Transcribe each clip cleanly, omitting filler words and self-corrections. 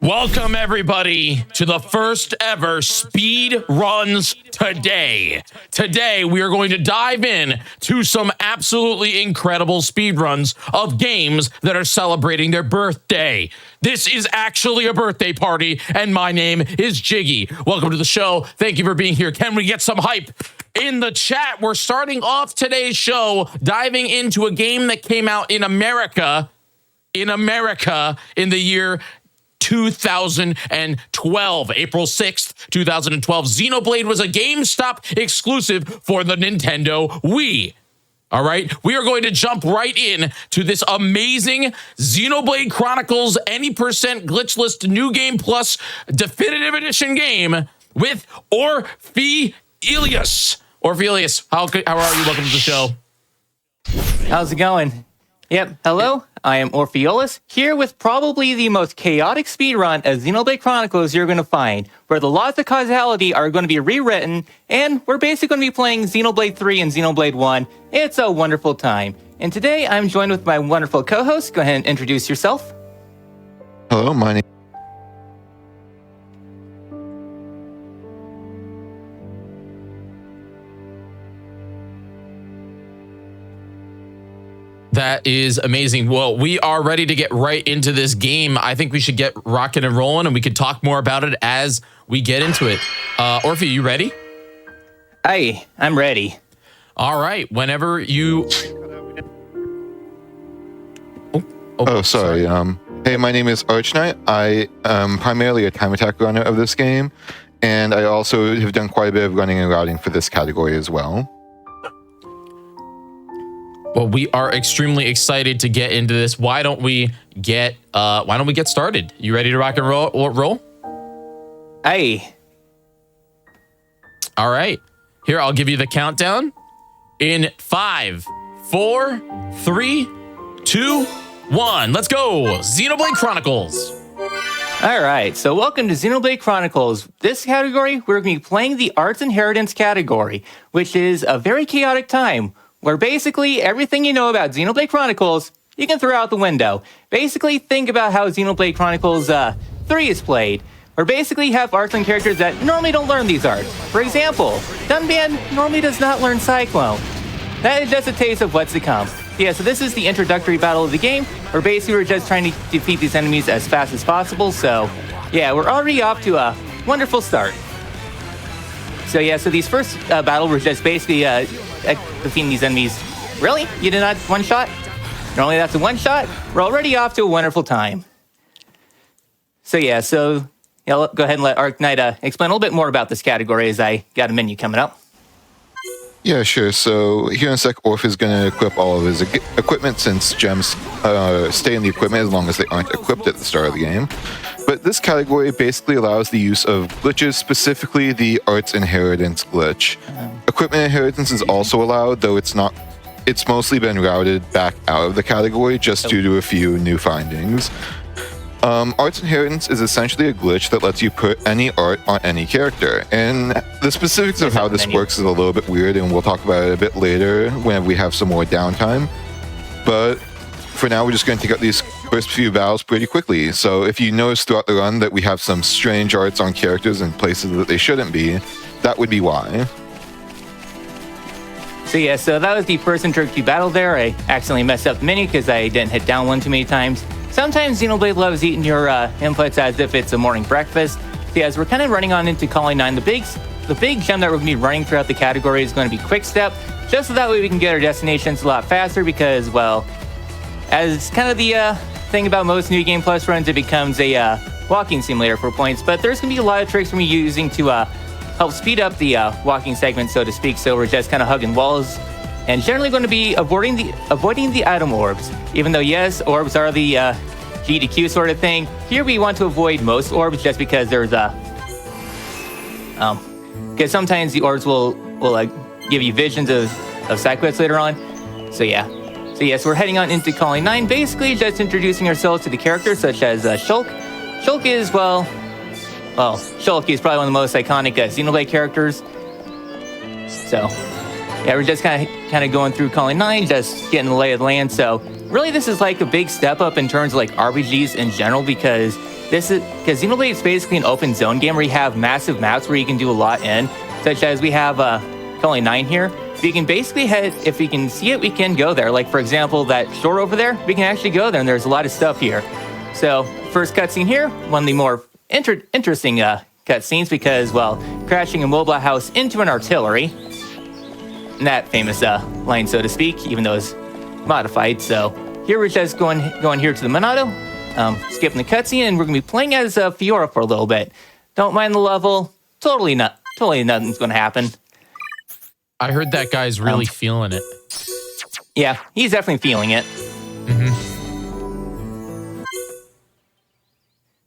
Welcome, everybody, to the first ever Speedruns today. Today, we are going to dive in to some absolutely incredible speedruns of games that are celebrating their birthday. This is actually a birthday party, and my name is Jiggy. Welcome to the show. Thank you for being here. Can we get some hype in the chat? We're starting off today's show diving into a game that came out in America in the year 2012, April 6th, 2012. Xenoblade was a GameStop exclusive for the Nintendo Wii. All right, we are going to jump right in to this amazing Xenoblade Chronicles any percent glitchless new game plus definitive edition game with Orpheus. Orpheus, how are you? Welcome to the show. How's it going? Yep, hello, I am Orpheus, here with probably the most chaotic speedrun of Xenoblade Chronicles you're going to find, where the laws of causality are going to be rewritten, and we're basically going to be playing Xenoblade 3 and Xenoblade 1. It's a wonderful time. And today, I'm joined with my wonderful co-host. Go ahead and introduce yourself. Hello, my name. That is amazing. Well, we are ready to get right into this game. I think we should get rocking and rolling, and we could talk more about it as we get into it. Orphe, you ready? Aye, I'm ready. All right. Whenever you... Sorry. Hey, my name is Archknight. I am primarily a time attack runner of this game, and I also have done quite a bit of running and routing for this category as well. Well, we are extremely excited to get into this. Why don't we get started? You ready to rock and roll? Aye. All right. Here, I'll give you the countdown. In 5, 4, 3, 2, 1. Let's go. Xenoblade Chronicles. All right, so welcome to Xenoblade Chronicles. This category, we're going to be playing the Arts Inheritance category, which is a very chaotic time, where basically everything you know about Xenoblade Chronicles, you can throw out the window. Basically, think about how Xenoblade Chronicles 3 is played, where basically you have arts and characters that normally don't learn these arts. For example, Dunban normally does not learn Cyclone. That is just a taste of what's to come. Yeah, so this is the introductory battle of the game, where basically we're just trying to defeat these enemies as fast as possible, so yeah, we're already off to a wonderful start. So yeah, so these first battle were just basically defeating these enemies. Really? You did not one-shot? Normally that's a one-shot? We're already off to a wonderful time. So yeah, go ahead and let Archknight explain a little bit more about this category as I got a menu coming up. Yeah, sure. So here in a sec, Orph is going to equip all of his equipment, since gems stay in the equipment as long as they aren't equipped at the start of the game. But this category basically allows the use of glitches, specifically the Arts Inheritance glitch. Equipment Inheritance is also allowed, though it's mostly been routed back out of the category just due to a few new findings. Arts Inheritance is essentially a glitch that lets you put any art on any character, and the specifics of how this works is a little bit weird, and we'll talk about it a bit later when we have some more downtime. But for now, we're just going to take out these first few battles pretty quickly. So if you notice throughout the run that we have some strange arts on characters in places that they shouldn't be, that would be why. So yeah, so that was the first introductory battle there. I accidentally messed up the menu because I didn't hit down one too many times. Sometimes Xenoblade loves eating your inputs as if it's a morning breakfast. So yeah, as we're kind of running on into Colony 9, the big gem that we're going to be running throughout the category is going to be Quick Step, just so that way we can get our destinations a lot faster because, well, as kind of the thing about most New Game Plus runs, it becomes a walking simulator for points, but there's going to be a lot of tricks we're using to help speed up the walking segment, so to speak, so we're just kind of hugging walls, and generally going to be avoiding the item orbs, even though, yes, orbs are the GDQ sort of thing. Here we want to avoid most orbs just because there's because sometimes the orbs will give you visions of side quests later on, so yeah. So yes, we're heading on into Colony 9, basically just introducing ourselves to the characters such as Shulk. Shulk is, Shulk is probably one of the most iconic Xenoblade characters. So, yeah, we're just kind of going through Colony 9, just getting the lay of the land. So, really this is like a big step up in terms of like RPGs in general, because Xenoblade is basically an open zone game where you have massive maps where you can do a lot in, such as we have only 9 here. You can basically head, if we can see it, we can go there. Like for example, that store over there, we can actually go there, and there's a lot of stuff here. So first cutscene here, one of the more interesting cutscenes, because, well, crashing a mobile house into an artillery, and that famous line, so to speak, even though it's modified. So here we're just going here to the Monado, skipping the cutscene, and we're gonna be playing as Fiora for a little bit. Don't mind the level, totally nothing's gonna happen. I heard that guy's really feeling it. Yeah, he's definitely feeling it.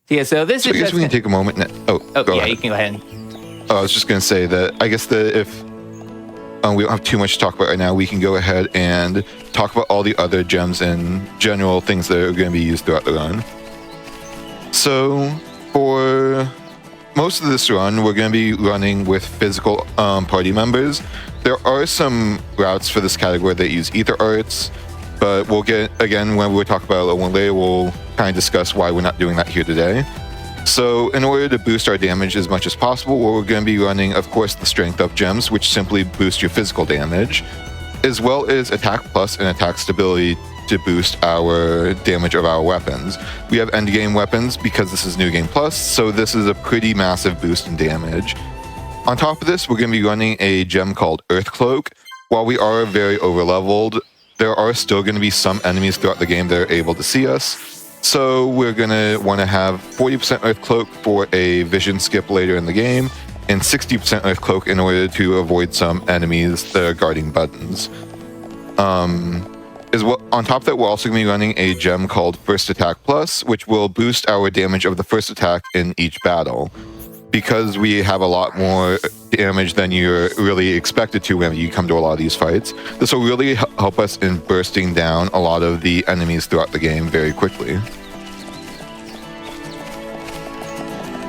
Yeah, so this so is. I guess we can take a moment. Go yeah, ahead. you can go ahead. I was just going to say that I guess that if we don't have too much to talk about right now, we can go ahead and talk about all the other gems and general things that are going to be used throughout the run. So for most of this run, we're going to be running with physical party members. There are some routes for this category that use ether arts, but we'll get, again, when we talk about it a little later, we'll kind of discuss why we're not doing that here today. So in order to boost our damage as much as possible, we're going to be running, of course, the strength up gems, which simply boost your physical damage, as well as attack plus and attack stability to boost our damage of our weapons. We have endgame weapons because this is New Game Plus, so this is a pretty massive boost in damage. On top of this, we're going to be running a gem called Earth Cloak. While we are very overleveled, there are still going to be some enemies throughout the game that are able to see us. So we're going to want to have 40% Earth Cloak for a vision skip later in the game, and 60% Earth Cloak in order to avoid some enemies that are guarding buttons. On top of that, we're also going to be running a gem called First Attack Plus, which will boost our damage of the first attack in each battle. Because we have a lot more damage than you're really expected to when you come to a lot of these fights, this will really help us in bursting down a lot of the enemies throughout the game very quickly.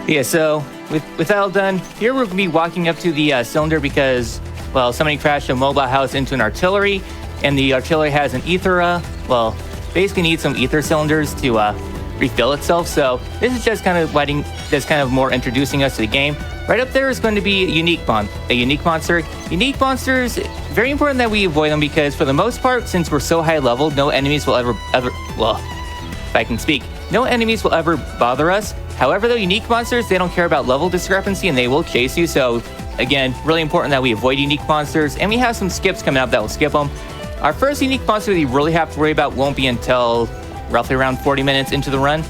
Yeah, so with that all done, here we're going to be walking up to the cylinder because, well, somebody crashed a mobile house into an artillery, and the artillery has an ether, basically needs some ether cylinders to refill itself. So this is just kind of more introducing us to the game. Right up there is going to be a unique monster. Unique monsters, very important that we avoid them because for the most part, since we're so high level, no enemies will ever, if I can speak, no enemies will ever bother us. However, though, unique monsters, they don't care about level discrepancy and they will chase you. So again, really important that we avoid unique monsters, and we have some skips coming up that will skip them. Our first unique monster that you really have to worry about won't be until roughly around 40 minutes into the run.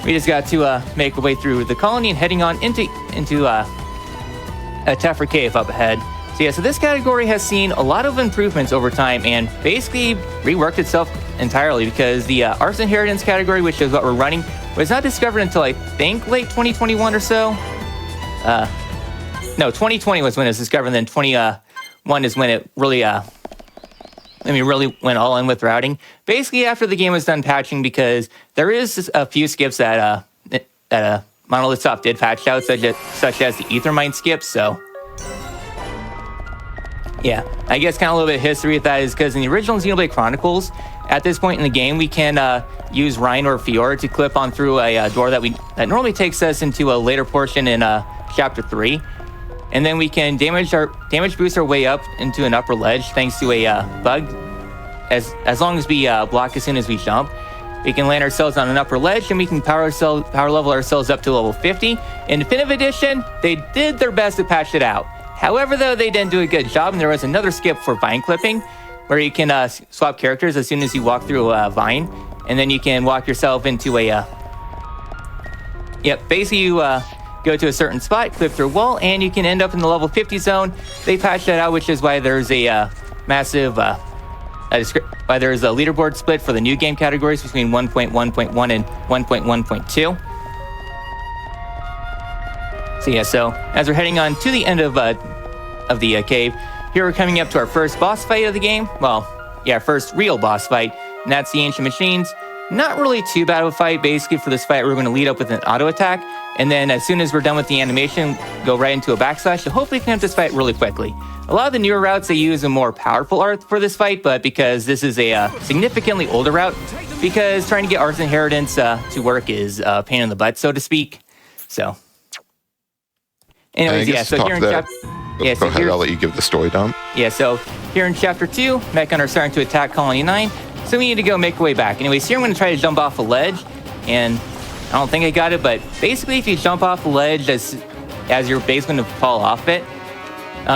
We just got to make our way through the colony and heading on into a tougher cave up ahead. So yeah, so this category has seen a lot of improvements over time and basically reworked itself entirely because the Arts Inheritance category, which is what we're running, was not discovered until I think late 2021 or so. No, 2020 was when it was discovered, and then 21 is when it really really went all in with routing. Basically, after the game was done patching, because there is a few skips that Monolith Soft did patch out, such as the Ethermine skips. So, yeah, I guess kind of a little bit of history with that is because in the original Xenoblade Chronicles, at this point in the game, we can use Rhine or Fiora to clip on through a door that normally takes us into a later portion in Chapter 3. And then we can damage boost our way up into an upper ledge thanks to a bug. As long as we block as soon as we jump, we can land ourselves on an upper ledge and we can power level ourselves up to level 50. In Definitive Edition, they did their best to patch it out. However, though, they didn't do a good job, and there was another skip for vine clipping, where you can swap characters as soon as you walk through a vine, and then you can walk yourself into a basically you go to a certain spot, clip through a wall, and you can end up in the level 50 zone. They patched that out, which is why there's a massive why there's a leaderboard split for the new game categories between 1.1.1 and 1.1.2. So yeah, so as we're heading on to the end of the cave, here we're coming up to our first boss fight of the game. Well, yeah, first real boss fight, and that's the Ancient Machines. not really too bad of a fight. Basically, for this fight, we're going to lead up with an auto attack, and then as soon as we're done with the animation, go right into a backslash to hopefully clean up this fight really quickly. A lot of the newer routes, they use a more powerful art for this fight, but because this is a significantly older route, because trying to get Art's Inheritance to work is a pain in the butt, so to speak. So, anyways, yeah, so here in chapter... Yeah, so go ahead, I'll let you give the story dump. Yeah, so here in Chapter 2, Mechon are starting to attack Colony 9, so we need to go make our way back. Anyways, here I'm going to try to jump off a ledge, and I don't think I got it, but basically if you jump off a ledge as your base going to fall off it,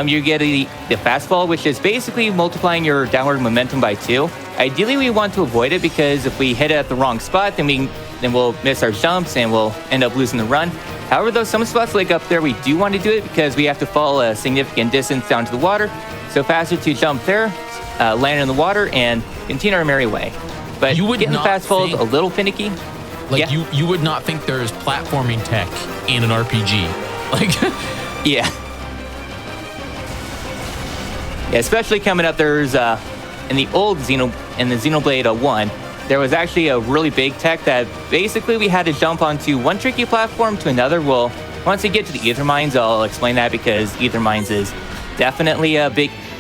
you get the fastball, which is basically multiplying your downward momentum by 2. Ideally, we want to avoid it because if we hit it at the wrong spot, then we'll miss our jumps and we'll end up losing the run. However, though, some spots like up there, we do want to do it because we have to fall a significant distance down to the water. So faster to jump there, land in the water, and continue our merry way. But getting the fastball is a little finicky. Like, yeah. you would not think there's platforming tech in an RPG. Like, yeah. Yeah, especially coming up, there's in the old Xenoblade 1, there was actually a really big tech that basically we had to jump onto one tricky platform to another. Well, once we get to the Ether Mines, I'll explain that because Ether Mines is definitely a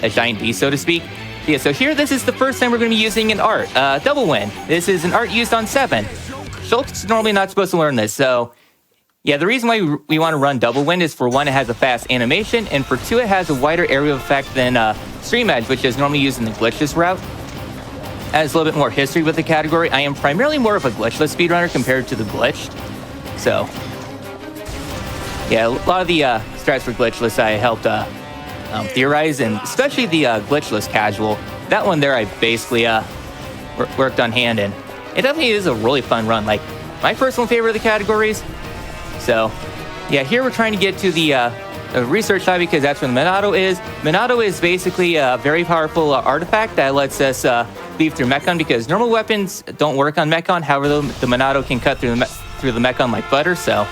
giant beast, so to speak. Yeah, so here, this is the first time we're going to be using an art, Double Wind. This is an art used on 7. Shulk's normally not supposed to learn this, so yeah, the reason why we want to run Double Wind is for 1, it has a fast animation, and for 2, it has a wider area of effect than Stream Edge, which is normally used in the glitchless route. As a little bit more history with the category, I am primarily more of a glitchless speedrunner compared to the glitched. So, yeah, a lot of the strats for glitchless I helped theorize, and especially the glitchless casual. That one there I basically worked on hand, and it definitely is a really fun run. Like, my personal favorite of the categories. So, yeah, here we're trying to get to the research lab because that's where the Monado is. Monado is basically a very powerful artifact that lets us leave through Mechon because normal weapons don't work on Mechon. However, the Monado can cut through the Mechon like butter, so...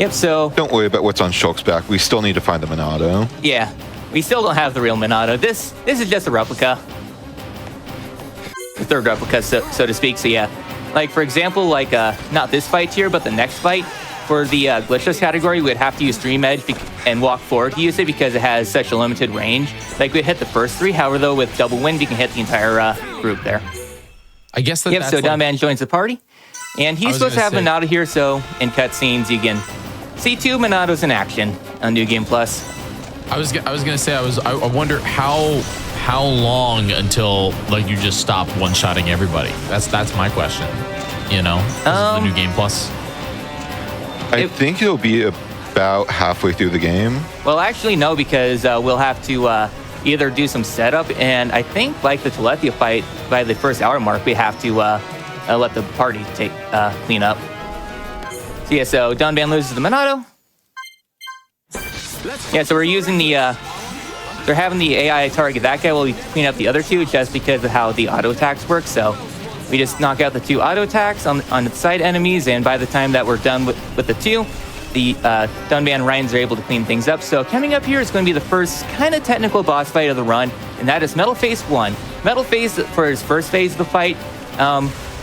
Yep, so... Don't worry about what's on Shulk's back. We still need to find the Monado. Yeah, we still don't have the real Monado. This is just a replica. The third replica, so to speak. So yeah, like for example, like not this fight here, but the next fight, for the glitchless category, we'd have to use Stream Edge and walk forward to use it because it has such a limited range. Like, we'd hit the first 3, however, though, with Double Wind, we can hit the entire group there. I guess that's... Yep, so Dunban joins the party, and he's supposed to have Monado here, so in cutscenes, you can see 2 Monados in action on New Game Plus. I was gonna say, I wonder how long until, like, you just stop one-shotting everybody. That's my question, you know? This is the New Game Plus. I think it'll be about halfway through the game. Well, actually, no, because we'll have to either do some setup, and I think, like the Telethia fight, by the first hour mark, we have to let the party clean up. So yeah, so Dunban loses the Monado. Yeah, so we're using the... they're having the AI target that guy while we clean up the other 2 just because of how the auto attacks work, so... We just knock out the 2 auto attacks on the side enemies, and by the time that we're done with the 2, the Dunban Ryans are able to clean things up. So coming up here is going to be the first kind of technical boss fight of the run, and that is Metal Face 1. Metal Face, for his first phase of the fight,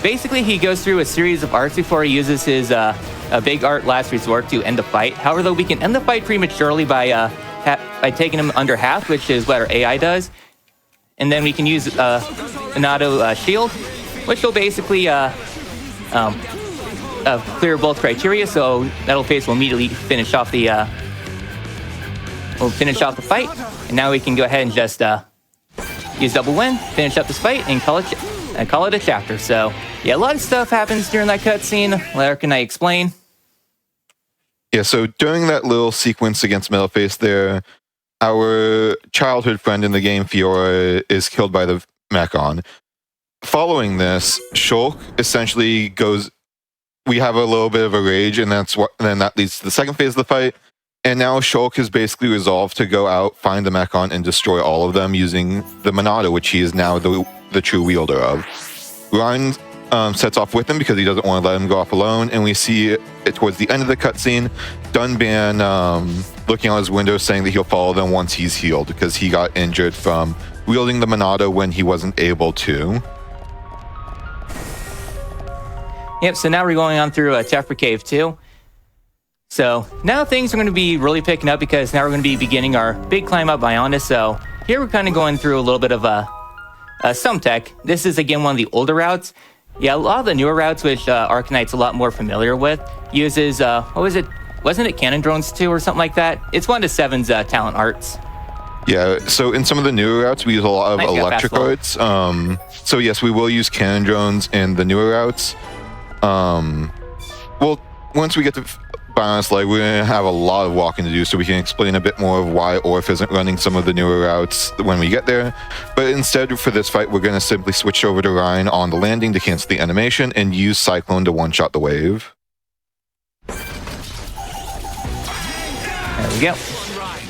basically he goes through a series of arts before he uses his big art last resort to end the fight. However, though, we can end the fight prematurely by taking him under half, which is what our AI does. And then we can use an auto shield, which will basically clear both criteria, so Metal Face will immediately finish off the fight, and now we can go ahead and just use Double Wind, finish up this fight, and call it a chapter. So yeah, a lot of stuff happens during that cutscene. Where can I explain? Yeah, so during that little sequence against Metal Face there, our childhood friend in the game, Fiora, is killed by the Mechon. Following this, Shulk essentially goes... We have a little bit of a rage, and then that leads to the second phase of the fight. And now Shulk has basically resolved to go out, find the Mechon, and destroy all of them using the Monado, which he is now the true wielder of. Ryan sets off with him because he doesn't want to let him go off alone, and we see it towards the end of the cutscene, Dunban looking out his window saying that he'll follow them once he's healed because he got injured from wielding the Monado when he wasn't able to. Yep, so now we're going on through Tefra Cave 2. So now things are going to be really picking up because now we're going to be beginning our big climb up Ionis. So here we're kind of going through a little bit of some tech. This is, again, one of the older routes. Yeah, a lot of the newer routes, which Arcanite's a lot more familiar with, uses, what was it? Wasn't it Cannon Drones 2 or something like that? It's 1 to 7's talent arts. Yeah, so in some of the newer routes, we use a lot of electric arts. So yes, we will use cannon drones in the newer routes. Well, once we get to Bionis Leg, we're going to have a lot of walking to do, so we can explain a bit more of why Orph isn't running some of the newer routes when we get there. But instead, for this fight, we're going to simply switch over to Ryan on the landing to cancel the animation and use Cyclone to one-shot the wave. There we go.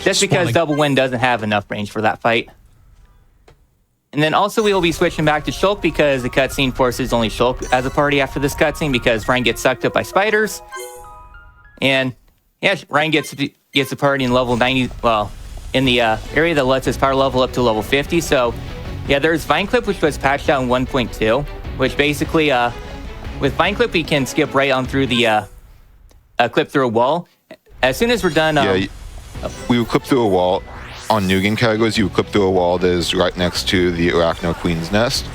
Just because Double Wind doesn't have enough range for that fight. And then also we will be switching back to Shulk because the cutscene forces only Shulk as a party after this cutscene because Ryan gets sucked up by spiders. And yeah, Ryan gets a party in level 90, well, in the area that lets us power level up to level 50. So yeah, there's Vine Clip, which was patched out in 1.2, which basically, with Vine Clip, we can skip right on through the clip through a wall. As soon as we're done... we would clip through a wall. On new game categories, you would clip through a wall that is right next to the Arachno Queen's nest.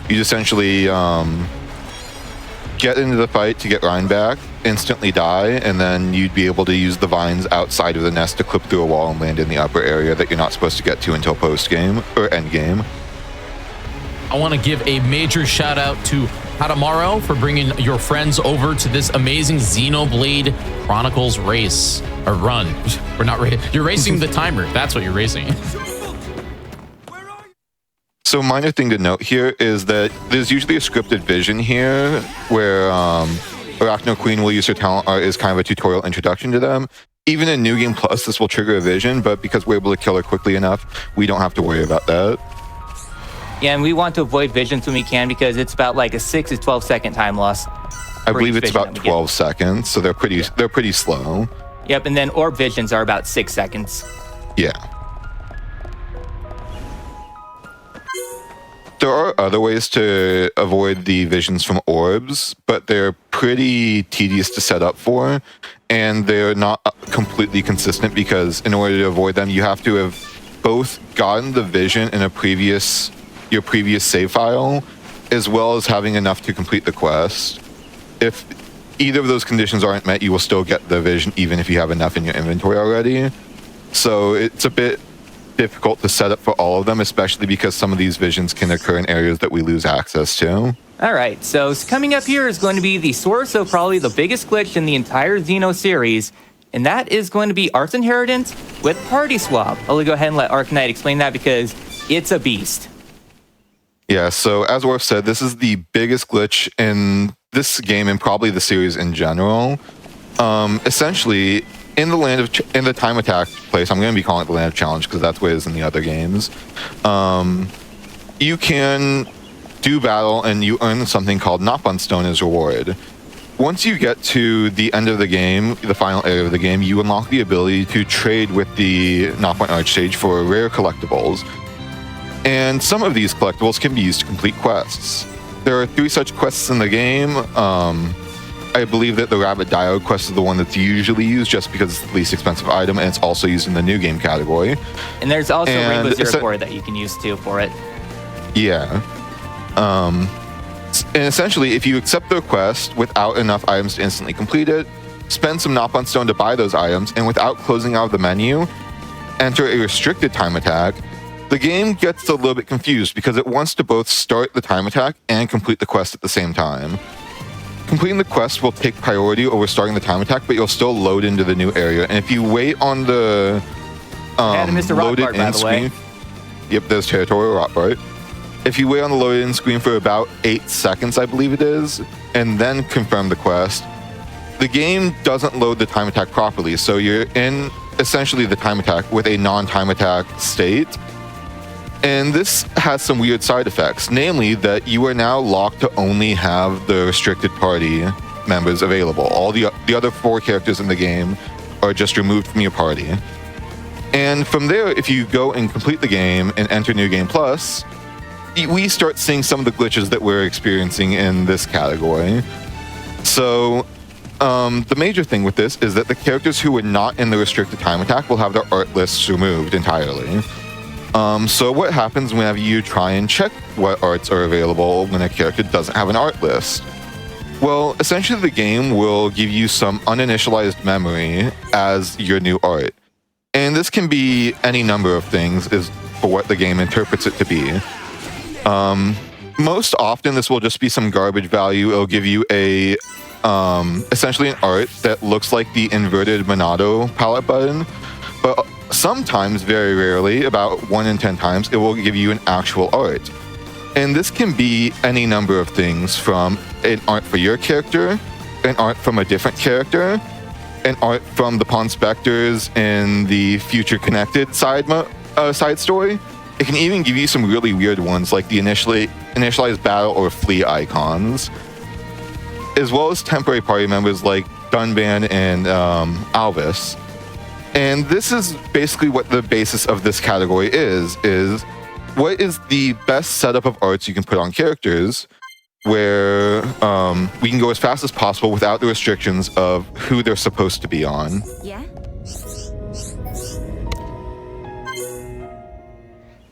You'd essentially get into the fight to get Ryan back, instantly die, and then you'd be able to use the vines outside of the nest to clip through a wall and land in the upper area that you're not supposed to get to until post-game, or end-game. I want to give a major shout out to Hadamaro for bringing your friends over to this amazing Xenoblade Chronicles race or run. We're not you're racing the timer. That's what you're racing. So minor thing to note here is that there's usually a scripted vision here where Arachno Queen will use her talent art as kind of a tutorial introduction to them. Even in New Game Plus, this will trigger a vision, but because we're able to kill her quickly enough, we don't have to worry about that. Yeah, and we want to avoid visions when we can because it's about like a 6 to 12 second time loss. I believe it's about 12 seconds, so they're pretty slow. Yep, and then orb visions are about 6 seconds. Yeah. There are other ways to avoid the visions from orbs, but they're pretty tedious to set up for, and they're not completely consistent because in order to avoid them, you have to have both gotten the vision in your previous save file, as well as having enough to complete the quest. If either of those conditions aren't met, you will still get the vision even if you have enough in your inventory already. So it's a bit difficult to set up for all of them, especially because some of these visions can occur in areas that we lose access to. All right, so coming up here is going to be the source of probably the biggest glitch in the entire Xeno series, and that is going to be Arts Inheritance with Party Swap. I'll go ahead and let Arcanite explain that because it's a beast. Yeah, so as Orph said, this is the biggest glitch in this game and probably the series in general. Essentially, in the time attack place, I'm going to be calling it the Land of Challenge because that's what it is in the other games. You can do battle and you earn something called Knockbun Stone as reward. Once you get to the end of the game, the final area of the game, you unlock the ability to trade with the Knockbun Archsage for rare collectibles. And some of these collectibles can be used to complete quests. There are 3 such quests in the game. I believe that the Rabbit Diode quest is the one that's usually used just because it's the least expensive item, and it's also used in the new game category. And there's also Rainbow Zero Core that you can use too for it. Yeah. And essentially, if you accept the request without enough items to instantly complete it, spend some Knockbun Stone to buy those items, and without closing out of the menu, enter a restricted time attack, the game gets a little bit confused because it wants to both start the time attack and complete the quest at the same time. Completing the quest will take priority over starting the time attack, but you'll still load into the new area. And if you wait on the loaded in screen, yep, there's Territorial Rotbart. If you wait on the loaded in screen for about 8 seconds, I believe it is, and then confirm the quest, the game doesn't load the time attack properly. So you're in essentially the time attack with a non-time attack state. And this has some weird side effects, namely that you are now locked to only have the restricted party members available. All the other 4 characters in the game are just removed from your party. And from there, if you go and complete the game and enter New Game Plus, we start seeing some of the glitches that we're experiencing in this category. So the major thing with this is that the characters who were not in the restricted time attack will have their art lists removed entirely. So what happens whenever you try and check what arts are available when a character doesn't have an art list? Well, essentially the game will give you some uninitialized memory as your new art. And this can be any number of things is for what the game interprets it to be. Most often this will just be some garbage value. It'll give you a essentially an art that looks like the inverted Monado palette button, but sometimes, very rarely, about 1 in 10 times, it will give you an actual art. And this can be any number of things, from an art for your character, an art from a different character, an art from the Pawn Specters in the Future Connected side story. It can even give you some really weird ones, like the initialized battle or flee icons, as well as temporary party members like Dunban and Alvis. And this is basically what the basis of this category is what is the best setup of arts you can put on characters, where we can go as fast as possible without the restrictions of who they're supposed to be on. Yeah?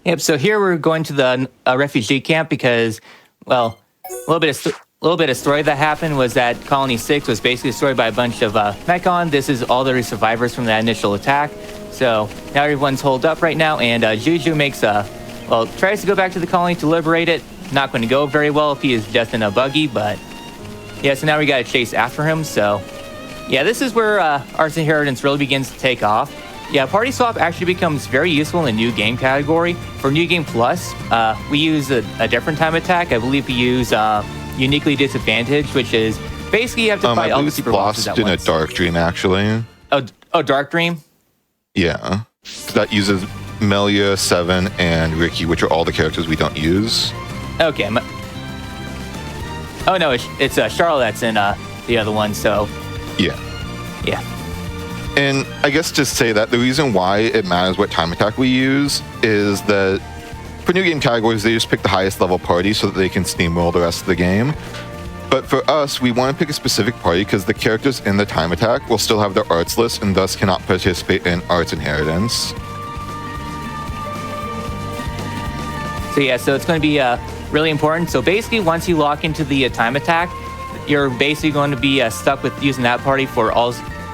Yep, so here we're going to the refugee camp because, well, a little bit of story that happened was that Colony 6 was basically destroyed by a bunch of Mechon. This is all the survivors from that initial attack. So now everyone's holed up right now, and Juju tries to go back to the colony to liberate it. Not going to go very well if he is just in a buggy, but yeah, so now we got to chase after him. So yeah, this is where Arts Inheritance really begins to take off. Yeah, Party Swap actually becomes very useful in the new game category. For New Game Plus, we use a different time attack. I believe we use Uniquely Disadvantaged, which is basically you have to fight all the super bosses at once. once. In a Dark Dream, actually. Oh, Dark Dream? Yeah. That uses Melia, Seven, and Ricky, which are all the characters we don't use. Okay. Oh, no, it's Charlotte's in the other one, so... Yeah. Yeah. And I guess to say that the reason why it matters what time attack we use is that for new game categories, they just pick the highest level party so that they can steamroll the rest of the game. But for us, we want to pick a specific party because the characters in the time attack will still have their arts list and thus cannot participate in Arts Inheritance. So yeah, so it's going to be really important. So basically, once you lock into the time attack, you're basically going to be stuck with using that party for all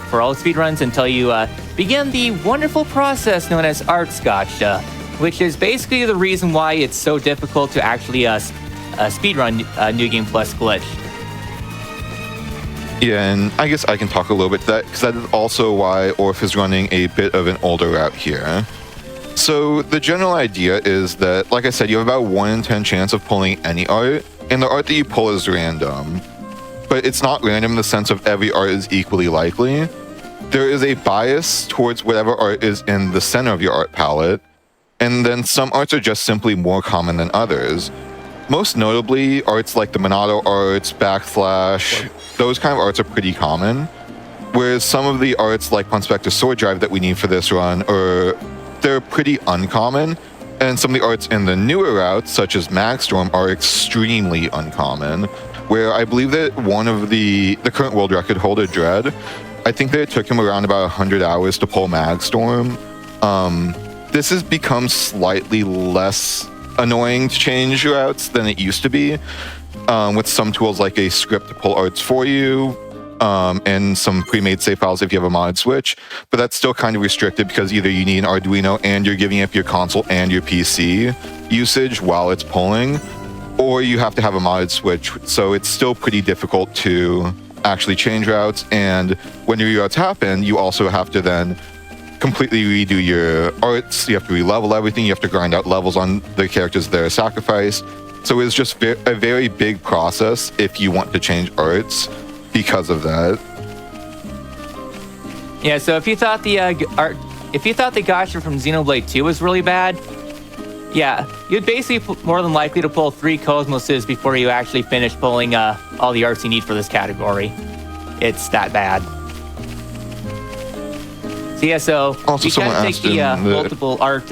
speedruns until you begin the wonderful process known as Arts Gotcha, which is basically the reason why it's so difficult to actually speedrun New Game Plus glitch. Yeah, and I guess I can talk a little bit to that, because that is also why Orph is running a bit of an older route here. So the general idea is that, like I said, you have about 1 in 10 chance of pulling any art, and the art that you pull is random. But it's not random in the sense of every art is equally likely. There is a bias towards whatever art is in the center of your art palette, and then some arts are just simply more common than others. Most notably, arts like the Monado arts, Backflash, those kind of arts are pretty common, whereas some of the arts like Pawn Spectre Sword Drive that we need for this run they're pretty uncommon, and some of the arts in the newer routes, such as Magstorm, are extremely uncommon, where I believe that one of the current world record holder, Dread, I think that it took him around about 100 hours to pull Magstorm. This has become slightly less annoying to change routes than it used to be, with some tools like a script to pull arts for you, and some pre-made save files if you have a modded Switch, but that's still kind of restricted because either you need an Arduino and you're giving up your console and your PC usage while it's pulling, or you have to have a modded Switch, so it's still pretty difficult to actually change routes, and when your routes happen, you also have to then completely redo your arts, you have to re-level everything, you have to grind out levels on the characters that are sacrificed, so it's just a very big process if you want to change arts because of that. Yeah, so if you thought the gotcha from Xenoblade 2 was really bad, yeah, you'd basically more than likely to pull 3 Cosmoses before you actually finish pulling all the arts you need for this category. It's that bad. So yeah, so also, we kind of take the multiple art.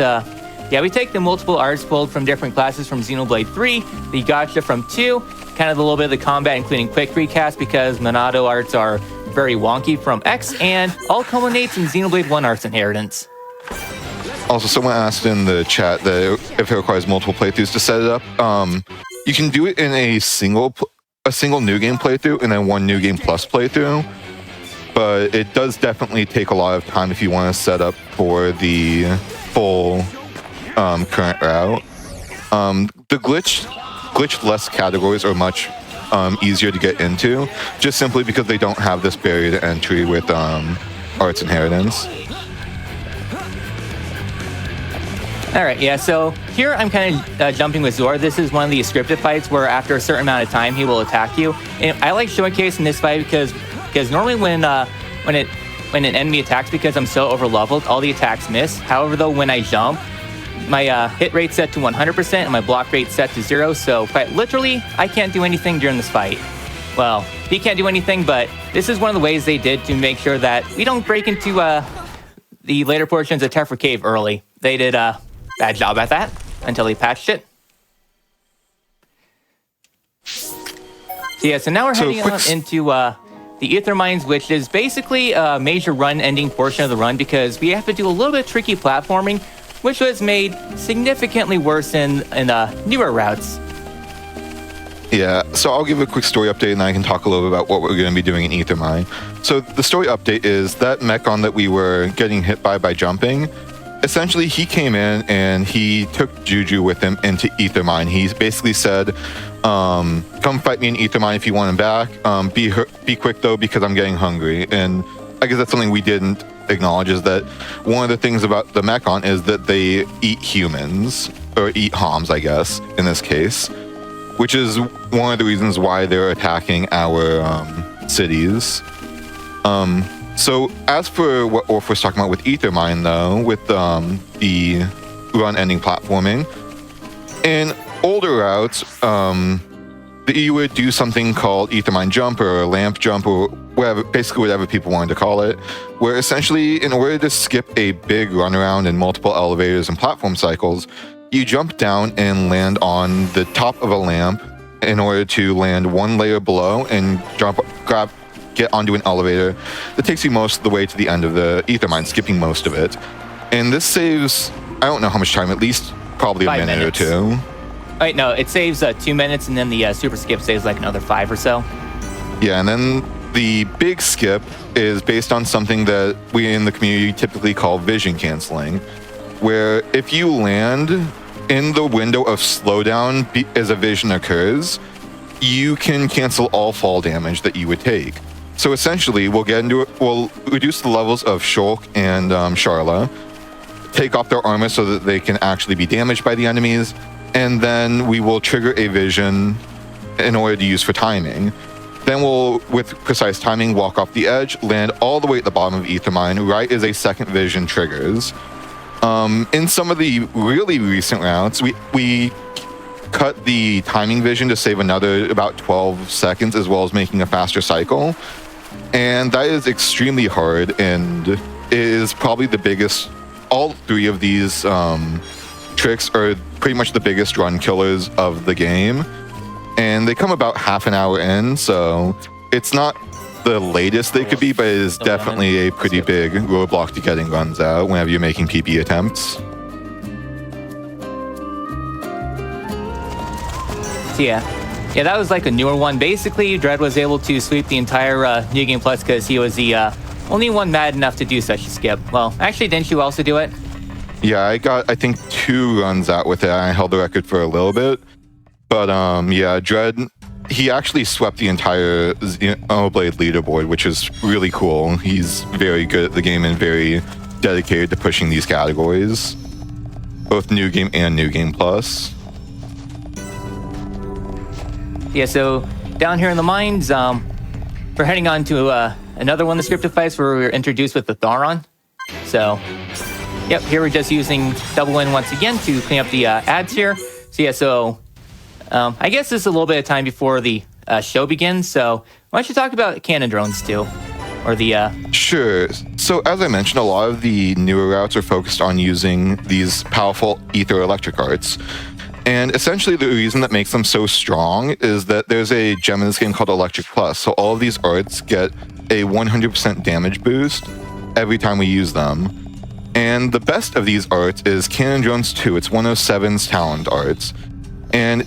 We take the multiple arts pulled from different classes from Xenoblade 3, the gotcha from 2, kind of a little bit of the combat, including quick recast, because Monado arts are very wonky from X, and all culminates in Xenoblade 1 Arts Inheritance. Also, someone asked in the chat that if it requires multiple playthroughs to set it up, you can do it in a single new game playthrough and then one new game plus playthrough. But it does definitely take a lot of time if you want to set up for the full current route. The glitch-less categories are much easier to get into, just simply because they don't have this barrier to entry with Arts Inheritance. All right, yeah, so here I'm kind of jumping with Zor. This is one of the scripted fights where after a certain amount of time, he will attack you. And I like showcasing this fight because normally when an enemy attacks, because I'm so overleveled, all the attacks miss. However, though, when I jump, my hit rate set to 100% and my block rate set to 0. So quite literally, I can't do anything during this fight. Well, he can't do anything, but this is one of the ways they did to make sure that we don't break into the later portions of Tephra Cave early. They did a bad job at that until they patched it. So yeah, so now we're heading on into the Ether Mines, which is basically a major run-ending portion of the run because we have to do a little bit of tricky platforming, which was made significantly worse in newer routes. Yeah, so I'll give a quick story update and then I can talk a little bit about what we're going to be doing in Ether Mine. So the story update is that Mechon that we were getting hit by jumping, essentially he came in and he took Juju with him into Ether Mine. He basically said, come fight me in Ether Mine if you want him back. Be quick though because I'm getting hungry. And I guess that's something we didn't acknowledge, is that one of the things about the Mechon is that they eat humans, or eat Homs, I guess, in this case, which is one of the reasons why they're attacking our cities. So as for what Orf was talking about with Ether Mine, though, with the run-ending platforming, in older routes, you would do something called Ether Mine Jump or Lamp Jump or whatever, basically whatever people wanted to call it, where essentially in order to skip a big runaround and multiple elevators and platform cycles, you jump down and land on the top of a lamp in order to land one layer below and get onto an elevator that takes you most of the way to the end of the Ether Mine, skipping most of it. And this saves, I don't know how much time, at least probably a minute or two. Wait, no, it saves 2 minutes, and then the super skip saves like another 5 or so. Yeah, and then the big skip is based on something that we in the community typically call vision canceling, where if you land in the window of slowdown as a vision occurs, you can cancel all fall damage that you would take. So essentially, we'll reduce the levels of Shulk and Sharla, take off their armor so that they can actually be damaged by the enemies, and then we will trigger a vision in order to use for timing. Then we'll, with precise timing, walk off the edge, land all the way at the bottom of Ether Mine, right as a second vision triggers. In some of the really recent routes, we cut the timing vision to save another about 12 seconds, as well as making a faster cycle. And that is extremely hard and is probably the biggest. All three of these tricks are pretty much the biggest run killers of the game. And they come about half an hour in, so it's not the latest they could be, but it is definitely a pretty big roadblock to getting runs out whenever you're making PP attempts. So yeah, that was like a newer one. Basically, Dread was able to sweep the entire New Game Plus because he was the only one mad enough to do such a skip. Well, actually, didn't you also do it? Yeah, I got, I think, 2 runs out with it. I held the record for a little bit. But yeah, Dread, he actually swept the entire Xenoblade leaderboard, which is really cool. He's very good at the game and very dedicated to pushing these categories, both New Game and New Game Plus. Yeah, so down here in the mines, we're heading on to another one of the scripted fights where we were introduced with the Tharon. So, yep, here we're just using Double Win once again to clean up the ads here. So yeah, so I guess this is a little bit of time before the show begins, so why don't you talk about cannon drones too? Or the... Sure. So as I mentioned, a lot of the newer routes are focused on using these powerful ether electric arts. And essentially the reason that makes them so strong is that there's a gem in this game called Electric Plus. So all of these arts get a 100% damage boost every time we use them. And the best of these arts is Cannon Drones 2. It's 107's talent arts. And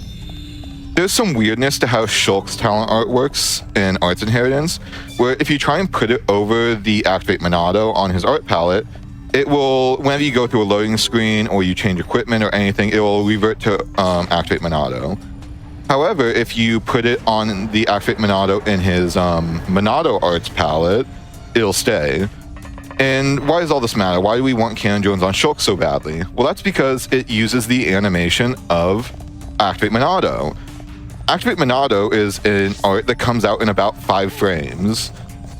there's some weirdness to how Shulk's talent art works in Arts Inheritance, where if you try and put it over the Activate Monado on his art palette, it will, whenever you go through a loading screen or you change equipment or anything, it will revert to Activate Monado. However, if you put it on the Activate Monado in his Monado Arts palette, it'll stay. And why does all this matter? Why do we want Cannon Drones on Shulk so badly? Well, that's because it uses the animation of Activate Monado. Activate Monado is an art that comes out in about 5 frames.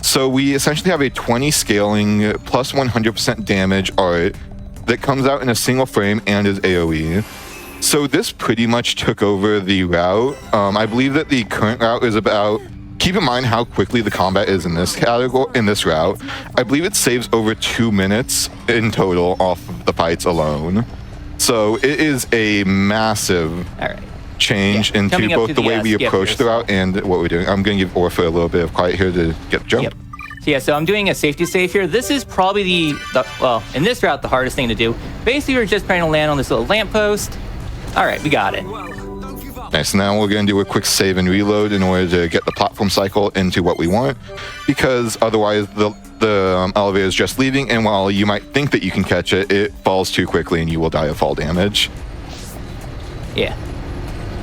So we essentially have a 20 scaling plus 100% damage art that comes out in a single frame and is AoE. So this pretty much took over the route. I believe that the current route is about, keep in mind how quickly the combat is in this category, in this route. I believe it saves over 2 minutes in total off of the fights alone. So it is a massive change into both the way we approach the route and what we're doing. I'm going to give Orpha a little bit of quiet here to get the jump. Yep. So yeah, so I'm doing a safety save here. This is probably well, in this route, the hardest thing to do. Basically, we're just trying to land on this little lamppost. All right, we got it. Nice. Now we're going to do a quick save and reload in order to get the platform cycle into what we want, because otherwise the elevator is just leaving, and while you might think that you can catch it, it falls too quickly and you will die of fall damage. Yeah.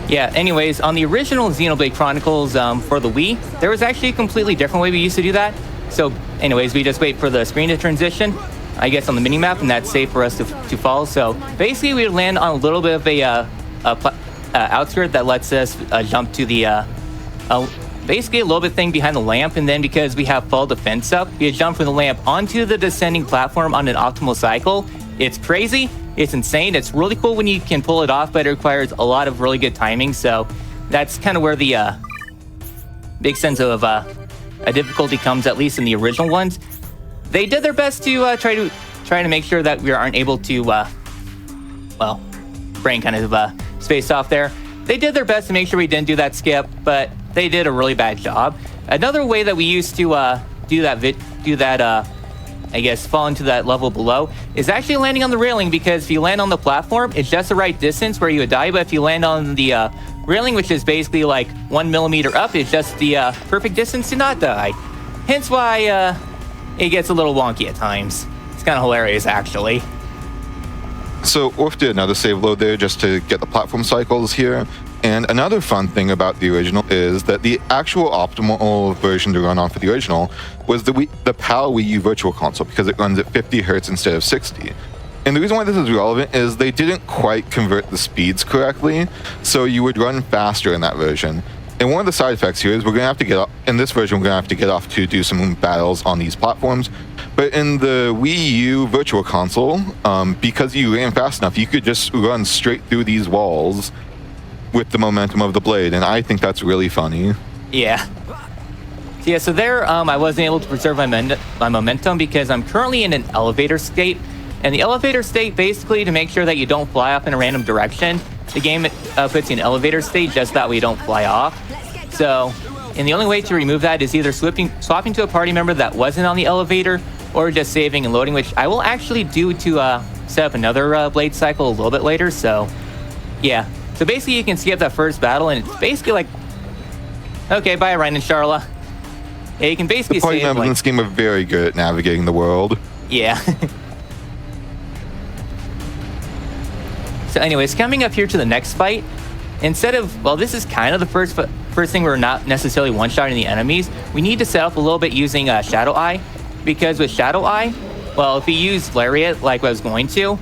Yeah, anyways, on the original Xenoblade Chronicles for the Wii, there was actually a completely different way we used to do that. So, anyways, we just wait for the screen to transition, I guess, on the minimap, and that's safe for us to fall. So, basically, we would land on a little bit of a outskirt that lets us jump to the, basically a little bit thing behind the lamp, and then because we have fall defense up, we jump from the lamp onto the descending platform on an optimal cycle. It's crazy. It's insane. It's really cool when you can pull it off, but it requires a lot of really good timing. So that's kind of where the big sense of a difficulty comes, at least in the original ones. They did their best to try to make sure that we aren't able to, well, brain kind of spaced off there. They did their best to make sure we didn't do that skip, but they did a really bad job. Another way that we used to do that. I guess, fall into that level below, is actually landing on the railing, because if you land on the platform, it's just the right distance where you would die, but if you land on the railing, which is basically like 1 millimeter up, it's just the perfect distance to not die. Hence why it gets a little wonky at times. It's kind of hilarious, actually. So Orf did another save load there just to get the platform cycles here. And another fun thing about the original is that the actual optimal version to run on for the original was the PAL Wii U Virtual Console, because it runs at 50 Hz instead of 60. And the reason why this is relevant is they didn't quite convert the speeds correctly, so you would run faster in that version. And one of the side effects here is we're going to have to get off, in this version, we're going to have to get off to do some battles on these platforms. But in the Wii U Virtual Console, because you ran fast enough, you could just run straight through these walls with the momentum of the blade, and I think that's really funny. Yeah. Yeah, so there, I wasn't able to preserve my momentum because I'm currently in an elevator state. And the elevator state, basically, to make sure that you don't fly off in a random direction, the game puts you in elevator state just that way you don't fly off. So, and the only way to remove that is either swapping to a party member that wasn't on the elevator, or just saving and loading, which I will actually do to set up another blade cycle a little bit later. So, yeah. So basically, you can skip that first battle, and it's basically like, okay, bye, Ryan and Charla. Yeah, you can basically the party members in this game are very good at navigating the world. Yeah. So anyways, coming up here to the next fight, instead of, well, this is kind of the first thing we're not necessarily one-shotting the enemies. We need to set up a little bit using Shadow Eye, because with Shadow Eye, well, if you use Lariat like I was going to,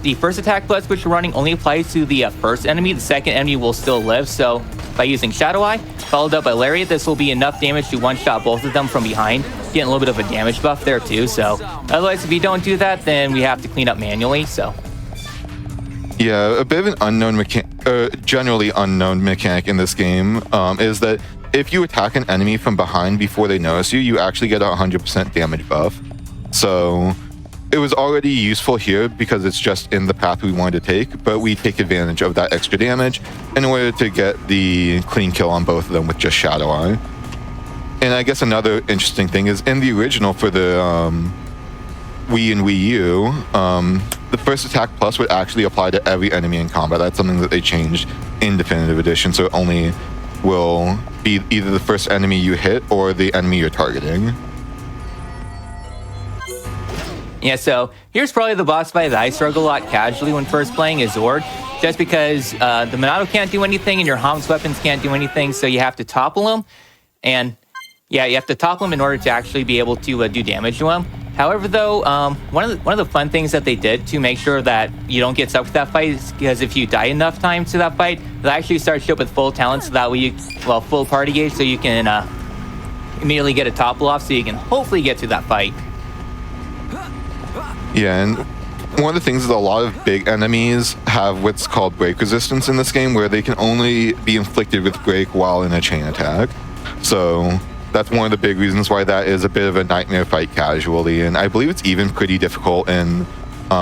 the first attack plus which you're running only applies to the first enemy. The second enemy will still live. So by using Shadow Eye, followed up by Lariat, this will be enough damage to one-shot both of them from behind, getting a little bit of a damage buff there too. So otherwise, if you don't do that, then we have to clean up manually. So yeah, a bit of an unknown generally unknown mechanic in this game is that if you attack an enemy from behind before they notice you, you actually get a 100% damage buff. So it was already useful here because it's just in the path we wanted to take, but we take advantage of that extra damage in order to get the clean kill on both of them with just Shadow Eye. And I guess another interesting thing is in the original for the Wii and Wii U, the first attack plus would actually apply to every enemy in combat. That's something that they changed in Definitive Edition, so it only will be either the first enemy you hit or the enemy you're targeting. Yeah, so here's probably the boss fight that I struggle a lot casually when first playing is Zord, just because the Monado can't do anything and your Hom's weapons can't do anything, so you have to topple them. And yeah, you have to topple them in order to actually be able to do damage to them. However, though, one of the fun things that they did to make sure that you don't get stuck with that fight is because if you die enough times to that fight, they'll actually start you up with full talent, so that way full party gauge, so you can immediately get a topple off, so you can hopefully get through that fight. Yeah, and one of the things is a lot of big enemies have what's called break resistance in this game, where they can only be inflicted with break while in a chain attack. So that's one of the big reasons why that is a bit of a nightmare fight casually, and I believe it's even pretty difficult in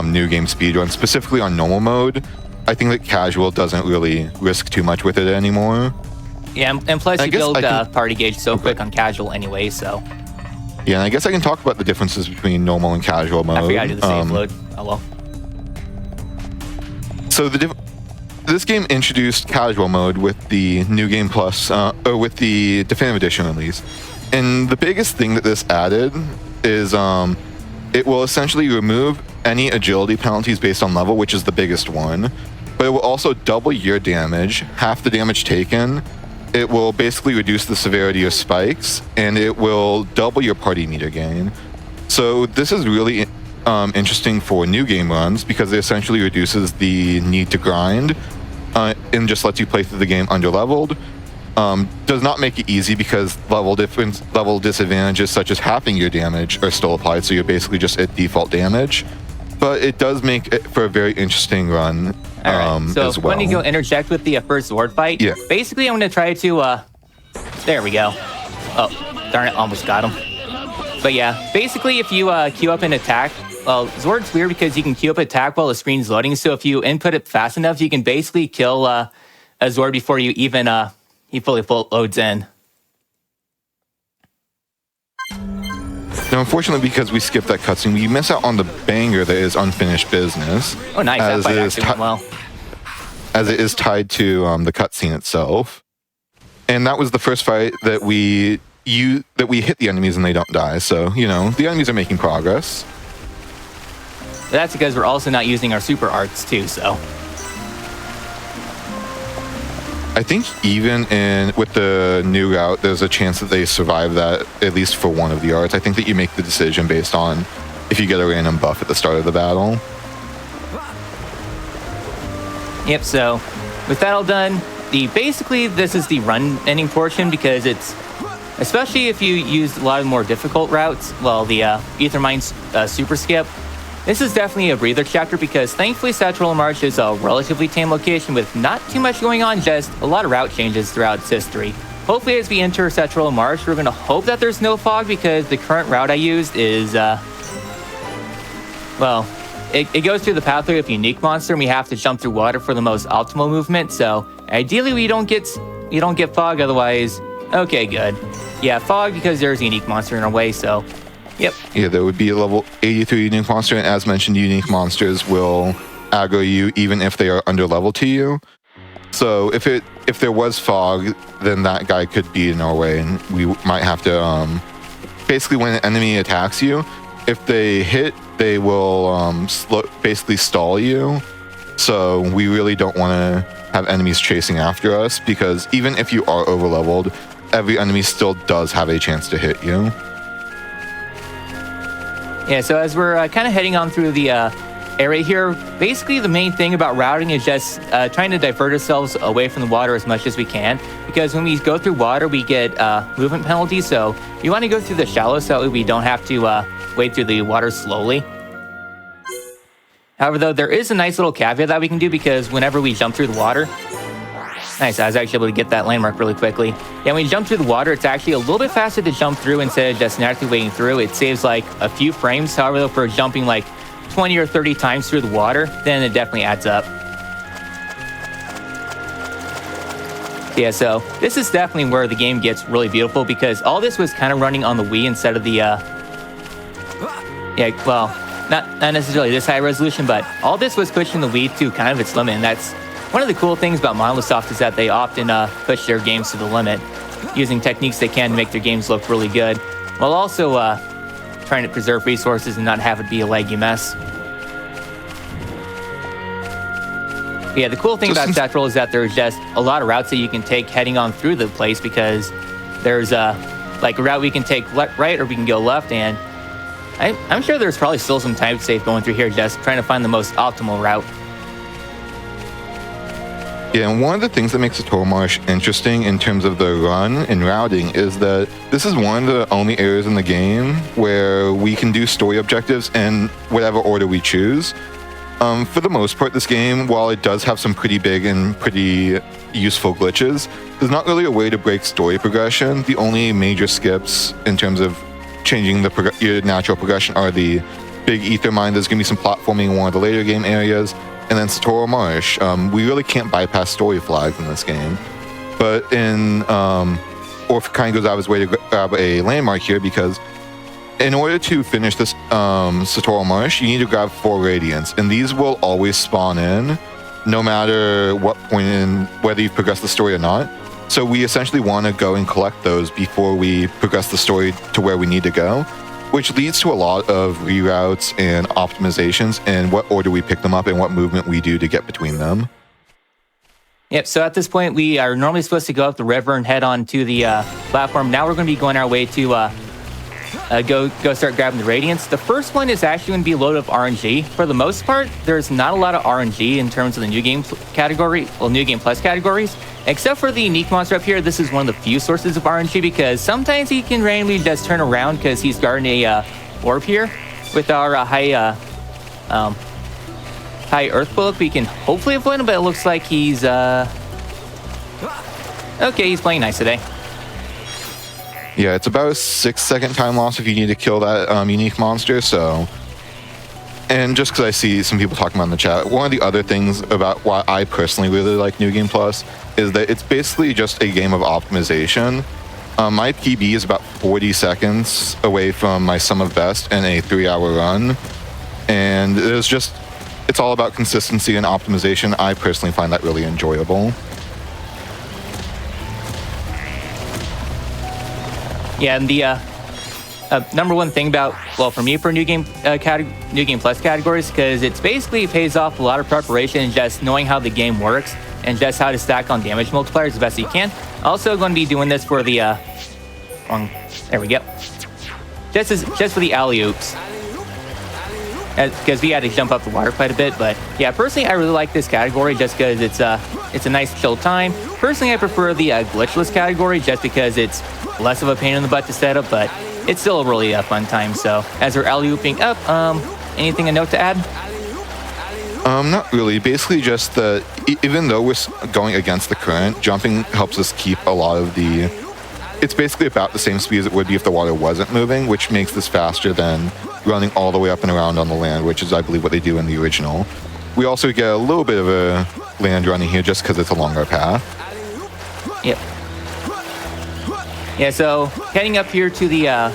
new game speedrun, specifically on normal mode. I think that casual doesn't really risk too much with it anymore. Yeah, and plus you build party gauge so quick on casual anyway, so... Yeah, and I guess I can talk about the differences between normal and casual mode. I forgot to do the save load. Oh well. So this game introduced casual mode with the New Game Plus, or with the Definitive Edition at least. And the biggest thing that this added is it will essentially remove any agility penalties based on level, which is the biggest one. But it will also double your damage, half the damage taken. It will basically reduce the severity of spikes, and it will double your party meter gain. So this is really interesting for new game runs because it essentially reduces the need to grind and just lets you play through the game under-leveled. Does not make it easy because level disadvantages such as halving your damage are still applied, so you're basically just at default damage. But it does make it for a very interesting run. All right, so as well. when you go interject with the first Zord fight, yeah. Basically I'm going to try to, there we go. Oh, darn it, almost got him. But yeah, basically if you queue up an attack, well, Zord's weird because you can queue up an attack while the screen's loading, so if you input it fast enough, you can basically kill a Zord before you even, he fully loads in. Now, unfortunately, because we skipped that cutscene, we miss out on the banger that is Unfinished Business. Oh, nice. That fight actually went well. As it is tied to the cutscene itself. And that was the first fight that we hit the enemies and they don't die. So, you know, the enemies are making progress. That's because we're also not using our super arts, too, so... I think even with the new route, there's a chance that they survive that, at least for one of the arts. I think that you make the decision based on if you get a random buff at the start of the battle. Yep, so with that all done, basically this is the run ending portion because it's, especially if you use a lot of more difficult routes, well, the Ether Mine super skip, this is definitely a breather chapter because thankfully Satchel Marsh is a relatively tame location with not too much going on, just a lot of route changes throughout its history. Hopefully as we enter Satchel Marsh, we're going to hope that there's no fog because the current route I used is, well, it goes through the pathway of Unique Monster and we have to jump through water for the most optimal movement, so ideally we don't get fog, otherwise, okay, good. Yeah, fog because there's a Unique Monster in our way, so... Yep. Yeah, there would be a level 83 unique monster, and as mentioned, unique monsters will aggro you even if they are under level to you. So if there was fog, then that guy could be in our way, and we might have to basically when an enemy attacks you, if they hit, they will basically stall you. So we really don't want to have enemies chasing after us because even if you are over leveled, every enemy still does have a chance to hit you. Yeah, so as we're kind of heading on through the area here, basically the main thing about routing is just trying to divert ourselves away from the water as much as we can, because when we go through water, we get movement penalties, so you want to go through the shallow so we don't have to wade through the water slowly. However, though, there is a nice little caveat that we can do, because whenever we jump through the water... Nice, I was actually able to get that landmark really quickly. Yeah, when you jump through the water, it's actually a little bit faster to jump through instead of just naturally wading through. It saves like a few frames. However, though, for jumping like 20 or 30 times through the water, then it definitely adds up. Yeah, so this is definitely where the game gets really beautiful, because all this was kind of running on the Wii instead of the, yeah, well, not necessarily this high resolution, but all this was pushing the Wii to kind of its limit, and that's one of the cool things about Monolith Soft is that they often push their games to the limit, using techniques they can to make their games look really good, while also trying to preserve resources and not have it be a laggy mess. Yeah, the cool thing about Satrol is that there's just a lot of routes that you can take heading on through the place, because there's like a route we can take right or we can go left, and I'm sure there's probably still some time safe going through here, just trying to find the most optimal route. Yeah, and one of the things that makes the Total Marsh interesting in terms of the run and routing is that this is one of the only areas in the game where we can do story objectives in whatever order we choose. For the most part, this game, while it does have some pretty big and pretty useful glitches, there's not really a way to break story progression. The only major skips in terms of changing your natural progression are the big ether mine. There's going to be some platforming in one of the later game areas, and then Satoru Marsh. We really can't bypass story flags in this game. But in Orph kind of goes out of his way to grab a landmark here, because in order to finish this Satoru Marsh, you need to grab 4 Radiants, and these will always spawn in, no matter what point in, whether you've progressed the story or not. So we essentially want to go and collect those before we progress the story to where we need to go, which leads to a lot of reroutes and optimizations in what order we pick them up and what movement we do to get between them. Yep, so at this point, we are normally supposed to go up the river and head on to the platform. Now we're going to be going our way to go start grabbing the Radiants. The first one is actually going to be a load of RNG. For the most part, there's not a lot of RNG in terms of the New Game category, well, New Game Plus categories. Except for the unique monster up here, this is one of the few sources of RNG, because sometimes he can randomly just turn around because he's guarding a orb here. With our high Earth Bullock, we can hopefully avoid him, but it looks like he's... Okay, he's playing nice today. Yeah, it's about a 6-second time loss if you need to kill that unique monster, so... And just because I see some people talking about in the chat, one of the other things about why I personally really like New Game Plus is that it's basically just a game of optimization. My PB is about 40 seconds away from my sum of best in a 3-hour run. And it's all about consistency and optimization. I personally find that really enjoyable. Yeah, and the number one thing about, well, for me, for New Game Plus categories, because it's basically pays off a lot of preparation and just knowing how the game works and just how to stack on damage multipliers the best you can. Also going to be doing this for the, there we go. Just for the alley-oops. Because we had to jump up the water quite a bit, but yeah, personally, I really like this category just because it's a nice chill time. Personally, I prefer the glitchless category just because it's less of a pain in the butt to set up, but it's still a really fun time. So as we're alley-ooping up, anything a note to add? Not really. Basically just that even though we're going against the current, jumping helps us keep a lot of the... It's basically about the same speed as it would be if the water wasn't moving, which makes this faster than running all the way up and around on the land, which is, I believe, what they do in the original. We also get a little bit of a land running here just because it's a longer path. Yep. Yeah, so heading up here to the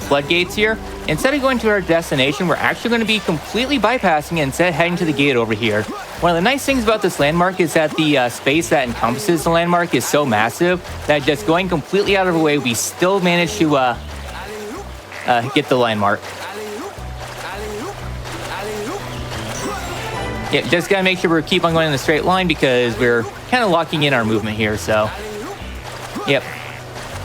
floodgates here, instead of going to our destination, we're actually going to be completely bypassing it, instead heading to the gate over here. One of the nice things about this landmark is that the space that encompasses the landmark is so massive that just going completely out of the way, we still manage to get the landmark. Yeah, just gotta make sure we keep on going in a straight line because we're kind of locking in our movement here, so... Yep.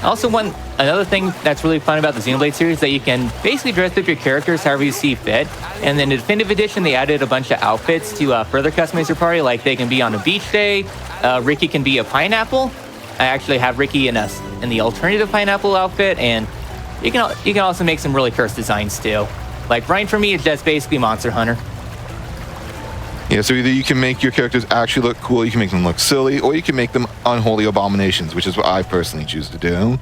Also, another thing that's really fun about the Xenoblade series is that you can basically dress up your characters however you see fit. And then in the Definitive Edition, they added a bunch of outfits to further customize your party. Like they can be on a beach day, Ricky can be a pineapple. I actually have Ricky in the alternative pineapple outfit, and you can also make some really cursed designs too. Like Ryan for me, it's just basically Monster Hunter. Yeah, so either you can make your characters actually look cool, you can make them look silly, or you can make them unholy abominations, which is what I personally choose to do.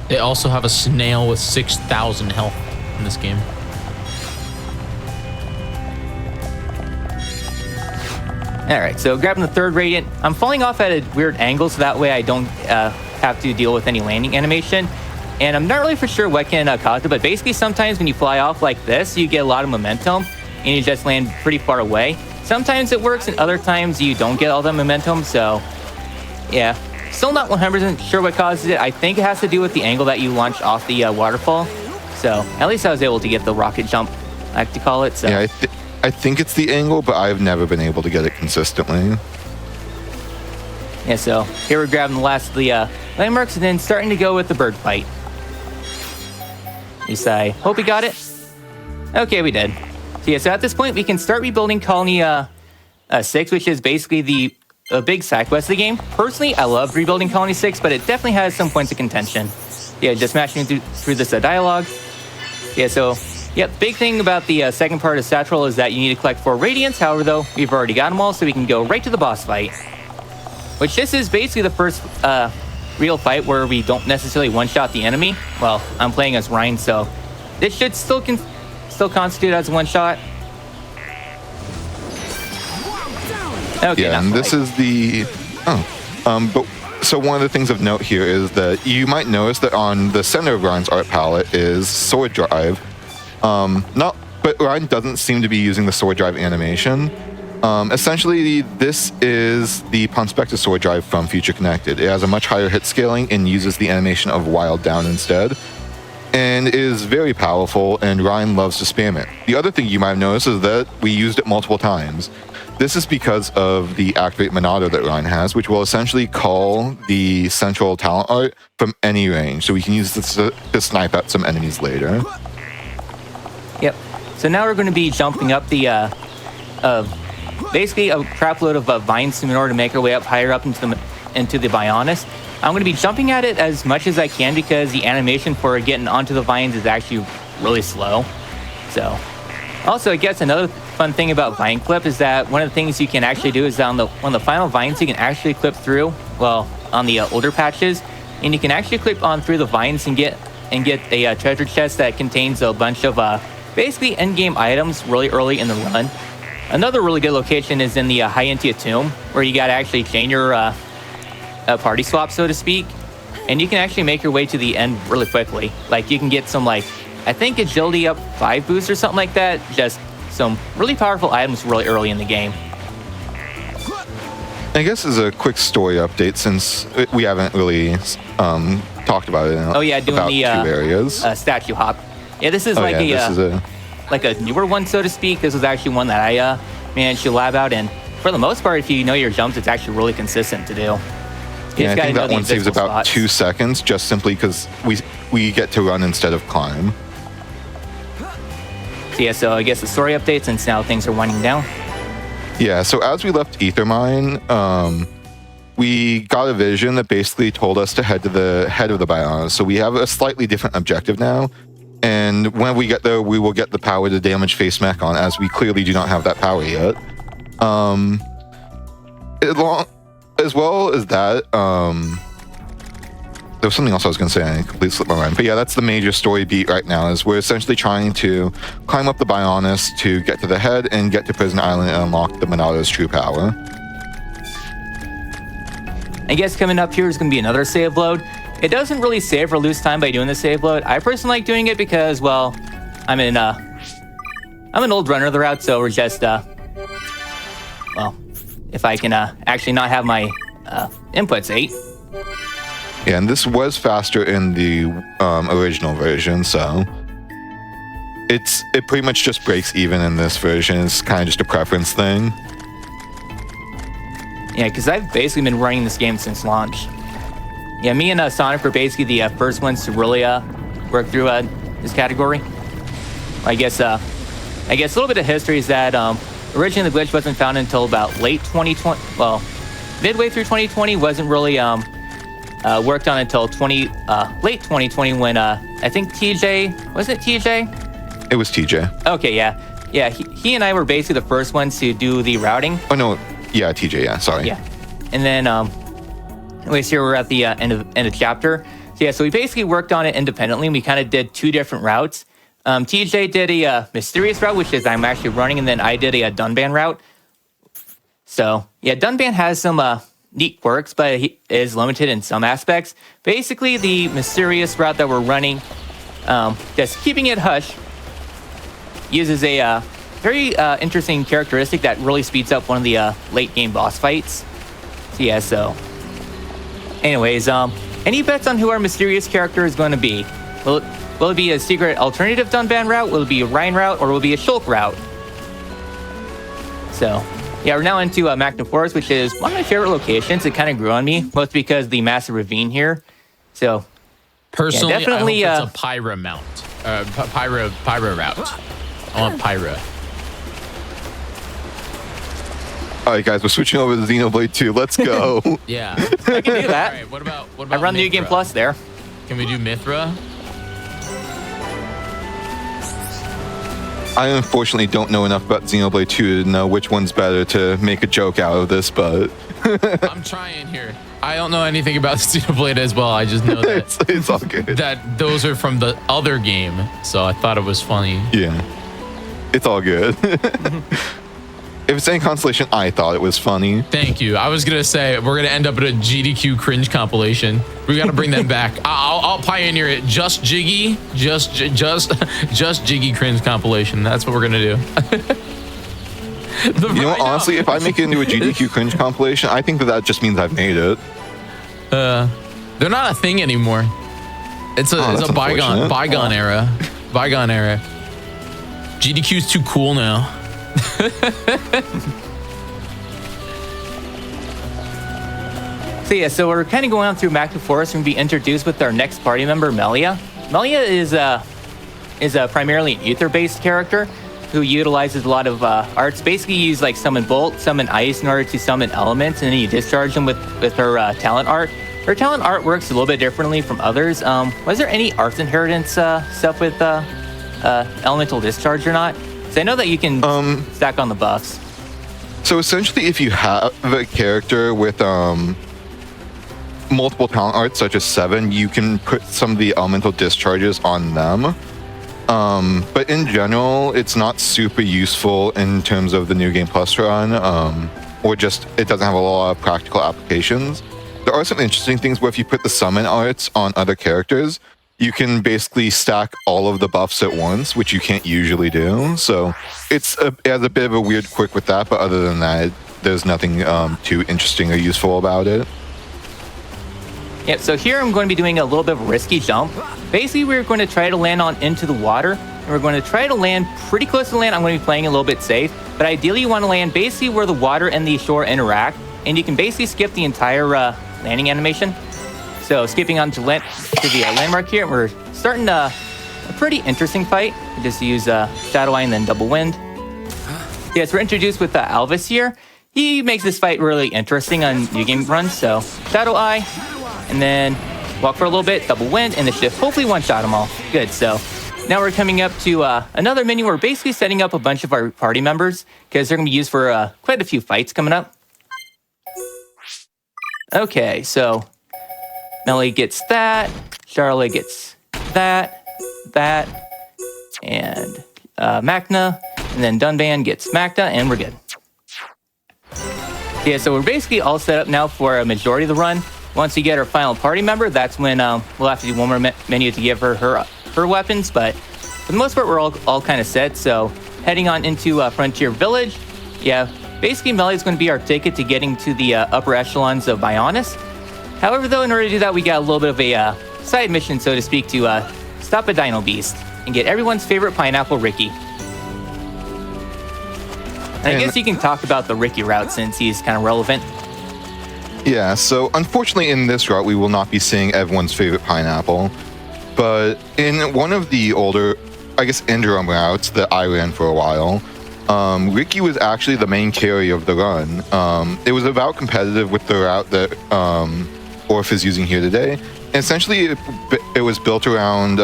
They also have a snail with 6,000 health in this game. All right, so grabbing the third Radiant. I'm falling off at a weird angle, so that way I don't have to deal with any landing animation. And I'm not really for sure what can cause it, but basically sometimes when you fly off like this, you get a lot of momentum, and you just land pretty far away. Sometimes it works, and other times you don't get all the momentum, so yeah. Still not 100% sure what causes it. I think it has to do with the angle that you launch off the waterfall. So at least I was able to get the rocket jump, I like to call it. So. Yeah, I think it's the angle, but I've never been able to get it consistently. Yeah, so here we're grabbing the last of the landmarks and then starting to go with the bird fight. At least I hope we got it. Okay, we did. So yeah, so at this point we can start rebuilding Colony 6, which is basically the big side quest of the game. Personally, I love rebuilding Colony 6, but it definitely has some points of contention. Yeah, just smashing through this dialogue. Yeah, so yep, big thing about the second part of Satchel is that you need to collect 4 Radiants. However, though, we've already got them all, so we can go right to the boss fight. Which this is basically the first real fight where we don't necessarily one-shot the enemy. Well, I'm playing as Ryan, so this should still constitute as a one-shot. Okay, yeah, and this is the... So one of the things of note here is that you might notice that on the center of Ryan's art palette is Sword Drive. But Ryan doesn't seem to be using the Sword Drive animation. Essentially, this is the Ponspectus Sword Drive from Future Connected. It has a much higher hit scaling and uses the animation of Wild Down instead, and is very powerful, and Ryan loves to spam it. The other thing you might have noticed is that we used it multiple times. This is because of the Activate Monado that Ryan has, which will essentially call the central talent art from any range, so we can use this to snipe at some enemies later. Yep. So now we're going to be jumping up the, basically a crapload of vines in order to make our way up higher up into the Bionis. I'm going to be jumping at it as much as I can because the animation for getting onto the vines is actually really slow. So, also, I guess another fun thing about Vine Clip is that one of the things you can actually do is on the final vines, you can actually clip through, well, on the older patches, and you can actually clip on through the vines and get a treasure chest that contains a bunch of basically end-game items really early in the run. Another really good location is in the Hyantia Tomb, where you gotta actually chain your party swap, so to speak, and you can actually make your way to the end really quickly. Like, you can get some, like, I think agility up 5 boost or something like that, just some really powerful items really early in the game. I guess as a quick story update, since we haven't really talked about it. Oh yeah, doing the 2 areas. Statue hop. Yeah, this is like a newer one, so to speak. This was actually one that I managed to lab out, and for the most part, if you know your jumps, it's actually really consistent to do. Yeah, I think that one saves about spots. 2 seconds, just simply because we get to run instead of climb. So yeah, so I guess the story updates, since now things are winding down. Yeah, so as we left Aethermine, we got a vision that basically told us to head to the head of the Bionis. So we have a slightly different objective now. And when we get there, we will get the power to damage face mech on, as we clearly do not have that power yet. As well as that, there was something else I was going to say, and I completely slipped my mind. But yeah, that's the major story beat right now, is we're essentially trying to climb up the Bionis to get to the head and get to Prison Island and unlock the Monado's true power. I guess coming up here is going to be another save load. It doesn't really save or lose time by doing the save load. I personally like doing it because, well, I'm an old runner of the route, so we're just, well, if I can actually not have my inputs 8. Yeah, and this was faster in the original version, so it pretty much just breaks even in this version. It's kind of just a preference thing. Yeah, because I've basically been running this game since launch. Yeah, me and Sonic were basically the first ones to really work through this category. I guess a little bit of history is that originally the glitch wasn't found until about late 2020. Well, midway through 2020 wasn't really worked on until late 2020 when I think TJ, was it TJ? It was TJ. Okay, yeah. Yeah, he and I were basically the first ones to do the routing. Oh, no. Yeah, TJ, yeah, sorry. Yeah. And then, anyways, here we're at the end of chapter. So yeah, so we basically worked on it independently, and we kind of did 2 different routes. TJ did a mysterious route, which is I'm actually running, and then I did a Dunban route. So, yeah, Dunban has some neat quirks, but he is limited in some aspects. Basically, the mysterious route that we're running, just keeping it hush, uses a very interesting characteristic that really speeds up one of the late game boss fights. So, yeah, so... Anyways, any bets on who our mysterious character is going to be? Will it be a secret alternative Dunban route? Will it be a Rhine route? Or will it be a Shulk route? So, yeah, we're now into Magna Forest, which is one of my favorite locations. It kind of grew on me, mostly because of the massive ravine here. So, personally, yeah, definitely, I hope it's a Pyra mount. Pyra route. I want Pyra. All right, guys, we're switching over to Xenoblade 2. Let's go. Yeah. I can do that. All right, what about I run New Game Mithra? Plus there. Can we do Mithra? I unfortunately don't know enough about Xenoblade 2 to know which one's better to make a joke out of this, but... I'm trying here. I don't know anything about Xenoblade as well. I just know that it's all good. that those are from the other game, so I thought it was funny. Yeah. It's all good. If it's any consolation, I thought it was funny. Thank you. I was gonna say we're gonna end up at a GDQ cringe compilation. We gotta bring them back. I'll pioneer it. Just Jiggy, just Jiggy cringe compilation. That's what we're gonna do. You know, honestly, if I make it into a GDQ cringe compilation, I think that just means I've made it. They're not a thing anymore. It's a bygone era. Bygone era. GDQ's too cool now. So yeah, so we're kind of going on through Magna Forest and be introduced with our next party member, Melia. Melia is primarily an ether-based character who utilizes a lot of arts. Basically, you use like summon bolt, summon ice in order to summon elements, and then you discharge them with her talent art. Her talent art works a little bit differently from others. Was there any arts inheritance stuff with elemental discharge or not? I know that you can stack on the buffs. So essentially, if you have a character with multiple talent arts, such as 7, you can put some of the elemental discharges on them. But in general, it's not super useful in terms of the New Game Plus run, or just it doesn't have a lot of practical applications. There are some interesting things where if you put the summon arts on other characters, you can basically stack all of the buffs at once, which you can't usually do. So it has a bit of a weird quirk with that, but other than that, there's nothing too interesting or useful about it. Yep, so here I'm going to be doing a little bit of a risky jump. Basically, we're going to try to land on into the water, and we're going to try to land pretty close to the land. I'm going to be playing a little bit safe, but ideally you want to land basically where the water and the shore interact, and you can basically skip the entire landing animation. So skipping on to the landmark here, we're starting a pretty interesting fight. We just use Shadow Eye and then Double Wind. Yes, we're introduced with Alvis here. He makes this fight really interesting on New Game runs. So Shadow Eye, and then walk for a little bit, Double Wind, and the shift. Hopefully one-shot them all. Good, so now we're coming up to another menu. We're basically setting up a bunch of our party members because they're going to be used for quite a few fights coming up. Okay, so Melly gets that, Charlotte gets that, and Macna, and then Dunban gets Macna, and we're good. Yeah, so we're basically all set up now for a majority of the run. Once we get our final party member, that's when we'll have to do one more menu to give her weapons, but for the most part, we're all kind of set. So heading on into Frontier Village, yeah, basically Melly's going to be our ticket to getting to the upper echelons of Bionis. However, though, in order to do that, we got a little bit of a side mission, so to speak, to stop a Dino Beast and get everyone's favorite pineapple, Ricky. And I guess you can talk about the Ricky route since he's kind of relevant. Yeah, so unfortunately in this route, we will not be seeing everyone's favorite pineapple. But in one of the older, I guess, interim routes that I ran for a while, Ricky was actually the main carry of the run. It was about competitive with the route that Orf is using here today. And essentially, it was built around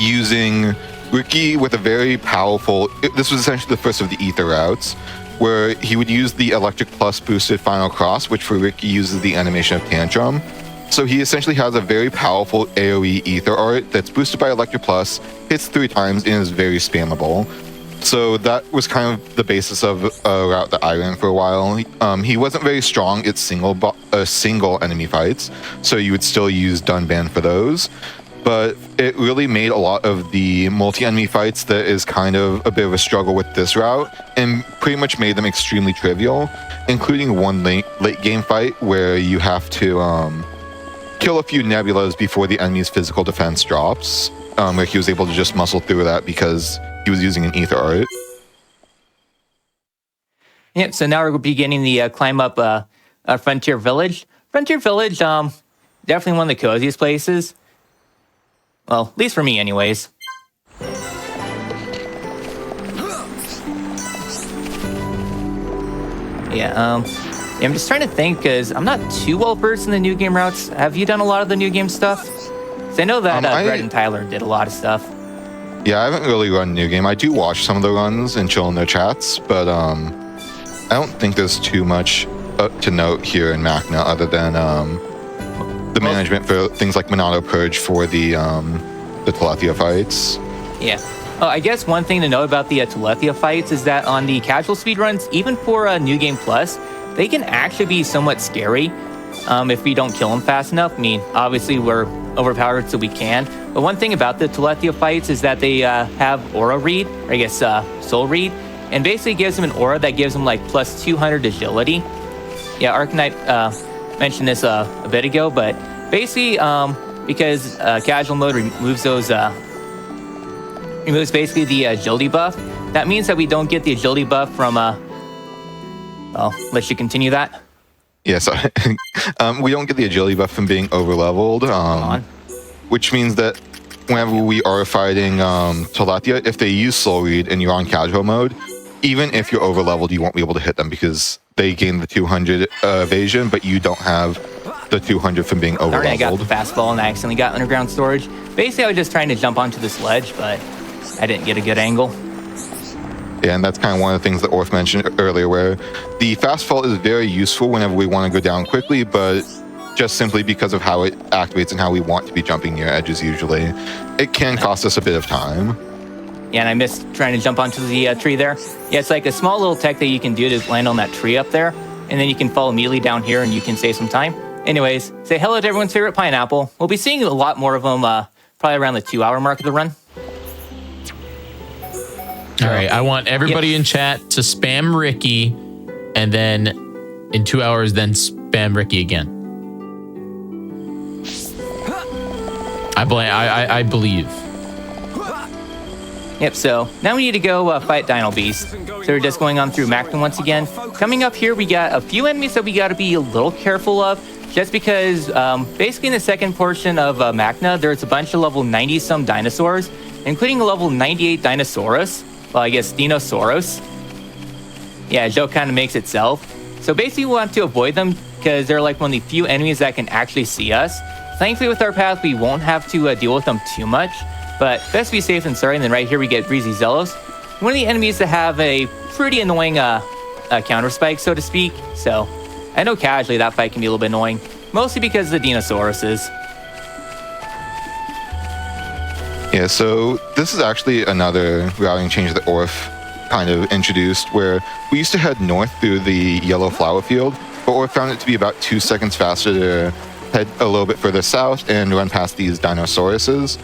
using Ricky with a very powerful... This was essentially the first of the Ether routes, where he would use the Electric Plus boosted Final Cross, which for Ricky uses the animation of Tantrum. So he essentially has a very powerful AoE Ether art that's boosted by Electric Plus, hits 3 times, and is very spammable. So that was kind of the basis of a route that I ran for a while. He wasn't very strong at single enemy fights, so you would still use Dunban for those. But it really made a lot of the multi-enemy fights that is kind of a bit of a struggle with this route, and pretty much made them extremely trivial, including one late game fight where you have to kill a few nebulas before the enemy's physical defense drops, where he was able to just muscle through that because he was using an ether art. Yep, so now we're beginning the climb up Frontier Village. Frontier Village, definitely one of the coziest places. Well, at least for me anyways. Yeah, I'm just trying to think, because I'm not too well versed in the new game routes. Have you done a lot of the new game stuff? Because I know that Brett and Tyler did a lot of stuff. Yeah, I haven't really run new game. I do watch some of the runs and chill in their chats, but I don't think there's too much to note here in Magna other than the management for things like Monado Purge for the Telethia fights. Yeah. Oh, I guess one thing to note about the Telethia fights is that on the casual speedruns, even for New Game Plus, they can actually be somewhat scary if we don't kill them fast enough. I mean, obviously we're overpowered so we can. But one thing about the Telethia fights is that they have Aura Read, or I guess Soul Read, and basically gives them an aura that gives them like plus 200 agility. Yeah, Arcanite mentioned this a bit ago, but basically because casual mode removes those removes basically the agility buff. That means that we don't get the agility buff from well, let you continue that. Yes, we don't get the agility buff from being overleveled, which means that whenever we are fighting Telethia, if they use Soul Read and you're on casual mode, even if you're overleveled, you won't be able to hit them because they gain the 200 evasion, but you don't have the 200 from being overleveled. I got the fastball and I accidentally got underground storage. Basically, I was just trying to jump onto this ledge, but I didn't get a good angle. Yeah, and that's kind of one of the things that Orth mentioned earlier, where the fast fall is very useful whenever we want to go down quickly, but just simply because of how it activates and how we want to be jumping near edges usually, it can cost us a bit of time. Yeah, and I missed trying to jump onto the tree there. Yeah, it's like a small little tech that you can do to land on that tree up there, and then you can fall immediately down here and you can save some time. Anyways, say hello to everyone's favorite pineapple. We'll be seeing a lot more of them probably around the 2-hour mark of the run. All right, I want everybody in chat to spam Ricky, and then in 2 hours, then spam Ricky again. I believe. Yep, so now we need to go fight Dino Beast. So we're just going on through Macton once again. Coming up here, we got a few enemies that we got to be a little careful of, just because basically in the second portion of Magna, there's a bunch of level 90-some dinosaurs, including a level 98 Dinosaurus. Well, I guess Dinosaurus. Yeah, the joke kind of makes itself. So basically we want to avoid them because they're like one of the few enemies that can actually see us. Thankfully with our path, we won't have to deal with them too much, but best be safe than sorry. And then right here we get Breezy Zelos, one of the enemies that have a pretty annoying counter spike, so to speak. So I know casually that fight can be a little bit annoying, mostly because of the Dinosauruses. Yeah, so this is actually another routing change that Orth kind of introduced, where we used to head north through the yellow flower field, but Orth found it to be about 2 seconds faster to head a little bit further south and run past these Dinosauruses.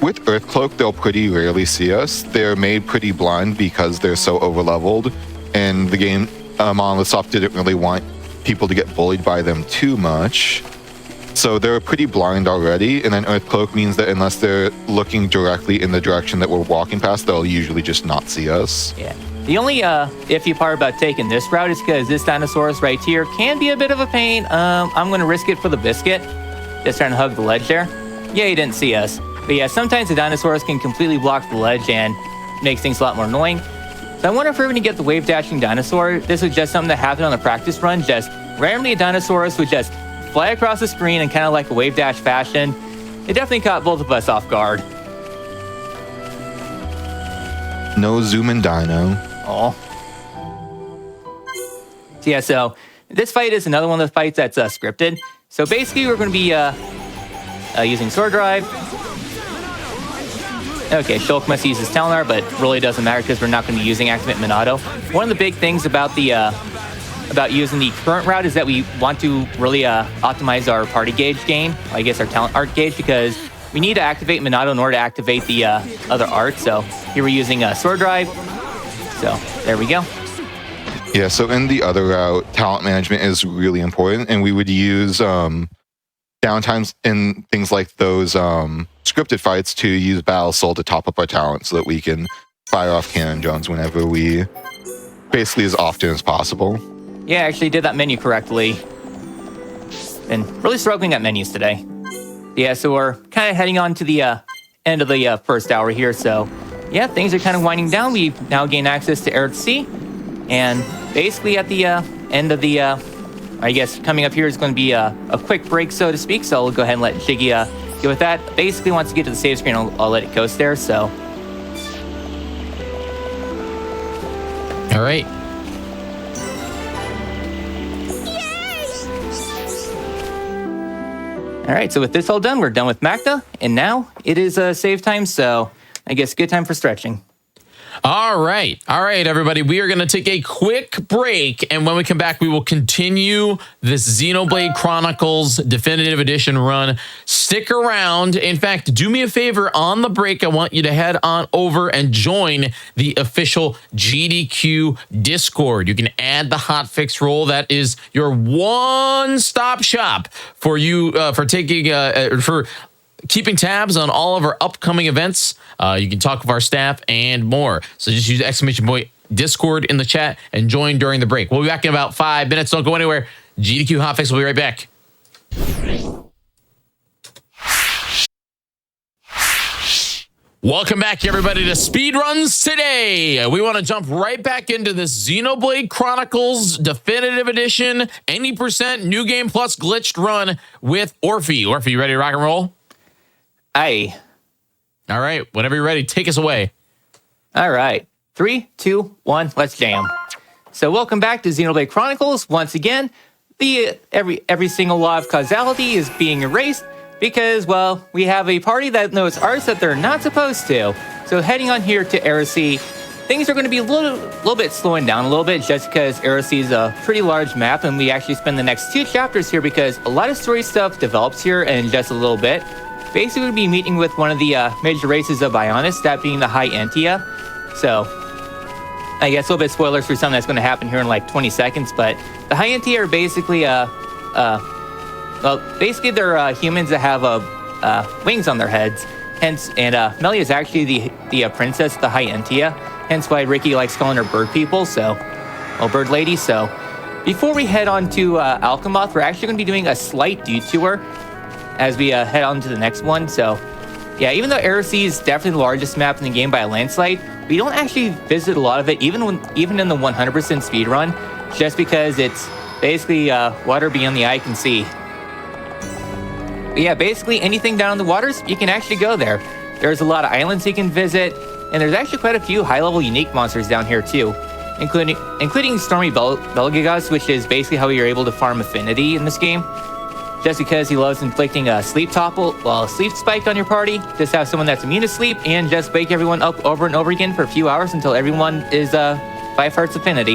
With Earthcloak, they'll pretty rarely see us. They're made pretty blind because they're so overleveled, and the game, Monolith Soft didn't really want people to get bullied by them too much. So they're pretty blind already, and then Earthcloak means that unless they're looking directly in the direction that we're walking past, they'll usually just not see us. Yeah. The only iffy part about taking this route is because this Dinosaurus right here can be a bit of a pain. I'm going to risk it for the biscuit. Just trying to hug the ledge there. Yeah, he didn't see us. But yeah, sometimes the Dinosaurus can completely block the ledge and makes things a lot more annoying. So I wonder if we're going to get the wave dashing dinosaur. This was just something that happened on the practice run. Just randomly a Dinosaurus would just fly across the screen in kind of like a wave dash fashion. It definitely caught both of us off guard. No zoom in dino. Oh. So yeah, so this fight is another one of the fights that's scripted. So basically we're going to be using Sword Drive. Okay, Shulk must use his talent art, but really doesn't matter because we're not going to be using Activate Monado. One of the big things about the about using the current route is that we want to really optimize our party gauge gain, I guess our talent art gauge, because we need to activate Monado in order to activate the other art. So here we're using Sword Drive. So there we go. Yeah, so in the other route, talent management is really important, and we would use downtimes in things like those scripted fights to use Battle Soul to top up our talent so that we can fire off cannon drones whenever we, basically as often as possible. Yeah, I actually did that menu correctly. Been really struggling at menus today. Yeah, so we're kind of heading on to the end of the first hour here. So yeah, things are kind of winding down. We've now gained access to Air Sea. And basically at the end of the, I guess coming up here is going to be a quick break, so to speak. So I'll go ahead and let Jiggy go with that. Basically, once you get to the save screen, I'll let it coast there. So. All right. All right, so with this all done, we're done with Magda, and now it is save time, so I guess good time for stretching. All right, everybody. We are going to take a quick break, and when we come back, we will continue this Xenoblade Chronicles Definitive Edition run. Stick around. In fact, do me a favor on the break. I want you to head on over and join the official GDQ Discord. You can add the hotfix role. That is your one-stop shop for you for keeping tabs on all of our upcoming events. You can talk with our staff and more. So just use !point Discord in the chat and join during the break. We'll be back in about 5 minutes. Don't go anywhere. GDQ Hotfix will be right back. Welcome back, everybody, to Speedruns Today. We want to jump right back into this Xenoblade Chronicles Definitive Edition, 80% New Game Plus glitched run with Orphe. Orphe, you ready to rock and roll? Aye. All right, whenever you're ready, take us away. All right, 3, 2, 1, let's jam. So welcome back to Xenoblade Chronicles. Once again, every single law of causality is being erased because, well, we have a party that knows arts that they're not supposed to. So heading on here to Erisea, things are going to be a little bit slowing down a little bit just because Erisea is a pretty large map, and we actually spend the next 2 chapters here because a lot of story stuff develops here in just a little bit. Basically, we'll be meeting with one of the major races of Bionis, that being the High Entia. So, I guess a little bit spoilers for something that's going to happen here in like 20 seconds, but the High Entia are basically, basically they're humans that have wings on their heads. Hence, and Melia is actually the princess, the High Entia. Hence why Ricky likes calling her bird people, so, well, bird lady. So, before we head on to Alchemoth, we're actually going to be doing a slight detour as we head on to the next one. So yeah, even though Erisea is definitely the largest map in the game by a landslide, we don't actually visit a lot of it, even in the 100% speed run, just because it's basically water beyond the eye can see. But yeah, basically anything down in the waters, you can actually go there. There's a lot of islands you can visit, and there's actually quite a few high-level unique monsters down here too, including Stormy Belgigas, which is basically how you're able to farm affinity in this game. Just because he loves inflicting a sleep spike on your party, just have someone that's immune to sleep and just wake everyone up over and over again for a few hours until everyone is 5 hearts affinity.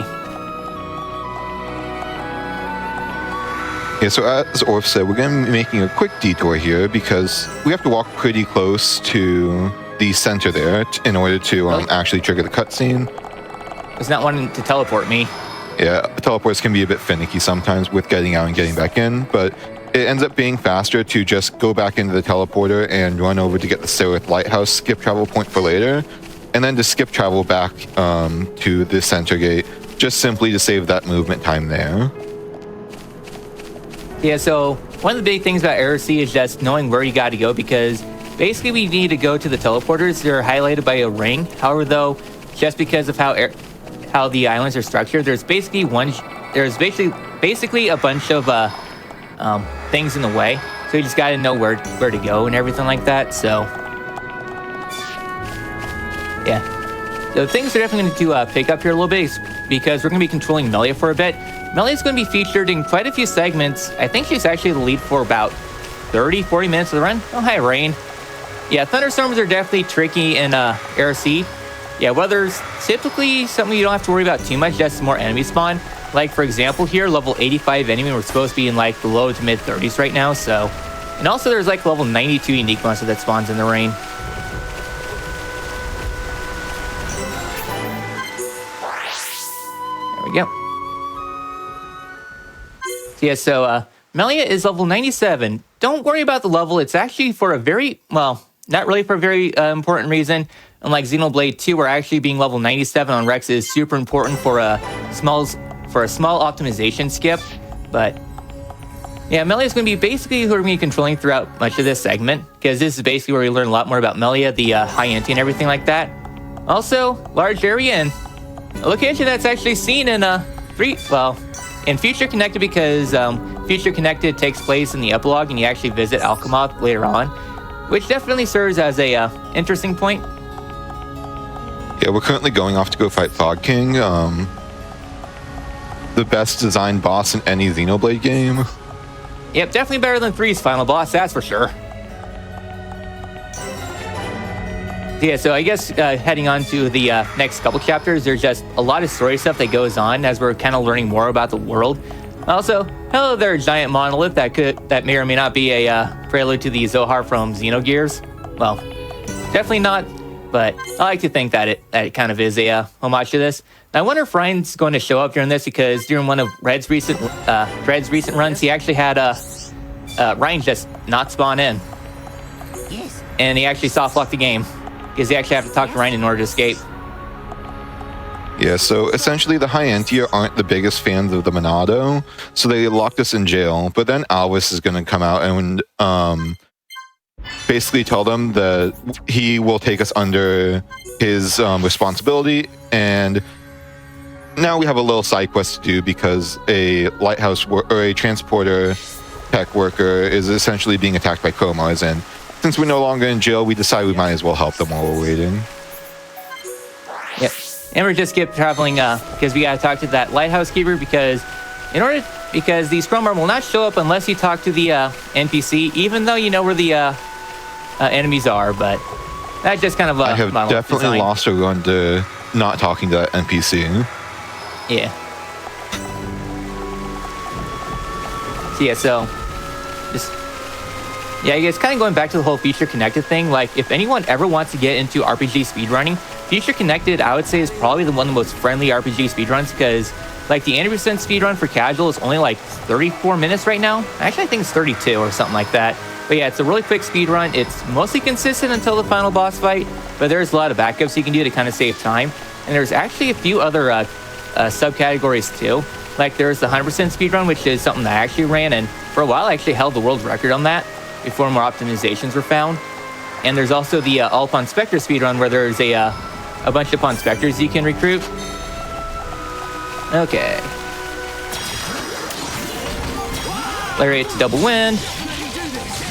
Yeah, so as Orph said, we're going to be making a quick detour here because we have to walk pretty close to the center there in order to actually trigger the cutscene. It's not wanting to teleport me. Yeah, teleports can be a bit finicky sometimes with getting out and getting back in, but it ends up being faster to just go back into the teleporter and run over to get the Seraph Lighthouse skip travel point for later, and then to skip travel back to the center gate, just simply to save that movement time there. Yeah, so one of the big things about Erisea is just knowing where you got to go, because basically we need to go to the teleporters. They're highlighted by a ring. However, though, just because of how the islands are structured, there's basically a bunch of things in the way, so you just got to know where to go and everything like that. So yeah, so things are definitely going to pick up here a little bit because we're going to be controlling Melia for a bit. Melia's going to be featured in quite a few segments. I think she's actually the lead for about 30-40 minutes of the run. Oh, hi, Rain. Yeah, thunderstorms are definitely tricky in RC. Yeah, weather's typically something you don't have to worry about too much, just more enemy spawn. Like, for example, here, level 85 enemy, we're supposed to be in, like, the low to mid-30s right now, so... And also, there's, like, level 92 unique monster that spawns in the rain. There we go. So, yeah, so, Melia is level 97. Don't worry about the level. It's actually for a very... Well, not really for a very important reason. Unlike Xenoblade 2, where actually being level 97 on Rex is super important for a small optimization skip. But yeah, Melia is going to be basically who we're going to be controlling throughout much of this segment, because this is basically where we learn a lot more about Melia, the high ante and everything like that. Also, large area and a location that's actually seen in in Future Connected, because Future Connected takes place in the epilogue and you actually visit Alchemoth later on, which definitely serves as a interesting point. Yeah, we're currently going off to go fight Fog King, the best designed boss in any Xenoblade game. Yep, definitely better than 3's final boss, that's for sure. Yeah, so I guess heading on to the next couple chapters, there's just a lot of story stuff that goes on as we're kind of learning more about the world. Also, hello there, giant monolith that may or may not be a prelude to the Zohar from Xenogears. Well, definitely not. But I like to think that it kind of is a homage to this. Now, I wonder if Ryan's going to show up during this, because during one of Dread's recent runs, he actually had Ryan just not spawn in. Yes. And he actually soft locked the game, because he actually have to talk to Ryan in order to escape. Yeah, so essentially the High Entier aren't the biggest fans of the Monado, so they locked us in jail. But then Alvis is going to come out and basically tell them that he will take us under his responsibility, and now we have a little side quest to do, because a lighthouse or a transporter tech worker is essentially being attacked by Chromars, and since we're no longer in jail, we decide we might as well help them while we're waiting. Yep, and we're just keep traveling because we gotta talk to that lighthouse keeper, because these Chromar will not show up unless you talk to the NPC, even though you know where the enemies are. But that's just kind of a I have definitely design. lost a run to not talking to that NPC. Yeah. So I guess kind of going back to the whole Future Connected thing, like if anyone ever wants to get into RPG speedrunning, Future Connected, I would say, is probably one of the most friendly RPG speedruns, because like the 80% speedrun for casual is only like 34 minutes right now. Actually, I think it's 32 or something like that. But yeah, it's a really quick speedrun. It's mostly consistent until the final boss fight, but there's a lot of backups you can do to kind of save time. And there's actually a few other subcategories too. Like there's the 100% speedrun, which is something that I actually ran, and for a while I actually held the world record on that before more optimizations were found. And there's also the all Pawn Spectre speedrun, where there's a bunch of Pawn Spectres you can recruit. Okay. Lariat to double wind.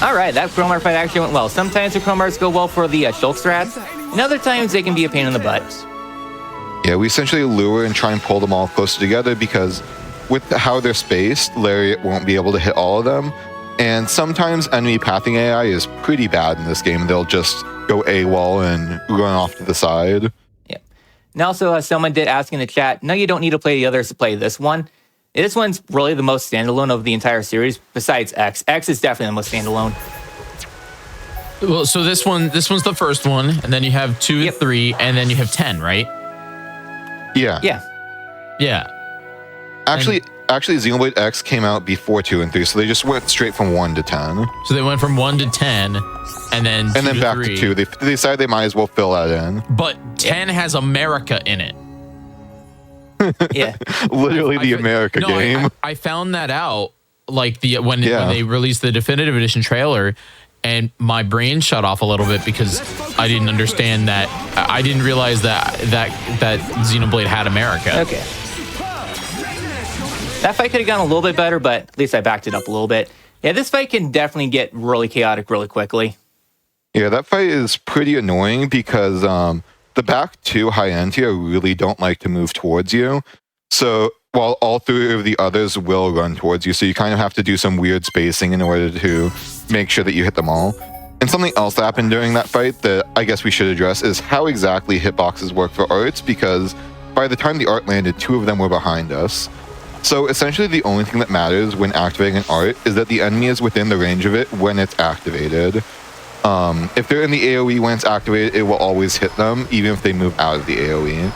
Alright, that Chromar fight actually went well. Sometimes the Chromars go well for the Shulk strats, and other times they can be a pain in the butt. Yeah, we essentially lure and try and pull them all closer together, because with how they're spaced, Lariat won't be able to hit all of them. And sometimes enemy pathing AI is pretty bad in this game. They'll just go AWOL and run off to the side. Yeah. And also, someone did ask in the chat, no, you don't need to play the others to play this one. This one's really the most standalone of the entire series, besides X. X is definitely the most standalone. Well, so this one's the first one, and then you have 2 and 3, and then you have 10, right? Yeah. Yeah. Actually, Xenoblade X came out before 2 and 3, so they just went straight from 1 to 10. So they went from 1 to 10, and then 2 and then to back 3. to 2. They decided they might as well fill that in. But 10 has America in it. Yeah. Literally the America game. I found that out like when they released the definitive edition trailer, and my brain shut off a little bit because I didn't understand that. I didn't realize that Xenoblade had America. Okay. That fight could have gone a little bit better, but at least I backed it up a little bit. Yeah, this fight can definitely get really chaotic really quickly. Yeah, that fight is pretty annoying because the back 2 high end here really don't like to move towards you. So while all 3 of the others will run towards you, so you kind of have to do some weird spacing in order to make sure that you hit them all. And something else that happened during that fight that I guess we should address is how exactly hitboxes work for arts, because by the time the art landed, 2 of them were behind us. So essentially the only thing that matters when activating an art is that the enemy is within the range of it when it's activated. If they're in the AoE when it's activated, it will always hit them, even if they move out of the AoE.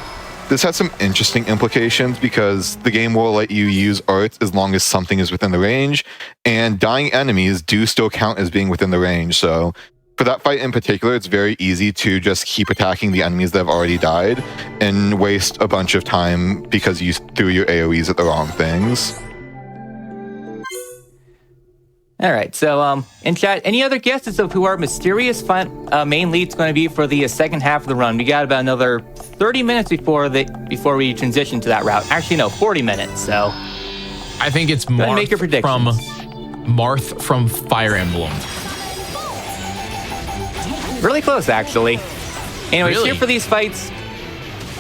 This has some interesting implications because the game will let you use arts as long as something is within the range, and dying enemies do still count as being within the range. So for that fight in particular, it's very easy to just keep attacking the enemies that have already died and waste a bunch of time because you threw your AoEs at the wrong things. All right, so in chat, any other guesses of who our mysterious main lead's going to be for the second half of the run? We got about another 30 minutes before we transition to that route. Actually, no, 40 minutes. So I think it's make your predictions. Marth from Fire Emblem. Really close, actually. Anyways, Really? here for these fights,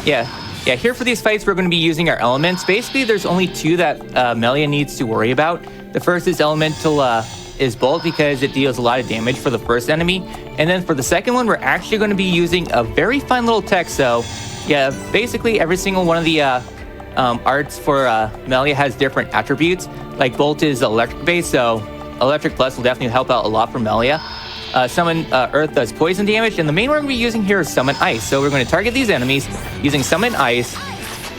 here for these fights, we're going to be using our elements. Basically, there's only 2 that Melia needs to worry about. The first is elemental is Bolt because it deals a lot of damage for the first enemy. And then for the second one, we're actually going to be using a very fun little tech. So yeah, basically every single one of the arts for Melia has different attributes. Like Bolt is electric based, so Electric Plus will definitely help out a lot for Melia. Summon Earth does poison damage, and the main one we're going to be using here is Summon Ice. So we're going to target these enemies using Summon Ice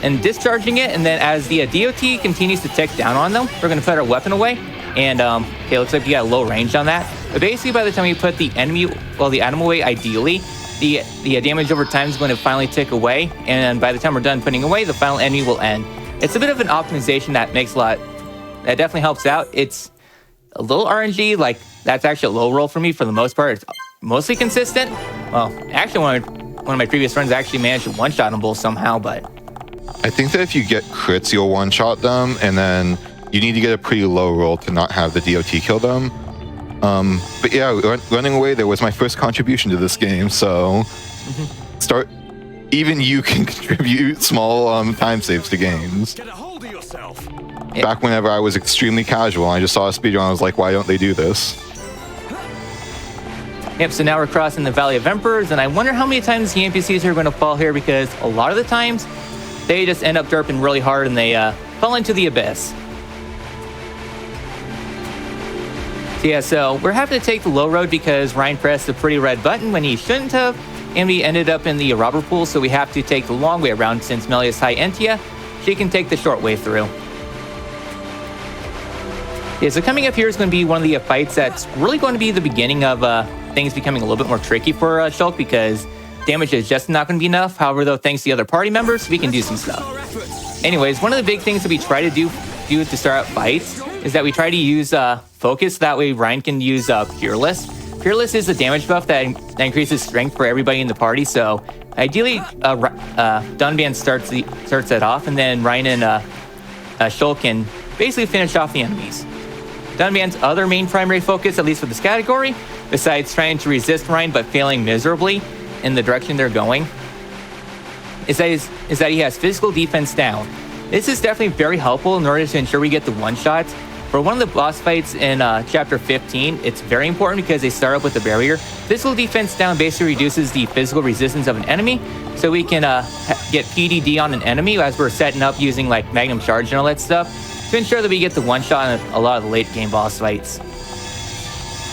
and discharging it, and then as the DOT continues to tick down on them, we're going to put our weapon away, and okay, looks like we got a low range on that. But basically, by the time we put the item away, ideally, the damage over time is going to finally tick away, and by the time we're done putting away, the final enemy will end. It's a bit of an optimization that that definitely helps out. It's a little RNG, like that's actually a low roll for me for the most part. It's mostly consistent. Well, actually, one of my previous friends actually managed to one-shot them both somehow, but I think that if you get crits, you'll one-shot them, and then you need to get a pretty low roll to not have the DOT kill them. But yeah, running away there was my first contribution to this game, so even you can contribute small time saves to games. Get a hold of yourself. Back whenever I was extremely casual, I just saw a speedrun, I was like, why don't they do this? Yep, so now we're crossing the Valley of Emperors, and I wonder how many times the NPCs are going to fall here, because a lot of the times, they just end up derping really hard and they fall into the abyss. So yeah, so we're having to take the low road because Ryan pressed the pretty red button when he shouldn't have, and we ended up in the robber pool, so we have to take the long way around since Melia's high Entia. She can take the short way through. Yeah, so coming up here is going to be one of the fights that's really going to be the beginning of things becoming a little bit more tricky for Shulk, because damage is just not going to be enough. However, though, thanks to the other party members, we can do some stuff. Anyways, one of the big things that we try to do to start out fights is that we try to use Focus. That way, Ryan can use Peerless. Peerless is a damage buff that increases strength for everybody in the party. So ideally, Dunban starts that off, and then Ryan and Shulk can basically finish off the enemies. Dunban's other main primary focus, at least for this category, besides trying to resist Ryan but failing miserably in the direction they're going, is that he has physical defense down. This is definitely very helpful in order to ensure we get the one-shots. For one of the boss fights in Chapter 15, it's very important because they start up with the barrier. Physical defense down basically reduces the physical resistance of an enemy, so we can get PDD on an enemy as we're setting up using like Magnum Charge and all that stuff to ensure that we get the one-shot in a lot of the late-game boss fights.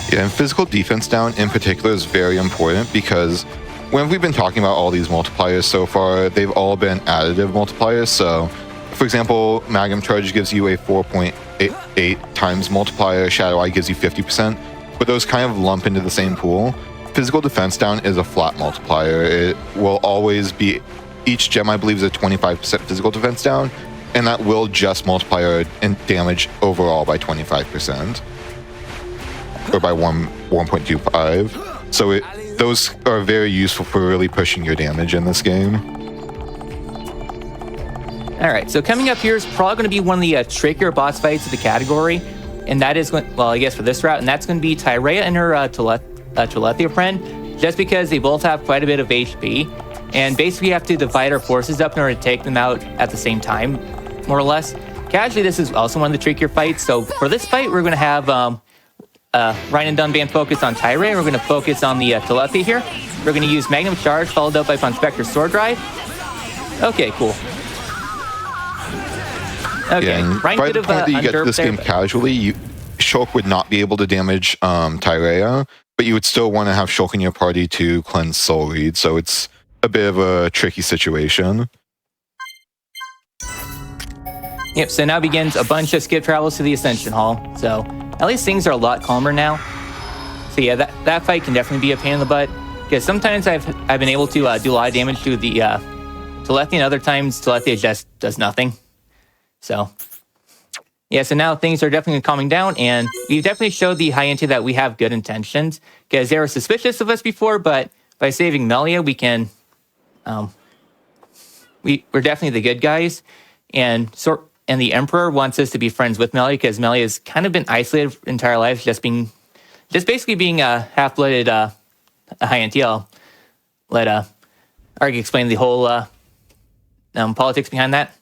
Yeah, and physical defense down in particular is very important because when we've been talking about all these multipliers so far, they've all been additive multipliers. So, for example, Magnum Charge gives you a 4.8 times multiplier, Shadow Eye gives you 50%, but those kind of lump into the same pool. Physical defense down is a flat multiplier. It will always be, each gem I believe is a 25% physical defense down, and that will just multiply our damage overall by 25%, or by 1.25. So those are very useful for really pushing your damage in this game. All right, so coming up here is probably going to be one of the trickier boss fights of the category, and that is going, well, I guess for this route, and that's going to be Tyrea and her Telethia friend, just because they both have quite a bit of HP, and basically you have to divide our forces up in order to take them out at the same time, more or less. Casually, this is also one of the trickier fights, so for this fight, we're going to have Ryan and Dunban focus on Tyrant. We're going to focus on the Telepathy here. We're going to use Magnum Charge, followed up by Spectre Sword Drive. Okay, cool. Okay, Yeah, Ryan by could the have point that you get to this there, game but- casually, Shulk would not be able to damage Tyrea, but you would still want to have Shulk in your party to cleanse Soul Reed, so it's a bit of a tricky situation. Yep, so now begins a bunch of skip travels to the Ascension Hall. So at least things are a lot calmer now. So yeah, that fight can definitely be a pain in the butt. Because sometimes I've been able to do a lot of damage to the Telethy, and other times Telethy just does nothing. So yeah, so now things are definitely calming down, and we've definitely showed the Hyantia that we have good intentions. Because they were suspicious of us before, but by saving Melia, we can... we're definitely the good guys. And the Emperor wants us to be friends with Melia, because Melia has kind of been isolated her entire life, just basically being a half-blooded Hyantia. I'll let Argy explain the whole politics behind that,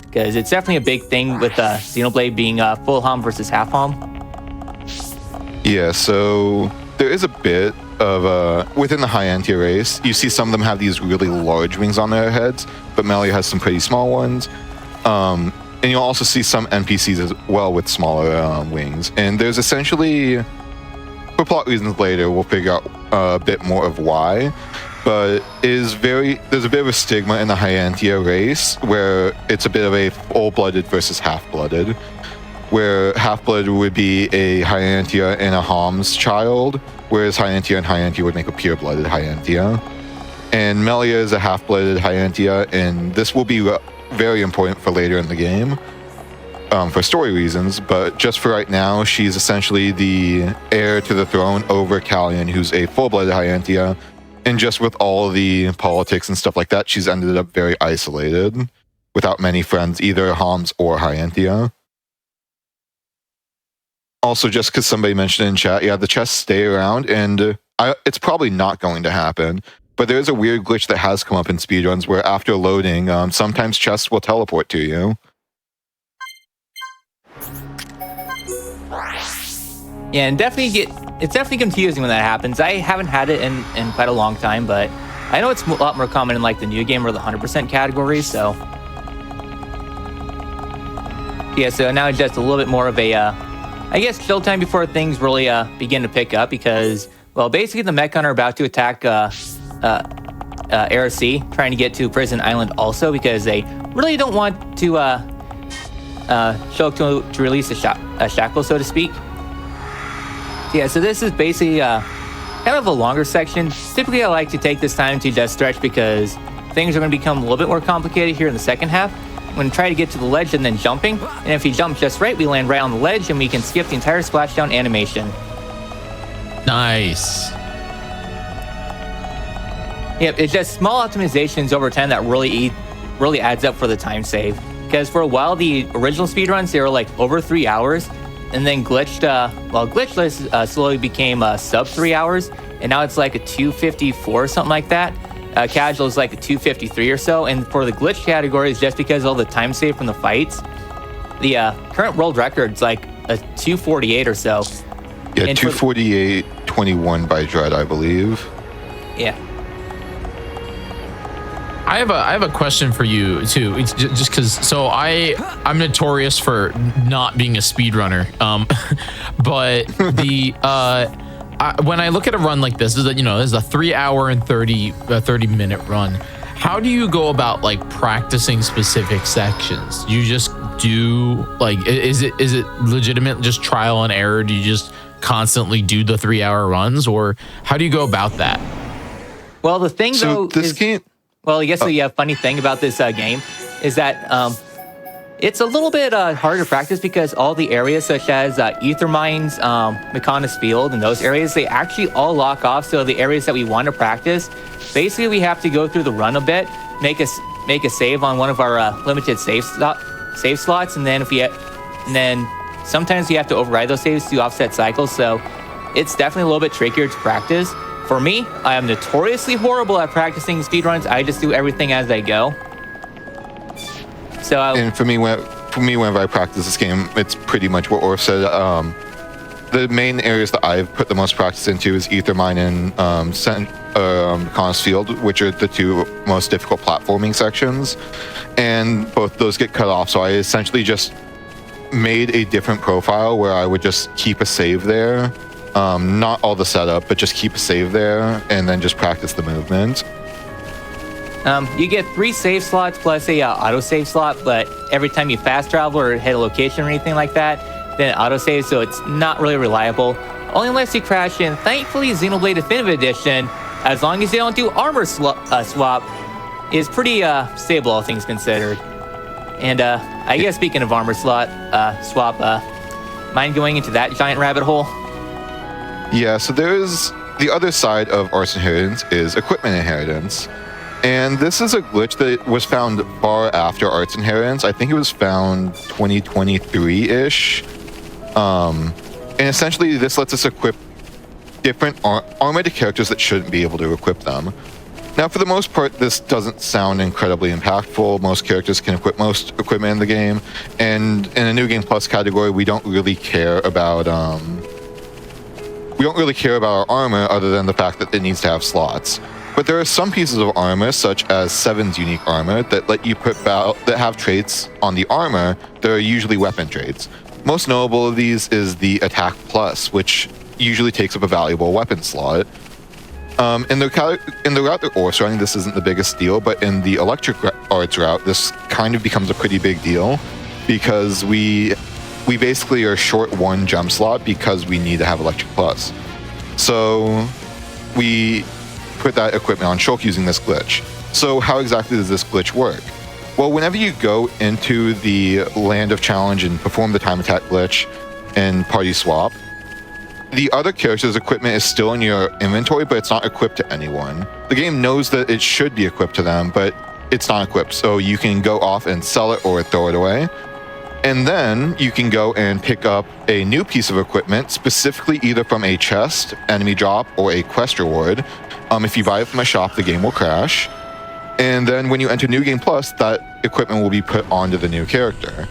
because it's definitely a big thing with Xenoblade being full Hom versus half Hom. Yeah, so there is a bit of within the Hyantia race, you see some of them have these really large wings on their heads, but Melia has some pretty small ones. And you'll also see some NPCs as well with smaller wings. And there's essentially, for plot reasons later, we'll figure out a bit more of why. But there's a bit of a stigma in the Hyantia race where it's a bit of a full-blooded versus half-blooded, where half-blooded would be a Hyantia and a Hom's child, whereas Hyantia and Hyantia would make a pure-blooded Hyantia. And Melia is a half-blooded Hyantia, and this will be very important for later in the game, for story reasons, but just for right now, she's essentially the heir to the throne over Callion, who's a full-blooded Hyantia, and just with all the politics and stuff like that, she's ended up very isolated, without many friends, either Homs or Hyantia. Also, just because somebody mentioned in chat, yeah, the chests stay around, and it's probably not going to happen, but there is a weird glitch that has come up in speedruns where after loading, sometimes chests will teleport to you. Yeah, and it's definitely confusing when that happens. I haven't had it in quite a long time, but I know it's a lot more common in like the new game or the 100% category, so... Yeah, so now it's just a little bit more of a, I guess, chill time before things really begin to pick up, because, well, basically the Mechon are about to attack Air-C, trying to get to Prison Island also, because they really don't want to Shulk to release a shackle, so to speak. Yeah, so this is basically kind of a longer section. Typically, I like to take this time to just stretch, because things are going to become a little bit more complicated here in the second half. I'm going to try to get to the ledge and then jumping, and if you jump just right, we land right on the ledge, and we can skip the entire splashdown animation. Nice. Yep, it's just small optimizations over time that really adds up for the time save. Because for a while, the original speedruns, they were like over 3 hours, and then glitchless slowly became sub 3 hours, and now it's like a 254 or something like that. Casual is like a 253 or so, and for the glitch category, it's just because of all the time saved from the fights. The current world record is like a 248 or so. Yeah, 248.21 by Dread, I believe. Yeah. I have a question for you too. It's just because I'm notorious for not being a speedrunner. But when I look at a run like this, this is a 3 hour and 30 minute run. How do you go about like practicing specific sections? You just do like is it legitimate just trial and error? Do you just constantly do the 3 hour runs, or how do you go about that? Well, the thing So though this is, game... well, I guess the funny thing about this game is that it's a little bit harder to practice, because all the areas such as Ether Mines, Mechonis Field, and those areas, they actually all lock off. So the areas that we want to practice, basically we have to go through the run a bit, make a save on one of our limited save slots, and then sometimes you have to override those saves to offset cycles. So it's definitely a little bit trickier to practice. For me, I am notoriously horrible at practicing speedruns. I just do everything as I go. So and for me, whenever I practice this game, it's pretty much what Orf said. the main areas that I've put the most practice into is Ethermine and Connors Field, which are the two most difficult platforming sections, and both those get cut off. So I essentially just made a different profile where I would just keep a save there, not all the setup, but just keep a save there, and then just practice the movement. You get 3 save slots plus a autosave slot, but every time you fast travel or hit a location or anything like that, then it autosaves, so it's not really reliable. Only unless you crash in. Thankfully, Xenoblade Definitive Edition, as long as you don't do armor swap, is pretty stable, all things considered. And I guess speaking of armor swap, mind going into that giant rabbit hole? Yeah, so there's the other side of Arts Inheritance is equipment inheritance. And this is a glitch that was found far after Arts Inheritance. I think it was found 2023-ish. And essentially, this lets us equip different armor to characters that shouldn't be able to equip them. Now, for the most part, this doesn't sound incredibly impactful. Most characters can equip most equipment in the game. And in a New Game Plus category, we don't really care about our armor other than the fact that it needs to have slots. But there are some pieces of armor, such as 7's unique armor, that let you put that have traits on the armor that are usually weapon traits. Most notable of these is the Attack Plus, which usually takes up a valuable weapon slot. In the route that Orf's running, this isn't the biggest deal, but in the Electric Arts route, this kind of becomes a pretty big deal, because we basically are short 1 gem slot because we need to have Electric Plus. So we put that equipment on Shulk using this glitch. So how exactly does this glitch work? Well, whenever you go into the Land of Challenge and perform the time attack glitch and party swap, the other character's equipment is still in your inventory, but it's not equipped to anyone. The game knows that it should be equipped to them, but it's not equipped, so you can go off and sell it or throw it away. And then you can go and pick up a new piece of equipment, specifically either from a chest, enemy drop, or a quest reward. If you buy it from a shop, the game will crash. And then when you enter New Game Plus, that equipment will be put onto the new character.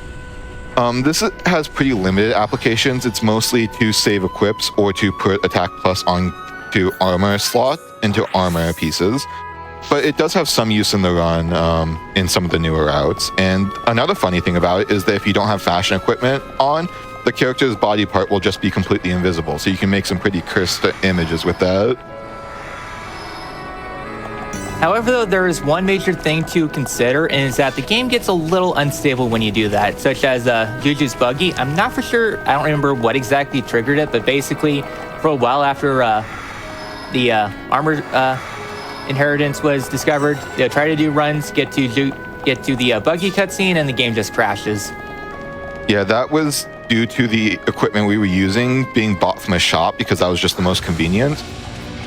This has pretty limited applications. It's mostly to save equips or to put Attack Plus onto armor slot, into armor pieces. But it does have some use in the run in some of the newer routes. And another funny thing about it is that if you don't have fashion equipment on, the character's body part will just be completely invisible. So you can make some pretty cursed images with that. However, though, there is one major thing to consider, and is that the game gets a little unstable when you do that, such as Juju's Buggy. I'm not for sure, I don't remember what exactly triggered it, but basically, for a while after the armor inheritance was discovered, they try to do runs, get to the Buggy cutscene, and the game just crashes. Yeah, that was due to the equipment we were using being bought from a shop, because that was just the most convenient.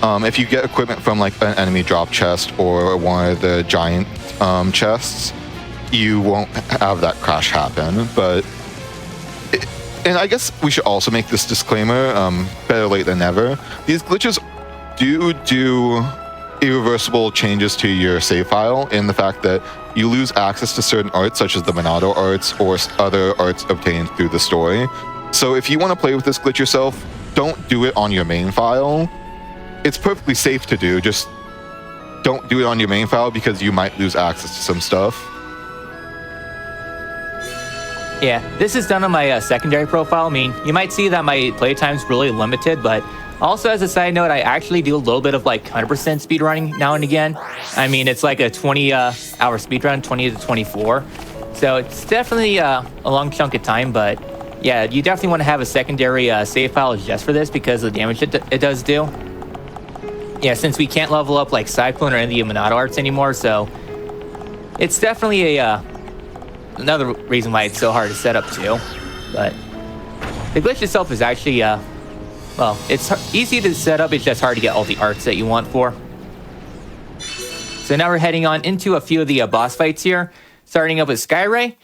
If you get equipment from like an enemy drop chest or one of the giant chests, you won't have that crash happen. And I guess we should also make this disclaimer, better late than never. These glitches do irreversible changes to your save file, in the fact that you lose access to certain arts, such as the Monado arts or other arts obtained through the story. So if you want to play with this glitch yourself, don't do it on your main file. It's perfectly safe to do, just don't do it on your main file because you might lose access to some stuff. Yeah, this is done on my secondary profile. I mean, you might see that my playtime's really limited, but also as a side note, I actually do a little bit of like 100% speedrunning now and again. I mean, it's like a 20-hour speedrun, 20 to 24. So it's definitely a long chunk of time, but yeah, you definitely want to have a secondary save file just for this because of the damage it does do. Yeah, since we can't level up like Cyclone or any of the Monado arts anymore, so it's definitely another reason why it's so hard to set up too. But the glitch itself is actually, well, it's easy to set up, it's just hard to get all the arts that you want for. So now we're heading on into a few of the boss fights here, starting up with Skyray.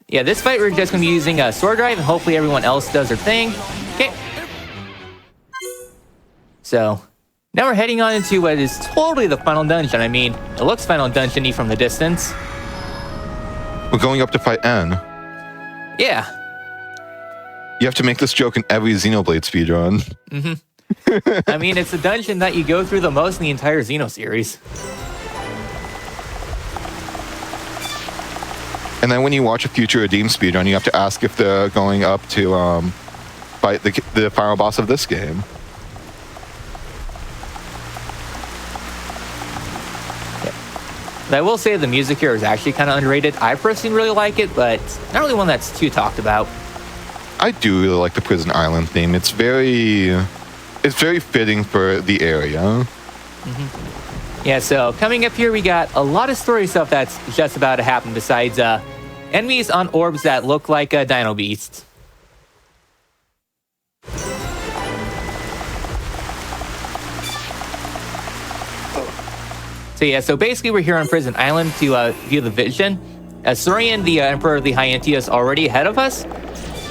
Yeah, this fight we're just going to be using a Sword Drive, and hopefully everyone else does their thing. Okay. So now we're heading on into what is totally the final dungeon. I mean, it looks final dungeon-y from the distance. We're going up to fight N. Yeah. You have to make this joke in every Xenoblade speedrun. I mean, it's a dungeon that you go through the most in the entire Xeno series. And then when you watch a future Redeem speedrun, you have to ask if they're going up to fight the final boss of this game. But I will say the music here is actually kind of underrated. I personally really like it, but not really one that's too talked about. I do really like the Prison Island theme. It's very fitting for the area. Yeah, so coming up here, we got a lot of story stuff that's just about to happen besides enemies on orbs that look like dino beasts. So yeah, so basically we're here on Prison Island to view the vision. Saurian, the Emperor of the Hyantia, is already ahead of us.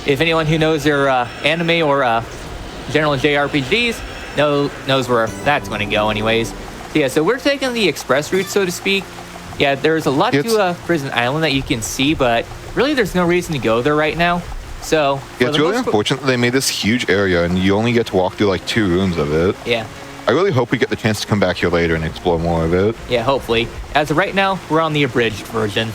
If anyone who knows their anime or general JRPGs knows where that's going to go anyways. So yeah, so we're taking the express route, so to speak. Yeah, there's a lot to Prison Island that you can see, but really there's no reason to go there right now. So yeah, it's really unfortunate that they made this huge area and you only get to walk through like 2 rooms of it. Yeah. I really hope we get the chance to come back here later and explore more of it. Yeah, hopefully. As of right now, we're on the abridged version.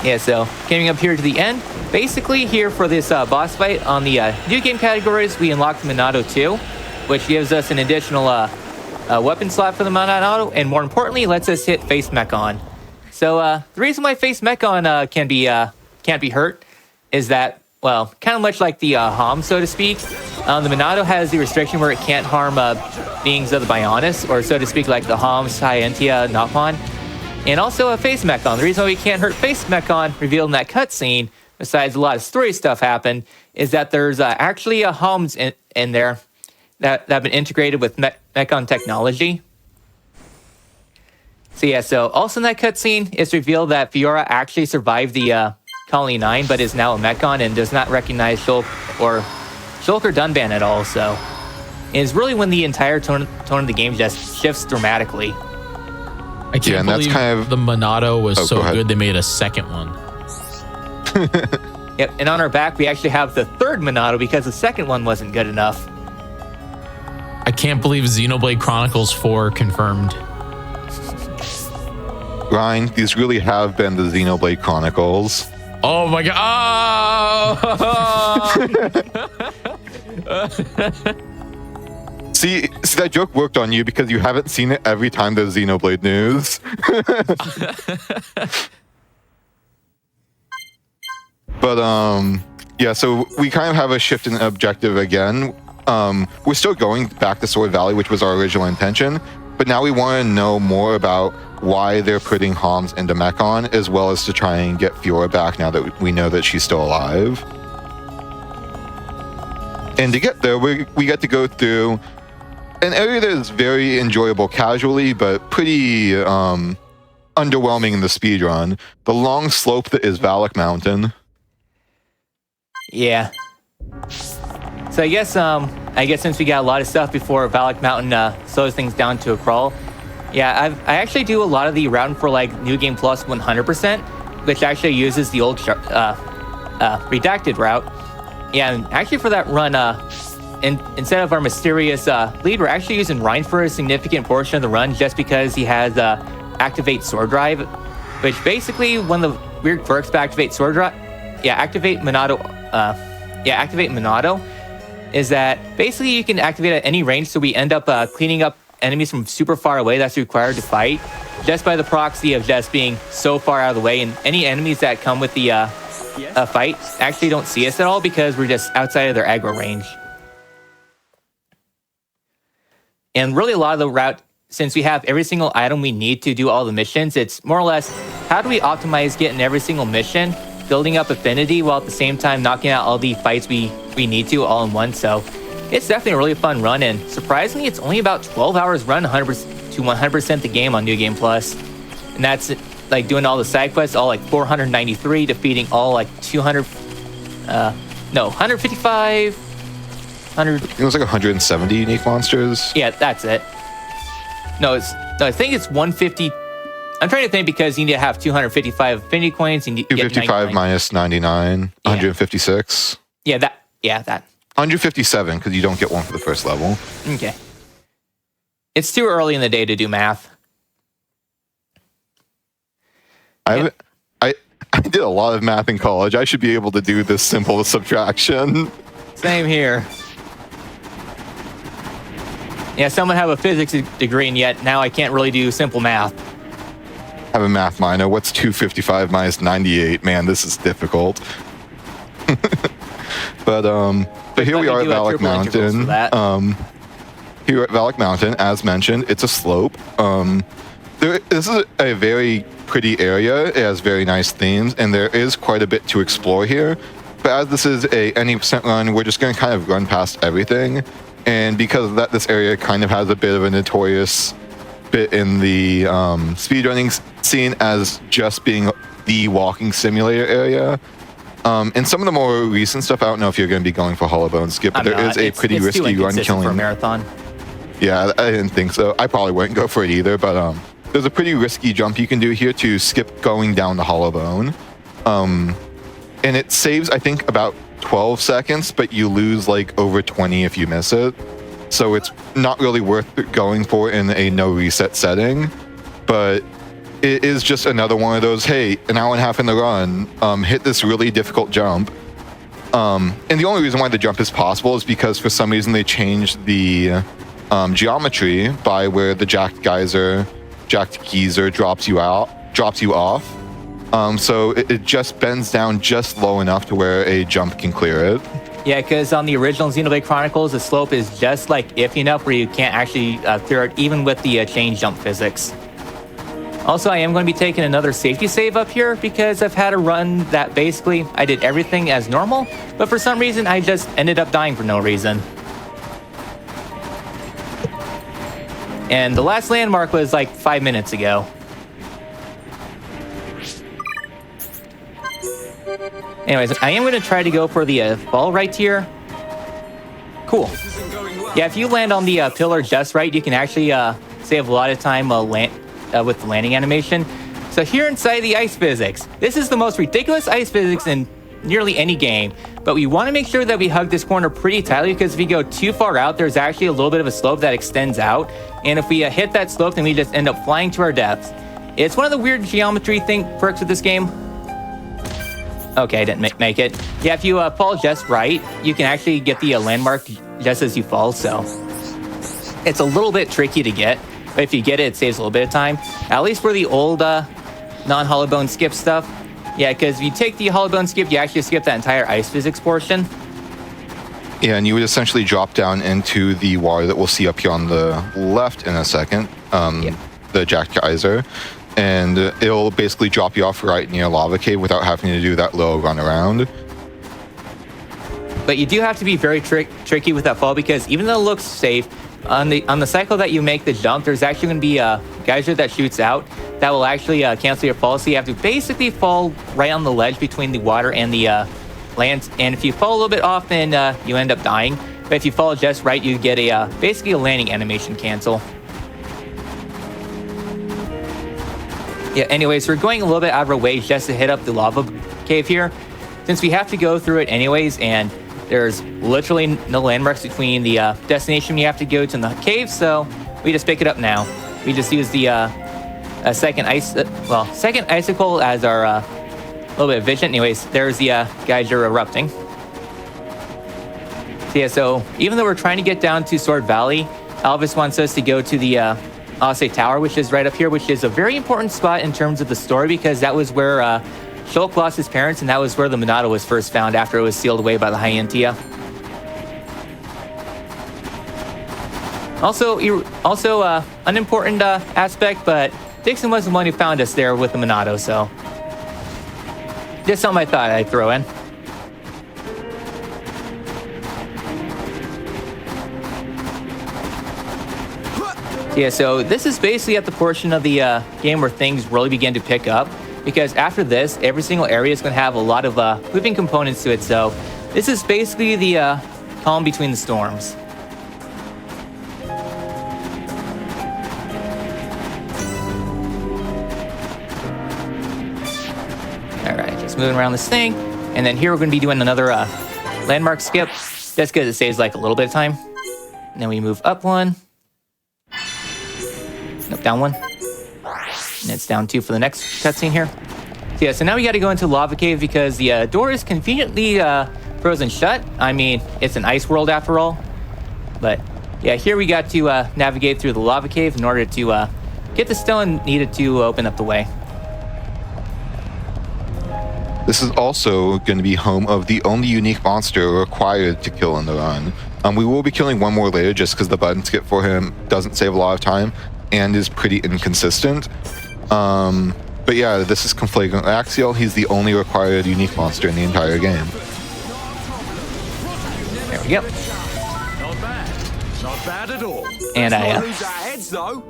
Yeah, so coming up here to the end, basically here for this boss fight on the new game categories, we unlocked Monado 2, which gives us an additional weapon slot for the Monado, and more importantly, lets us hit Face Mechon. So the reason why Face Mechon can't be hurt is that, well, kind of much like the Hom, so to speak, the Monado has the restriction where it can't harm beings of the Bionis, or so to speak, like the Homs, Hyantia, Nopon. And also a Face Mechon. The reason why we can't hurt Face Mechon, revealed in that cutscene, besides a lot of story stuff happen, is that there's actually a Homs in there that have been integrated with Mechon technology. So yeah, so also in that cutscene, it's revealed that Fiora actually survived the Colony 9, but is now a Mechon and does not recognize Shulk or Dunban at all. So it's really when the entire tone of the game just shifts dramatically. I can't believe the Monado was so good they made a second one. Yep, and on our back we actually have the third Monado because the second one wasn't good enough. I can't believe Xenoblade Chronicles 4 confirmed. Ryan, these really have been the Xenoblade Chronicles. Oh my god! Oh! See, that joke worked on you because you haven't seen it every time there's Xenoblade news. But, yeah, so we kind of have a shift in objective again. We're still going back to Sword Valley, which was our original intention, but now we want to know more about why they're putting Homs into Mechon, as well as to try and get Fiora back now that we know that she's still alive. And to get there, we get to go through an area that is very enjoyable casually, but pretty underwhelming in the speedrun. The long slope that is Valak Mountain. Yeah. So I guess since we got a lot of stuff before Valak Mountain slows things down to a crawl, yeah, I actually do a lot of the routing for like New Game Plus 100%, which actually uses the old redacted route. Yeah, and actually for that run, instead of our mysterious lead, we're actually using Ryan for a significant portion of the run just because he has Activate Sword Drive, which basically one of the weird quirks to Activate Sword Drive, Activate Monado, is that basically you can activate at any range, so we end up cleaning up enemies from super far away that's required to fight, just by the proxy of just being so far out of the way, and any enemies that come with the fight actually don't see us at all because we're just outside of their aggro range. And really a lot of the route, since we have every single item we need to do all the missions, it's more or less, how do we optimize getting every single mission, building up affinity, while at the same time knocking out all the fights we need to all in one. So it's definitely a really fun run, and surprisingly, it's only about 12 hours run 100% the game on New Game Plus. And that's like doing all the side quests, all like 493, defeating all like 155, 100. It was like 170 unique monsters. Yeah, that's it. I think it's 150. I'm trying to think because you need to have 255 affinity coins. And you get 255 minus 99, 156. Yeah, that. 157 because you don't get one for the first level. Okay. It's too early in the day to do math. I did a lot of math in college. I should be able to do this simple subtraction. Same here. Yeah, someone have a physics degree, and yet now I can't really do simple math. I have a math minor. What's 255 minus 98? Man, this is difficult. But here we are at Valak Mountain. Here at Valak Mountain, as mentioned, it's a slope. This is a very pretty area. It has very nice themes, and there is quite a bit to explore here. But as this is a any percent run, we're just going to kind of run past everything. And because of that, this area kind of has a bit of a notorious bit in the speedrunning scene as just being the walking simulator area. And some of the more recent stuff, I don't know if you're going to be going for Hollow Bone Skip, but there is a pretty risky run killing. For a marathon. Yeah, I didn't think so. I probably wouldn't go for it either, but there's a pretty risky jump you can do here to skip going down the Hollow Bone. And it saves, I think, about 12 seconds, but you lose like over 20 if you miss it. So it's not really worth going for in a no reset setting, but it is just another one of those, hey, an hour and a half in the run, hit this really difficult jump. And the only reason why the jump is possible is because for some reason they changed the geometry by where the jacked geyser drops you off. So it just bends down just low enough to where a jump can clear it. Yeah, because on the original Xenoblade Chronicles, the slope is just like iffy enough where you can't actually clear it, even with the chain jump physics. Also, I am going to be taking another safety save up here because I've had a run that basically I did everything as normal, but for some reason I just ended up dying for no reason. And the last landmark was like 5 minutes ago. Anyways, I am going to try to go for the ball right here. Cool. Yeah, if you land on the pillar just right, you can actually save a lot of time with the landing animation. So here inside the ice physics, this is the most ridiculous ice physics in nearly any game, but we want to make sure that we hug this corner pretty tightly because if we go too far out, there's actually a little bit of a slope that extends out, and if we hit that slope, then we just end up flying to our deaths. It's one of the weird geometry perks with this game. Okay, I didn't make it. Yeah, if you fall just right, you can actually get the landmark just as you fall, so it's a little bit tricky to get, but if you get it, it saves a little bit of time. At least for the old non-hollow bone skip stuff. Yeah, because if you take the hollow bone skip, you actually skip that entire ice physics portion. Yeah, and you would essentially drop down into the water that we'll see up here on the left in a second, the jacked geyser. And it'll basically drop you off right near Lava Cave without having to do that little run around. But you do have to be very tricky with that fall because even though it looks safe, on the cycle that you make the jump, there's actually going to be a geyser that shoots out that will actually cancel your fall. So you have to basically fall right on the ledge between the water and the land. And if you fall a little bit off, then you end up dying. But if you fall just right, you get basically a landing animation cancel. Yeah, anyways, we're going a little bit out of our way just to hit up the lava cave here, since we have to go through it anyways, and there's literally no landmarks between the destination we have to go to in the cave, so we just pick it up now. We just use the second icicle as our little bit of vision. Anyways, there's the geyser erupting. So yeah, so even though we're trying to get down to Sword Valley, Alvis wants us to go to the Ase Tower, which is right up here, which is a very important spot in terms of the story because that was where Shulk lost his parents, and that was where the Monado was first found after it was sealed away by the Hyantia. Also, an important aspect, but Dixon was the one who found us there with the Monado, so just something I thought I'd throw in. Yeah, so this is basically at the portion of the game where things really begin to pick up, because after this, every single area is going to have a lot of moving components to it, so this is basically the calm between the storms. Just moving around this thing. And then here we're going to be doing another landmark skip. Just because it saves like a little bit of time. And then we move up one. Nope, down one. And it's down 2 for the next cutscene here. So yeah, so now we got to go into Lava Cave because the door is conveniently frozen shut. I mean, it's an ice world after all. But yeah, here we got to navigate through the Lava Cave in order to get the stone needed to open up the way. This is also going to be home of the only unique monster required to kill in the run. We will be killing one more later just because the button skip for him doesn't save a lot of time and is pretty inconsistent. But yeah, this is Conflagrant Axial. He's the only required unique monster in the entire game. There we go. Not bad. Not bad at all. And Let's not lose our heads, though.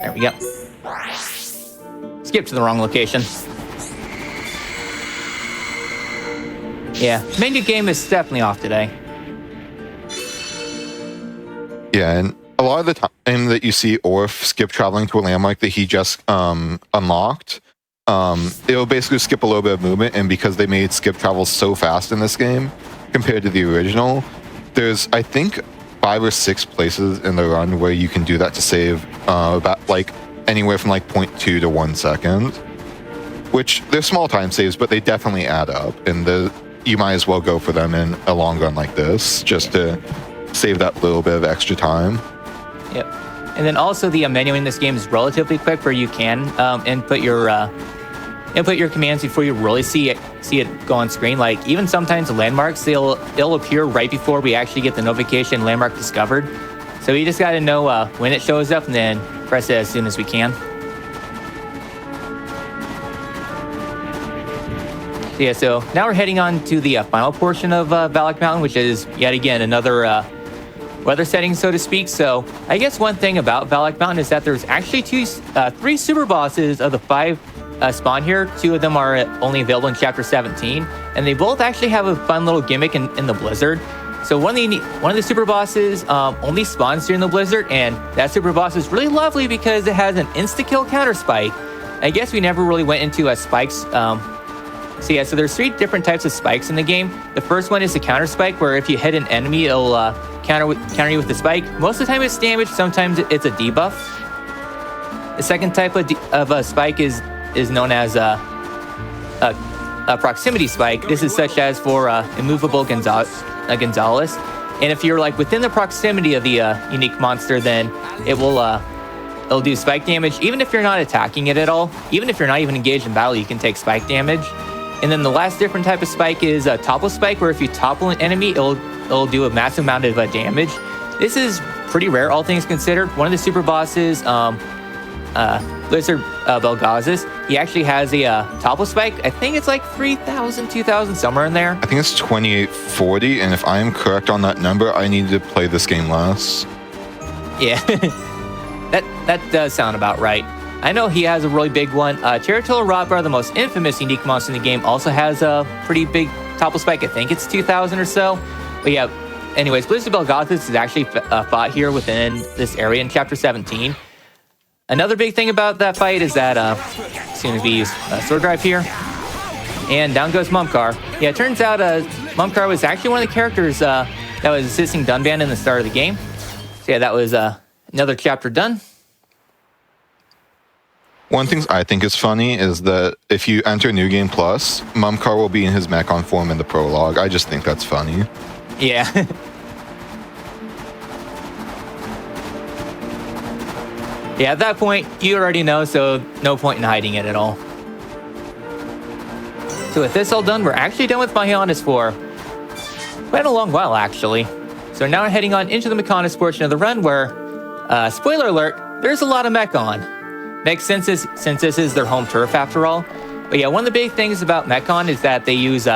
There we go. Skip to the wrong location. Yeah, menu game is definitely off today. Yeah, and a lot of the time that you see Orf skip traveling to a landmark that he just unlocked, it'll basically skip a little bit of movement, and because they made skip travel so fast in this game compared to the original, there's, I think, 5 or 6 places in the run where you can do that to save about like anywhere from like 0.2 to 1 second, which they're small time saves, but they definitely add up, and you might as well go for them in a long run like this just to save that little bit of extra time. Yep. And then also the menu in this game is relatively quick, where you can input your commands before you really see it go on screen. Like even sometimes the landmarks, they'll appear right before we actually get the notification landmark discovered. So you just got to know when it shows up and then press it as soon as we can. Yeah, so now we're heading on to the final portion of Valak Mountain, which is yet again another weather setting, so to speak. So I guess one thing about Valak Mountain is that there's actually 3 super bosses of the 5 spawn here. 2 of them are only available in Chapter 17, and they both actually have a fun little gimmick in the blizzard. So one of the super bosses only spawns during the blizzard, and that super boss is really lovely because it has an insta-kill counter spike. I guess we never really went into spikes. So yeah, so there's 3 different types of spikes in the game. The first one is the counter spike, where if you hit an enemy, it'll counter you with the spike. Most of the time it's damage, sometimes it's a debuff. The second type of spike is known as a proximity spike. This is such as for immovable Gonzalez. And if you're like within the proximity of the unique monster, then it'll do spike damage. Even if you're not attacking it at all, even if you're not even engaged in battle, you can take spike damage. And then the last different type of spike is a topple spike, where if you topple an enemy, it'll do a massive amount of damage. This is pretty rare, all things considered. One of the super bosses, Blizzard Belgazis, he actually has a topple spike. I think it's like 3,000, 2,000, somewhere in there. I think it's 2840, and if I am correct on that number, I need to play this game less. Yeah, that does sound about right. I know he has a really big one. Territorial Rotbar, the most infamous unique monster in the game, also has a pretty big topple spike. I think it's 2,000 or so. But yeah, anyways, Blizzard Belgazis is actually fought here within this area in Chapter 17. Another big thing about that fight is that as soon as we use Sword Drive here, and down goes Mumkar. Yeah, it turns out Mumkar was actually one of the characters that was assisting Dunban in the start of the game. So yeah, that was another chapter done. One thing I think is funny is that if you enter New Game Plus, Mumkar will be in his Mechon form in the prologue. I just think that's funny. Yeah. Yeah, at that point, you already know, so no point in hiding it at all. So with this all done, we're actually done with Mahionis for quite a long while, actually. So now we're heading on into the Mechonis portion of the run where, spoiler alert, there's a lot of Mechon. Makes sense since this is their home turf after all. But yeah, one of the big things about Mechon is that they use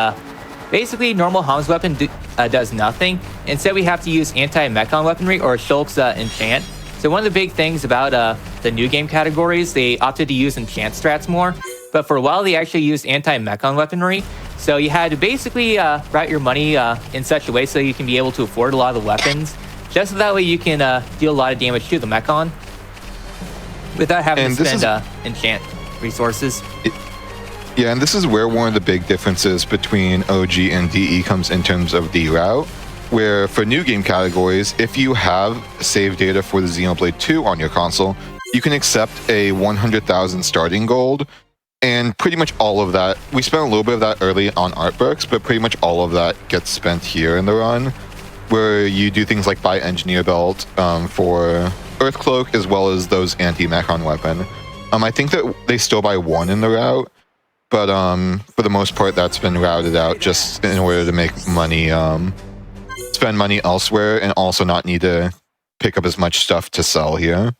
basically normal Ham's weapon does nothing. Instead, we have to use anti-Mechon weaponry or Shulk's enchant. So one of the big things about the new game categories, they opted to use enchant strats more. But for a while, they actually used anti-Mechon weaponry. So you had to basically route your money in such a way so you can be able to afford a lot of the weapons. Just so that way you can deal a lot of damage to the Mechon without having to spend enchant resources. Yeah, and this is where one of the big differences between OG and DE comes in terms of the route, where for new game categories, if you have save data for the Xenoblade 2 on your console, you can accept a 100,000 starting gold, and pretty much all of that, we spent a little bit of that early on art books, but pretty much all of that gets spent here in the run, where you do things like buy Engineer Belt for Earth Cloak, as well as those anti-mechon weapon. I think that they still buy one in the route, but for the most part, that's been routed out just in order to make money, spend money elsewhere, and also not need to pick up as much stuff to sell here.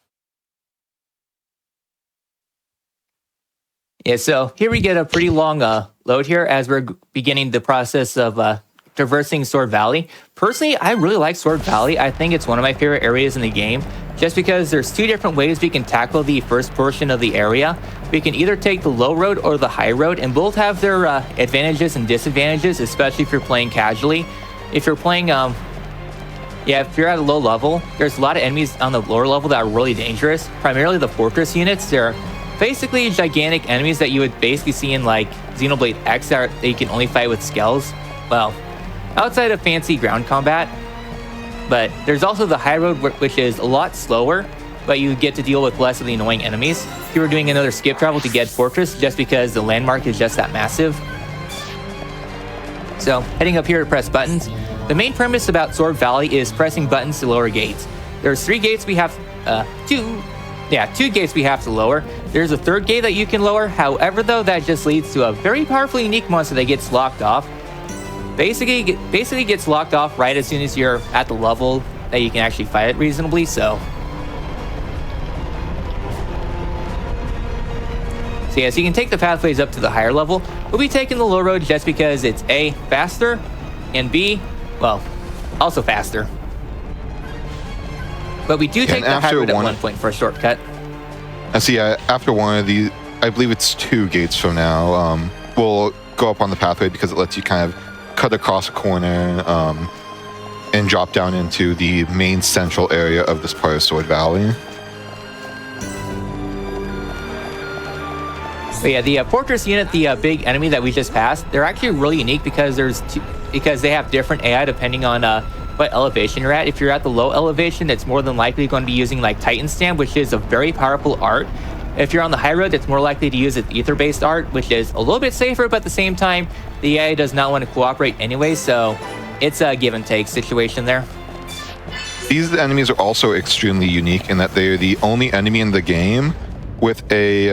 Yeah, so here we get a pretty long load here as we're beginning the process of traversing Sword Valley. Personally, I really like Sword Valley. I think it's one of my favorite areas in the game, just because there's two different ways we can tackle the first portion of the area. We can either take the low road or the high road, and both have their advantages and disadvantages, especially if you're playing casually. If you're playing, if you're at a low level, there's a lot of enemies on the lower level that are really dangerous, primarily the fortress units. They're basically gigantic enemies that you would basically see in like Xenoblade X that you can only fight with skells. Well, outside of fancy ground combat. But there's also the high road, which is a lot slower, but you get to deal with less of the annoying enemies. You were doing another skip travel to get Fortress just because the landmark is just that massive. So heading up here to press buttons. The main premise about Sword Valley is pressing buttons to lower gates. There's three gates we have, two gates we have to lower. There's a third gate that you can lower. However, though, that just leads to a very powerful unique monster that gets locked off. Basically gets locked off right as soon as you're at the level that you can actually fight it reasonably. So yeah, so you can take the pathways up to the higher level. We'll be taking the low road just because it's A, faster, and B, well, also faster. But we do take the high road at one point for a shortcut. I see. After one of these, I believe it's two gates from now, we'll go up on the pathway because it lets you kind of cut across a corner and drop down into the main central area of this part of Sword Valley. But yeah, the Fortress unit, the big enemy that we just passed, they're actually really unique because they have different AI depending on what elevation you're at. If you're at the low elevation, it's more than likely going to be using like Titan Stamp, which is a very powerful art. If you're on the high road, it's more likely to use its ether-based art, which is a little bit safer, but at the same time, the AI does not want to cooperate anyway, so it's a give and take situation there. These enemies are also extremely unique in that they are the only enemy in the game with a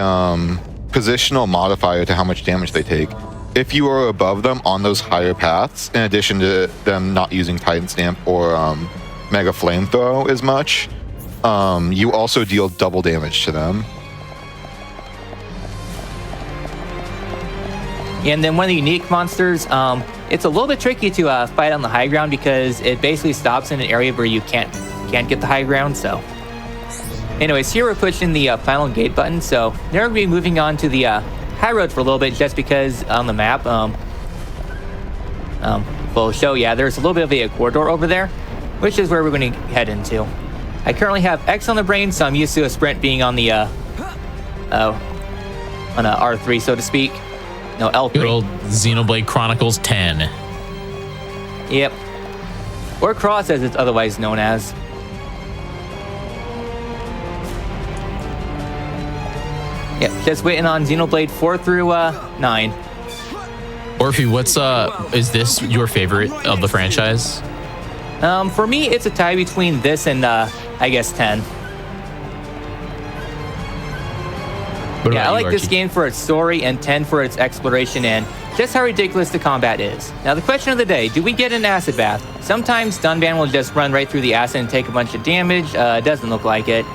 positional modifier to how much damage they take. If you are above them on those higher paths, in addition to them not using Titan Stamp or Mega Flamethrow as much, you also deal double damage to them. And then one of the unique monsters, it's a little bit tricky to fight on the high ground because it basically stops in an area where you can't get the high ground. So anyways, here we're pushing the final gate button. So now we're going to be moving on to the high road for a little bit just because on the map will show, there's a little bit of a corridor over there, which is where we're going to head into. I currently have X on the brain, so I'm used to a sprint being on the on a R3, so to speak. No, L3. Good old Xenoblade Chronicles 10. Yep. Or Cross, as it's otherwise known as. Yep, just waiting on Xenoblade 4 through 9. Orphe, what's is this your favorite of the franchise? For me, it's a tie between this and I guess 10. Yeah, I like this game for its story and 10 for its exploration and just how ridiculous the combat is. Now, the question of the day, do we get an acid bath? Sometimes Dunban will just run right through the acid and take a bunch of damage. Doesn't look like it.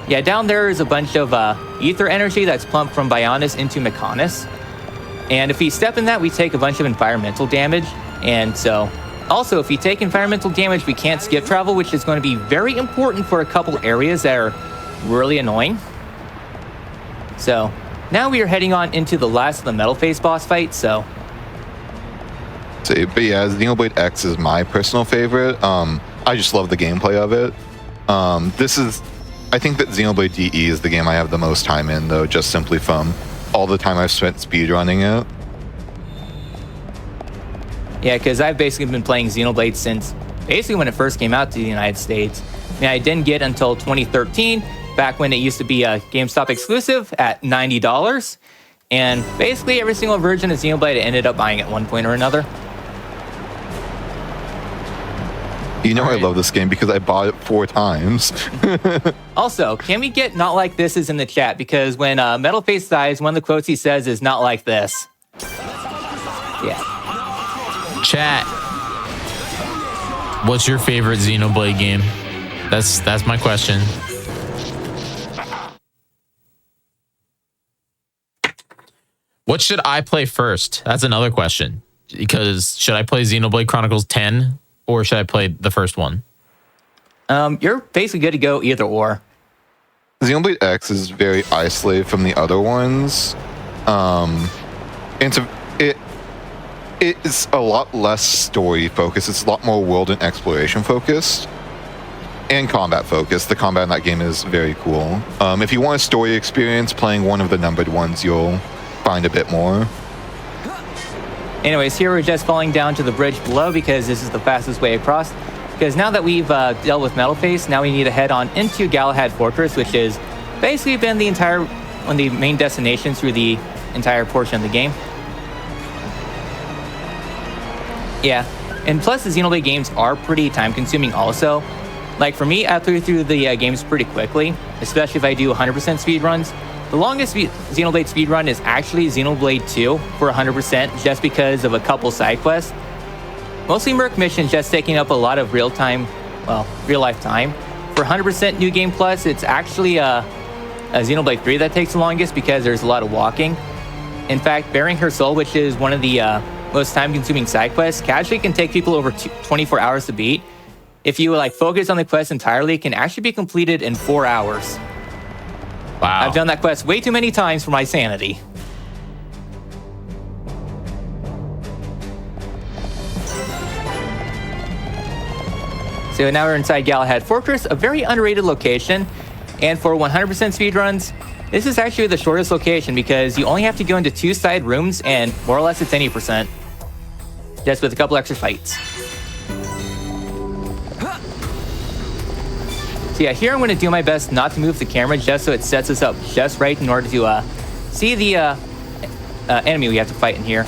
Yeah, down there is a bunch of ether energy that's pumped from Bionis into Mechonis. And if we step in that, we take a bunch of environmental damage. And so, also, if we take environmental damage, we can't skip travel, which is going to be very important for a couple areas that are really annoying. So, now we are heading on into the last of the Metal Face boss fight, so... But yeah, Xenoblade X is my personal favorite. I just love the gameplay of it. I think that Xenoblade DE is the game I have the most time in, though, just simply from all the time I've spent speedrunning it. Yeah, because I've basically been playing Xenoblade since basically when it first came out to the United States. I mean, I didn't get until 2013, back when it used to be a GameStop exclusive at $90. And basically every single version of Xenoblade I ended up buying at one point or another. You know I love this game because I bought it 4 times. Also, can we get "not like this" is in the chat? Because when Metalface dies, one of the quotes he says is "not like this." Yeah. Chat. What's your favorite Xenoblade game? That's my question. What should I play first? That's another question. Because should I play Xenoblade Chronicles 10 or should I play the first one? You're basically good to go either or. Xenoblade X is very isolated from the other ones. It's a lot less story focused. It's a lot more world and exploration focused. And combat focused. The combat in that game is very cool. If you want a story experience, playing one of the numbered ones, you'll find a bit more. Anyways, here we're just falling down to the bridge below because this is the fastest way across. Because now that we've dealt with Metalface, now we need to head on into Galahad Fortress, which has basically been one of the main destinations through the entire portion of the game. Yeah, and plus the Xenoblade games are pretty time-consuming also. Like for me, I play through the games pretty quickly, especially if I do 100% speedruns. The longest Xenoblade speedrun is actually Xenoblade 2 for 100% just because of a couple side quests. Mostly Merc missions just taking up a lot of real-life time. For 100% New Game Plus, it's actually a Xenoblade 3 that takes the longest because there's a lot of walking. In fact, Bearing Her Soul, which is one of the most time-consuming side quests, casually can take people over 24 hours to beat. If you focus on the quest entirely, it can actually be completed in 4 hours. Wow. I've done that quest way too many times for my sanity. So now we're inside Galahad Fortress, a very underrated location. And for 100% speedruns, this is actually the shortest location because you only have to go into 2 side rooms and more or less it's any percent. Just with a couple extra fights. So yeah, here I'm going to do my best not to move the camera just so it sets us up just right in order to see the enemy we have to fight in here.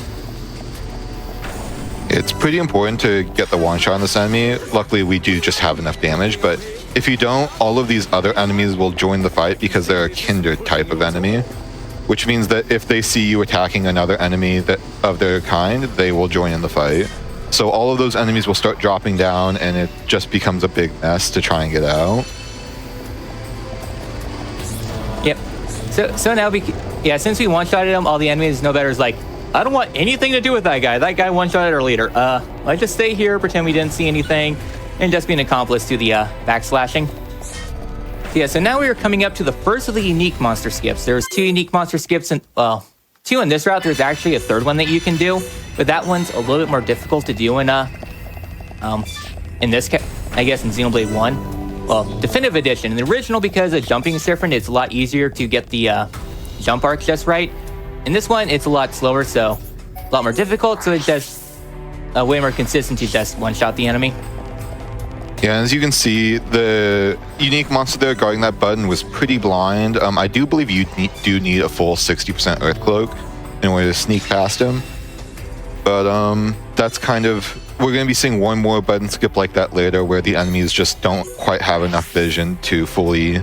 It's pretty important to get the one shot on this enemy. Luckily, we do just have enough damage, but if you don't, all of these other enemies will join the fight because they're a kindred type of enemy, which means that if they see you attacking another enemy of their kind, they will join in the fight. So all of those enemies will start dropping down, and it just becomes a big mess to try and get out. Yep. So now since we one-shotted him, all the enemies know better is I don't want anything to do with that guy. That guy one-shotted our leader. Let's just stay here, pretend we didn't see anything, and just be an accomplice to the backslashing. So now we are coming up to the first of the unique monster skips. There's 2 unique monster skips, and 2 in this route. There's actually a 3rd one that you can do, but that one's a little bit more difficult to do in this, I guess, in Xenoblade 1. Well, Definitive Edition. In the original, because the jumping is different, it's a lot easier to get the jump arc just right. In this one, it's a lot slower, so a lot more difficult, so it's just way more consistent to just one-shot the enemy. Yeah, as you can see, the unique monster there guarding that button was pretty blind. I do believe you do need a full 60% Earth Cloak in order to sneak past him. But that's kind of... We're going to be seeing one more button skip like that later where the enemies just don't quite have enough vision to fully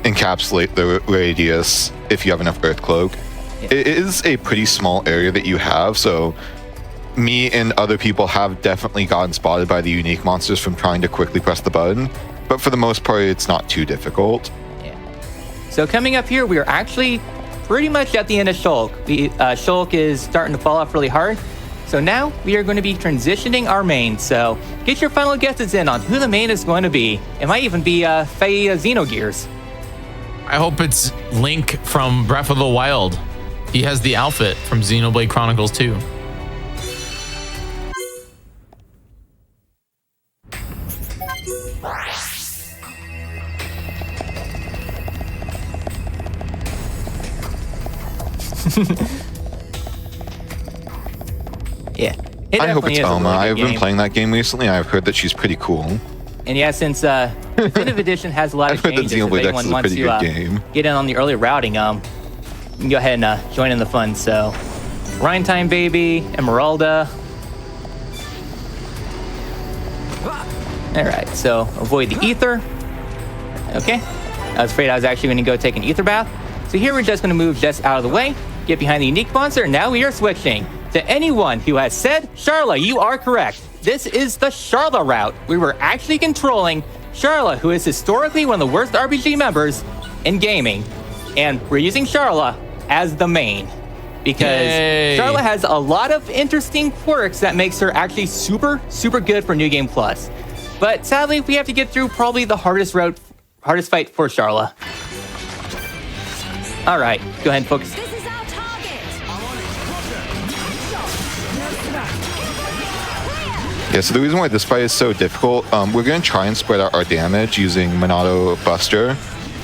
encapsulate the radius if you have enough Earth Cloak. Yeah. It is a pretty small area that you have, so me and other people have definitely gotten spotted by the unique monsters from trying to quickly press the button, but for the most part, it's not too difficult. Yeah. So coming up here, we are actually pretty much at the end of Shulk. The Shulk is starting to fall off really hard. So now we are going to be transitioning our main. So get your final guesses in on who the main is going to be. It might even be Faye Xenogears. I hope it's Link from Breath of the Wild. He has the outfit from Xenoblade Chronicles 2. Yeah. It I hope definitely it's is a Elma. really good I've been game. playing that game recently. I've heard that she's pretty cool. And yeah, since Definitive Edition has a lot of I've heard that changes, if Xenoblade X anyone is a wants pretty to good game. get in on the early routing, you can go ahead and join in the fun. So, Rhine Time Baby, Emeralda. All right, so avoid the ether. Okay, I was afraid I was actually going to go take an ether bath. So here we're just going to move just out of the way, get behind the unique monster, and now we are switching. To anyone who has said, Charla, you are correct. This is the Charla route. We were actually controlling Charla, who is historically one of the worst RPG members in gaming. And we're using Charla as the main. Because Yay. Charla has a lot of interesting quirks that makes her actually super, super good for New Game Plus. But sadly, we have to get through probably the hardest fight for Charla. All right, go ahead and focus. This is our target. Yeah, so the reason why this fight is so difficult, we're going to try and spread out our damage using Monado Buster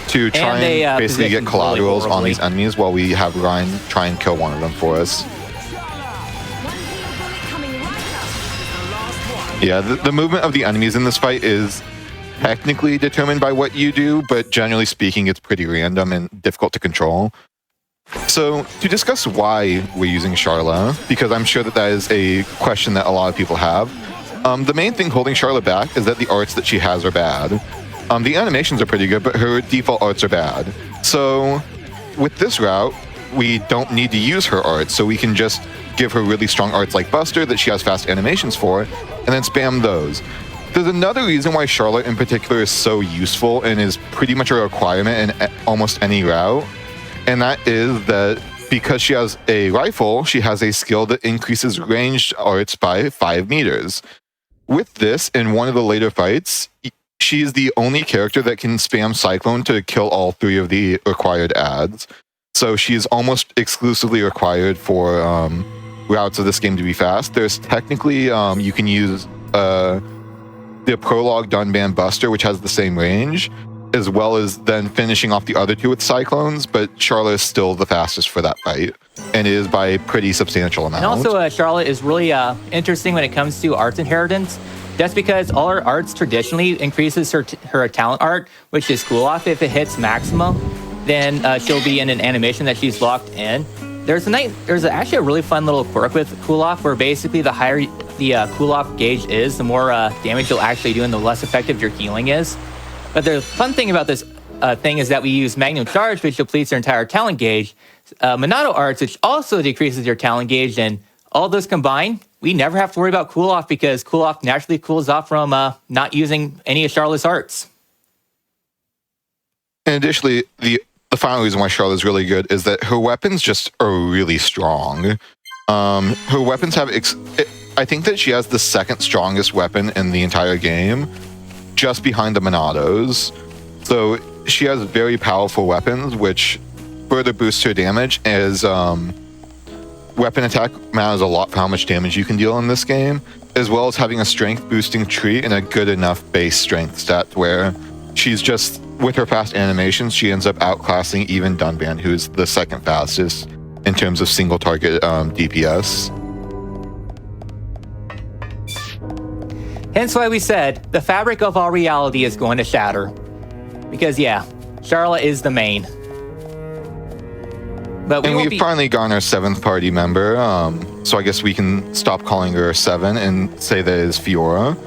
to try And they, and basically get position really collaterals on horribly. these enemies while we have Ryan try and kill one of them for us. One heal bullet coming right up. Yeah, the movement of the enemies in this fight is technically determined by what you do, but generally speaking, it's pretty random and difficult to control. So, to discuss why we're using Charla, because I'm sure that that is a question that a lot of people have, the main thing holding Charla back is that the arts that she has are bad. The animations are pretty good, but her default arts are bad. So, with this route, we don't need to use her arts, so we can just give her really strong arts like Buster that she has fast animations for, and then spam those. There's another reason why Charlotte in particular is so useful and is pretty much a requirement in almost any route, and that is that because she has a rifle, she has a skill that increases ranged arts by 5 meters. With this, in one of the later fights, she is the only character that can spam Cyclone to kill all 3 of the required adds. So she is almost exclusively required for routes of this game to be fast. There's technically, you can use the prologue Dunban Buster, which has the same range, as well as then finishing off the other 2 with Cyclones, but Charlotte is still the fastest for that fight, and it is by a pretty substantial amount. And also, Charlotte is really interesting when it comes to arts inheritance. Just because all her arts traditionally increases her talent art, which is cool off if it hits maximum, then she'll be in an animation that she's locked in. There's actually a really fun little quirk with cool off, where basically the higher the cool off gauge is, the more damage you'll actually do, and the less effective your healing is. But the fun thing about this thing is that we use Magnum Charge, which depletes your entire talent gauge, Monado Arts, which also decreases your talent gauge, and all those combined, we never have to worry about cool off because cool off naturally cools off from not using any of Charlotte's arts. And additionally, the final reason why Charlotte is really good is that her weapons just are really strong. Her weapons have... I think that she has the second strongest weapon in the entire game, just behind the Monados. So she has very powerful weapons, which further boosts her damage, as weapon attack matters a lot for how much damage you can deal in this game, as well as having a strength boosting tree and a good enough base strength stat where she's just, with her fast animations, she ends up outclassing even Dunban, who's the second fastest in terms of single target DPS. Hence why we said the fabric of our reality is going to shatter. Because yeah, Charlotte is the main. But And we've finally gotten our 7th party member, so I guess we can stop calling her 7 and say that it is Fiora.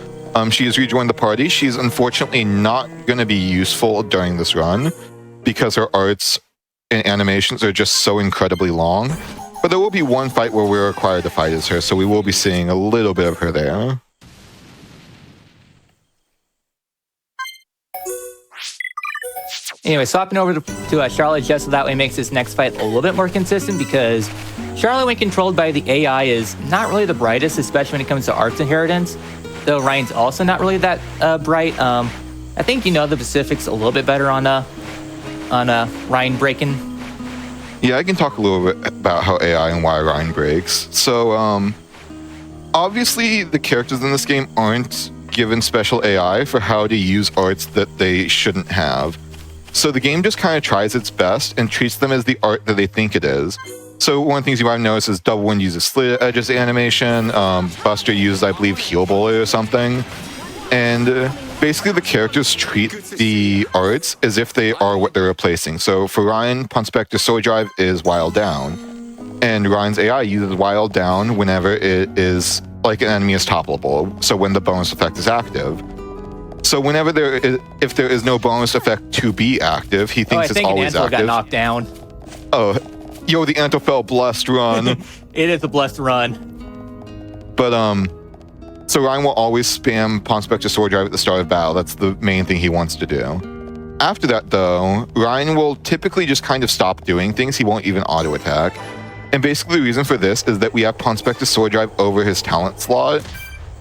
She has rejoined the party. She's unfortunately not going to be useful during this run because her arts and animations are just so incredibly long. But there will be one fight where we're required to fight as her, so we will be seeing a little bit of her there. Anyway, swapping over to Charlotte just so that way makes this next fight a little bit more consistent, because Charlotte, when controlled by the AI, is not really the brightest, especially when it comes to arts inheritance, though Ryan's also not really that bright. I think you know the specifics a little bit better on Ryan breaking. Yeah, I can talk a little bit about how AI and why Ryan breaks. So, obviously, the characters in this game aren't given special AI for how to use arts that they shouldn't have. So the game just kind of tries its best and treats them as the art that they think it is. So one of the things you might notice is Double Wind uses Slit Edges animation. Buster uses, I believe, Heal Bullet or something. And basically the characters treat the arts as if they are what they're replacing. So for Ryan, Punspector Sword Drive is Wild Down. And Ryan's AI uses Wild Down whenever it is like an enemy is toppleable. So when the bonus effect is active. So whenever if there is no bonus effect to be active, he thinks it's always active. Got knocked down. Oh, yo, the Antophel blessed run. It is a blessed run. But so Ryan will always spam Punspector Sword Drive at the start of battle. That's the main thing he wants to do. After that, though, Ryan will typically just kind of stop doing things. He won't even auto attack. And basically the reason for this is that we have Punspector Sword Drive over his talent slot.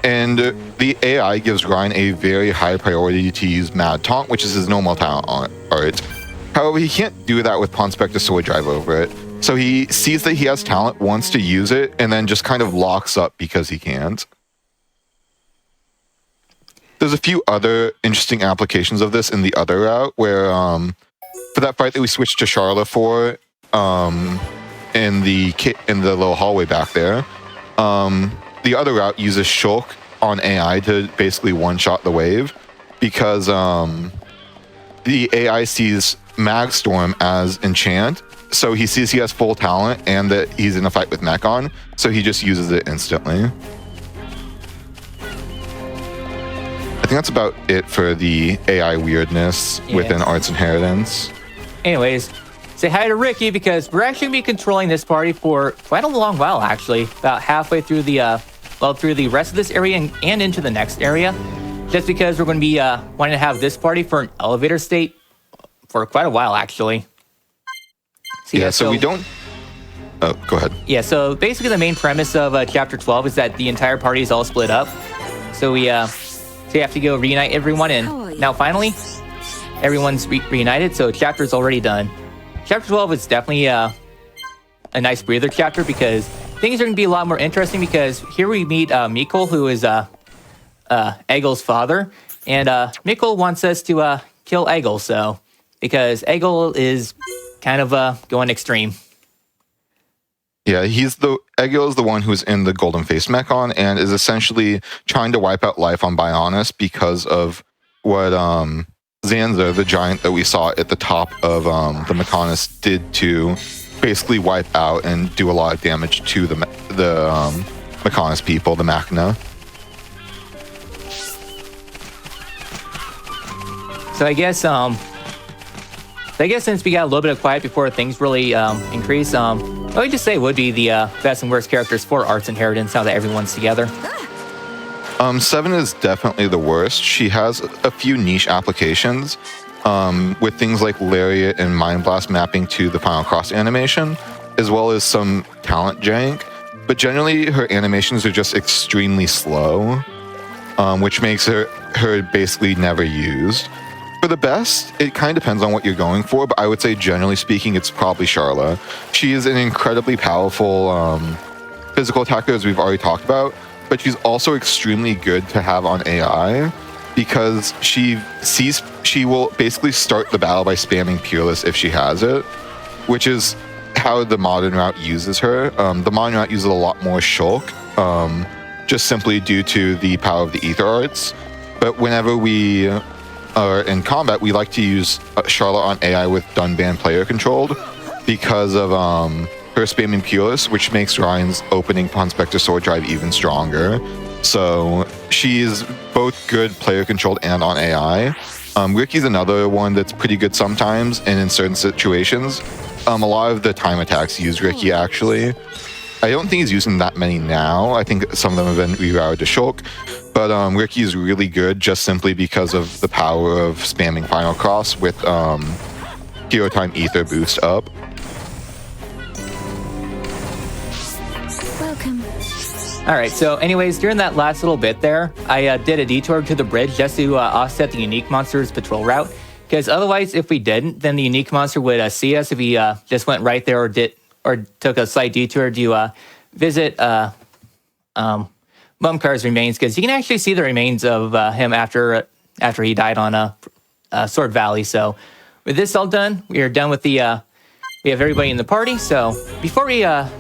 And the AI gives Ryan a very high priority to use Mad Taunt, which is his normal talent art. However, he can't do that with Punspector Sword Drive over it. So he sees that he has talent, wants to use it, and then just kind of locks up because he can't. There's a few other interesting applications of this in the other route, where for that fight that we switched to Charla for in the little hallway back there, the other route uses Shulk on AI to basically one-shot the wave because the AI sees Magstorm as enchant, so he sees he has full talent and that he's in a fight with Mechon, so he just uses it instantly. I think that's about it for the AI weirdness within Arts Inheritance. Anyways, say hi to Ricky because we're actually going to be controlling this party for quite a long while, actually. About halfway through the through the rest of this area and into the next area. Just because we're going to be wanting to have this party for an elevator state for quite a while, actually. So we don't... Oh, go ahead. Yeah, so basically the main premise of Chapter 12 is that the entire party is all split up. So we have to go reunite everyone, and now finally, everyone's reunited, so Chapter's already done. Chapter 12 is definitely a nice breather chapter because things are going to be a lot more interesting because here we meet Mikkel, who is Egil's father, and Mikkel wants us to kill Egil, so because Egil is kind of going extreme. Yeah, Egil is the one who's in the Golden Face Mechon and is essentially trying to wipe out life on Bionis because of what Zanza, the giant that we saw at the top of the Mechonis, did to basically wipe out and do a lot of damage to the Mechonis people, the Machina. So I guess since we got a little bit of quiet before things really increase, what would you say would be the best and worst characters for Arts Inheritance now that everyone's together? 7 is definitely the worst. She has a few niche applications with things like Lariat and Mind Blast mapping to the Final Cross animation, as well as some talent jank. But generally, her animations are just extremely slow, which makes her basically never used. For the best, it kind of depends on what you're going for, but I would say generally speaking, it's probably Charla. She is an incredibly powerful physical attacker, as we've already talked about, but she's also extremely good to have on AI because she will basically start the battle by spamming Peerless if she has it, which is how the modern route uses her. The modern route uses a lot more Shulk, just simply due to the power of the Ether Arts. But whenever we in combat, we like to use Charlotte on AI with Dunban player controlled because of her spamming Peerless, which makes Ryan's opening Punspector Sword Drive even stronger. So she's both good player controlled and on AI. Ricky's another one that's pretty good sometimes, and in certain situations. A lot of the time attacks use Ricky, actually. I don't think he's using that many now. I think some of them have been rerouted to Shulk. But Ricky is really good just simply because of the power of spamming Final Cross with Hero Time Ether boost up. Welcome. All right, so anyways, during that last little bit there, I did a detour to the bridge just to offset the Unique Monster's patrol route. Because otherwise, if we didn't, then the Unique Monster would see us if he just went right there or took a slight detour to visit Mumkar's remains, because you can actually see the remains of him after he died on Sword Valley. So with this all done, we are done with the we have everybody in the party. So before we head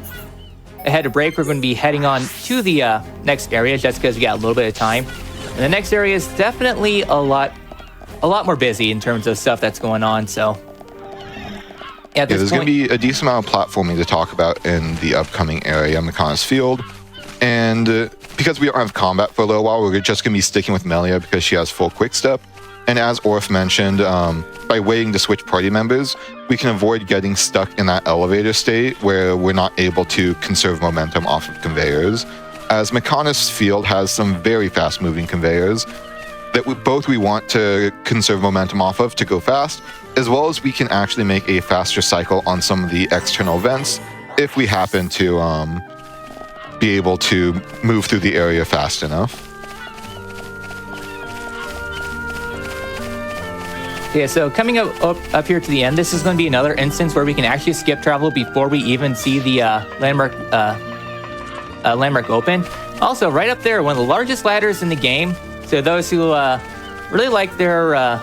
to break, we're going to be heading on to the next area just because we got a little bit of time. And the next area is definitely a lot more busy in terms of stuff that's going on. So yeah, there's going to be a decent amount of platforming to talk about in the upcoming area, Mechonis Field. And because we don't have combat for a little while, we're just going to be sticking with Melia because she has full quick step. And as Orf mentioned, by waiting to switch party members, we can avoid getting stuck in that elevator state where we're not able to conserve momentum off of conveyors. As Mechonis Field has some very fast-moving conveyors that we want to conserve momentum off of to go fast, as well as we can actually make a faster cycle on some of the external vents if we happen to be able to move through the area fast enough. Yeah, so coming up here to the end, this is going to be another instance where we can actually skip travel before we even see the landmark open. Also, right up there, one of the largest ladders in the game. So those who really like their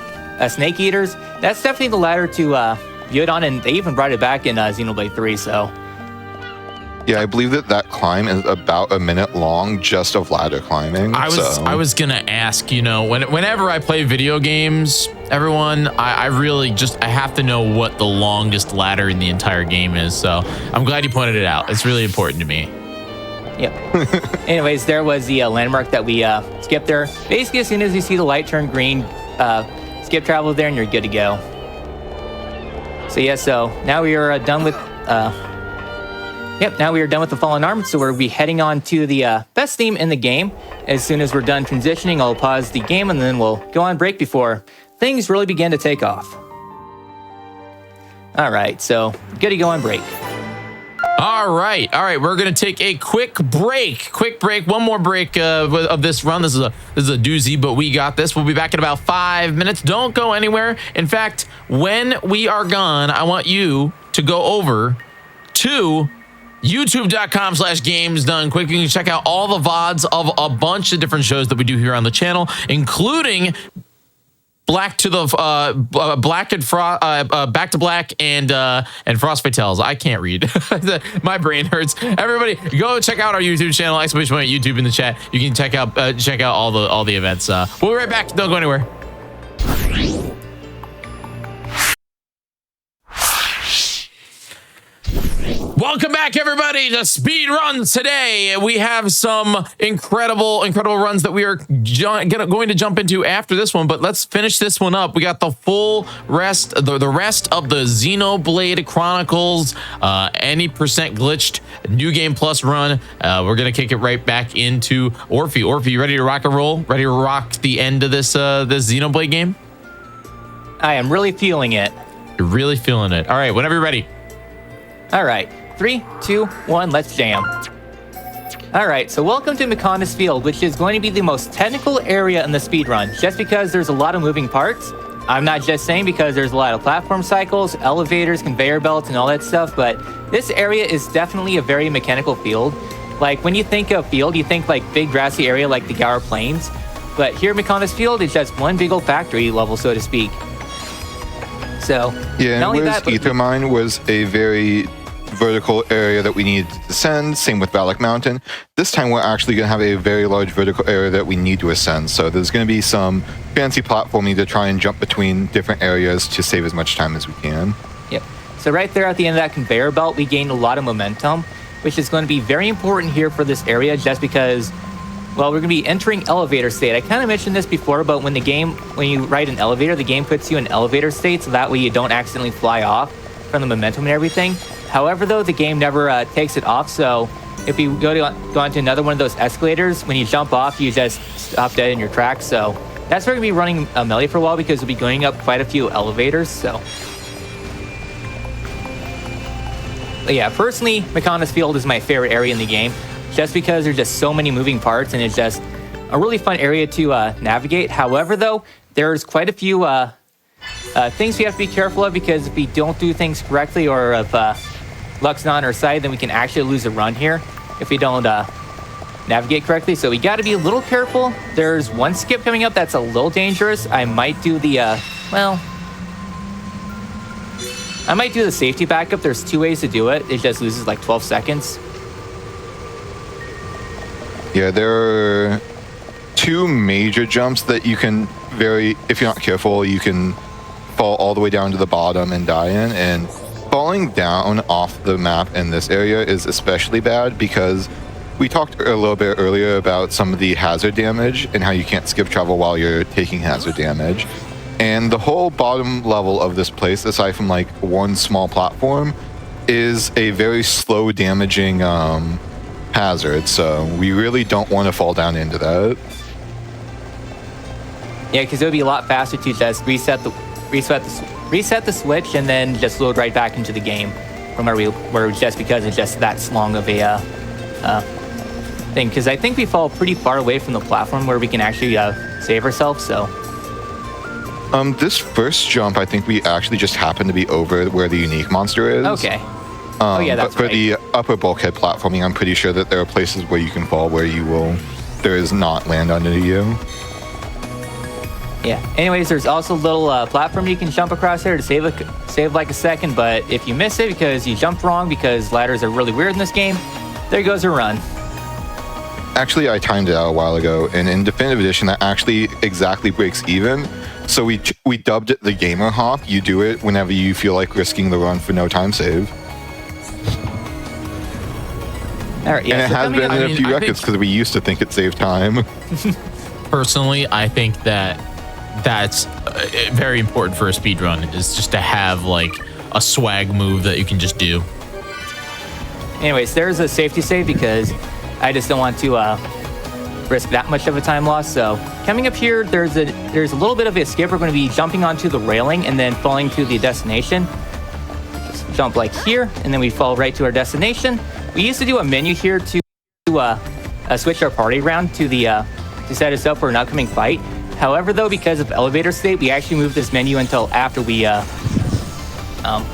snake eaters, that's definitely the ladder to view it on, and they even brought it back in Xenoblade 3, so... Yeah, I believe that climb is about a minute long just of ladder climbing. I was gonna ask, you know, whenever I play video games, everyone, I really I have to know what the longest ladder in the entire game is. So I'm glad you pointed it out. It's really important to me. Yep. Anyways, there was the landmark that we skipped there. Basically, as soon as you see the light turn green, skip travel there and you're good to go. So yeah, so now we are done with... now we are done with the Fallen Arm, so we'll be heading on to the best theme in the game. As soon as we're done transitioning, I'll pause the game and then we'll go on break before things really begin to take off. All right, so good to go on break. All right, we're gonna take a quick break. One more break of this run. This is a doozy, but we got this. We'll be back in about 5 minutes. Don't go anywhere. In fact, when we are gone, I want you to go over to youtube.com/gamesdonequick. You can check out all the VODs of a bunch of different shows that we do here on the channel, including Back to Black and Frostbite Tales. I can't read. My brain hurts. Everybody, go check out our YouTube channel, !YouTube in the chat. You can check out all the events. We'll be right back. Don't go anywhere. Welcome back, everybody, to Speed Runs. Today we have some incredible runs that we are going to jump into after this one, but let's finish this one up. We got the full rest, the rest of the Xenoblade Chronicles, any percent glitched New Game Plus run. We're gonna kick it right back into Orphe. Orphe, you ready to rock and roll? Ready to rock the end of this this Xenoblade game? I am really feeling it. You're really feeling it. All right, whenever you're ready. All right. 3, 2, 1, let's jam. All right, so welcome to Mechonis Field, which is going to be the most technical area in the speedrun, just because there's a lot of moving parts. I'm not just saying because there's a lot of platform cycles, elevators, conveyor belts, and all that stuff, but this area is definitely a very mechanical field. Like, when you think of field, you think like big grassy area like the Gaur Plains, but here Mechonis Field is just one big old factory level, so to speak. So, yeah, not only whereas that, Ether Mine was a very vertical area that we needed to descend, same with Valak Mountain. This time we're actually going to have a very large vertical area that we need to ascend, so there's going to be some fancy platforming to try and jump between different areas to save as much time as we can. Yep. So right there at the end of that conveyor belt, we gained a lot of momentum, which is going to be very important here for this area just because, well, we're going to be entering elevator state. I kind of mentioned this before, but when you ride an elevator, the game puts you in elevator state, so that way you don't accidentally fly off from the momentum and everything. However, though, the game never takes it off, so if you go onto another one of those escalators, when you jump off, you just stop dead in your tracks. So that's where we're going to be running Melee for a while because we'll be going up quite a few elevators. So, but yeah, personally, Mechonis Field is my favorite area in the game, just because there's just so many moving parts and it's just a really fun area to navigate. However, though, there's quite a few things we have to be careful of because if we don't do things correctly or if luck's not on our side, then we can actually lose a run here if we don't navigate correctly. So we got to be a little careful. There's one skip coming up that's a little dangerous. I might do the, well, I might do the safety backup. There's 2 ways to do it. It just loses like 12 seconds. Yeah, there are 2 major jumps that you can if you're not careful, you can fall all the way down to the bottom and die in. And falling down off the map in this area is especially bad because we talked a little bit earlier about some of the hazard damage and how you can't skip travel while you're taking hazard damage. And the whole bottom level of this place, aside from like one small platform, is a very slow damaging hazard. So we really don't want to fall down into that. Yeah, because it would be a lot faster to just reset the switch and then just load right back into the game from where we were, just because it's just that long of a thing. Because I think we fall pretty far away from the platform where we can actually save ourselves. So this first jump, I think we actually just happen to be over where the unique monster is. okay. Oh yeah, that's but for right. the upper bulkhead platforming, I'm pretty sure that there are places where you can fall where there is not land under you. Yeah. Anyways, there's also a little platform you can jump across there to save like a second. But if you miss it because you jumped wrong, because ladders are really weird in this game, there goes a run. Actually, I timed it out a while ago, and in Definitive Edition, that actually exactly breaks even. So we dubbed it the gamer hop. You do it whenever you feel like risking the run for no time save. All right. Yeah. And it has been in a few records because we used to think it saved time. Personally, I think that's very important for a speedrun, is just to have like a swag move that you can just do. Anyways, there's a safety save because I just don't want to risk that much of a time loss. So coming up here, there's a little bit of a skip. We're going to be jumping onto the railing and then falling to the destination. Just jump like here, and then we fall right to our destination. We used to do a menu here to switch our party around to set us up for an upcoming fight. However, though, because of elevator state, we actually moved this menu until after we get off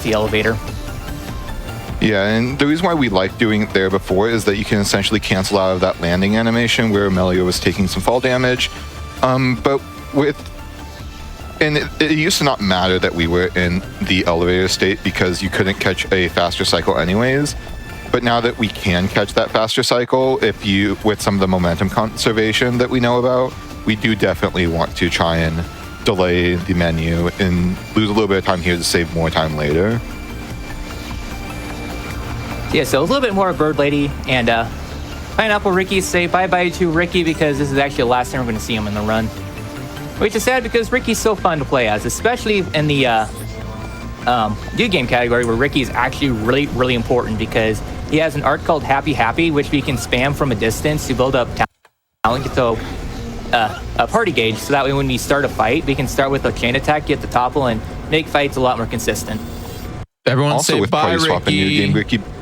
the elevator. Yeah, and the reason why we liked doing it there before is that you can essentially cancel out of that landing animation where Melio was taking some fall damage. It used to not matter that we were in the elevator state because you couldn't catch a faster cycle anyways. But now that we can catch that faster cycle, with some of the momentum conservation that we know about, we do definitely want to try and delay the menu and lose a little bit of time here to save more time later. Yeah, so a little bit more of Bird Lady and Pineapple Ricky. Say bye-bye to Ricky because this is actually the last time we're going to see him in the run. Which is sad because Ricky's so fun to play as, especially in the new game category where Ricky is actually really, really important because he has an art called Happy Happy, which we can spam from a distance to build up talent, get to a party gauge, so that way when we start a fight, we can start with a chain attack, get the topple, and make fights a lot more consistent. Everyone Also, say with bye, party swap in new game, Ricky. Ricky.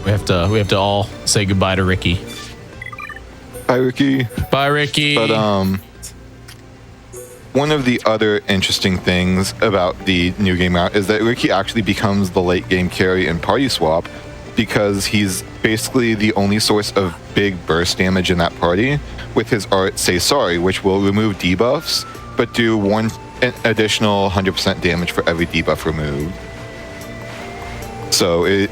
We have to all say goodbye to Ricky. Bye, Ricky. Bye, Ricky. But one of the other interesting things about the new game route is that Ricky actually becomes the late game carry in party swap because he's basically the only source of big burst damage in that party with his art Say Sorry, which will remove debuffs but do one additional 100% damage for every debuff removed. So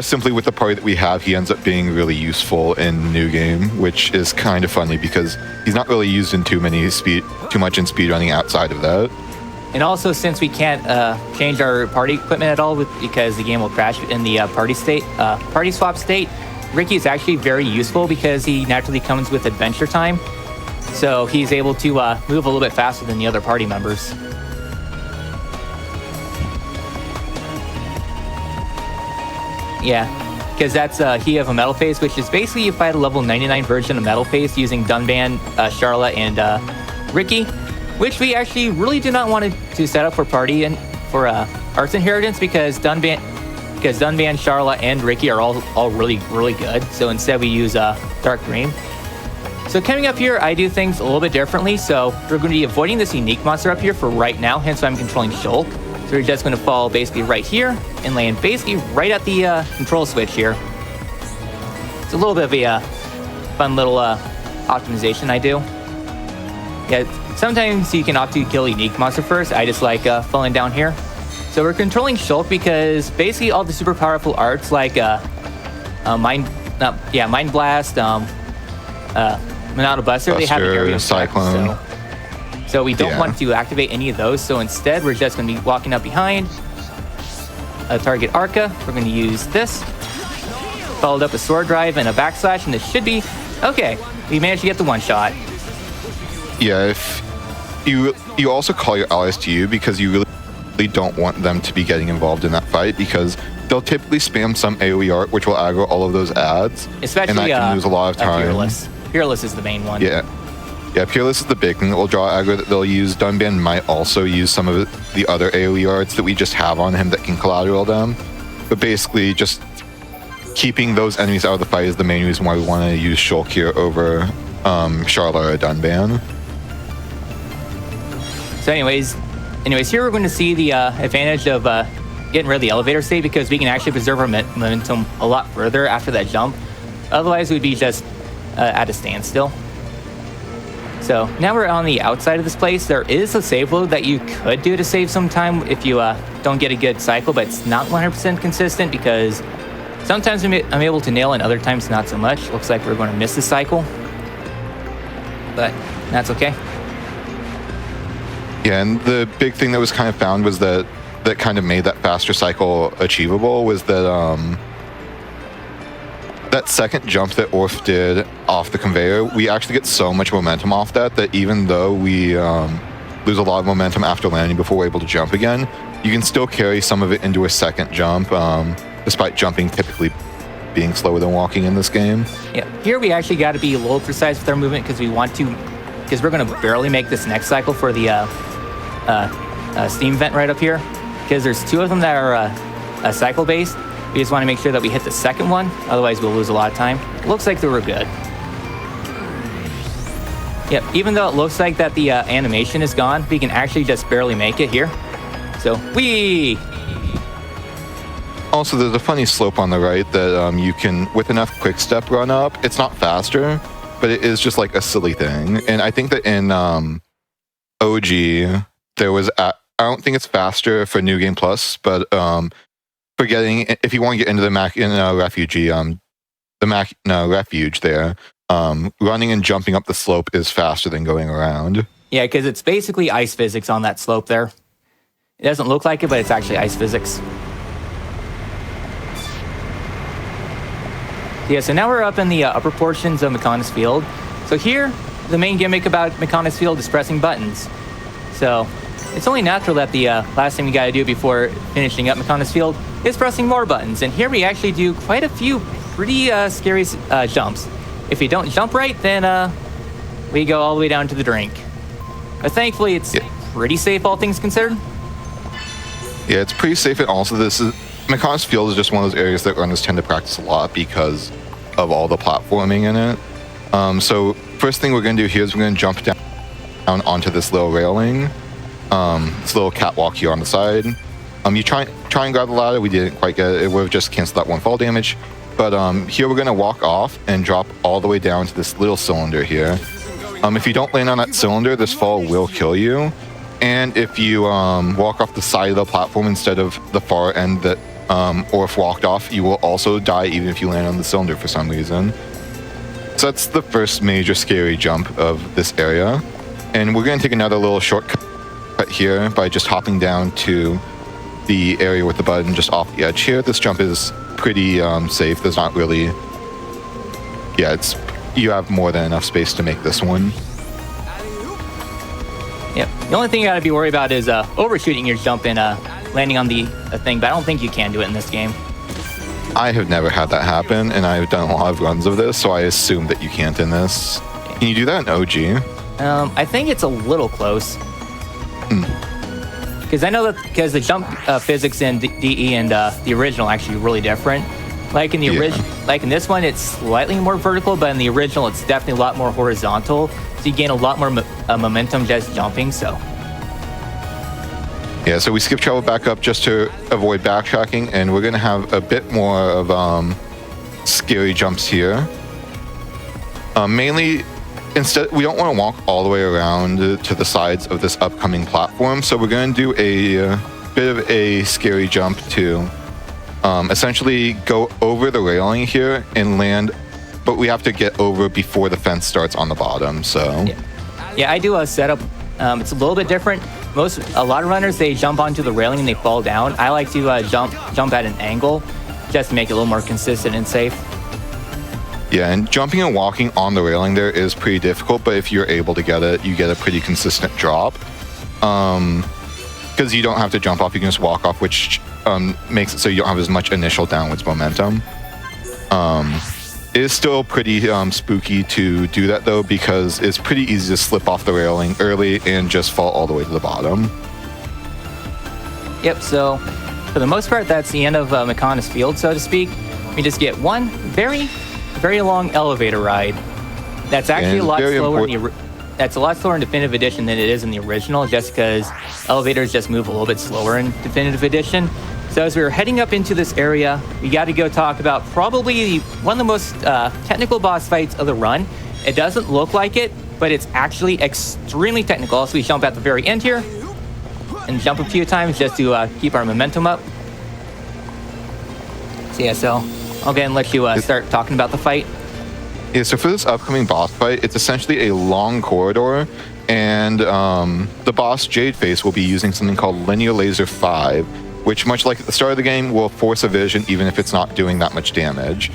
simply with the party that we have, he ends up being really useful in new game, which is kind of funny because he's not really used in too much in speedrunning outside of that. And also, since we can't change our party equipment at all because the game will crash in the party swap state, Ricky is actually very useful because he naturally comes with adventure time. So he's able to move a little bit faster than the other party members. Yeah, because that's he have a Metal Face, which is basically you fight a level 99 version of Metal Face using Dunban, Charlotte, and Ricky, which we actually really do not want to set up for party and for Arts Inheritance because Dunban, Charlotte, and Ricky are all really, really good. So instead we use Dark Dream. So coming up here, I do things a little bit differently. So we're going to be avoiding this unique monster up here for right now, hence why I'm controlling Shulk. So we're just going to fall basically right here and land basically right at the control switch here. It's a little bit of a fun little optimization I do. Yeah, sometimes you can opt to kill a unique monster first. I just like falling down here. So we're controlling Shulk because basically all the super powerful arts like Mind Blast, Monado Buster, they have an area of Cyclone. So we don't want to activate any of those. So instead, we're just going to be walking up behind a target Arca. We're going to use this, followed up a Sword Drive and a Backslash, and this should be okay. We managed to get the one shot. Yeah, if you also call your allies to you because you really don't want them to be getting involved in that fight because they'll typically spam some AoE art which will aggro all of those ads. Especially and that can lose a lot of time. Peerless. Peerless is the main one. Yeah, Peerless is the big thing that will draw aggro that they'll use. Dunban might also use some of the other AoE arts that we just have on him that can collateral them. But basically, just keeping those enemies out of the fight is the main reason why we want to use Shulk here over Charla or Dunban. So anyways, here we're going to see the advantage of getting rid of the elevator state because we can actually preserve our momentum a lot further after that jump. Otherwise, we'd be just at a standstill. So now we're on the outside of this place. There is a save load that you could do to save some time if you don't get a good cycle, but it's not 100% consistent because sometimes I'm able to nail and other times not so much. Looks like we're going to miss the cycle, but that's okay. Yeah, and the big thing that was kind of found was that kind of made that faster cycle achievable was that that second jump that Orf did off the conveyor, we actually get so much momentum off that even though we lose a lot of momentum after landing before we're able to jump again, you can still carry some of it into a second jump, despite jumping typically being slower than walking in this game. Yeah, here we actually got to be a little precise with our movement because we're going to barely make this next cycle for the steam vent right up here because there's two of them that are cycle based. We just want to make sure that we hit the second one, otherwise we'll lose a lot of time. It looks like they were good. Yep, even though it looks like that the animation is gone, we can actually just barely make it here. So, whee! Also, there's a funny slope on the right that you can, with enough quick step, run up. It's not faster, but it is just like a silly thing. And I think that in OG, there was, I don't think it's faster for New Game Plus, but for getting, if you want to get into the refuge there, running and jumping up the slope is faster than going around. Yeah, because it's basically ice physics on that slope there. It doesn't look like it, but it's actually ice physics. Yeah, so now we're up in the upper portions of Mechonis Field. So here, the main gimmick about Mechonis Field is pressing buttons. So it's only natural that the last thing we got to do before finishing up Mechonis Field is pressing more buttons. And here we actually do quite a few pretty scary jumps. If you don't jump right, then we go all the way down to the drink. But thankfully, it's pretty safe, all things considered. Yeah, it's pretty safe, and also Mechonis Field is just one of those areas that runners tend to practice a lot because of all the platforming in it. So first thing we're going to do here is we're going to jump down onto this little railing, this little catwalk here on the side. You try and grab the ladder. We didn't quite get it. It would have just canceled that one fall damage. But here we're going to walk off and drop all the way down to this little cylinder here. If you don't land on that cylinder, this fall will kill you. And if you walk off the side of the platform instead of the far end that Orf walked off, you will also die even if you land on the cylinder for some reason. So that's the first major scary jump of this area. And we're going to take another little shortcut here by just hopping down to the area with the button just off the edge here. This jump is pretty safe. There's not really... Yeah, you have more than enough space to make this one. Yep. The only thing you gotta be worried about is overshooting your jump and landing on the thing, but I don't think you can do it in this game. I have never had that happen, and I've done a lot of runs of this, so I assume that you can't in this. Can you do that in OG? I think it's a little close. Because I know that the jump physics in DE and the original are actually really different. Like in the like in this one, it's slightly more vertical, but in the original, it's definitely a lot more horizontal. So you gain a lot more momentum just jumping. So yeah, so we skip travel back up just to avoid backtracking, and we're gonna have a bit more of scary jumps here. Mainly instead, we don't want to walk all the way around to the sides of this upcoming platform, so we're going to do a bit of a scary jump to essentially go over the railing here and land, but we have to get over before the fence starts on the bottom, so... Yeah, I do a setup. It's a little bit different. A lot of runners, they jump onto the railing and they fall down. I like to jump at an angle just to make it a little more consistent and safe. Yeah, and jumping and walking on the railing there is pretty difficult, but if you're able to get it, you get a pretty consistent drop. Because you don't have to jump off, you can just walk off, which makes it so you don't have as much initial downwards momentum. It is still pretty spooky to do that, though, because it's pretty easy to slip off the railing early and just fall all the way to the bottom. Yep, so for the most part, that's the end of McConaughey's Field, so to speak. We just get one very, very long elevator ride. That's actually a lot slower. That's a lot slower in Definitive Edition than it is in the original, just because elevators just move a little bit slower in Definitive Edition. So as we were heading up into this area, we got to go talk about probably one of the most technical boss fights of the run. It doesn't look like it, but it's actually extremely technical. So we jump at the very end here and jump a few times just to keep our momentum up. So yeah, so I'll go ahead and let you start talking about the fight. Yeah, so for this upcoming boss fight, it's essentially a long corridor, and the boss Jadeface will be using something called Linear Laser 5, which, much like at the start of the game, will force a vision even if it's not doing that much damage.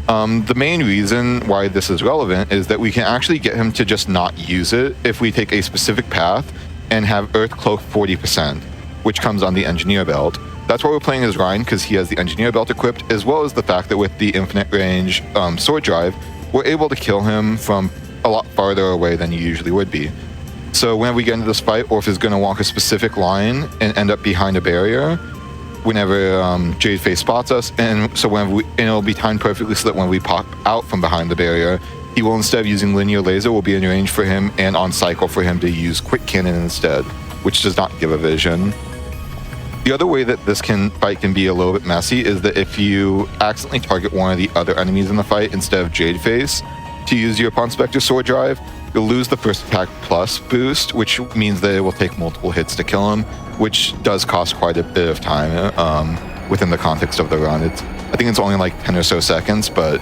The main reason why this is relevant is that we can actually get him to just not use it if we take a specific path and have Earth Cloak 40%, which comes on the Engineer Belt. That's why we're playing as Ryan, because he has the Engineer Belt equipped, as well as the fact that with the infinite range sword drive, we're able to kill him from a lot farther away than you usually would be. So whenever we get into this fight, Orph is going to walk a specific line and end up behind a barrier whenever Jadeface spots us, and so it'll be timed perfectly so that when we pop out from behind the barrier, he will, instead of using Linear Laser, will be in range for him and on cycle for him to use Quick Cannon instead, which does not give a vision. The other way that this fight can be a little bit messy is that if you accidentally target one of the other enemies in the fight instead of Jadeface to use your Pun Spectre sword drive, you'll lose the first attack plus boost, which means that it will take multiple hits to kill him, which does cost quite a bit of time within the context of the run. I think it's only like 10 or so seconds, but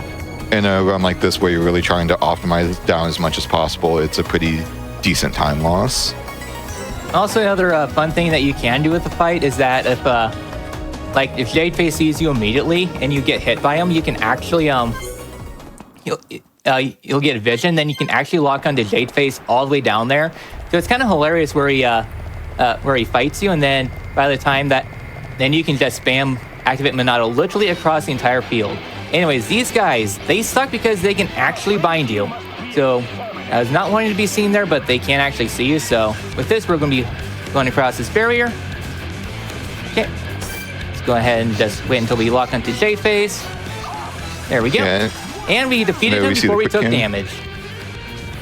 in a run like this where you're really trying to optimize it down as much as possible, it's a pretty decent time loss. Also, another fun thing that you can do with the fight is that if Jadeface sees you immediately and you get hit by him, you can actually you'll get a vision, then you can actually lock onto Jadeface all the way down there. So it's kind of hilarious where he fights you, and then by the time then you can just spam Activate Monado literally across the entire field. Anyways, these guys, they suck because they can actually bind you. So I was not wanting to be seen there, but they can actually see you. So with this, we're going to be going across this barrier. Okay, let's go ahead and just wait until we lock onto Jadeface. There we go. Yeah. And we defeated him before we took damage.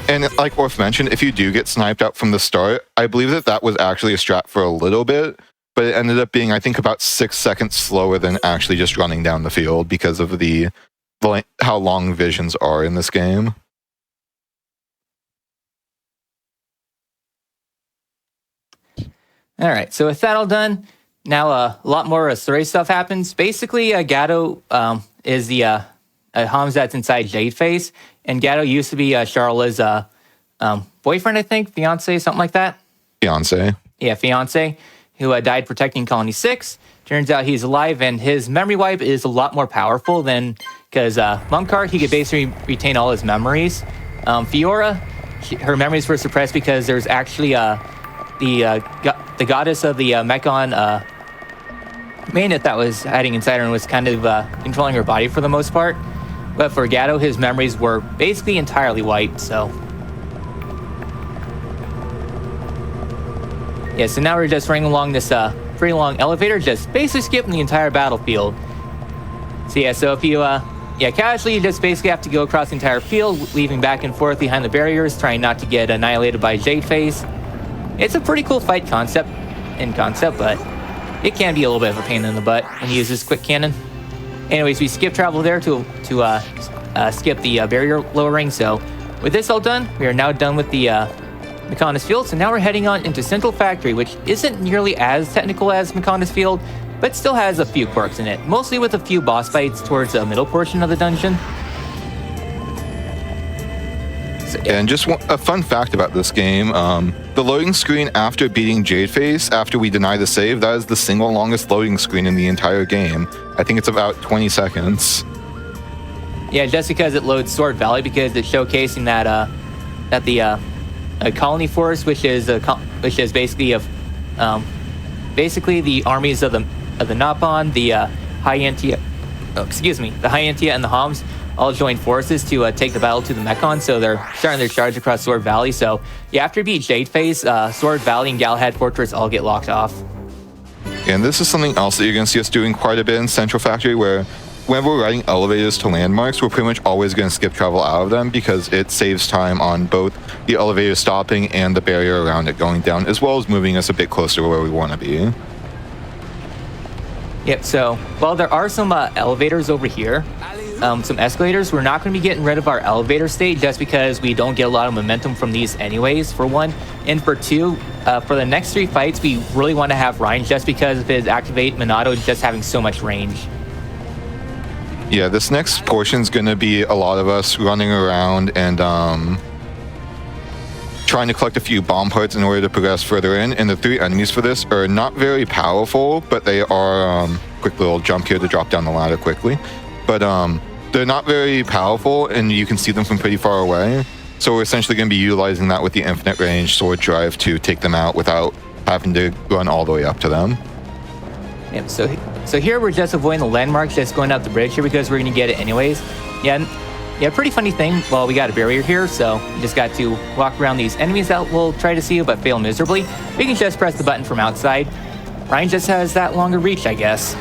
And like Orph mentioned, if you do get sniped out from the start, I believe that was actually a strat for a little bit, but it ended up being, I think, about 6 seconds slower than actually just running down the field because of how long visions are in this game. All right, so with that all done, now a lot more story stuff happens. Basically, Gato is the Hams that's inside Jadeface, and Gato used to be Charlotte's boyfriend, I think, fiance, something like that. Fiance. Yeah, fiance, who died protecting Colony 6. Turns out he's alive, and his memory wipe is a lot more powerful than, because Mumkar, he could basically retain all his memories. Fiora, her memories were suppressed because there's actually the goddess of the Mechon magnet that was hiding inside her and was kind of controlling her body for the most part. But for Gato, his memories were basically entirely wiped, so. Yeah, so now we're just running along this pretty long elevator, just basically skipping the entire battlefield. So yeah, so if you, casually, you just basically have to go across the entire field, weaving back and forth behind the barriers, trying not to get annihilated by Jadeface. It's a pretty cool fight concept, but it can be a little bit of a pain in the butt when you use this quick cannon. Anyways, we skip travel there to skip the barrier lowering, so with this all done, we are now done with the Mechonis Field. So now we're heading on into Central Factory, which isn't nearly as technical as Mechonis Field, but still has a few quirks in it, mostly with a few boss fights towards the middle portion of the dungeon. So, yeah. And just a fun fact about this game, the loading screen after beating Jadeface, after we deny the save, that is the single longest loading screen in the entire game. I think it's about 20 seconds. Yeah, just because it loads Sword Valley, because it's showcasing that the colony force, which is basically the armies of the Napon, the Hyantia, the Hyantia and the Homs all joined forces to take the battle to the Mechon, so they're starting their charge across Sword Valley. So yeah, after you beat Jadeface, Sword Valley and Galahad Fortress all get locked off. And this is something else that you're going to see us doing quite a bit in Central Factory, where whenever we're riding elevators to landmarks, we're pretty much always going to skip travel out of them because it saves time on both the elevator stopping and the barrier around it going down, as well as moving us a bit closer to where we want to be. Yep, so while there are some elevators over here, some escalators, we're not going to be getting rid of our elevator state just because we don't get a lot of momentum from these anyways, for one. And for two, for the next 3 fights, we really want to have Ryan just because of his Activate Monado just having so much range. Yeah, this next portion is going to be a lot of us running around and trying to collect a few bomb parts in order to progress further in. And the 3 enemies for this are not very powerful, but they are quick little jump here to drop down the ladder quickly. But they're not very powerful, and you can see them from pretty far away. So we're essentially going to be utilizing that with the infinite range sword drive to take them out without having to run all the way up to them. Yep, so here we're just avoiding the landmarks, just going up the bridge here because we're going to get it anyways. Yeah, pretty funny thing. Well, we got a barrier here, so you just got to walk around these enemies that will try to see you but fail miserably. We can just press the button from outside. Ryan just has that longer reach, I guess.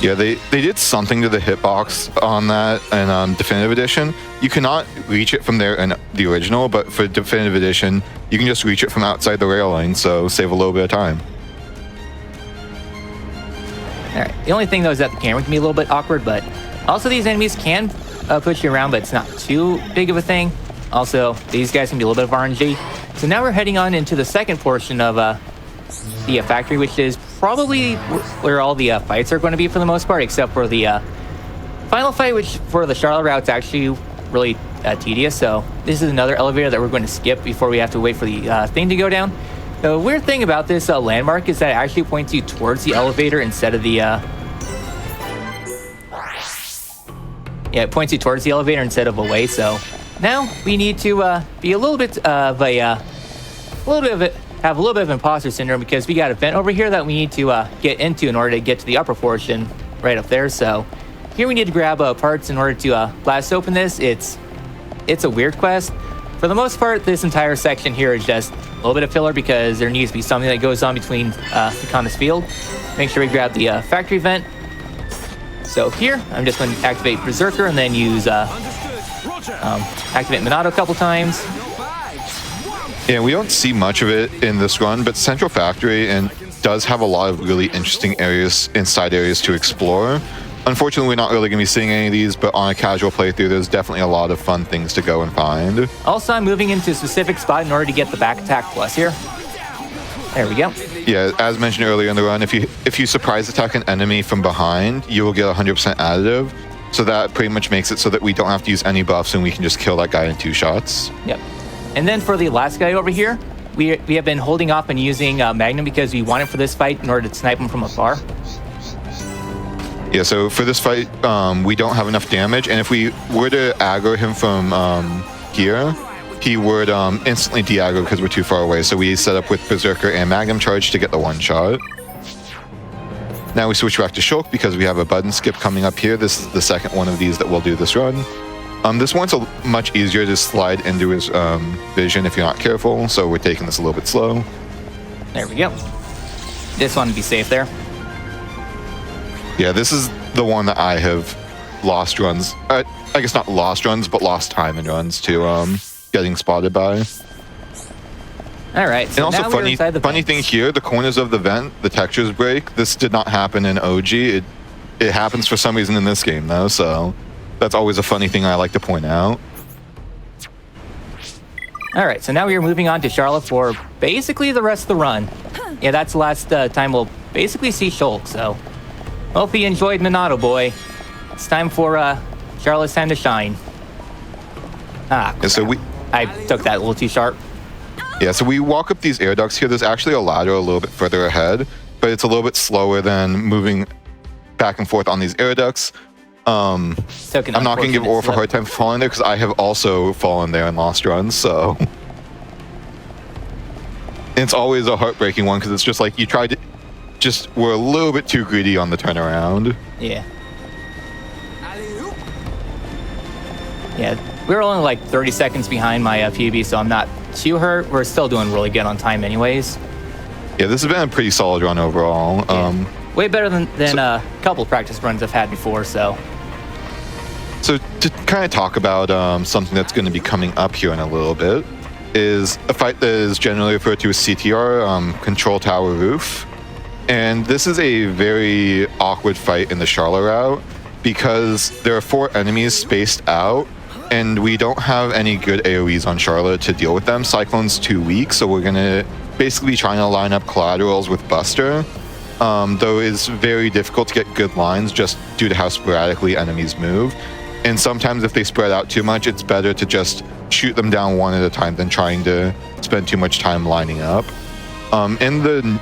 Yeah, they did something to the hitbox on that in Definitive Edition. You cannot reach it from there in the original, but for Definitive Edition, you can just reach it from outside the railing, so save a little bit of time. Alright, the only thing though is that the camera can be a little bit awkward, but also these enemies can push you around, but it's not too big of a thing. Also, these guys can be a little bit of RNG. So now we're heading on into the second portion of the factory, which is probably where all the fights are going to be for the most part, except for the final fight, which for the Charlotte route's actually really tedious. So this is another elevator that we're going to skip before we have to wait for the thing to go down. The weird thing about this landmark is that it actually points you towards the elevator instead of the it points you towards the elevator instead of away. So now we need to be a little bit of have a little bit of imposter syndrome because we got a vent over here that we need to get into in order to get to the upper portion right up there. So here we need to grab parts in order to blast open this. It's a weird quest. For the most part, this entire section here is just a little bit of filler because there needs to be something that goes on between Mechonis Field. Make sure we grab the factory vent. So here, I'm just going to activate Berserker and then use activate Monado a couple times. Yeah, we don't see much of it in this run, but Central Factory does have a lot of really interesting areas and side areas to explore. Unfortunately, we're not really going to be seeing any of these, but on a casual playthrough, there's definitely a lot of fun things to go and find. Also, I'm moving into a specific spot in order to get the back attack plus here. There we go. Yeah, as mentioned earlier in the run, if you surprise attack an enemy from behind, you will get 100% additive. So that pretty much makes it so that we don't have to use any buffs and we can just kill that guy in 2 shots. Yep. And then for the last guy over here, we have been holding off and using Magnum because we want it for this fight in order to snipe him from afar. Yeah, so for this fight, we don't have enough damage, and if we were to aggro him from here, he would instantly de-aggro because we're too far away. So we set up with Berserker and Magnum Charge to get the 1-shot. Now we switch back to Shulk because we have a button skip coming up here. This is the second one of these that we'll do this run. This one's much easier to slide into his vision if you're not careful, so we're taking this a little bit slow. There we go. Just want to be safe there. Yeah, this is the one that I have lost runs. I guess not lost runs, but lost time in runs to getting spotted by. All right. So and also, now funny thing here, the corners of the vent, the textures break. This did not happen in OG. It happens for some reason in this game though, so that's always a funny thing I like to point out. All right, so now we are moving on to Charlotte for basically the rest of the run. Yeah, that's the last time we'll basically see Shulk, so hope you enjoyed Minato, boy. It's time for Charlotte's time to shine. Ah, Yeah, so I took that a little too sharp. so we walk up these air ducts here. There's actually a ladder a little bit further ahead, but it's a little bit slower than moving back and forth on these air ducts. I'm not going to give Orf a hard time for falling there because I have also fallen there in lost runs, so. It's always a heartbreaking one because it's just like you tried to, we're a little bit too greedy on the turnaround. Yeah. Yeah, we're only like 30 seconds behind my PB, so I'm not too hurt. We're still doing really good on time anyways. Yeah, this has been a pretty solid run overall. Yeah. Way better than a couple practice runs I've had before, so. So to kind of talk about something that's going to be coming up here in a little bit is a fight that is generally referred to as CTR, Control Tower Roof. And this is a very awkward fight in the Charlotte route because there are 4 enemies spaced out and we don't have any good AoEs on Charlotte to deal with them. Cyclone's too weak, so we're going to basically be trying to line up collaterals with Buster. Though it's very difficult to get good lines just due to how sporadically enemies move. And sometimes if they spread out too much, it's better to just shoot them down one at a time than trying to spend too much time lining up. In the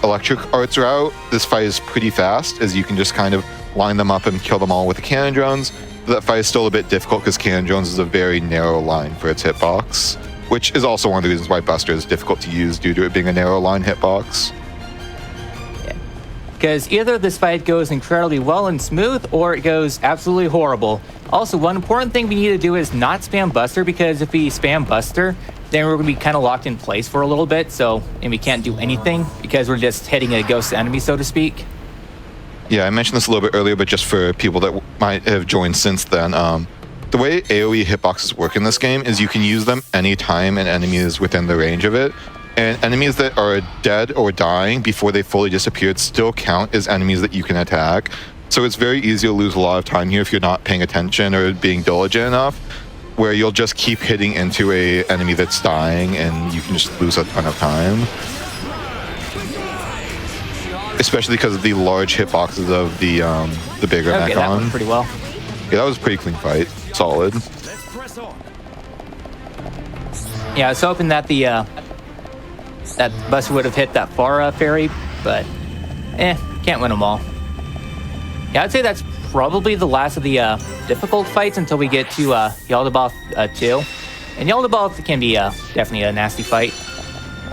electric arts route, this fight is pretty fast, as you can just kind of line them up and kill them all with the cannon drones. That fight is still a bit difficult because cannon drones is a very narrow line for its hitbox, which is also one of the reasons why Buster is difficult to use due to it being a narrow line hitbox. Because either this fight goes incredibly well and smooth, or it goes absolutely horrible. Also, one important thing we need to do is not spam Buster, because if we spam Buster, then we're going to be kind of locked in place for a little bit, and we can't do anything, because we're just hitting a ghost enemy, so to speak. Yeah, I mentioned this a little bit earlier, but just for people that might have joined since then, the way AoE hitboxes work in this game is you can use them anytime an enemy is within the range of it. And enemies that are dead or dying before they fully disappeared still count as enemies that you can attack. So it's very easy to lose a lot of time here if you're not paying attention or being diligent enough, where you'll just keep hitting into a enemy that's dying and you can just lose a ton of time. Especially because of the large hitboxes of the bigger Okay, that Mechon. went pretty well. Yeah, that was a pretty clean fight. Solid. Let's press on. Yeah, I was hoping that that Buster would have hit that far fairy, but can't win them all. Yeah, I'd say that's probably the last of the difficult fights until we get to Yaldabaoth 2. And Yaldabaoth can be definitely a nasty fight.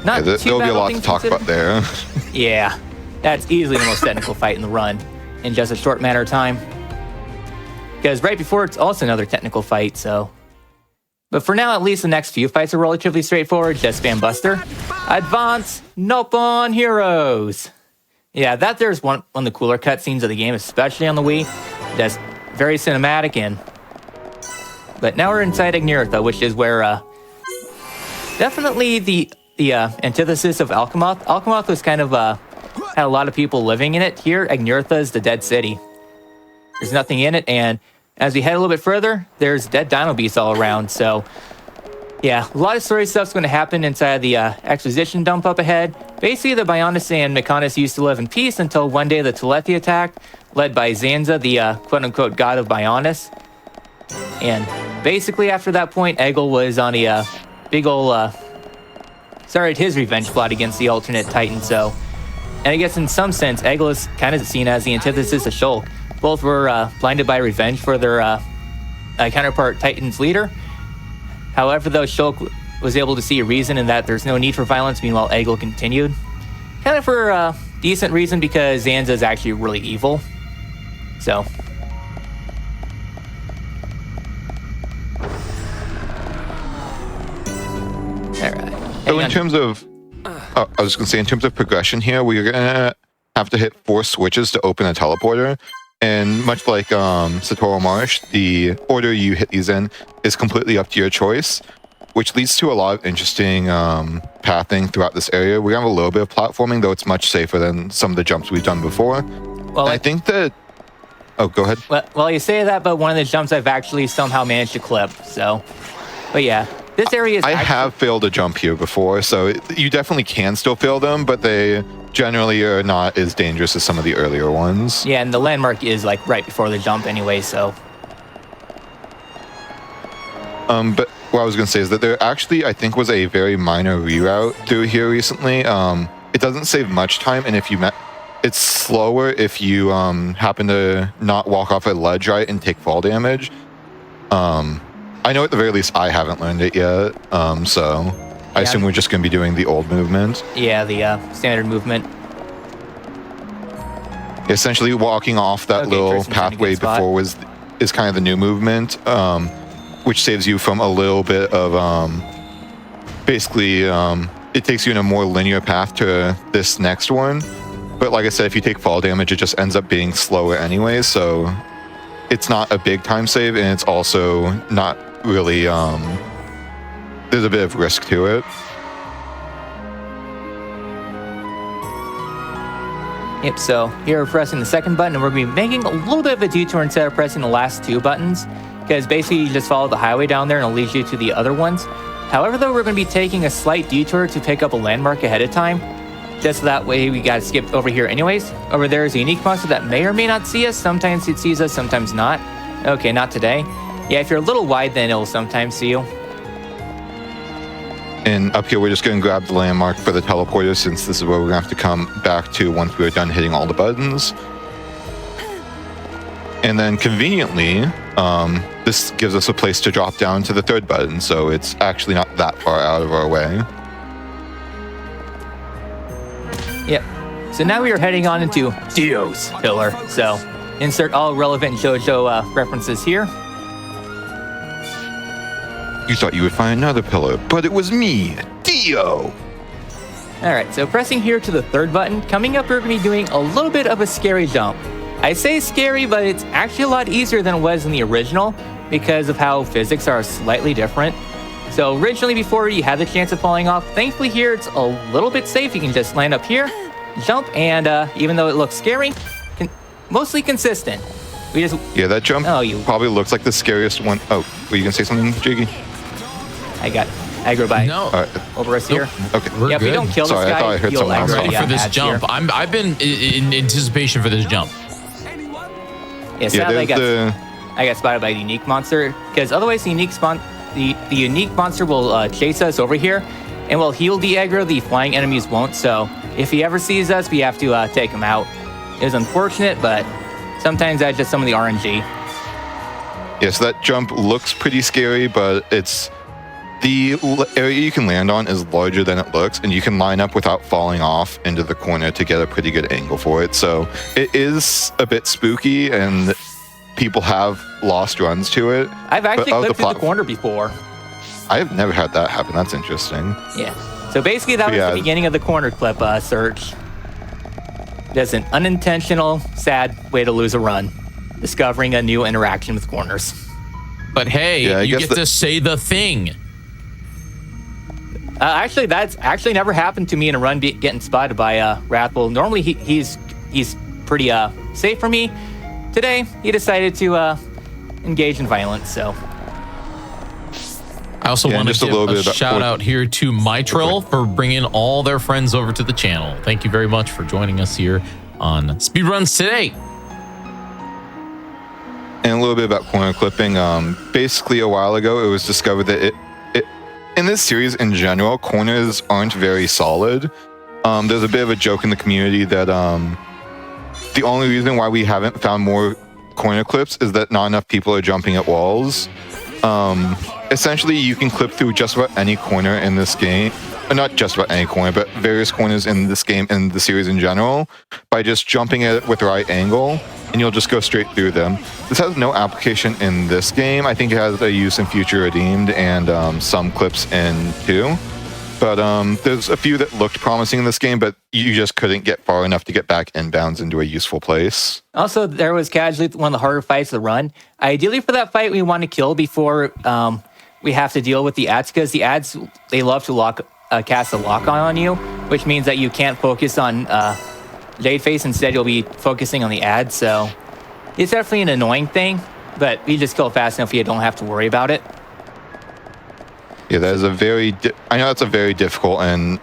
Not Yeah, too there'll be bad, a all lot to things talk about considered. there. Yeah, that's easily the most technical fight in the run in just a short matter of time. Because right before it's also another technical fight, so. But for now, at least the next few fights are relatively straightforward. Just spam Buster. Advance Nopon Heroes. Yeah, that there's one of the cooler cutscenes of the game, especially on the Wii. That's very cinematic But now we're inside Agnirtha, which is where definitely the antithesis of Alchemoth. Alchemoth was kind of had a lot of people living in it. Here, Agnirtha is the dead city. There's nothing in it, and as we head a little bit further, there's dead dino beasts all around, so yeah, a lot of story stuff's going to happen inside the exposition dump up ahead. Basically, the Bionis and Mechonis used to live in peace until one day the Telethi attacked, led by Zanza, the quote-unquote god of Bionis. And basically after that point, Egil was on a big ol' started his revenge plot against the alternate Titan, so. And I guess in some sense, Egil is kind of seen as the antithesis of Shulk. Both were blinded by revenge for their counterpart Titan's leader. However, though, Shulk was able to see a reason in that there's no need for violence, meanwhile Egil continued. Kind of for a decent reason, because Zanza is actually really evil. So. Alright. So in terms of, I was going to say, in terms of progression here, we're going to have to hit 4 switches to open a teleporter. And much like Satoru Marsh, the order you hit these in is completely up to your choice, which leads to a lot of interesting pathing throughout this area. We're going to have a little bit of platforming, though it's much safer than some of the jumps we've done before. Well, I think that... Oh, go ahead. Well, you say that, but one of the jumps I've actually somehow managed to clip, so. But yeah, This area is I have failed a jump here before, so you definitely can still fail them, but they generally are not as dangerous as some of the earlier ones. Yeah, and the landmark is like right before the jump anyway, so. But what I was going to say is that there actually, I think, was a very minor reroute through here recently. It doesn't save much time, and if you it's slower if you happen to not walk off a ledge right and take fall damage. I know at the very least I haven't learned it yet, so I assume we're just going to be doing the old movement. Yeah, the standard movement. Essentially, walking off that little pathway before is kind of the new movement, which saves you from a little bit of basically it takes you in a more linear path to this next one. But like I said, if you take fall damage, it just ends up being slower anyway, so it's not a big time save, and it's also not really there's a bit of risk to it. Yep, so here we're pressing the second button, and we're going to be making a little bit of a detour instead of pressing the last two buttons, because basically you just follow the highway down there and it'll lead you to the other ones. However, though, we're going to be taking a slight detour to pick up a landmark ahead of time, just so that way we got to skip over here anyways. Over there is a unique monster that may or may not see us. Sometimes it sees us, sometimes not. Okay, not today. Yeah, if you're a little wide, then it'll sometimes see you. And up here, we're just going to grab the landmark for the teleporter, since this is where we're going to have to come back to once we're done hitting all the buttons. And then conveniently, this gives us a place to drop down to the third button, so it's actually not that far out of our way. Yep. So now we are heading on into Dio's pillar. So insert all relevant JoJo references here. You thought you would find another pillar, but it was me, Dio! Alright, so pressing here to the third button, coming up we're going to be doing a little bit of a scary jump. I say scary, but it's actually a lot easier than it was in the original because of how physics are slightly different. So originally, before you had the chance of falling off, thankfully here it's a little bit safe. You can just land up here, jump, and even though it looks scary, mostly consistent. Yeah, that jump probably looks like the scariest one. Oh, were you going to say something, Jiggy? I got aggro by over us here. Okay. We're if we don't kill this guy, I thought I heard you'll someone else aggro for this ads jump. here. I've been in anticipation for this jump. Yeah, sadly, I got spotted by the unique monster, because otherwise the unique monster will chase us over here, and will heal the aggro. The flying enemies won't, so if he ever sees us, we have to take him out. It was unfortunate, but sometimes that's just some of the RNG. Yeah, so that jump looks pretty scary, but it's the area you can land on is larger than it looks, and you can line up without falling off into the corner to get a pretty good angle for it. So it is a bit spooky, and people have lost runs to it. I've actually clipped through the corner before. I've never had that happen. That's interesting. Yeah. So basically, that was the beginning of the corner clip search. That's an unintentional, sad way to lose a run. Discovering a new interaction with corners. But hey, you get to say the thing. Actually, that's actually never happened to me in a run getting spotted by Wrathful. Normally, he's pretty safe for me. Today, he decided to engage in violence, so. I also want to give a shout out here to Mitral for bringing all their friends over to the channel. Thank you very much for joining us here on Speedruns today. And a little bit about corner clipping. Basically, a while ago, it was discovered that in this series in general, corners aren't very solid. There's a bit of a joke in the community that the only reason why we haven't found more corner clips is that not enough people are jumping at walls. Essentially, you can clip through just about any corner in this game. Not just about any corner, but various corners in this game and the series in general by just jumping at it with the right angle, and you'll just go straight through them. This has no application in this game. I think it has a use in Future Redeemed and some clips in 2. But there's a few that looked promising in this game, but you just couldn't get far enough to get back inbounds into a useful place. Also, there was casually one of the harder fights to run. Ideally, for that fight, we want to kill before we have to deal with the ads, because the ads, they love to cast a lock on you, which means that you can't focus on Jadeface. Instead, you'll be focusing on the ads, so it's definitely an annoying thing, but you just kill fast enough you don't have to worry about it. Yeah, that is a very. I know that's a very difficult and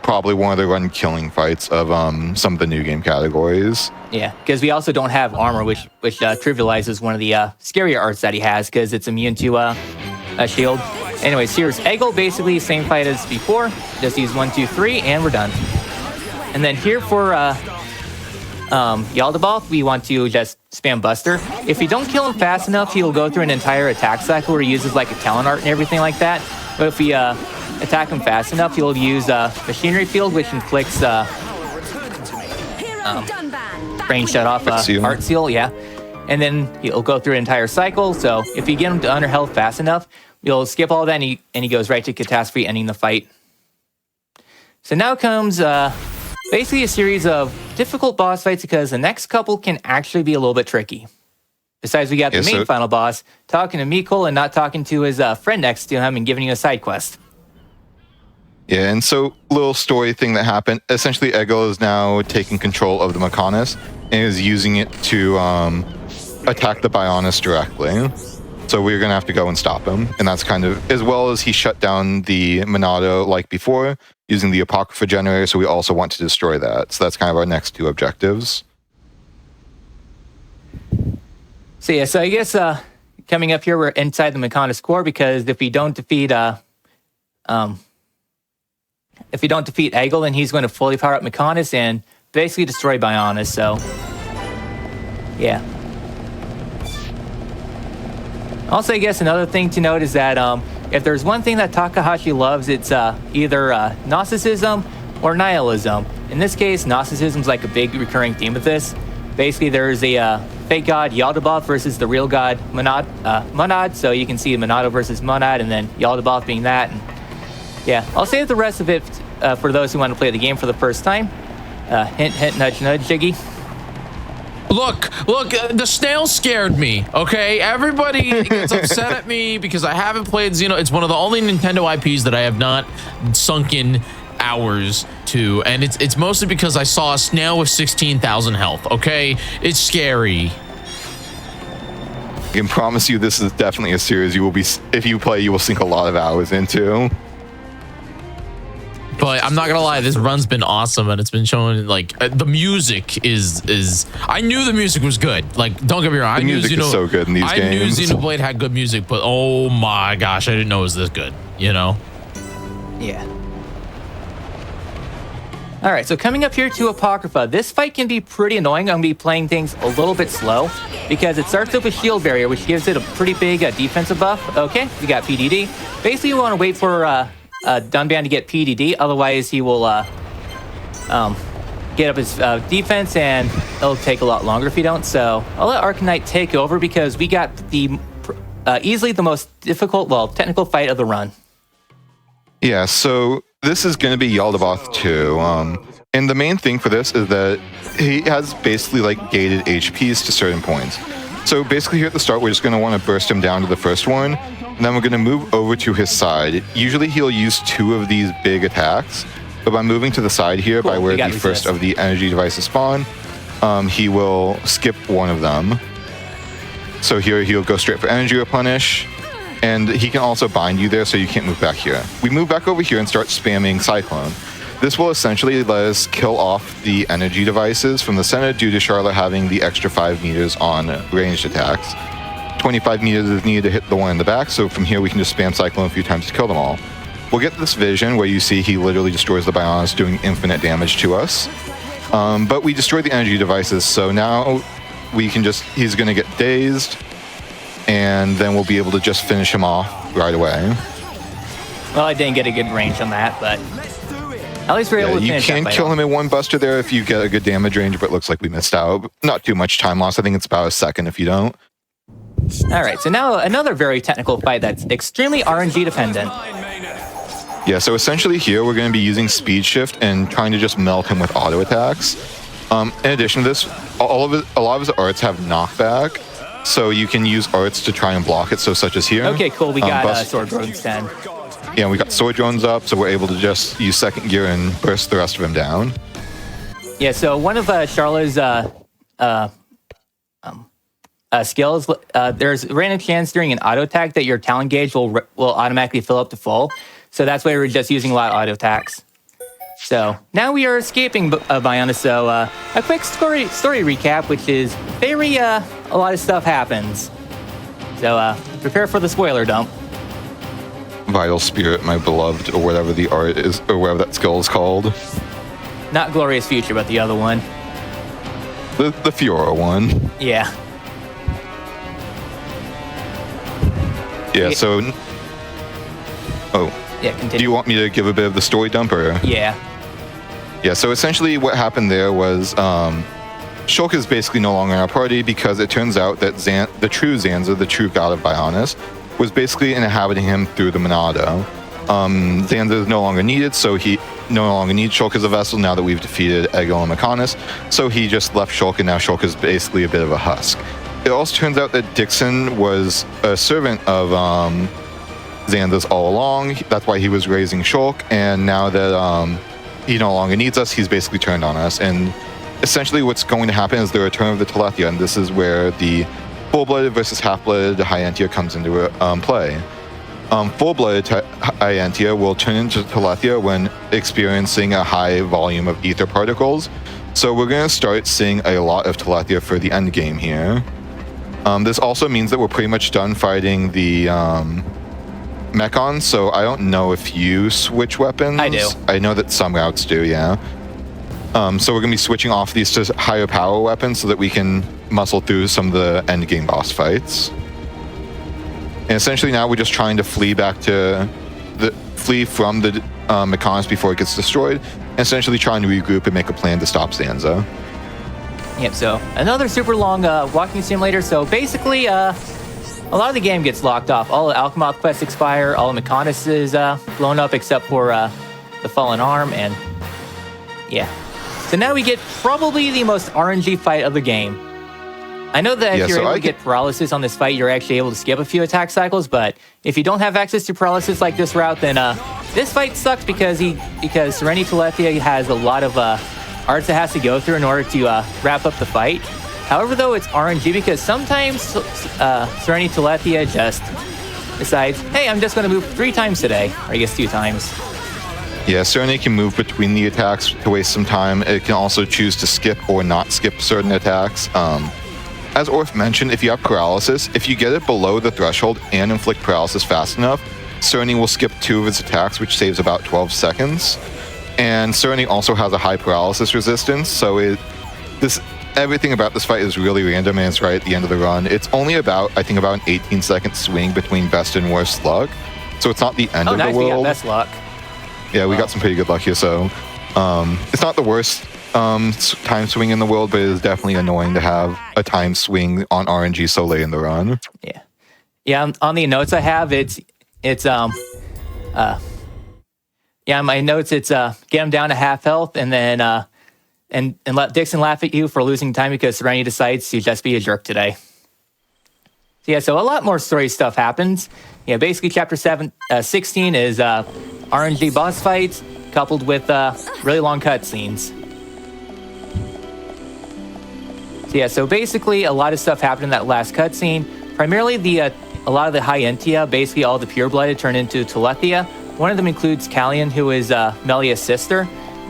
probably one of the run-killing fights of some of the new game categories. Yeah, because we also don't have armor, which trivializes one of the scarier arts that he has, because it's immune to a shield. Anyways, here's Eggle, basically same fight as before. Just use 1, 2, 3, and we're done. And then here for Yaldabaoth, we want to just spam Buster. If you don't kill him fast enough, he'll go through an entire attack cycle where he uses like a talent art and everything like that. But if we attack him fast enough, he'll use Machinery Field, which inflicts range shut off Art Seal, yeah. And then he'll go through an entire cycle. So if you get him to under health fast enough, you'll skip all that and he goes right to Catastrophe, ending the fight. So now comes basically a series of difficult boss fights because the next couple can actually be a little bit tricky. Besides, we got the main final boss talking to Mikkel and not talking to his friend next to him and giving you a side quest. Yeah, and so little story thing that happened. Essentially, Eggle is now taking control of the Mechonis and is using it to attack the Bionis directly. So we're going to have to go and stop him. And that's kind of, as well as he shut down the Monado like before, using the Apocrypha generator, so we also want to destroy that. So that's kind of our next two objectives. So yeah, so I guess coming up here, we're inside the Mechonis core, because if we don't defeat Eggle, then he's going to fully power up Mechonis and basically destroy Bionis. So yeah. Also, I guess another thing to note is that if there's one thing that Takahashi loves, it's either Gnosticism or nihilism. In this case, Gnosticism is like a big recurring theme of this. Basically, there's a fake god Yaldabaoth versus the real god Monad. So you can see Monado versus Monad, and then Yaldabaoth being that. And yeah, I'll save the rest of it for those who want to play the game for the first time. Hint, hint, nudge, nudge, Jiggy. Look, the snail scared me, okay? Everybody gets upset at me because I haven't played Xeno. It's one of the only Nintendo IPs that I have not sunk in hours to, and it's mostly because I saw a snail with 16,000 health, okay? It's scary. I can promise you this is definitely a series you will be, if you play, you will sink a lot of hours into. But I'm not gonna lie, this run's been awesome, and it's been showing like the music is. I knew the music was good. Like, don't get me wrong, the music is so good in these games. I knew Xenoblade had good music, but oh my gosh, I didn't know it was this good. You know? Yeah. All right, so coming up here to Apocrypha, this fight can be pretty annoying. I'm gonna be playing things a little bit slow because it starts with a shield barrier, which gives it a pretty big defensive buff. Okay, we got PDD. Basically, you want to wait for Dunban to get PDD, otherwise he will get up his defense, and it'll take a lot longer if you don't. So I'll let Arcanite take over because we got the easily the most difficult, well, technical fight of the run. Yeah, so this is going to be Yaldabaoth 2. And the main thing for this is that he has basically like gated HPs to certain points. So basically here at the start, we're just going to want to burst him down to the first one. And then we're going to move over to his side. Usually he'll use 2 of these big attacks. But by moving to the side here, by where the first of the energy devices spawn, he will skip one of them. So here he'll go straight for energy replenish. And he can also bind you there, so you can't move back here. We move back over here and start spamming Cyclone. This will essentially let us kill off the energy devices from the center due to Charlotte having the extra 5 meters on ranged attacks. 25 meters is needed to hit the one in the back, so from here we can just spam Cyclone a few times to kill them all. We'll get this vision where you see he literally destroys the Bionis, doing infinite damage to us. But we destroyed the energy devices, so now we can just, he's gonna get dazed, and then we'll be able to just finish him off right away. Well, I didn't get a good range on that, but at least we're able to finish. You can kill him in one buster there if you get a good damage range, but it looks like we missed out. Not too much time loss. I think it's about a second if you don't. All right, so now another very technical fight that's extremely RNG dependent. Yeah, so essentially here we're going to be using speed shift and trying to just melt him with auto attacks. In addition to this, a lot of his arts have knockback, so you can use arts to try and block it, so such as here. Okay, cool, we got Sword Drones 10. Yeah, we got Sword Drones up, so we're able to just use second gear and burst the rest of him down. Yeah, so one of Charlotte's skills, there's a random chance during an auto attack that your talent gauge will automatically fill up to full. So that's why we're just using a lot of auto attacks. So now we are escaping Biona. So a quick story recap, which is very a lot of stuff happens. So prepare for the spoiler dump. Vital Spirit, my beloved, or whatever the art is, or whatever that skill is called. Not Glorious Future, but the other one. The Fiora one. Yeah. Yeah, so... Oh. Yeah, continue. Do you want me to give a bit of the story dump, or...? Yeah. Yeah, so essentially what happened there was Shulk is basically no longer in our party because it turns out that the true Zanza, the true god of Bionis, was basically inhabiting him through the Monado. Zanza is no longer needed, so he no longer needs Shulk as a vessel now that we've defeated Egil and Mechonis, so he just left Shulk, and now Shulk is basically a bit of a husk. It also turns out that Dixon was a servant of Zanza's all along. That's why he was raising Shulk, and now that he no longer needs us, he's basically turned on us. And essentially what's going to happen is the return of the Telethia, and this is where the full-blooded versus half-blooded Hyantia comes into play. Full-blooded Hyantia will turn into Telethia when experiencing a high volume of ether particles. So we're going to start seeing a lot of Telethia for the end game here. This also means that we're pretty much done fighting the Mechon, so I don't know if you switch weapons. I do. I know that some routes do, yeah. So we're going to be switching off these to higher power weapons so that we can muscle through some of the end game boss fights. And essentially now we're just trying to flee from the Mechonis before it gets destroyed, and essentially trying to regroup and make a plan to stop Zanza. Yep, so another super long walking simulator. So basically, a lot of the game gets locked off. All the Alchemoth quests expire, all the Mechonis is blown up except for the Fallen Arm, and yeah. So now we get probably the most RNG fight of the game. I know that if you're able to get paralysis on this fight, you're actually able to skip a few attack cycles, but if you don't have access to paralysis like this route, then this fight sucks because Serenity Telethia has a lot of arts it has to go through in order to wrap up the fight. However, though, it's RNG because sometimes Serenity Telethia just decides, hey, I'm just going to move 3 times today, or I guess 2 times. Yeah, Serenity can move between the attacks to waste some time. It can also choose to skip or not skip certain attacks. As Orf mentioned, if you have paralysis, if you get it below the threshold and inflict paralysis fast enough, Serenity will skip 2 of its attacks, which saves about 12 seconds. And Serenity also has a high paralysis resistance, so everything about this fight is really random, and it's right at the end of the run. It's only about an 18-second swing between best and worst luck, so it's not the end of the world. We got best luck. Yeah, we got some pretty good luck here, so it's not the worst time swing in the world, but it is definitely annoying to have a time swing on RNG so late in the run. Yeah. On the notes I have, my notes, it's get him down to half health, and then and let Dixon laugh at you for losing time because Serenity decides to just be a jerk today. So a lot more story stuff happens. Yeah, basically chapter 16 is RNG boss fights coupled with really long cutscenes. So basically a lot of stuff happened in that last cutscene. Primarily a lot of the Hyantia, basically all the pure-blooded turned into Telethia. One of them includes Callion, who is Melia's sister,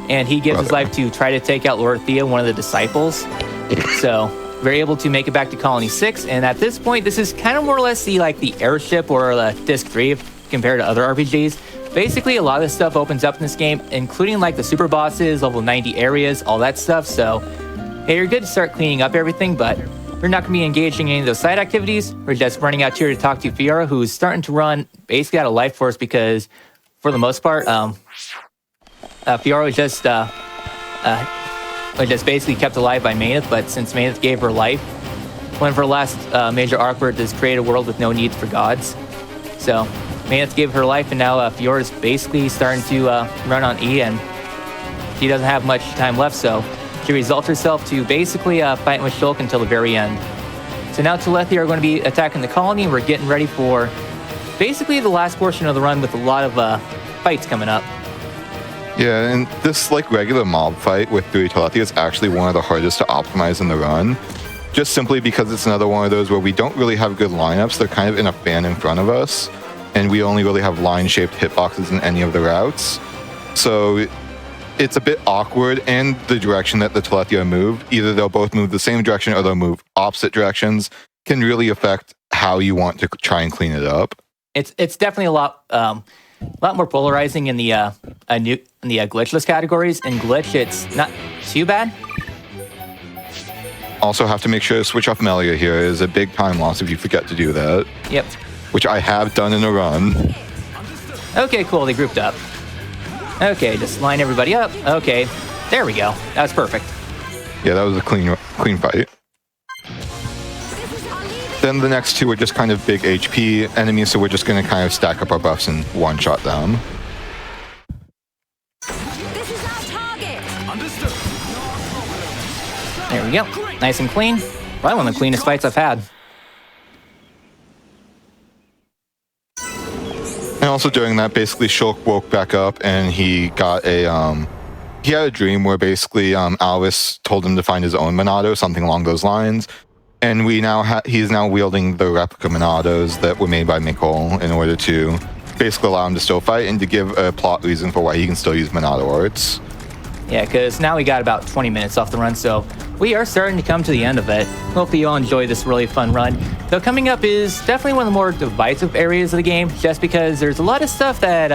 and he gives his life to try to take out Lord Thea, one of the disciples. So we're able to make it back to Colony 6, and at this point, this is kind of more or less the airship or Disc 3 compared to other RPGs. Basically, a lot of this stuff opens up in this game, including the super bosses, level 90 areas, all that stuff. So, hey, you're good to start cleaning up everything, but we're not going to be engaging in any of those side activities. We're just running out here to talk to Fiora, who's starting to run basically out of life force because, for the most part, Fiora was just basically kept alive by Mayneth, but since Mayneth gave her life, one of her last major arc word is create a world with no need for gods. So Mayneth gave her life, and now Fiora's basically starting to run on E, and she doesn't have much time left, so she resolved herself to basically fight with Shulk until the very end. So now Telethia are going to be attacking the colony, and we're getting ready for basically the last portion of the run with a lot of fights coming up. Yeah, and this regular mob fight with 3 Telethia is actually one of the hardest to optimize in the run. just simply because it's another one of those where we don't really have good lineups. They're kind of in a fan in front of us, and we only really have line-shaped hitboxes in any of the routes. So it's a bit awkward, and the direction that the Telethia move, either they'll both move the same direction or they'll move opposite directions, can really affect how you want to try and clean it up. It's definitely a lot more polarizing in the glitchless categories. In glitch, it's not too bad. Also have to make sure to switch off Melia here is a big time loss if you forget to do that. Yep. Which I have done in a run. Okay, cool. They grouped up. Okay, just line everybody up. Okay, there we go. That's perfect. Yeah, that was a clean fight. Then the next two are just kind of big HP enemies, so we're just going to kind of stack up our buffs and one-shot them. This is our target. Understood. There we go. Nice and clean. Probably one of the cleanest fights I've had. And also during that, basically Shulk woke back up and he got he had a dream where basically Alvis told him to find his own Monado, something along those lines. And he's now wielding the replica Monados that were made by Mikol in order to basically allow him to still fight and to give a plot reason for why he can still use Monado arts. Yeah, because now we got about 20 minutes off the run, so we are starting to come to the end of it. Hopefully you all enjoy this really fun run. Though coming up is definitely one of the more divisive areas of the game, just because there's a lot of stuff that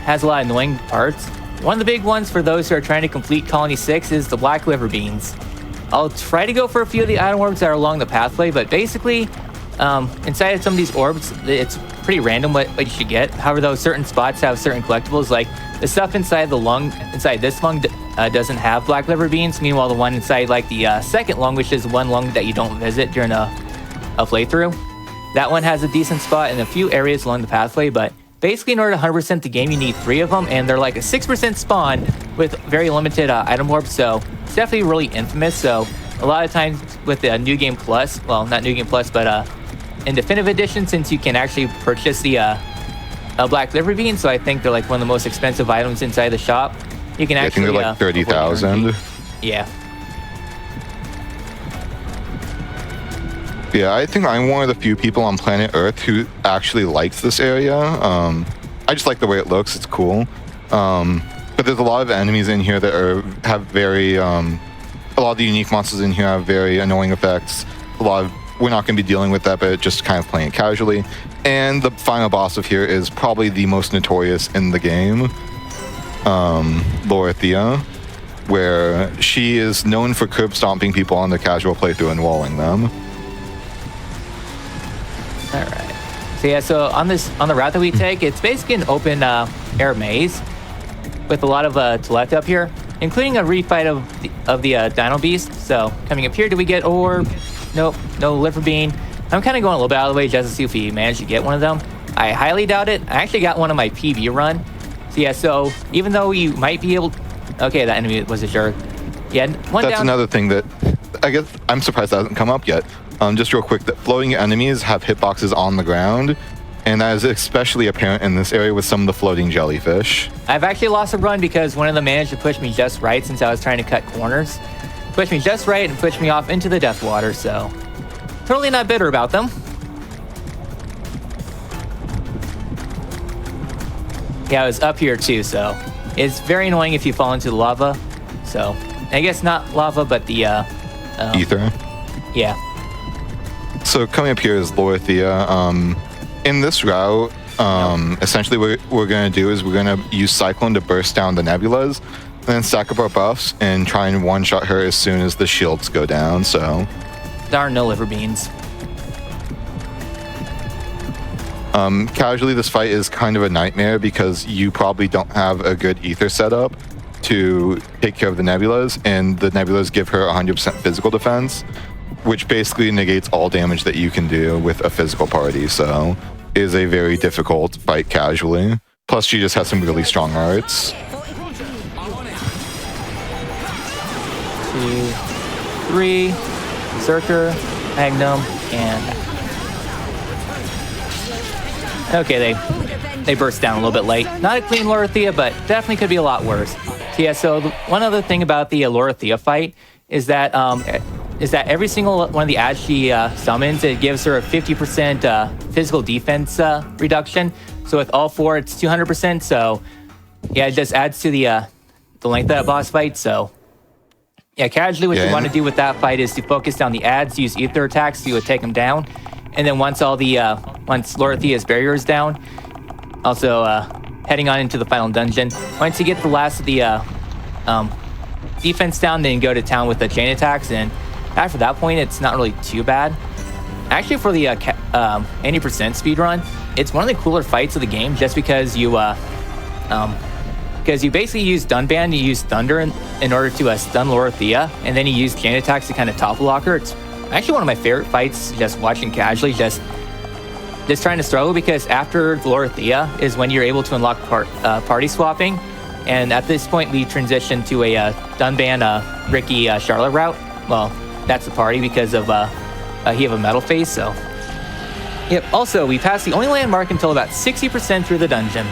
has a lot of annoying parts. One of the big ones for those who are trying to complete Colony 6 is the black liver beans. I'll try to go for a few of the item orbs that are along the pathway, but basically, inside of some of these orbs, it's pretty random what you should get. However, those certain spots have certain collectibles, like the stuff inside the lung, inside this lung, doesn't have black liver beans. Meanwhile, the one inside, like the second lung, which is one lung that you don't visit during a playthrough, that one has a decent spot in a few areas along the pathway, but basically in order to 100% the game, you need 3 of them, and they're like a 6% spawn with very limited item orbs, so it's definitely really infamous. So a lot of times with the New Game Plus, well, not New Game Plus, but in Definitive Edition, since you can actually purchase the black liver beans, so I think they're like one of the most expensive items inside the shop. You can actually. I think they're like 30,000. Yeah. Yeah, I think I'm one of the few people on planet Earth who actually likes this area. I just like the way it looks. It's cool. But there's a lot of enemies in here that have very... a lot of the unique monsters in here have very annoying effects. We're not going to be dealing with that, but just kind of playing it casually. And the final boss of here is probably the most notorious in the game. Lorithia, where she is known for curb stomping people on the casual playthrough and walling them. All right. So yeah, so on the route that we take, it's basically an open air maze with a lot of Teleth up here, including a refight of the Dino Beast. So coming up here, do we get orb? Nope, no liver bean. I'm kind of going a little bit out of the way just to see if we manage to get one of them. I highly doubt it. I actually got one on my PB run. So yeah, so even though you might be able... Okay, that enemy was a jerk. Yeah, That's another thing that I guess I'm surprised that hasn't come up yet. Just real quick, that floating enemies have hitboxes on the ground, and that is especially apparent in this area with some of the floating jellyfish. I've actually lost a run because one of them managed to push me just right since I was trying to cut corners. Pushed me just right and pushed me off into the death water, so totally not bitter about them. Yeah, I was up here too, so it's very annoying if you fall into the lava. So I guess not lava, but the Ether. Yeah. So coming up here is Lorithia. In this route, essentially what we're going to do is we're going to use Cyclone to burst down the nebulas, and then stack up our buffs and try and one-shot her as soon as the shields go down, so... There are no liver beans. Casually, this fight is kind of a nightmare because you probably don't have a good ether setup to take care of the nebulas, and the nebulas give her 100% physical defense, which basically negates all damage that you can do with a physical party, so it is a very difficult fight casually. Plus, she just has some really strong arts. 2, 3, Berserker, Magnum, and... Okay, they burst down a little bit late. Not a clean Lorithia, but definitely could be a lot worse. So yeah, so one other thing about the Lorithia fight is that is that every single one of the ads she summons, it gives her a 50% physical defense reduction. So with all 4, it's 200%. So yeah, it just adds to the length of that boss fight. So yeah, casually what you want to do with that fight is to focus down the ads, use ether attacks to take them down. And then once all the once Lorothia's barrier is down, also heading on into the final dungeon. Once you get the last of the defense down, then you go to town with the chain attacks, and after that point, it's not really too bad. Actually, for the 80% speed run, it's one of the cooler fights of the game, just because you basically use Dunban, you use Thunder in order to stun Lorothea, and then you use chain attacks to kind of topple lock her. It's actually one of my favorite fights, just watching casually, just trying to struggle, because after Lorothea is when you're able to unlock party swapping. And at this point, we transition to a Dunban, Ricky, Charlotte route. Well, that's the party because of he have a metal face, so. Yep, also, we passed the only landmark until about 60% through the dungeon.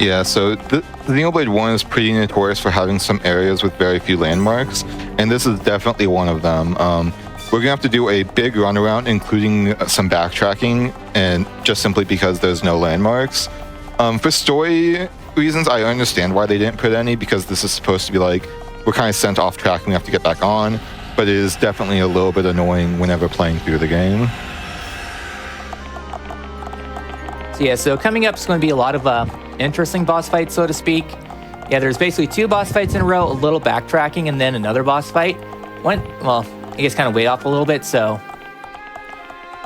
Yeah, so the Xenoblade 1 is pretty notorious for having some areas with very few landmarks, and this is definitely one of them. We're going to have to do a big runaround, including some backtracking, and just simply because there's no landmarks. For story reasons, I understand why they didn't put any, because this is supposed to be like, we're kind of sent off track and we have to get back on, but it is definitely a little bit annoying whenever playing through the game. So yeah, so coming up is going to be a lot of interesting boss fights, so to speak. Yeah, there's basically 2 boss fights in a row, a little backtracking, and then another boss fight. Well, I guess kind of way off a little bit, so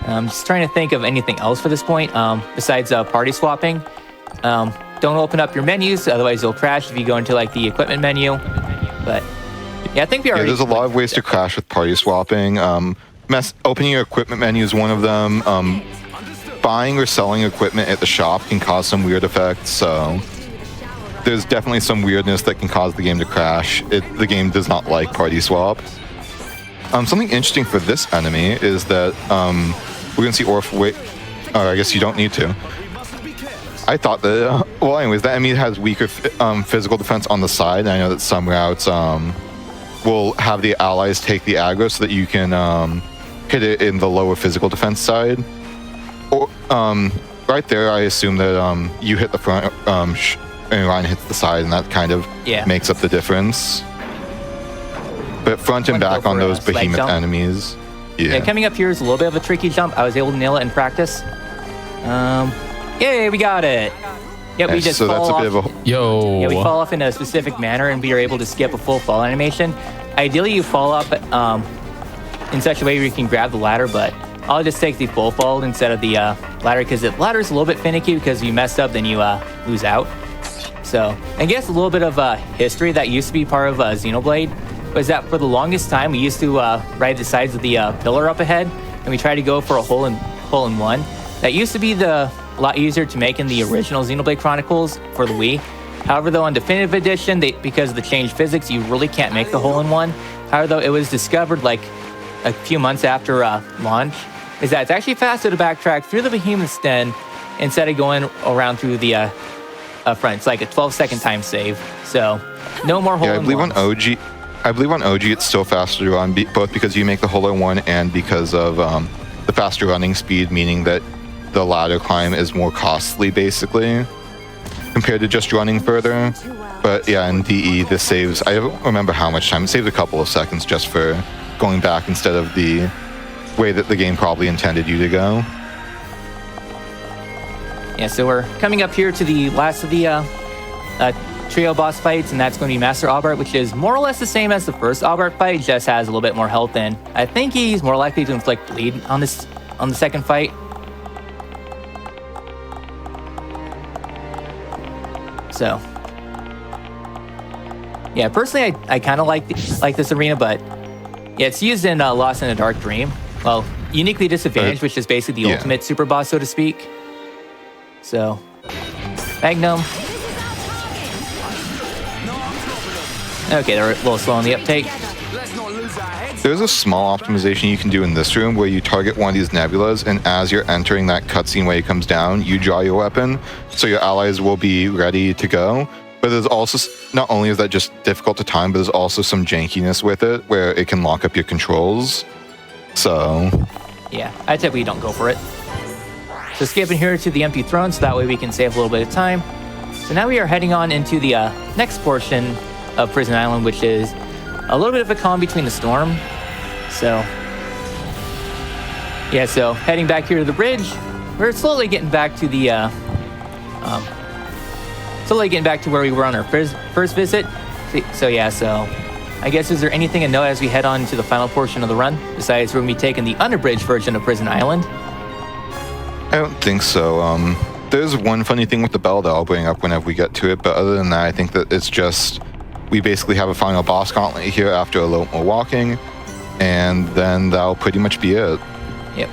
I'm just trying to think of anything else for this point, besides party swapping. Don't open up your menus, otherwise you'll crash if you go into like the equipment menu. But yeah, I think we already... Yeah, there's a lot of ways to crash with party swapping. Opening your equipment menu is one of them. Buying or selling equipment at the shop can cause some weird effects, so there's definitely some weirdness that can cause the game to crash. The game does not like party swap. Something interesting for this enemy is that we're going to see Orph wait. I guess you don't need to. I thought that, well, anyways, that enemy has weaker physical defense on the side, and I know that some routes will have the allies take the aggro so that you can hit it in the lower physical defense side. Or, right there, I assume that you hit the front, and Ryan hits the side, and that kind of makes up the difference. But front and back on those behemoth enemies. Yeah, coming up here is a little bit of a tricky jump. I was able to nail it in practice. Yay, we got it. Yeah, we just fall off. Yeah, we fall off in a specific manner, and we are able to skip a full fall animation. Ideally, you fall up in such a way where you can grab the ladder, but I'll just take the full fall instead of the ladder, because the ladder's a little bit finicky, because if you mess up, then you lose out. So, I guess a little bit of history that used to be part of Xenoblade was that for the longest time, we used to ride the sides of the pillar up ahead, and we tried to go for a hole in one. That used to be a lot easier to make in the original Xenoblade Chronicles for the Wii. However, though, on Definitive Edition, because of the changed physics, you really can't make the hole in one. However, though, it was discovered like a few months after launch, is that it's actually faster to backtrack through the Behemoth's Den instead of going around through the front. It's like a 12-second time save. So, no more hole in one. I believe on OG it's still faster to run, both because you make the hole in one and because of the faster running speed, meaning that the ladder climb is more costly, basically, compared to just running further. But yeah, in DE, this saves, I don't remember how much time, it saves a couple of seconds just for going back instead of the way that the game probably intended you to go. Yeah, so we're coming up here to the last of the trio boss fights, and that's going to be Master Albert, which is more or less the same as the first Albert fight, just has a little bit more health, and I think he's more likely to inflict bleed on the second fight. So, yeah, personally, I kind of like this arena, but yeah, it's used in Lost in a Dark Dream. Well, uniquely disadvantaged, which is basically the ultimate super boss, so to speak. So, Magnum. Okay, they're a little slow on the uptake. There's a small optimization you can do in this room where you target one of these nebulas, and as you're entering that cutscene where it comes down, you draw your weapon, so your allies will be ready to go. But there's also, not only is that just difficult to time, but there's also some jankiness with it where it can lock up your controls. So Yeah, I typically don't go for it. So skipping here to the empty throne, so that way we can save a little bit of time. So now we are heading on into the next portion of Prison Island, which is a little bit of a calm between the storm. So yeah, so heading back here to the bridge, we're slowly getting back to the where we were on our first visit. So yeah, so I guess, is there anything to note as we head on to the final portion of the run, besides we're going to be taking the unabridged version of Prison Island? I don't think so. There's one funny thing with the bell that I'll bring up whenever we get to it, but other than that, I think that it's just, we basically have a final boss gauntlet here after a little more walking, and then that'll pretty much be it. Yep.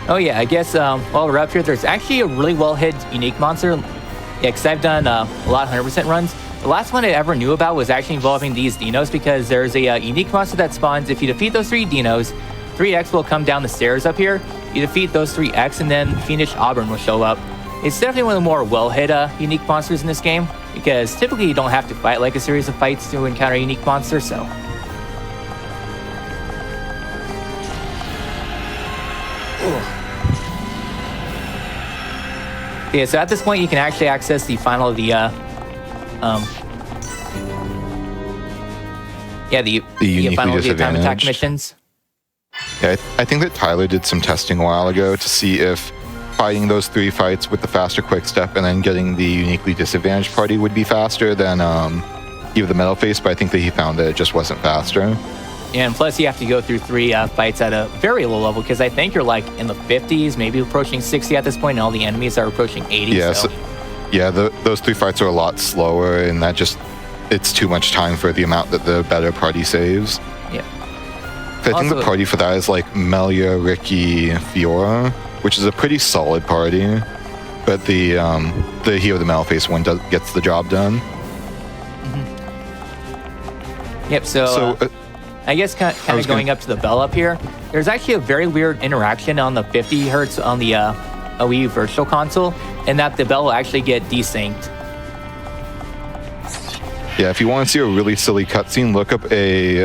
Oh yeah, I guess while we're up here, there's actually a really well-hid unique monster. Yeah, because I've done a lot of 100% runs. The last one I ever knew about was actually involving these dinos, because there's a unique monster that spawns. If you defeat those 3 dinos, 3X will come down the stairs up here. You defeat those 3X, and then Fiendish Auburn will show up. It's definitely one of the more well-hid unique monsters in this game, because typically you don't have to fight like a series of fights to encounter a unique monster, so. Yeah, so at this point you can actually access the final of the uniquely final of the time attack disadvantaged missions. Yeah, I think that Tyler did some testing a while ago to see if fighting those 3 fights with the faster quick step and then getting the uniquely disadvantaged party would be faster than either the metal face, but I think that he found that it just wasn't faster. And plus you have to go through 3 fights at a very low level, because I think you're like in the 50s, maybe approaching 60 at this point, and all the enemies are approaching 80. Yeah, so. Those 3 fights are a lot slower, and that just, it's too much time for the amount that the better party saves. Yeah. I think the party for that is like Melia, Ricky, Fiora, which is a pretty solid party, but the Hero the Metal Face one gets the job done. Mm-hmm. Yep. So I guess kind of going up to the bell up here, there's actually a very weird interaction on the 50 hertz on the Wii Virtual Console, and that the bell will actually get desynced. Yeah, if you want to see a really silly cutscene, look up a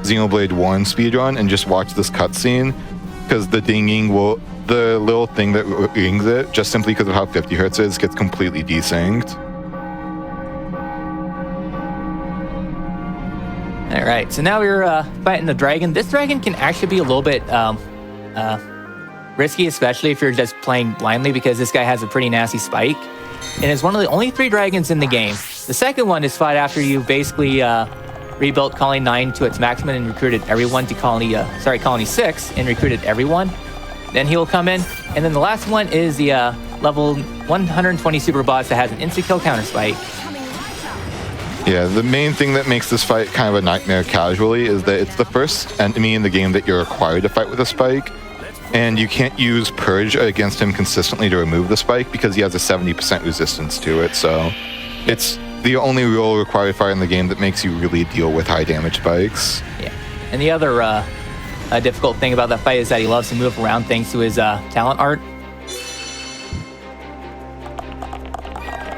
Xenoblade 1 speedrun and just watch this cutscene, because the dinging will, the little thing that rings it, just simply because of how 50 hertz is, gets completely desynced. All right, so now we're fighting the dragon. This dragon can actually be a little bit risky, especially if you're just playing blindly, because this guy has a pretty nasty spike. And it's one of the only 3 dragons in the game. The second one is fought after you basically rebuilt Colony 9 to its maximum and recruited everyone to Colony 6 and recruited everyone. Then he will come in. And then the last one is the level 120 super boss that has an instant kill counter spike. Yeah, the main thing that makes this fight kind of a nightmare casually is that it's the first enemy in the game that you're required to fight with a spike, and you can't use Purge against him consistently to remove the spike because he has a 70% resistance to it, so it's the only real required fight in the game that makes you really deal with high damage spikes. Yeah, and the other difficult thing about that fight is that he loves to move around thanks to his talent art.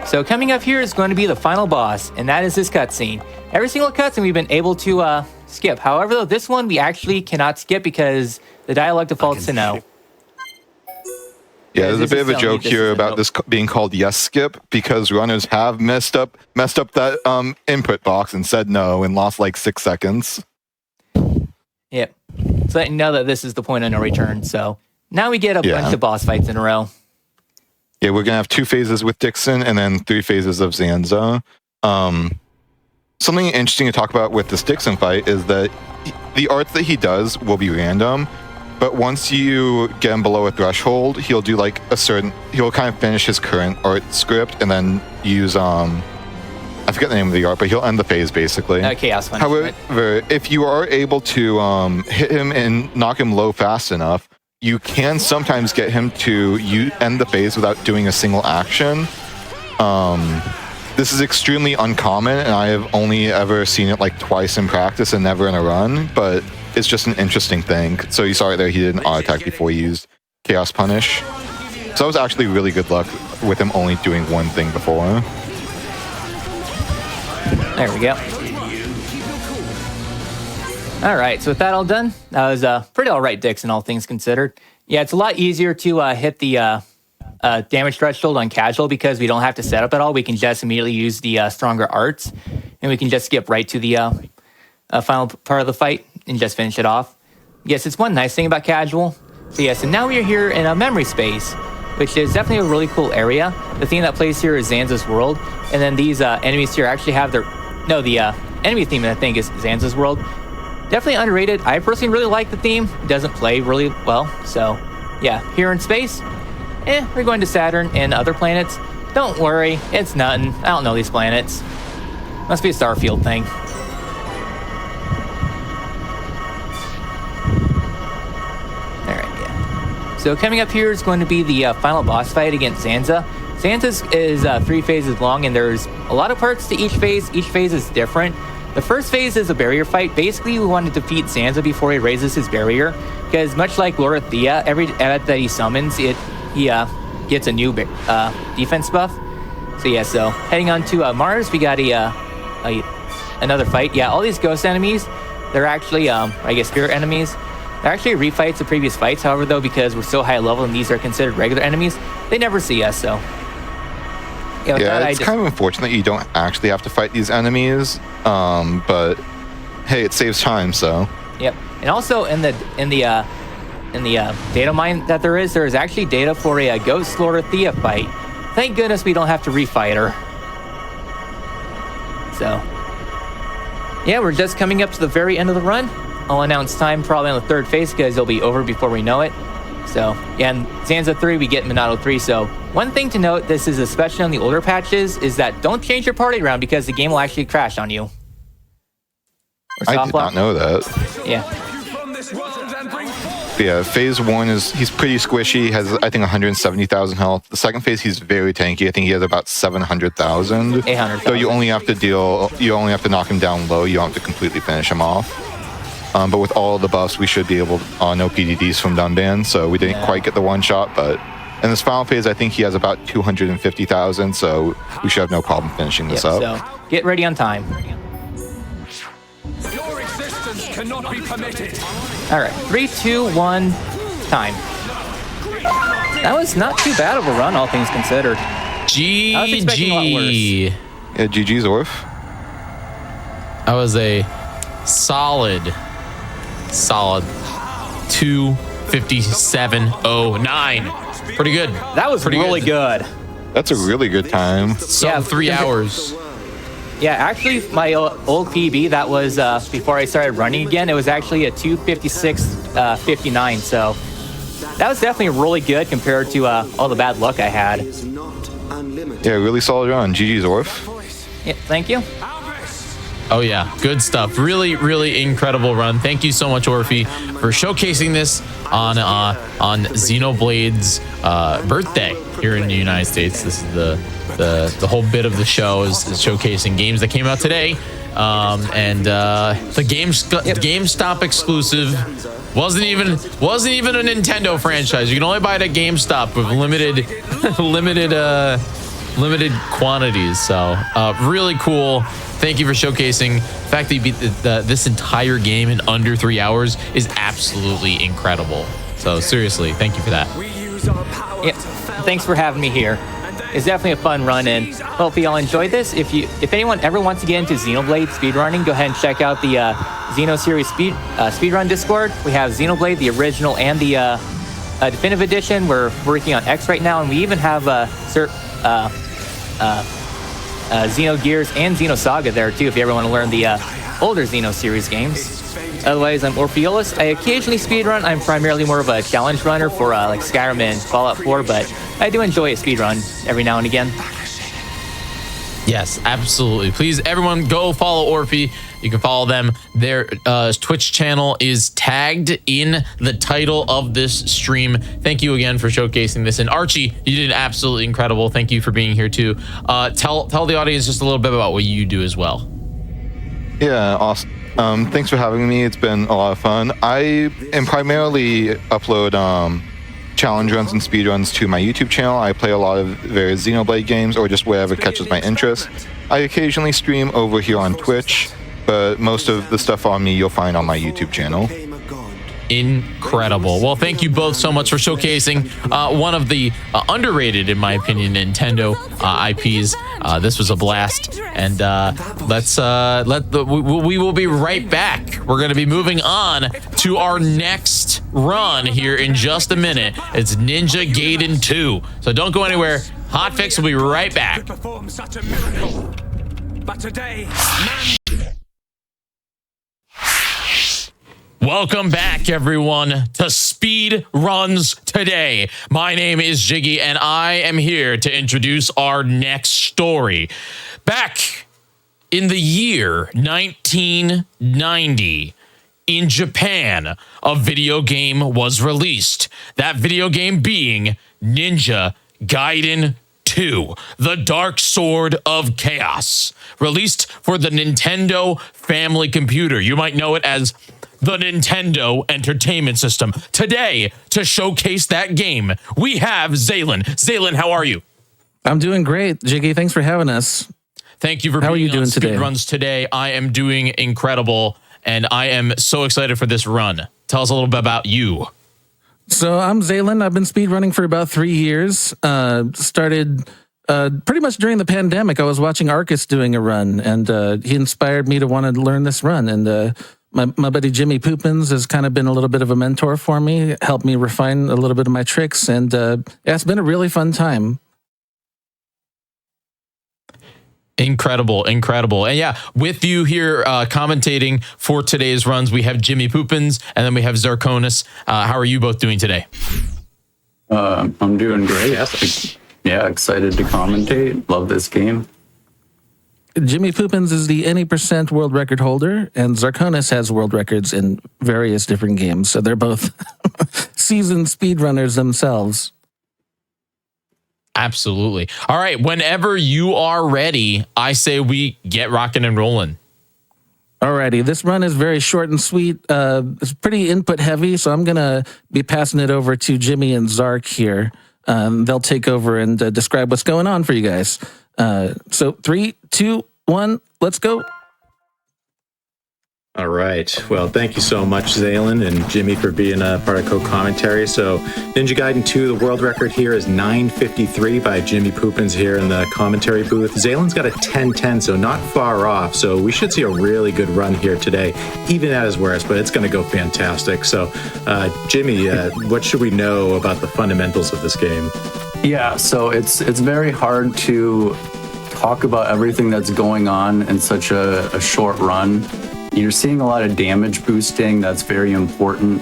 So coming up here is going to be the final boss, and that is this cutscene. Every single cutscene we've been able to skip. However, though, this one we actually cannot skip because the dialogue defaults to no. Yeah, there's a bit of a joke here about this being called yes skip, because runners have messed up that input box and said no and lost like 6 seconds. Yep. So letting you know that this is the point of no return. So now we get a bunch of boss fights in a row. Yeah, we're going to have 2 phases with Dixon and then 3 phases of Zanza. Something interesting to talk about with this Dixon fight is that the arts that he does will be random, but once you get him below a threshold, he'll do like he'll kind of finish his current art script and then use, I forget the name of the art, but he'll end the phase basically. Chaos Punishment. However, if you are able to hit him and knock him low fast enough, you can sometimes get him to end the phase without doing a single action. This is extremely uncommon, and I have only ever seen it like twice in practice and never in a run, but it's just an interesting thing. So you saw right there, he did an auto attack before he used Chaos Punish. So that was actually really good luck with him only doing one thing before. There we go. All right, so with that all done, that was pretty all right, Dixon, all things considered. Yeah, it's a lot easier to hit the damage threshold on casual because we don't have to set up at all. We can just immediately use the stronger arts, and we can just skip right to the final part of the fight and just finish it off. Yes, it's one nice thing about casual. So yes, and now we are here in a memory space, which is definitely a really cool area. The theme that plays here is Zanza's World, and then these enemies here actually have their... No, the enemy theme, I think, is Zanza's World. Definitely underrated. I personally really like the theme. It doesn't play really well, so yeah. Here in space, we're going to Saturn and other planets. Don't worry, it's nothing. I don't know these planets. Must be a Starfield thing. Alright, yeah. So coming up here is going to be the final boss fight against Zanza. Zanza's is 3 phases long, and there's a lot of parts to each phase. Each phase is different. The first phase is a barrier fight. Basically, we want to defeat Zanza before he raises his barrier, because much like Lord Thea, every abbot that he summons, he gets a new defense buff. So yeah, so heading on to Mars, we got another fight. Yeah, all these ghost enemies, they're actually, I guess, spirit enemies. They're actually refights of previous fights. However, though, because we're so high level and these are considered regular enemies, they never see us, so... Yeah, it's kind of unfortunate you don't actually have to fight these enemies, but hey, it saves time, so. Yep, and also in the data mine that there is actually data for a Ghost Lord Thea fight. Thank goodness we don't have to refight her. So, yeah, we're just coming up to the very end of the run. I'll announce time probably on the 3rd phase because it'll be over before we know it. So, yeah, and Zanza 3, we get Minato 3. So, one thing to note, this is especially on the older patches, is that don't change your party around because the game will actually crash on you. I did not know that. Yeah. But yeah, phase 1 he's pretty squishy. He has, I think, 170,000 health. The second phase, he's very tanky. I think he has about 700,000. 800,000. So you only have to knock him down low. You don't have to completely finish him off. But with all of the buffs, we should be able to, no PDDs from Dunban, so we didn't quite get the one shot, but in this final phase, I think he has about 250,000, so we should have no problem finishing this up. So get ready on time. Your existence cannot be permitted. All right, 3, 2, 1, time. That was not too bad of a run, all things considered. GG. I was expecting a lot worse. Yeah, GG's Orf. That was a solid 2:57:09. Pretty good. That was pretty really good. That's a really good time. So 3 hours. Yeah, actually, my old PB, that was before I started running again, it was actually a 2:56:59. So that was definitely really good compared to all the bad luck I had. Yeah, really solid run. GG's Orf. Yeah, thank you. Oh yeah, good stuff. Really, really incredible run. Thank you so much, Orphe, for showcasing this on Xenoblade's birthday here in the United States. This is the whole bit of the show is showcasing games that came out today, and the GameStop exclusive wasn't even a Nintendo franchise. You can only buy it at GameStop with limited quantities. So really cool. Thank you for showcasing. The fact that you beat this entire game in under 3 hours is absolutely incredible. So seriously, thank you for that. Yep. Thanks for having me here. It's definitely a fun run, and hopefully y'all enjoyed this. If anyone ever wants to get into Xenoblade speedrunning, go ahead and check out the Xeno Series speedrun Discord. We have Xenoblade, the original, and the Definitive Edition. We're working on X right now, and we even have Xenogears and Xenosaga there too, if you ever want to learn the older Xeno series games. Otherwise, I'm Orpheolus. I occasionally speedrun. I'm primarily more of a challenge runner for like Skyrim and Fallout 4, but I do enjoy a speedrun every now and again. Yes, absolutely. Please, everyone, go follow Orphe. You can follow them. Their Twitch channel is tagged in the title of this stream. Thank you again for showcasing this. And Archie, you did absolutely incredible. Thank you for being here too. Tell the audience just a little bit about what you do as well. Yeah, awesome. Thanks for having me. It's been a lot of fun. I am primarily upload challenge runs and speed runs to my YouTube channel. I play a lot of various Xenoblade games or just whatever catches my interest. I occasionally stream over here on Twitch, but most of the stuff on me you'll find on my YouTube channel. Incredible. Well, thank you both so much for showcasing one of the underrated, in my opinion, Nintendo IPs. This was a blast, and we will be right back. We're going to be moving on to our next run here in just a minute. It's Ninja Gaiden 2. So don't go anywhere. Hotfix will be right back. Perform such a miracle. But today, man. Welcome back, everyone, to Speed Runs Today. My name is Jiggy, and I am here to introduce our next story. Back in the year 1990, in Japan, a video game was released. That video game being Ninja Gaiden II, The Dark Sword of Chaos, released for the Nintendo Family Computer. You might know it as the Nintendo Entertainment System. Today, to showcase that game, we have Zalen. Zalen, how are you? I'm doing great, Jiggy. Thanks for having us. Thank you for How are being you doing on today? Speedruns today. I am doing incredible, and I am so excited for this run. Tell us a little bit about you. So I'm Zalen. I've been speedrunning for about 3 years. Started pretty much during the pandemic. I was watching Arcus doing a run, and he inspired me to want to learn this run. And my buddy Jimmy Poopins has kind of been a little bit of a mentor for me, helped me refine a little bit of my tricks, and yeah, it's been a really fun time. Incredible. And yeah, with you here commentating for today's runs, we have Jimmy Poopins, and then we have Zarkonis. How are you both doing today? I'm doing great. Yeah, excited to commentate. Love this game. Jimmy Poopins is the any % world record holder, and Zarkonis has world records in various different games. So they're both seasoned speedrunners themselves. Absolutely. All right. Whenever you are ready, I say we get rocking and rolling. Alrighty, this run is very short and sweet. It's pretty input heavy, so I'm going to be passing it over to Jimmy and Zark here. They'll take over and describe what's going on for you guys. So 3, 2, 1, let's go. All right. Well, thank you so much, Zalen and Jimmy, for being a part of co-commentary. So Ninja Gaiden 2, the world record here is 9:53 by Jimmy Poopins here in the commentary booth. Zalen's got a 10:10, so not far off. So we should see a really good run here today, even at his worst, but it's going to go fantastic. So Jimmy, what should we know about the fundamentals of this game? Yeah, so it's very hard to talk about everything that's going on in such a short run. You're seeing a lot of damage boosting. That's very important.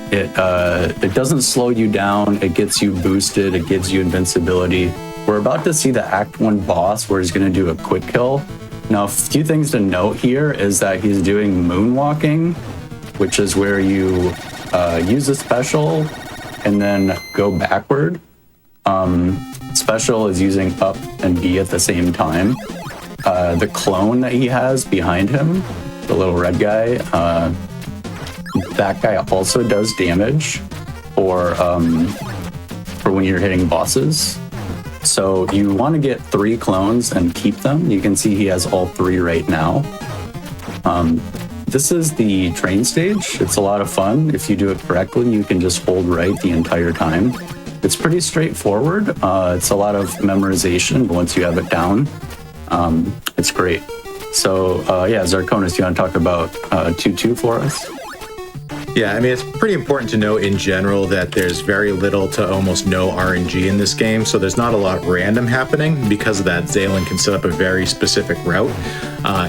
It doesn't slow you down. It gets you boosted. It gives you invincibility. We're about to see the Act 1 boss where he's going to do a quick kill. Now, a few things to note here is that he's doing moonwalking, which is where you use a special and then go backward. Special is using up and B at the same time. The clone that he has behind him, the little red guy, that guy also does damage for when you're hitting bosses. So you want to get 3 clones and keep them. You can see he has all 3 right now. This is the train stage. It's a lot of fun. If you do it correctly, you can just hold right the entire time. It's pretty straightforward. It's a lot of memorization, but once you have it down, it's great. So, yeah, Zarkonis, you want to talk about 2-2 for us? Yeah, I mean, it's pretty important to know in general that there's very little to almost no RNG in this game, so there's not a lot random happening. Because of that, Zalen can set up a very specific route.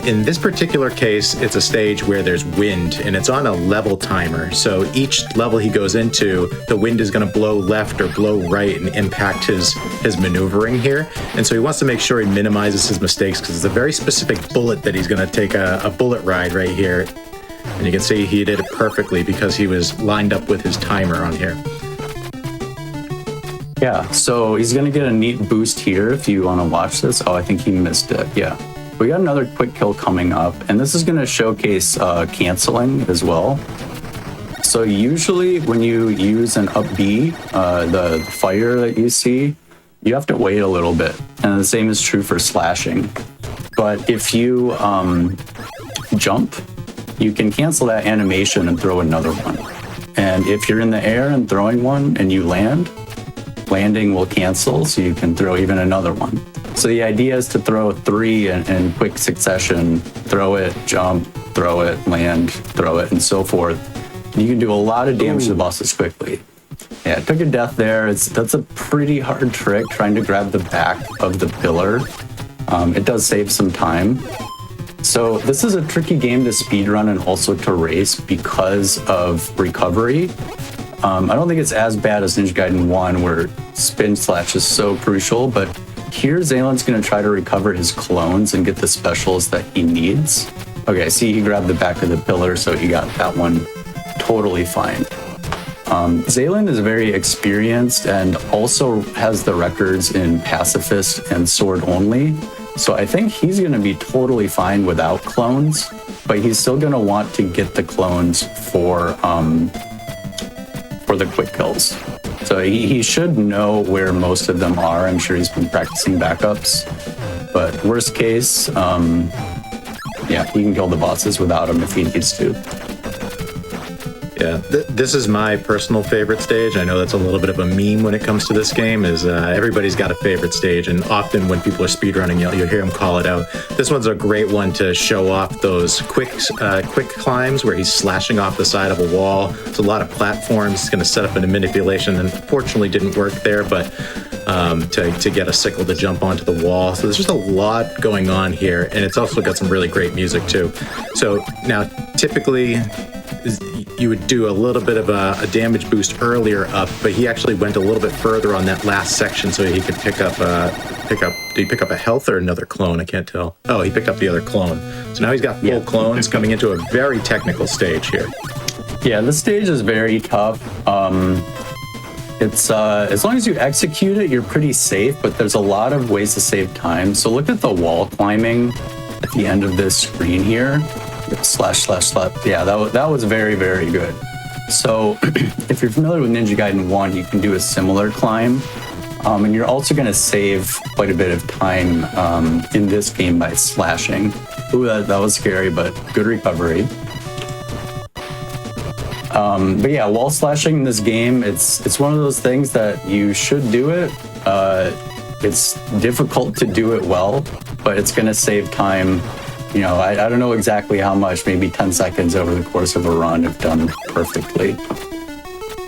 In this particular case, it's a stage where there's wind, and it's on a level timer. So each level he goes into, the wind is going to blow left or blow right and impact his maneuvering here. And so he wants to make sure he minimizes his mistakes because it's a very specific bullet that he's going to take a bullet ride right here. And you can see he did it perfectly because he was lined up with his timer on here. Yeah, so he's going to get a neat boost here if you want to watch this. Oh, I think he missed it. Yeah. We got another quick kill coming up, and this is going to showcase canceling as well. So usually when you use an up B, the fire that you see, you have to wait a little bit. And the same is true for slashing. But if you jump, you can cancel that animation and throw another one. And if you're in the air and throwing one and you land, landing will cancel, so you can throw even another one. So the idea is to throw 3 in quick succession, throw it, jump, throw it, land, throw it, and so forth. You can do a lot of damage to the bosses quickly. Yeah, it took a death there. That's a pretty hard trick, trying to grab the back of the pillar. It does save some time. So this is a tricky game to speedrun and also to race because of recovery. I don't think it's as bad as Ninja Gaiden 1, where spin slash is so crucial, but here Zaelin's going to try to recover his clones and get the specials that he needs. Okay, see, he grabbed the back of the pillar, so he got that one totally fine. Zaelin is very experienced and also has the records in Pacifist and Sword Only, so I think he's going to be totally fine without clones, but he's still going to want to get the clones for the quick kills. So he should know where most of them are. I'm sure he's been practicing backups, but worst case, yeah, he can kill the bosses without them if he needs to. Yeah, this is my personal favorite stage. I know that's a little bit of a meme when it comes to this game, is everybody's got a favorite stage, and often when people are speedrunning, you'll hear them call it out. This one's a great one to show off those quick climbs where he's slashing off the side of a wall. There's a lot of platforms. He's going to set up a manipulation, and unfortunately didn't work there, but to get a sickle to jump onto the wall. So there's just a lot going on here, and it's also got some really great music too. So now, typically, you would do a little bit of a damage boost earlier up, but he actually went a little bit further on that last section so he could pick up did he pick up a health or another clone? I can't tell. Oh, he picked up the other clone. So now he's got full clones coming into a very technical stage here. Yeah, this stage is very tough. It's as long as you execute it, you're pretty safe, but there's a lot of ways to save time. So look at the wall climbing at the end of this screen here. Slash. Yeah, that was very, very good. So if you're familiar with Ninja Gaiden 1, you can do a similar climb. And you're also going to save quite a bit of time in this game by slashing. Ooh, that was scary, but good recovery. But yeah, wall slashing in this game, it's one of those things that you should do it. It's difficult to do it well, but it's going to save time. You know, I don't know exactly how much, maybe 10 seconds over the course of a run if done perfectly.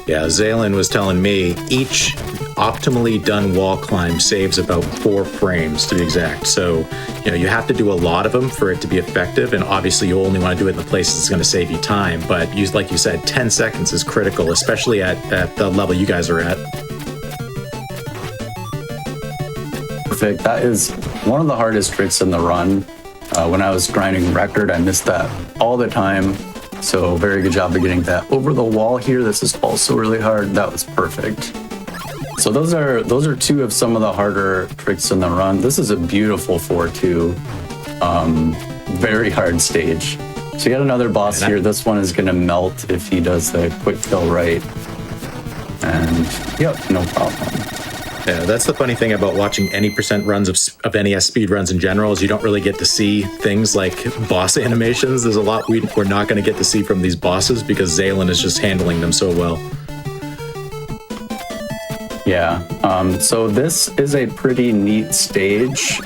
Yeah, Zaelin was telling me each optimally done wall climb saves about 4 frames to be exact. So, you know, you have to do a lot of them for it to be effective, and obviously you only want to do it in the places that's going to save you time. But like you said, 10 seconds is critical, especially at the level you guys are at. Perfect. That is one of the hardest tricks in the run. When I was grinding record, I missed that all the time. So very good job of getting that over the wall here. This is also really hard. That was perfect. So those are 2 of some of the harder tricks in the run. This is a beautiful 4-2, very hard stage. So you got another boss here. This one is going to melt if he does the quick kill right. And yep, no problem. Yeah, that's the funny thing about watching any percent runs of NES speed runs in general, is you don't really get to see things like boss animations. There's a lot we're not going to get to see from these bosses because Zaelin is just handling them so well. Yeah, so this is a pretty neat stage.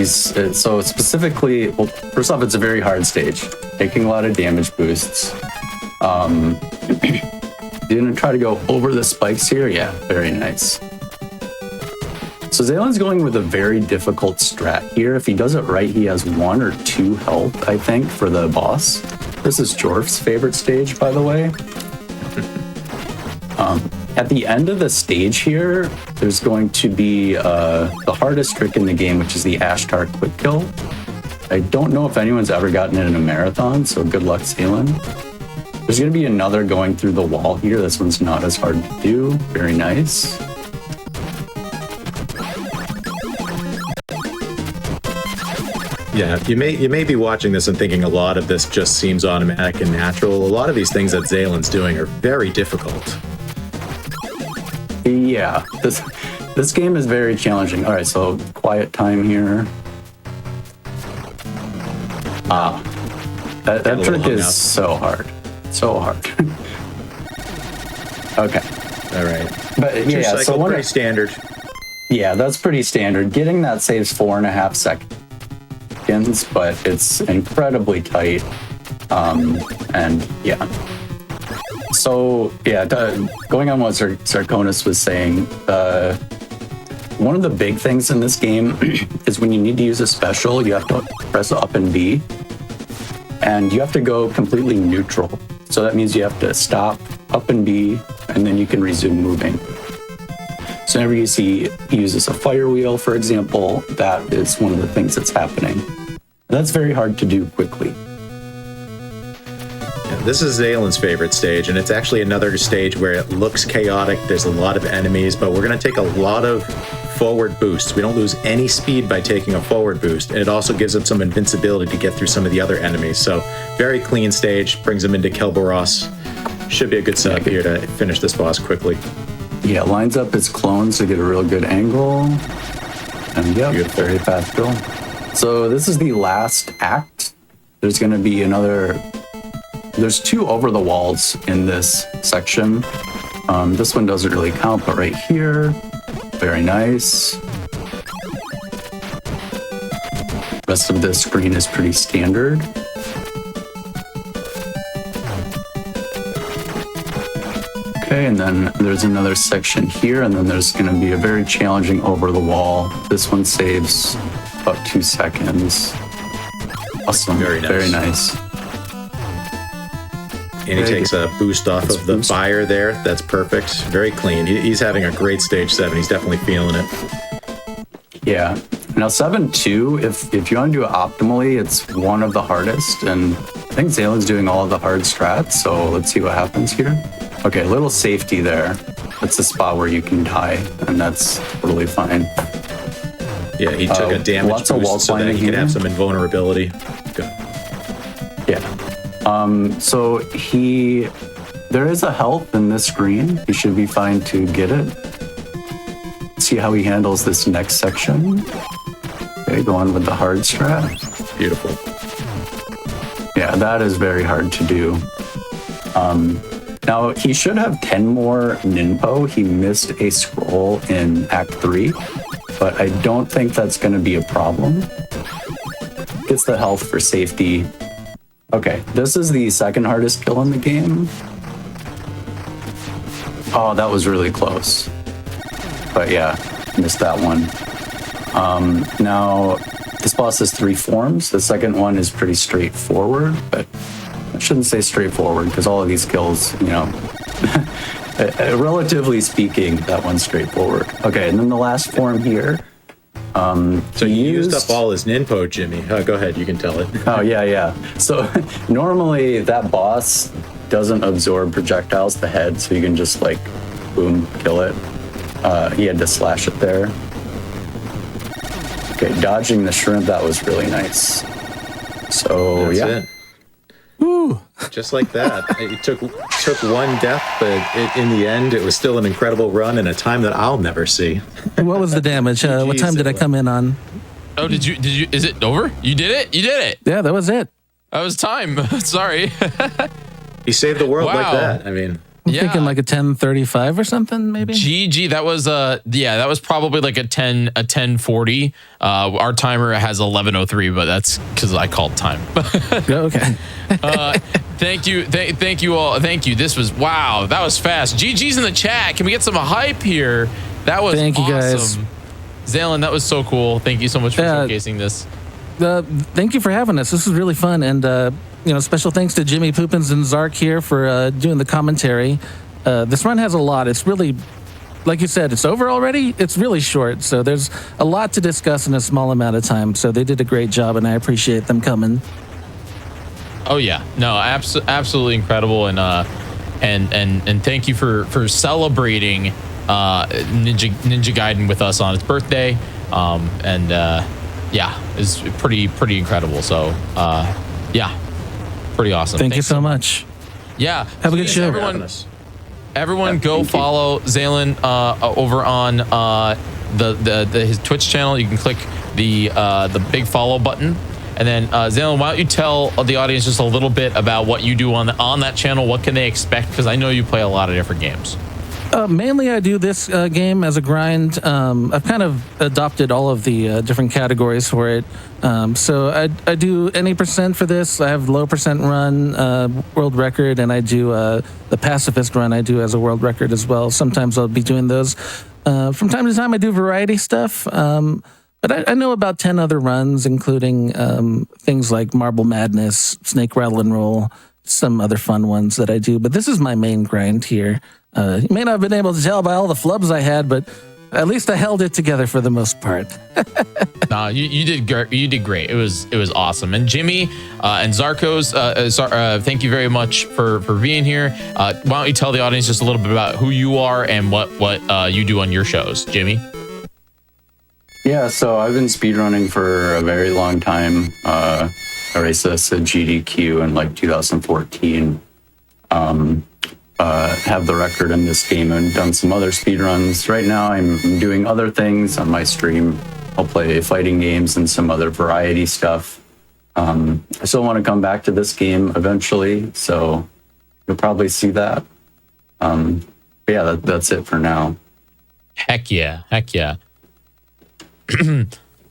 So specifically, well, first off, it's a very hard stage, taking a lot of damage boosts. You're gonna try to go over the spikes here. Yeah, very nice. So Zaelin's going with a very difficult strat here. If he does it right, he has 1 or 2 health, I think, for the boss. This is Jorf's favorite stage, by the way. At the end of the stage here, there's going to be the hardest trick in the game, which is the Ashtar quick kill. I don't know if anyone's ever gotten it in a marathon, so good luck, Zaelin. There's going to be another going through the wall here. This one's not as hard to do. Very nice. Yeah, you may be watching this and thinking a lot of this just seems automatic and natural. A lot of these things that Zalen's doing are very difficult. Yeah, this game is very challenging. All right, so quiet time here. That trick is so hard. So hard. Okay. All right. But yeah, cycle, so pretty standard. Yeah, that's pretty standard. Getting that saves 4.5 seconds, but it's incredibly tight. And yeah. So yeah, going on what Sarkonis was saying, one of the big things in this game is when you need to use a special, you have to press up and B, and you have to go completely neutral. So that means you have to stop, up and B, and then you can resume moving. So whenever you see he uses a fire wheel, for example, that is one of the things that's happening. And that's very hard to do quickly. This is Zalen's favorite stage, and it's actually another stage where it looks chaotic. There's a lot of enemies, but we're going to take a lot of forward boosts. We don't lose any speed by taking a forward boost, and it also gives him some invincibility to get through some of the other enemies. So very clean stage, brings him into Kelboros. Should be a good setup here to finish this boss quickly. Yeah, lines up his clones to get a real good angle. And yeah, very fast go. So this is the last act. There's going to be there's 2 over the walls in this section. This one doesn't really count, but right here, very nice. Rest of this screen is pretty standard. Okay, and then there's another section here, and then there's going to be a very challenging over the wall. This one saves about 2 seconds. Awesome. Very nice. Very nice. And he takes a boost off of the fire there. That's perfect. Very clean. He's having a great stage 7. He's definitely feeling it. Yeah. Now 7-2, if you want to do it optimally, it's one of the hardest. And I think Zalen's doing all of the hard strats. So let's see what happens here. Okay, a little safety there. That's a spot where you can die, and that's totally fine. Yeah, he took a damage boost so that he could have some invulnerability. Good. Yeah. So there is a health in this screen. He should be fine to get it. See how he handles this next section. Okay, go on with the hard strat. Beautiful. Yeah, that is very hard to do. Now, he should have 10 more Ninpo. He missed a scroll in Act 3, but I don't think that's going to be a problem. Gets the health for safety. Okay, this is the second hardest kill in the game. Oh, that was really close. But yeah, missed that one. Now, this boss has 3 forms. The second one is pretty straightforward, but I shouldn't say straightforward because all of these kills, relatively speaking, that one's straightforward. Okay, and then the last form here. So you used up all his Ninpo, Jimmy. Go ahead, you can tell it. Oh, yeah. So normally that boss doesn't absorb projectiles to the head, so you can just boom, kill it. He had to slash it there. Okay, dodging the shrimp, that was really nice. So, That's yeah. it. Woo. Just like that. It took one death, but in the end, it was still an incredible run in a time that I'll never see. What was the damage? What time did I come in on? Oh, did you, is it over? You did it? You did it. Yeah, that was it. That was time. Sorry. He saved the world like Wow. that. I mean, I'm thinking like a 10:35 or something, maybe. GG. That was that was probably like a 10:40. Our timer has 11:03, but that's because I called time. Okay. Thank you all. Thank you. This was wow. That was fast. GG's in the chat. Can we get some hype here? That was Thank you, awesome. guys. Zalen, that was so cool. Thank you so much for showcasing this. Thank you for having us. This is really fun, and special thanks to Jimmy Poopins and Zark here for doing the commentary. This run has a lot. It's really, like you said, it's over already. It's really short, so there's a lot to discuss in a small amount of time. So they did a great job, and I appreciate them coming. Oh yeah, no, absolutely incredible, and thank you for celebrating Ninja Gaiden with us on its birthday, yeah, is pretty incredible. So, yeah, pretty awesome. Thank you Thanks so much. Yeah, Have a good show. Everyone, go follow Zalen over on his Twitch channel. You can click the big follow button, and then Zalen, why don't you tell the audience just a little bit about what you do on that channel? What can they expect? Because I know you play a lot of different games. Mainly, I do this game as a grind. I've kind of adopted all of the different categories for it. So I do any percent for this. I have low percent run, world record, and I do the pacifist run I do as a world record as well. Sometimes I'll be doing those. From time to time, I do variety stuff. But I know about 10 other runs, including things like Marble Madness, Snake Rattle and Roll, some other fun ones that I do. But this is my main grind here. You may not have been able to tell by all the flubs I had, but at least I held it together for the most part. Nah, you did great. It was awesome. And Jimmy and Zarkos, thank you very much for being here. Why don't you tell the audience just a little bit about who you are and what you do on your shows, Jimmy? Yeah, so I've been speedrunning for a very long time. I raced this at GDQ in like 2014. Have the record in this game and done some other speedruns. Right now I'm doing other things on my stream. I'll play fighting games and some other variety stuff. I still want to come back to this game eventually, so you'll probably see that. But yeah, that's it for now. Heck yeah.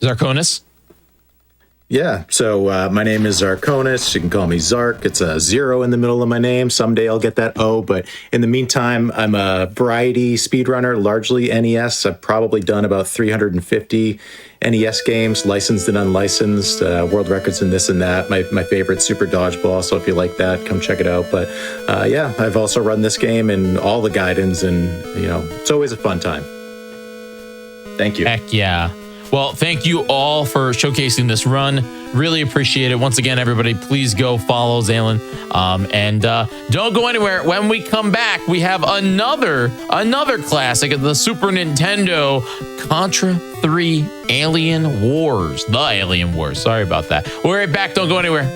Zarkonis? Yeah, so my name is Zarkonis. You can call me Zark. It's a 0 in the middle of my name. Someday I'll get that O, but in the meantime, I'm a variety speedrunner, largely NES. I've probably done about 350 NES games, licensed and unlicensed, world records and this and that. My favorite, Super Dodgeball, so if you like that, come check it out. But yeah, I've also run this game and all the Gaidens, and it's always a fun time. Thank you. Heck yeah. Well, thank you all for showcasing this run. Really appreciate it. Once again, everybody, please go follow Zalen. And don't go anywhere. When we come back, we have another classic of the Super Nintendo, Contra III Alien Wars. The Alien Wars. Sorry about that. We'll be right back. Don't go anywhere.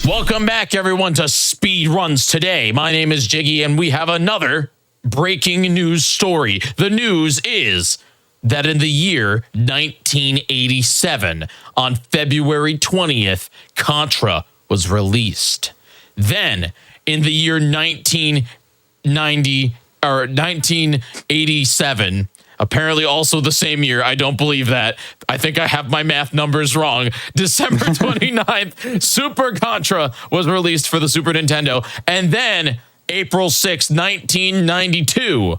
Welcome back, everyone, to Speedruns Today. My name is Jiggy, and we have another breaking news story. The news is that in the year 1987, on February 20th, Contra was released. Then, in the year 1987, apparently also the same year, I don't believe that. I think I have my math numbers wrong. December 29th, Super Contra was released for the Super Nintendo. And then April 6th, 1992,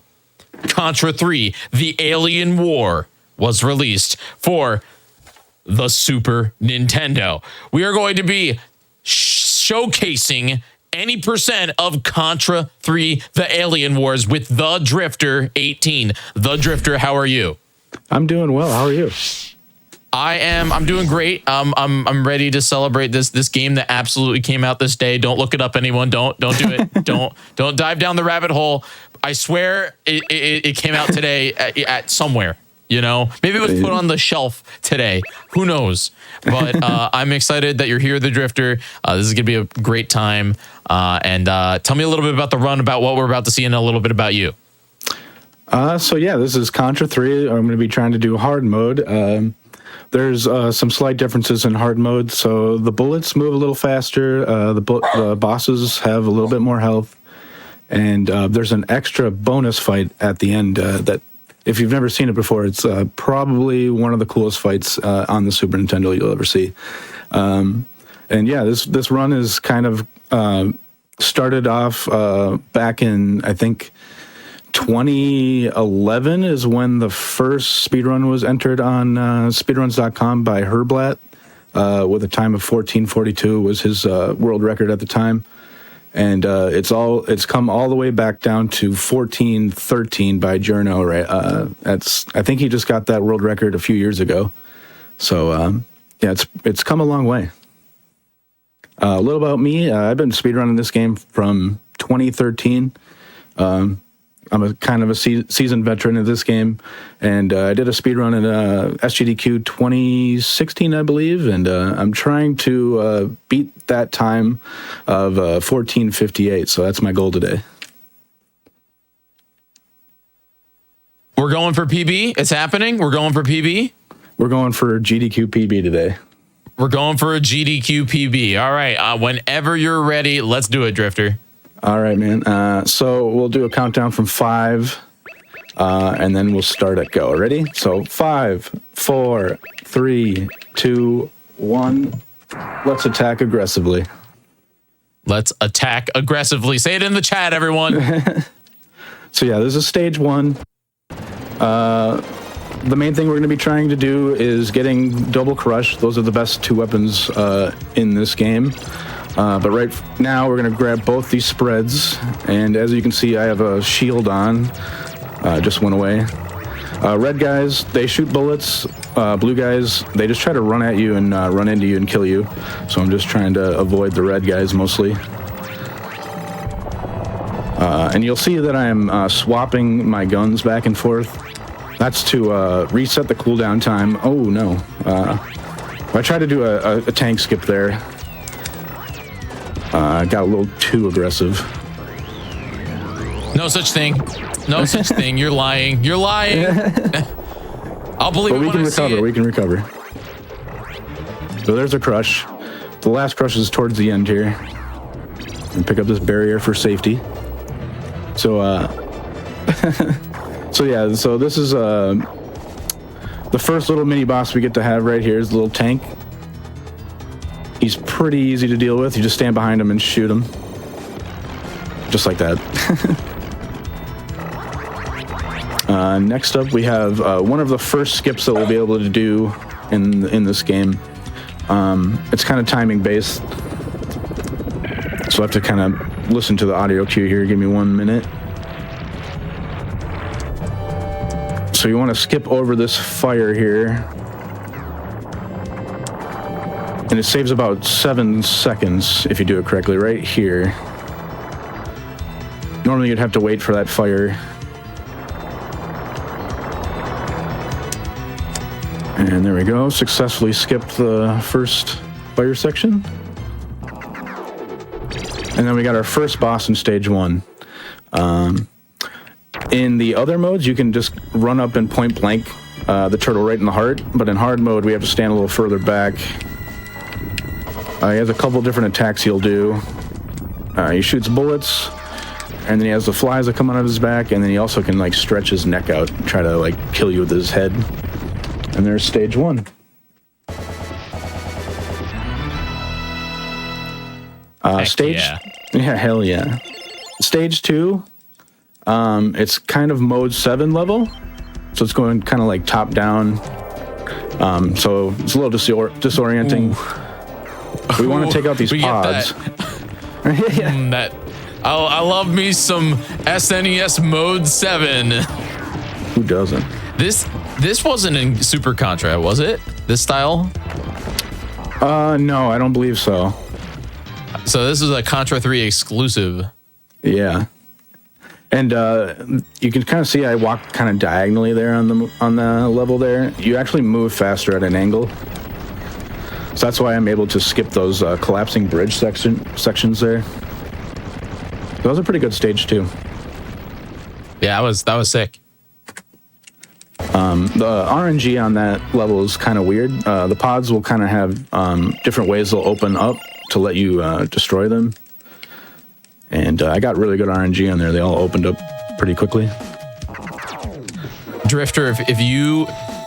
Contra III, The Alien War, was released for the Super Nintendo. We are going to be showcasing any percent of Contra III, The Alien Wars with The Drifter 18. The Drifter, how are you? I'm doing well. How are you? I'm doing great. I'm ready to celebrate this game that absolutely came out this day. Don't look it up, anyone. Don't do it. don't dive down the rabbit hole. I swear it came out today at somewhere. Maybe it was put on the shelf today. Who knows? But I'm excited that you're here, The Drifter. This is gonna be a great time. And tell me a little bit about the run, about what we're about to see, and a little bit about you. So yeah, this is Contra 3. I'm going to be trying to do hard mode. There's some slight differences in hard mode. So the bullets move a little faster. The bosses have a little bit more health. And there's an extra bonus fight at the end that, if you've never seen it before, it's probably one of the coolest fights on the Super Nintendo you'll ever see. And yeah, this run is kind of started off back in, I think, 2011 is when the first speedrun was entered on speedruns.com by Herblat with a time of 14:42 was his world record at the time. And it's come all the way back down to 14:13 by Journo, right? I think he just got that world record a few years ago. So yeah, it's come a long way. A little about me. I've been speedrunning this game from 2013. I'm a kind of a seasoned veteran of this game, and I did a speed run in SGDQ 2016, I believe, and I'm trying to beat that time of 14:58. So that's my goal today. We're going for PB. It's happening. We're going for PB. We're going for GDQ PB today. We're going for a GDQ PB. All right. Whenever you're ready, let's do it, Drifter. All right, man. So we'll do a countdown from 5, and then we'll start at go. Ready? So 5, 4, 3, 2, 1. Let's attack aggressively. Let's attack aggressively. Say it in the chat, everyone. So yeah, this is stage 1. The main thing we're going to be trying to do is getting double crush. Those are the best 2 weapons in this game. But right now we're going to grab both these spreads, and as you can see, I have a shield on. Just went away. Red guys, they shoot bullets. Blue guys, they just try to run at you and run into you and kill you. So I'm just trying to avoid the red guys mostly. And you'll see that I am swapping my guns back and forth. That's to reset the cooldown time. Oh no. I tried to do a tank skip there. I got a little too aggressive. No such thing. No such thing. You're lying. You're lying. I'll believe but it we can recover. We can recover. So there's a crush. The last crush is towards the end here. And pick up this barrier for safety. So, so yeah. So this is the first little mini boss we get to have right here is the little tank. He's pretty easy to deal with. You just stand behind him and shoot him. Just like that. Next up, we have one of the first skips that we'll be able to do in this game. It's kind of timing based. So I have to kind of listen to the audio cue here. Give me 1 minute. So you want to skip over this fire here. And it saves about 7 seconds if you do it correctly, right here. Normally you'd have to wait for that fire. And there we go, successfully skipped the first fire section. And then we got our first boss in stage 1. In the other modes, you can just run up and point blank the turtle right in the heart. But in hard mode, we have to stand a little further back. He has a couple different attacks he'll do. He shoots bullets, and then he has the flies that come out of his back, and then he also can like stretch his neck out and try to like kill you with his head. And there's stage 1. Stage, yeah, hell yeah. Stage 2, it's kind of mode 7 level, so it's going kind of like top down. So it's a little disorienting. Ooh. We want to take out these pods. That I love me some SNES Mode 7. Who doesn't? This wasn't in Super Contra, was it? This style? No, I don't believe so. So this is a Contra 3 exclusive. Yeah. And you can kind of see I walk kind of diagonally there on the level there. You actually move faster at an angle. So that's why I'm able to skip those collapsing bridge sections there. That was a pretty good stage too. Yeah, that was sick. The RNG on that level is kind of weird. The pods will kind of have different ways they'll open up to let you destroy them. And I got really good RNG on there. They all opened up pretty quickly. Drifter,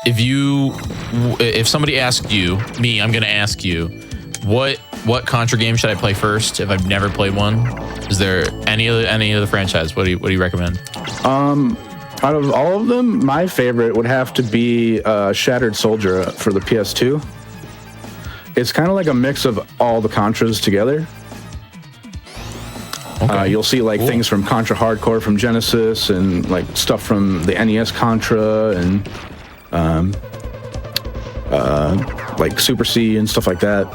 if somebody asked you, me, I'm gonna ask you, what Contra game should I play first if I've never played one? Is there any other franchise? What do you recommend? Out of all of them, my favorite would have to be Shattered Soldier for the PS2. It's kind of like a mix of all the Contras together. Okay. You'll see like things from Contra Hardcore from Genesis and like stuff from the NES Contra and like Super C and stuff like that.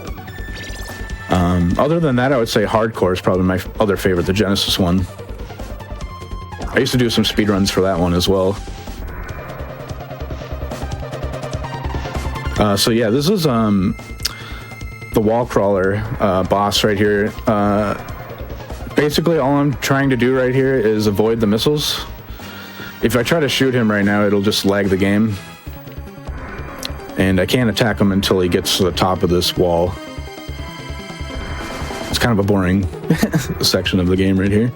Other than that, I would say Hardcore is probably my other favorite, the Genesis one. I used to do some speedruns for that one as well. So yeah, this is the wall crawler boss right here. Basically, all I'm trying to do right here is avoid the missiles. If I try to shoot him right now, it'll just lag the game. And I can't attack him until he gets to the top of this wall. It's kind of a boring section of the game right here.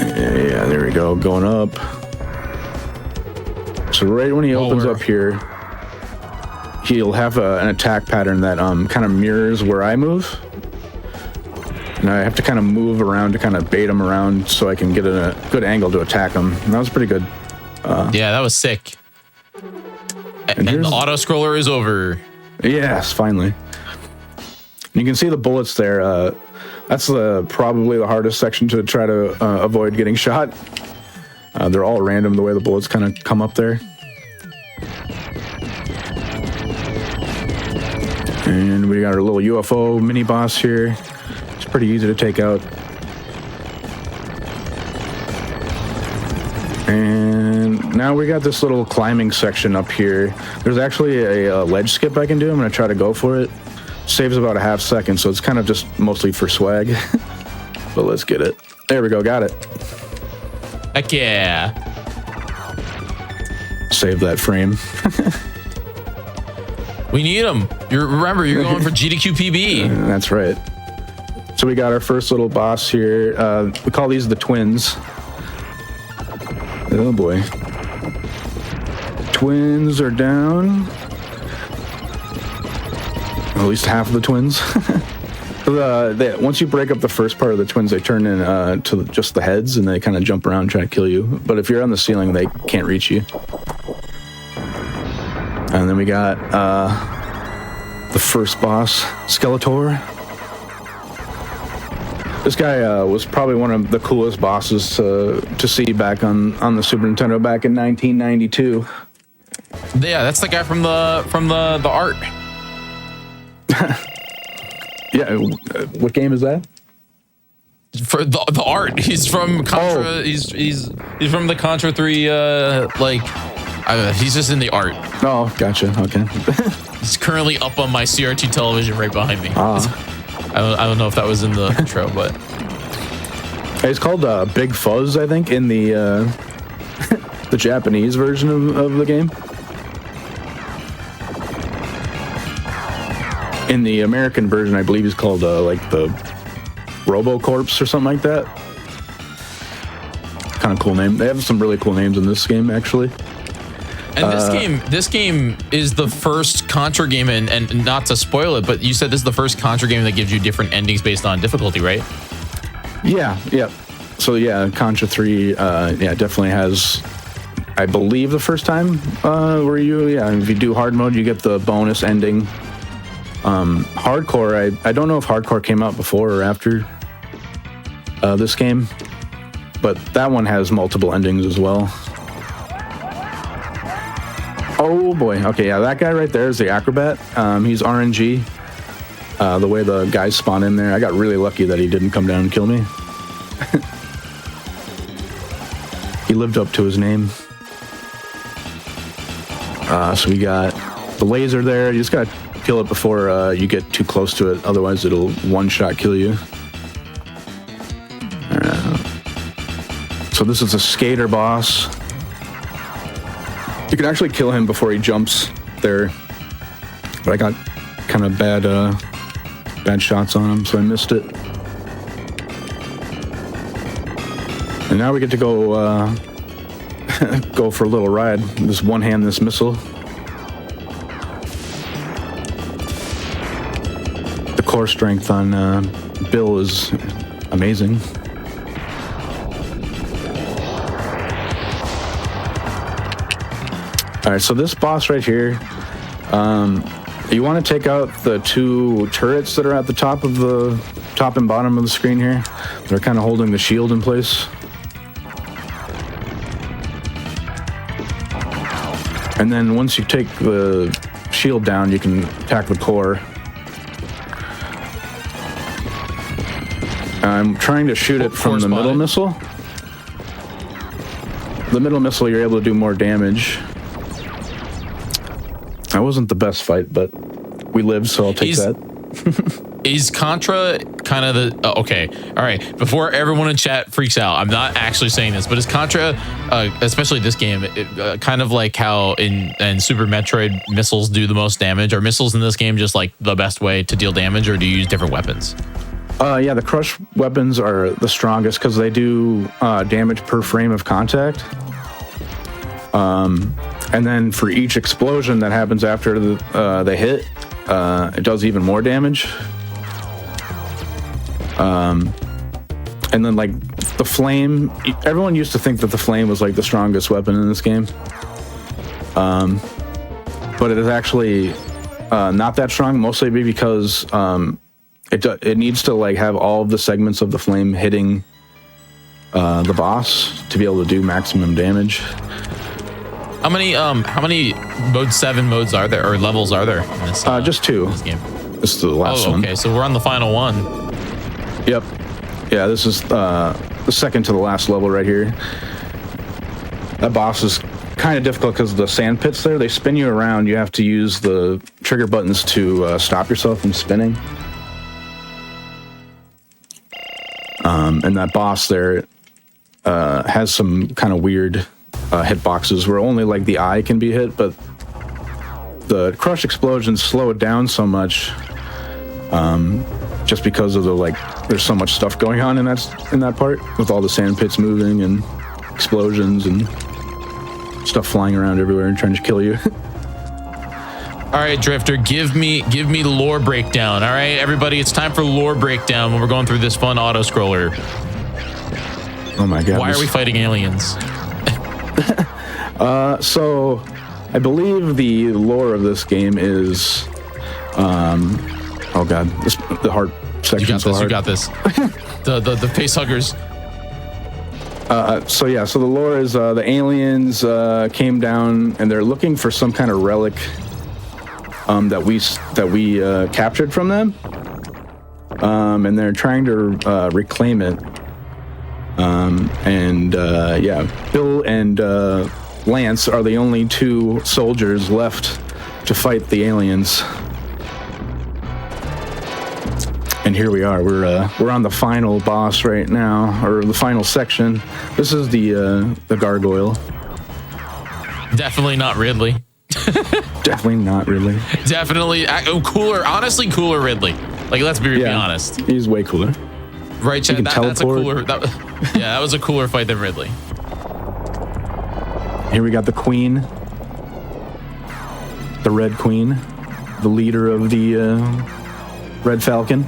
Yeah, there we go, going up. So right when he opens up here, he'll have an attack pattern that kind of mirrors where I move. And I have to kind of move around to kind of bait him around so I can get a good angle to attack him. And that was pretty good. Yeah, that was sick. And the auto scroller is over. Yes, finally. You can see the bullets there. That's probably the hardest section to try to avoid getting shot. They're all random the way the bullets kind of come up there. And we got our little UFO mini boss here. It's pretty easy to take out. And now we got this little climbing section up here. There's actually a ledge skip I can do. I'm going to try to go for it. Saves about a half second, so it's kind of just mostly for swag. But let's get it. There we go, got it. Heck yeah. Save that frame. We need them. Remember, you're going for GDQ PB. That's right. So we got our first little boss here. We call these the twins. Oh boy. Twins are down. At least half of the twins. Once you break up the first part of the twins, they turn in to just the heads, and they kind of jump around trying to kill you. But if you're on the ceiling, they can't reach you. And then we got the first boss, Skeletor. This guy was probably one of the coolest bosses to see back on the Super Nintendo back in 1992. Yeah, that's the guy from the art. Yeah, what game is that? For the art, he's from Contra. Oh. He's from the Contra III. He's just in the art. Oh, gotcha. Okay. He's currently up on my CRT television right behind me. I don't know if that was in the intro, but it's called Big Fuzz, I think, in the the Japanese version of the game. In the American version, I believe he's called like the RoboCorpse or something like that. Kind of cool name. They have some really cool names in this game, actually. And this game is the first Contra game, and not to spoil it, but you said this is the first Contra game that gives you different endings based on difficulty, right? Yeah. So yeah, Contra 3, definitely has, I believe, the first time where if you do hard mode, you get the bonus ending. Hardcore, I don't know if Hardcore came out before or after this game, but that one has multiple endings as well. Oh boy. Okay, yeah, that guy right there is the acrobat. He's RNG. The way the guys spawn in there, I got really lucky that he didn't come down and kill me. He lived up to his name. So we got the laser there. You just got to kill it before you get too close to it. Otherwise, it'll one-shot kill you. So this is a skater boss. You can actually kill him before he jumps there, but I got kind of bad shots on him, so I missed it. And now we get to go go for a little ride. Just one-hand this missile. The core strength on Bill is amazing. All right, so this boss right here, you want to take out the two turrets that are at the top and bottom of the screen here. They're kind of holding the shield in place. And then once you take the shield down, you can attack the core. I'm trying to shoot it from the middle missile. The middle missile, you're able to do more damage. That wasn't the best fight, but we lived, so I'll take that. Is Contra kind of the... okay, all right. Before everyone in chat freaks out, I'm not actually saying this, but is Contra, especially this game, kind of like how in Super Metroid missiles do the most damage? Are missiles in this game just like the best way to deal damage, or do you use different weapons? Yeah, the crush weapons are the strongest because they do damage per frame of contact. And then for each explosion that happens after the hit, it does even more damage. And then like the flame, everyone used to think that the flame was like the strongest weapon in this game. But it is actually not that strong, mostly because it needs to like have all of the segments of the flame hitting the boss to be able to do maximum damage. How many mode 7 modes are there, or levels are there in this? Just 2. In this game. This is the last one. Okay, so we're on the final one. Yep. Yeah, this is the second to the last level right here. That boss is kind of difficult because the sand pits there, they spin you around. You have to use the trigger buttons to stop yourself from spinning. And that boss there has some kind of weird hitboxes where only like the eye can be hit, but the crush explosions slow it down so much just because of the like there's so much stuff going on in that part with all the sand pits moving and explosions and stuff flying around everywhere and trying to kill you. All right, Drifter, give me the lore breakdown. All right, everybody, it's time for lore breakdown when we're going through this fun auto scroller. Oh my god. Why are we fighting aliens? So I believe the lore of this game is oh god, the heart section. You got this. The face huggers. So yeah, so the lore is the aliens came down and they're looking for some kind of relic that we captured from them, and they're trying to reclaim it. Yeah, Bill and Lance are the only 2 soldiers left to fight the aliens. And here we are. We're on the final boss right now, or the final section. This is the gargoyle. Definitely not Ridley. Definitely not Ridley. Definitely cooler. Honestly, cooler Ridley. Like, let's be honest. He's way cooler. Right, Chad? That's a cooler. That was a cooler fight than Ridley. Here we got the Queen, the Red Queen, the leader of the Red Falcon.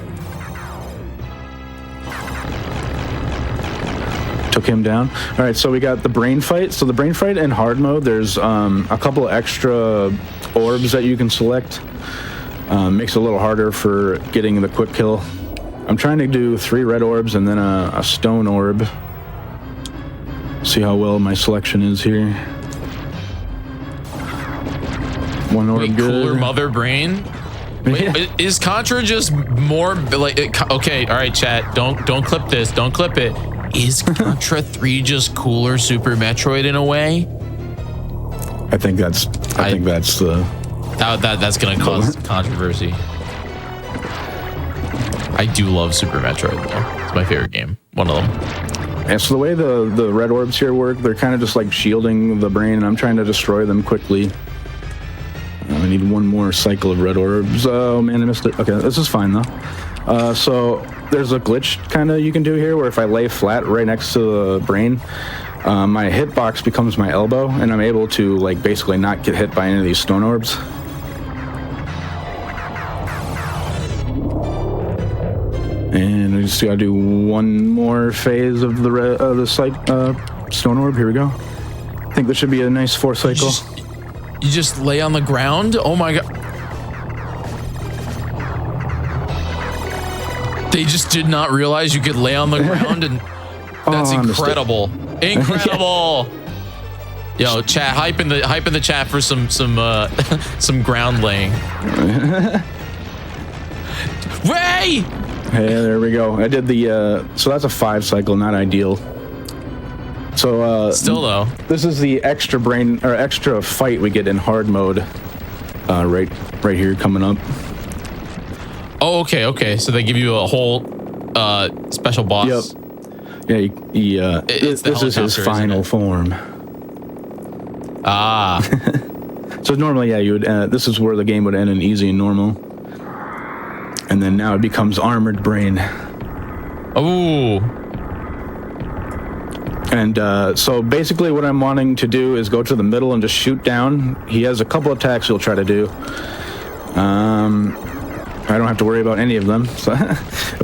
Took him down. All right, so we got the brain fight. So the brain fight in hard mode, there's a couple of extra orbs that you can select. Makes it a little harder for getting the quick kill. I'm trying to do 3 red orbs and then a stone orb. See how well my selection is here. 1 orb. Wait, good. Cooler mother brain? Wait, is Contra just more like... Okay, all right, chat. Don't clip this. Don't clip it. Is Contra 3 just cooler Super Metroid in a way? I think that's the... That's gonna cause controversy. I do love Super Metroid though. It's my favorite game. One of them. And so the way the red orbs here work, they're kind of just like shielding the brain, and I'm trying to destroy them quickly. I need 1 more cycle of red orbs. Oh man, I missed it. Okay, this is fine though. So there's a glitch kind of you can do here where if I lay flat right next to the brain, my hitbox becomes my elbow, and I'm able to like basically not get hit by any of these stone orbs. And I just gotta do 1 more phase of the stone orb. Here we go. I think this should be a nice 4 cycle. You just lay on the ground? Oh my god. They just did not realize you could lay on the ground, and that's incredible. Incredible. Yo, chat, hype in the chat for some some ground laying. Ray! Hey, there we go. I did the so that's a 5 cycle, not ideal. So Still though, this is the extra brain or extra fight we get in hard mode. Right here coming up. oh okay. So they give you a whole special boss. Yep. Yeah, It's the this is his helicopter, isn't final it? form. Ah, So normally, yeah, you would. This is where the game would end in easy and normal, and then now it becomes armored brain. ooh, And so basically, what I'm wanting to do is go to the middle and just shoot down. He has a couple attacks he'll try to do. I don't have to worry about any of them. So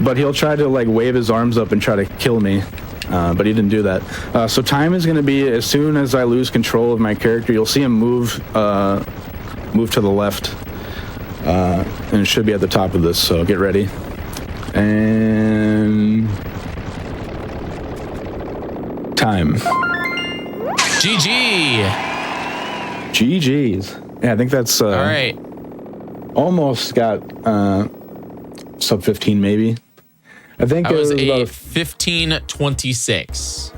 but he'll try to like wave his arms up and try to kill me. But he didn't do that. So time is going to be as soon as I lose control of my character, you'll see him move to the left. And it should be at the top of this, so get ready. And time. GG. GG's. Yeah, I think that's All right. almost got sub 15 maybe. I think I it was was a about 15:26.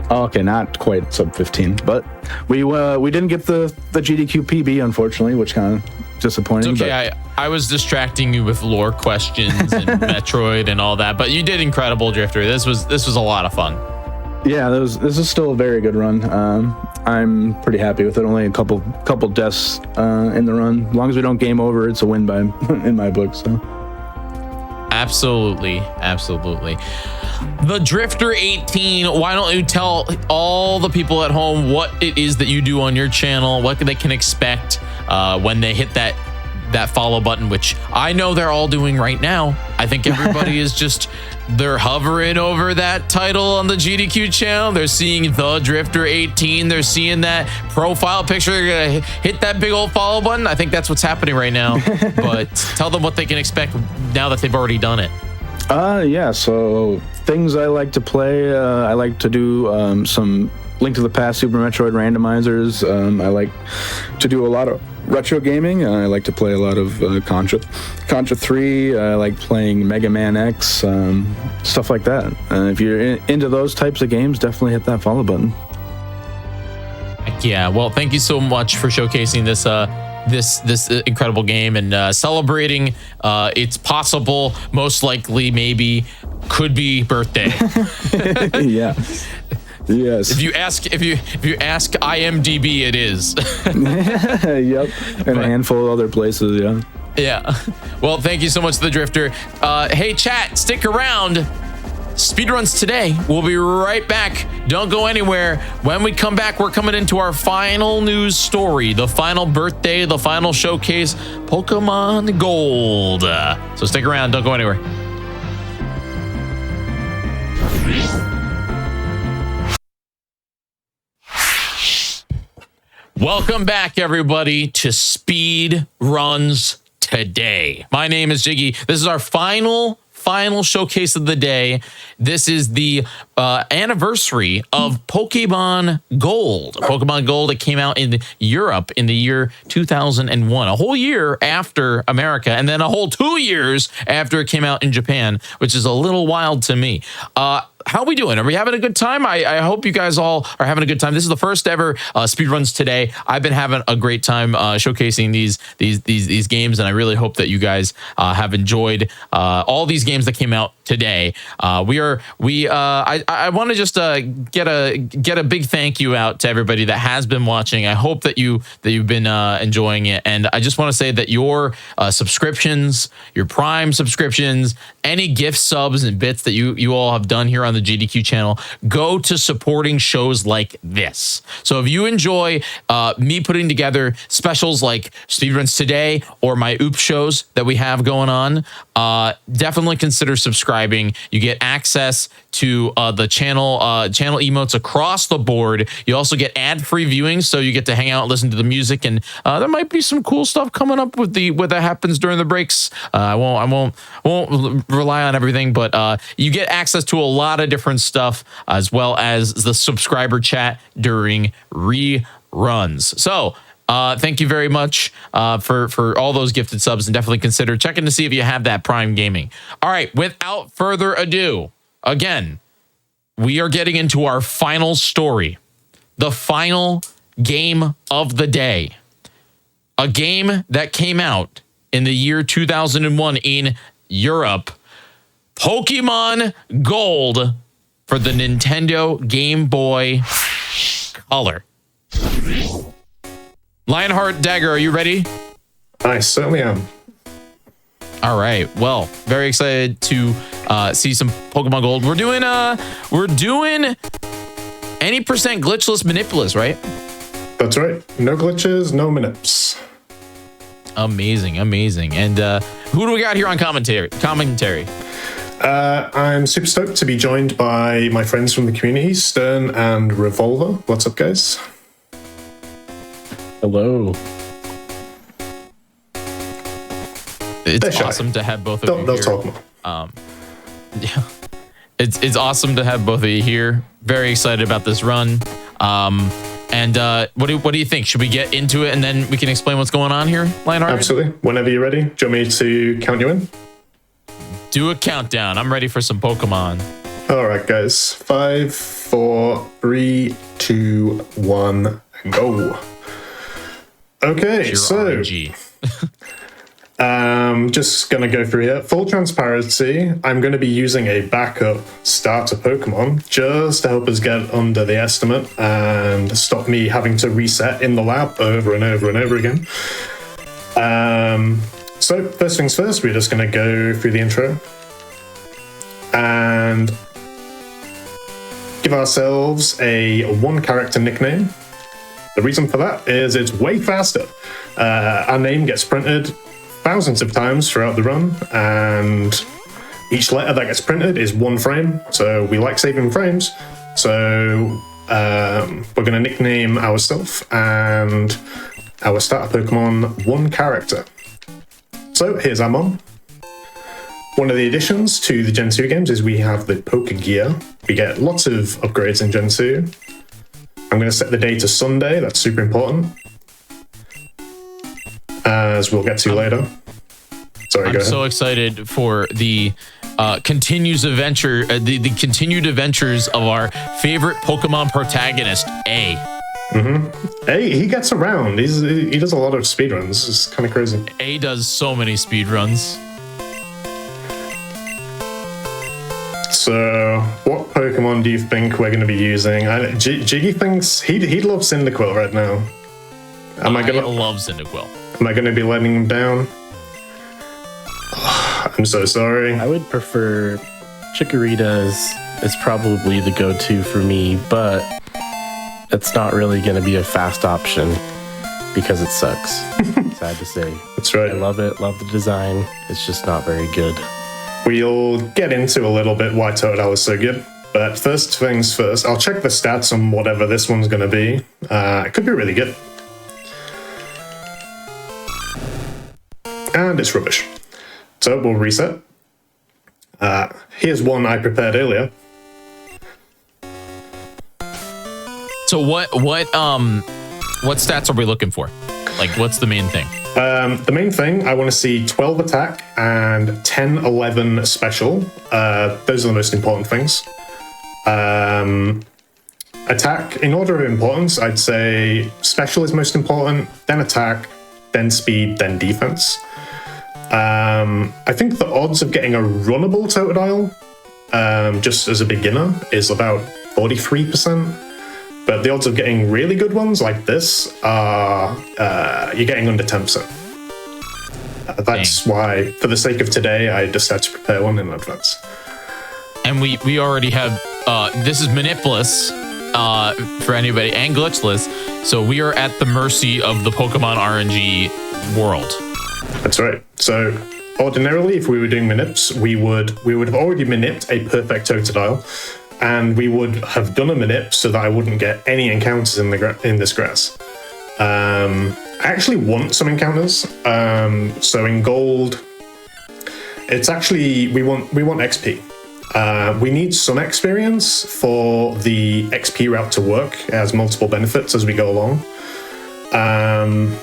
oh, okay, not quite sub 15, but we didn't get the GDQ PB unfortunately, which kind of disappointing. It's okay. I was distracting you with lore questions and Metroid and all that, but you did incredible, Drifter. This was a lot of fun. Yeah, this is still a very good run. I'm pretty happy with it. Only a couple deaths in the run. As long as we don't game over, it's a win by in my book. So Absolutely. The Drifter 18, why don't you tell all the people at home what it is that you do on your channel, what they can expect when they hit that follow button, which I know they're all doing right now. I think everybody is just, they're hovering over that title on the GDQ channel. They're seeing the Drifter 18. They're seeing that profile picture. They're gonna hit that big old follow button. I think that's what's happening right now. But tell them what they can expect now that they've already done it. yeah. So things I like to play. I like to do some Link to the Past Super Metroid randomizers. I like to do a lot of retro gaming. I like to play a lot of Contra III. I like playing Mega Man X, stuff like that. If you're into those types of games, definitely hit that follow button. Yeah, well, thank you so much for showcasing this this incredible game and celebrating its possible, most likely, maybe, could be birthday. Yeah. Yes. If you ask IMDb, it is. Yep. And a handful of other places, yeah. Yeah. Well, thank you so much, The Drifter. Hey, chat, stick around. Speedruns today. We'll be right back. Don't go anywhere. When we come back, we're coming into our final news story, the final birthday, the final showcase, Pokemon Gold. So stick around. Don't go anywhere. Welcome back, everybody, to Speed Runs Today. My name is Jiggy. This is our final showcase of the day. This is the anniversary of Pokemon Gold. Pokemon Gold, it came out in Europe in the year 2001, a whole year after America, and then a whole 2 years after it came out in Japan, which is a little wild to me. How are we doing? Are we having a good time? I hope you guys all are having a good time. This is the first ever Speedruns Today. I've been having a great time showcasing these games, and I really hope that you guys have enjoyed all these games that came out today. I want to just get a big thank you out to everybody that has been watching. I hope that you've been enjoying it, and I just want to say that your subscriptions, your Prime subscriptions, any gift subs and bits that you all have done here on the GDQ channel go to supporting shows like this. So if you enjoy me putting together specials like Speedruns Today or my OOP shows that we have going on, definitely consider subscribing. You get access to the channel emotes across the board. You also get ad-free viewing, so you get to hang out and listen to the music, and there might be some cool stuff coming up with what that happens during the breaks. I won't rely on everything, but you get access to a lot of different stuff, as well as the subscriber chat during reruns. So Thank you very much for all those gifted subs, and definitely consider checking to see if you have that Prime Gaming. All right, without further ado, again, we are getting into our final story, the final game of the day, a game that came out in the year 2001 in Europe, Pokemon Gold for the Nintendo Game Boy Color. Lionheart Dagger, are you ready? I certainly am. All right. Well, very excited to see some Pokemon Gold. We're doing any percent glitchless manipulous, right? That's right. No glitches, no manips. Amazing. And who do we got here on commentary? I'm super stoked to be joined by my friends from the community, Stern and Revolver. What's up, guys? Hello. It's awesome to have both of you They'll here. talk more. Yeah, it's awesome to have both of you here. Very excited about this run. And what do you think? Should we get into it and then we can explain what's going on here, Lionheart? Absolutely. Whenever you're ready. Do you want me to count you in? Do a countdown. I'm ready for some Pokemon. All right, guys. 5, 4, 3, 2, 1, and go. Okay, so just gonna go through here. Full transparency, I'm gonna be using a backup starter Pokemon just to help us get under the estimate and stop me having to reset in the lab over and over and over again. So first things first, we're just gonna go through the intro and give ourselves a one character nickname. The reason for that is it's way faster. Our name gets printed thousands of times throughout the run, and each letter that gets printed is one frame, so we like saving frames. So we're going to nickname ourselves and our starter Pokemon one character. So here's our mom. One of the additions to the Gen 2 games is we have the Poke Gear. We get lots of upgrades in Gen 2. I'm going to set the day to Sunday. That's super important, as we'll get to later. Sorry, go ahead. I'm so excited for the continued adventures of our favorite Pokemon protagonist, A. A, he gets around. He does a lot of speedruns. It's kind of crazy. A does so many speedruns. So, what Pokemon do you think we're going to be using? Jiggy thinks he'd love Cyndaquil right now. I love Cyndaquil. Am I going to be letting him down? I'm so sorry. I would prefer Chikorita is probably the go-to for me, but it's not really going to be a fast option because it sucks. Sad to say. That's right. I love it. Love the design. It's just not very good. We'll get into a little bit why Totodile is so good. But first things first, I'll check the stats on whatever this one's going to be. It could be really good. And it's rubbish. So we'll reset. Here's one I prepared earlier. So what stats are we looking for? Like, what's the main thing? The main thing, I want to see 12 attack and 10-11 special. Those are the most important things. Attack, in order of importance, I'd say special is most important, then attack, then speed, then defense. I think the odds of getting a runnable Totodile, just as a beginner, is about 43%. But the odds of getting really good ones like this are you're getting under 10%. That's why, for the sake of today, I decided to prepare one in advance. And we already have this is Manipulous for anybody, and Glitchless. So we are at the mercy of the Pokemon RNG world. That's right. So ordinarily, if we were doing Manips, we would have already Manipped a perfect Totodile. And we would have done a Manip so that I wouldn't get any encounters in this grass. I actually want some encounters. So in Gold, it's actually we want XP. We need some experience for the XP route to work. It has multiple benefits as we go along. And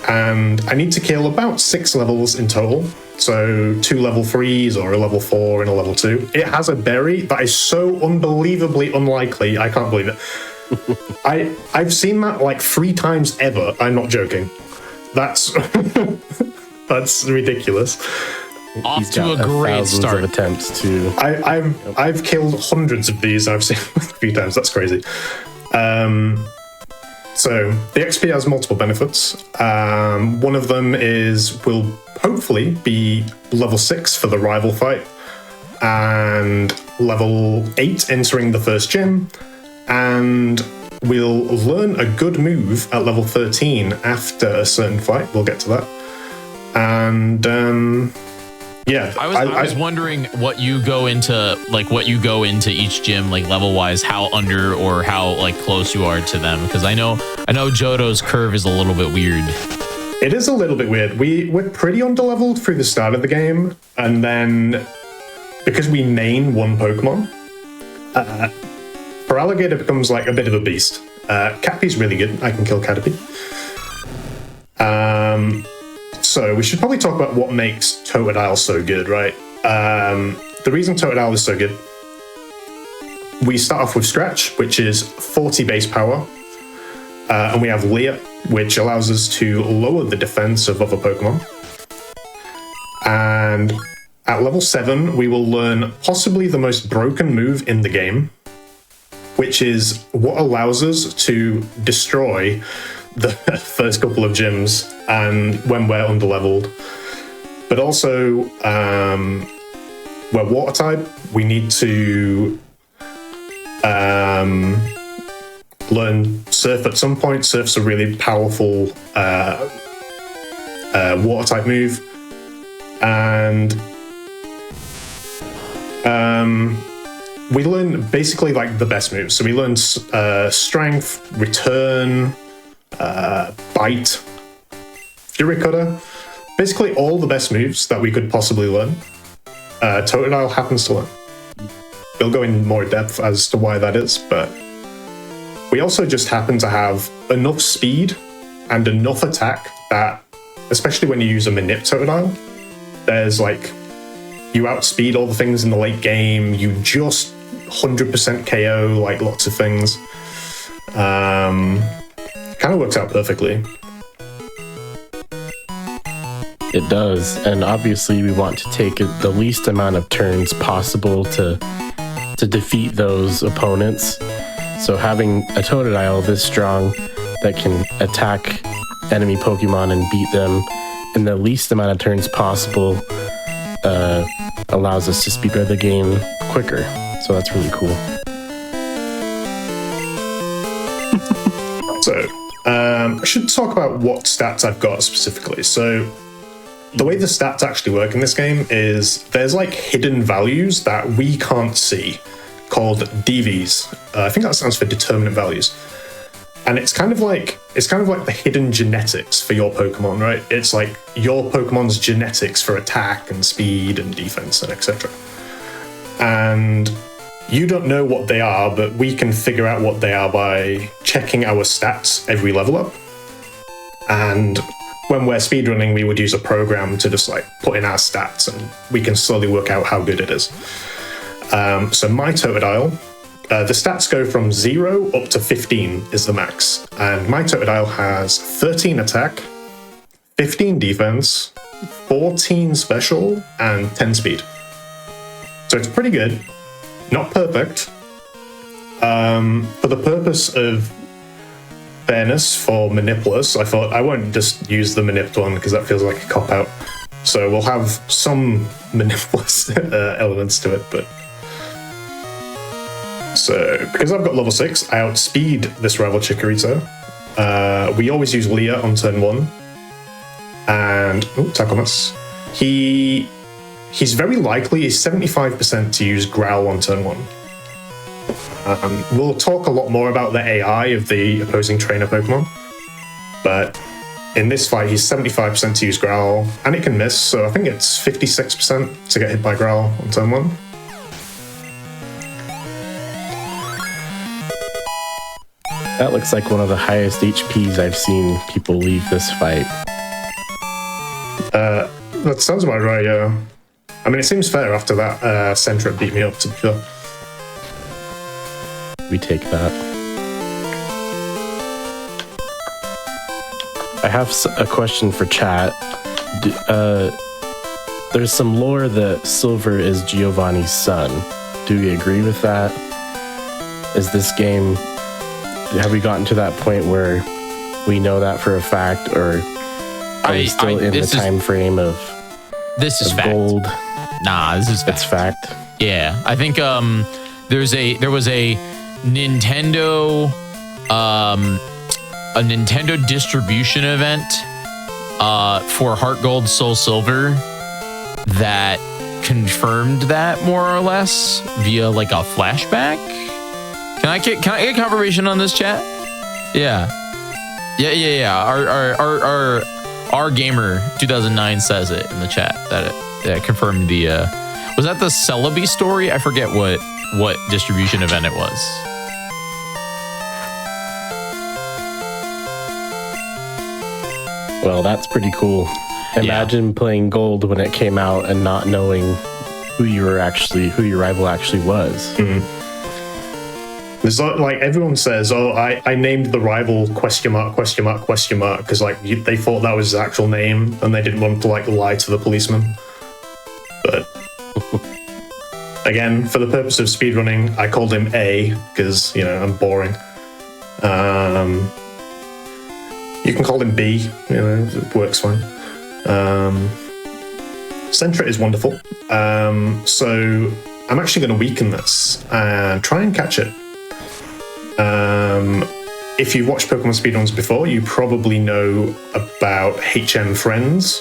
I need to kill about 6 levels in total. So 2 level 3s or a level 4 and a level 2. It has a berry that is so unbelievably unlikely. I can't believe it. I've seen that like 3 times ever. I'm not joking. That's that's ridiculous. Off to a great start. Of attempts to. I've killed hundreds of these. I've seen a few times. That's crazy. So the XP has multiple benefits. One of them will hopefully be level 6 for the rival fight, and level 8 entering the first gym, and we'll learn a good move at level 13 after a certain fight. We'll get to that. And yeah, I was wondering what you go into each gym, like level wise, how under or how like close you are to them, because I know Johto's curve is a little bit weird. It is a little bit weird. We're pretty underleveled through the start of the game, and then because we main one Pokemon, Feraligatr becomes like a bit of a beast. Caterpie's really good. I can kill Caterpie. So we should probably talk about what makes Totodile so good, right? The reason Totodile is so good, we start off with Scratch, which is 40 base power, and we have Leer, which allows us to lower the defense of other Pokemon. And at level 7, we will learn possibly the most broken move in the game, which is what allows us to destroy the first couple of gyms and when we're underleveled. But also, we're water type. We need to learn Surf at some point. Surf's a really powerful water type move. And we learn basically like the best moves. So we learn Strength, Return, Bite, Fury Cutter, basically all the best moves that we could possibly learn. Totodile happens to learn. We'll go in more depth as to why that is, but we also just happen to have enough speed and enough attack that, especially when you use a Manip Totodile, there's like, you outspeed all the things in the late game, you just 100% KO like lots of things. Kind of works out perfectly. It does, and obviously we want to take the least amount of turns possible to defeat those opponents. So having a Totodile this strong that can attack enemy Pokemon and beat them in the least amount of turns possible allows us to speed run the game quicker. So that's really cool. So I should talk about what stats I've got specifically. So the way the stats actually work in this game is there's like hidden values that we can't see called DVs. I think that stands for determinate values. And it's kind of like the hidden genetics for your Pokemon, right? It's like your Pokemon's genetics for attack and speed and defense and etc. And you don't know what they are, but we can figure out what they are by checking our stats every level up. And when we're speedrunning, we would use a program to just like put in our stats, and we can slowly work out how good it is. So my Totodile, the stats go from 0 up to 15 is the max. And my Totodile has 13 attack, 15 defense, 14 special, and 10 speed. So it's pretty good. Not perfect. For the purpose of fairness for Manipulus, I thought I won't just use the Manip one because that feels like a cop-out. So we'll have some Manipulus elements to it, but... So, because I've got level 6, I outspeed this rival Chikorita. We always use Leer on turn 1. And... Oh, tackle miss. He's very likely, he's 75% to use Growl on turn 1. We'll talk a lot more about the AI of the opposing trainer Pokemon. But in this fight, he's 75% to use Growl, and it can miss, so I think it's 56% to get hit by Growl on turn 1. That looks like one of the highest HPs I've seen people leave this fight. That sounds about right, yeah. I mean, it seems fair after that Sentra beat me up, to be fair. We take that. I have a question for chat. There's some lore that Silver is Giovanni's son. Do we agree with that? Is this game... Have we gotten to that point where we know that for a fact, or are we still in the time frame of this is fact. Gold? Nah, this is fact. It's fact. Yeah, I think there was a Nintendo distribution event for Heart Gold Soul Silver that confirmed that more or less via like a flashback. Can I get confirmation on this, chat? Yeah. Our gamer 2009 says it in the chat that it confirmed the was that the Celebi story? I forget what distribution event it was. Well, that's pretty cool. Imagine playing Gold when it came out and not knowing who your rival actually was. Mm-hmm. There's like everyone says, "Oh, I named the rival ? Because like they thought that was his actual name and they didn't want to like lie to the policeman." But again, for the purpose of speedrunning, I called him A because I'm boring. You can call him B. It works fine. Sentra is wonderful. So I'm actually going to weaken this and try and catch it. If you've watched Pokemon Speedruns before, you probably know about HM Friends.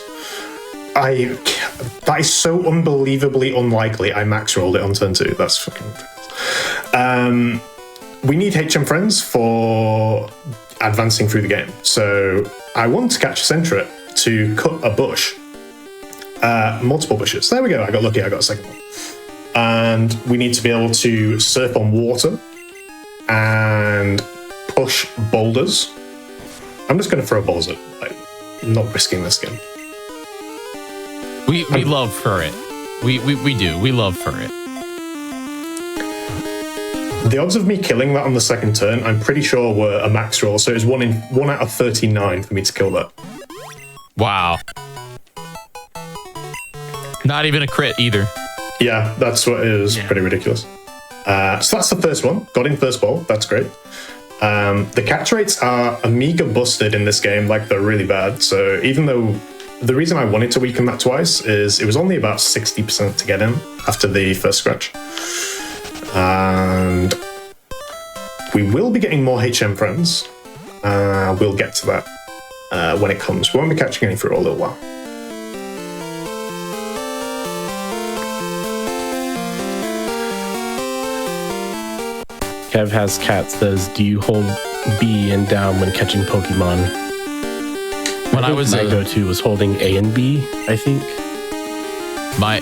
That is so unbelievably unlikely. I max rolled it on turn 2. That's fucking ridiculous. We need HM Friends for advancing through the game. So I want to catch a Sentra to cut a bush. Multiple bushes. There we go. I got lucky. I got a second one. And we need to be able to surf on water and push boulders. I'm just going to throw balls at it. I'm not risking this game. We love for it. We do. We love for it. The odds of me killing that on the second turn, I'm pretty sure were a max roll. So it was 1 out of 39 for me to kill that. Wow. Not even a crit either. Yeah, that's what is pretty ridiculous. So that's the first one. Got in first ball. That's great. The catch rates are Amiga busted in this game, like they're really bad. So even though the reason I wanted to weaken that twice is it was only about 60% to get in after the first scratch. And we will be getting more HM Friends. We'll get to that when it comes. We won't be catching any for a little while. Kev has cat says, "Do you hold B and down when catching Pokemon?" When I was my go-to was holding A and B. I think my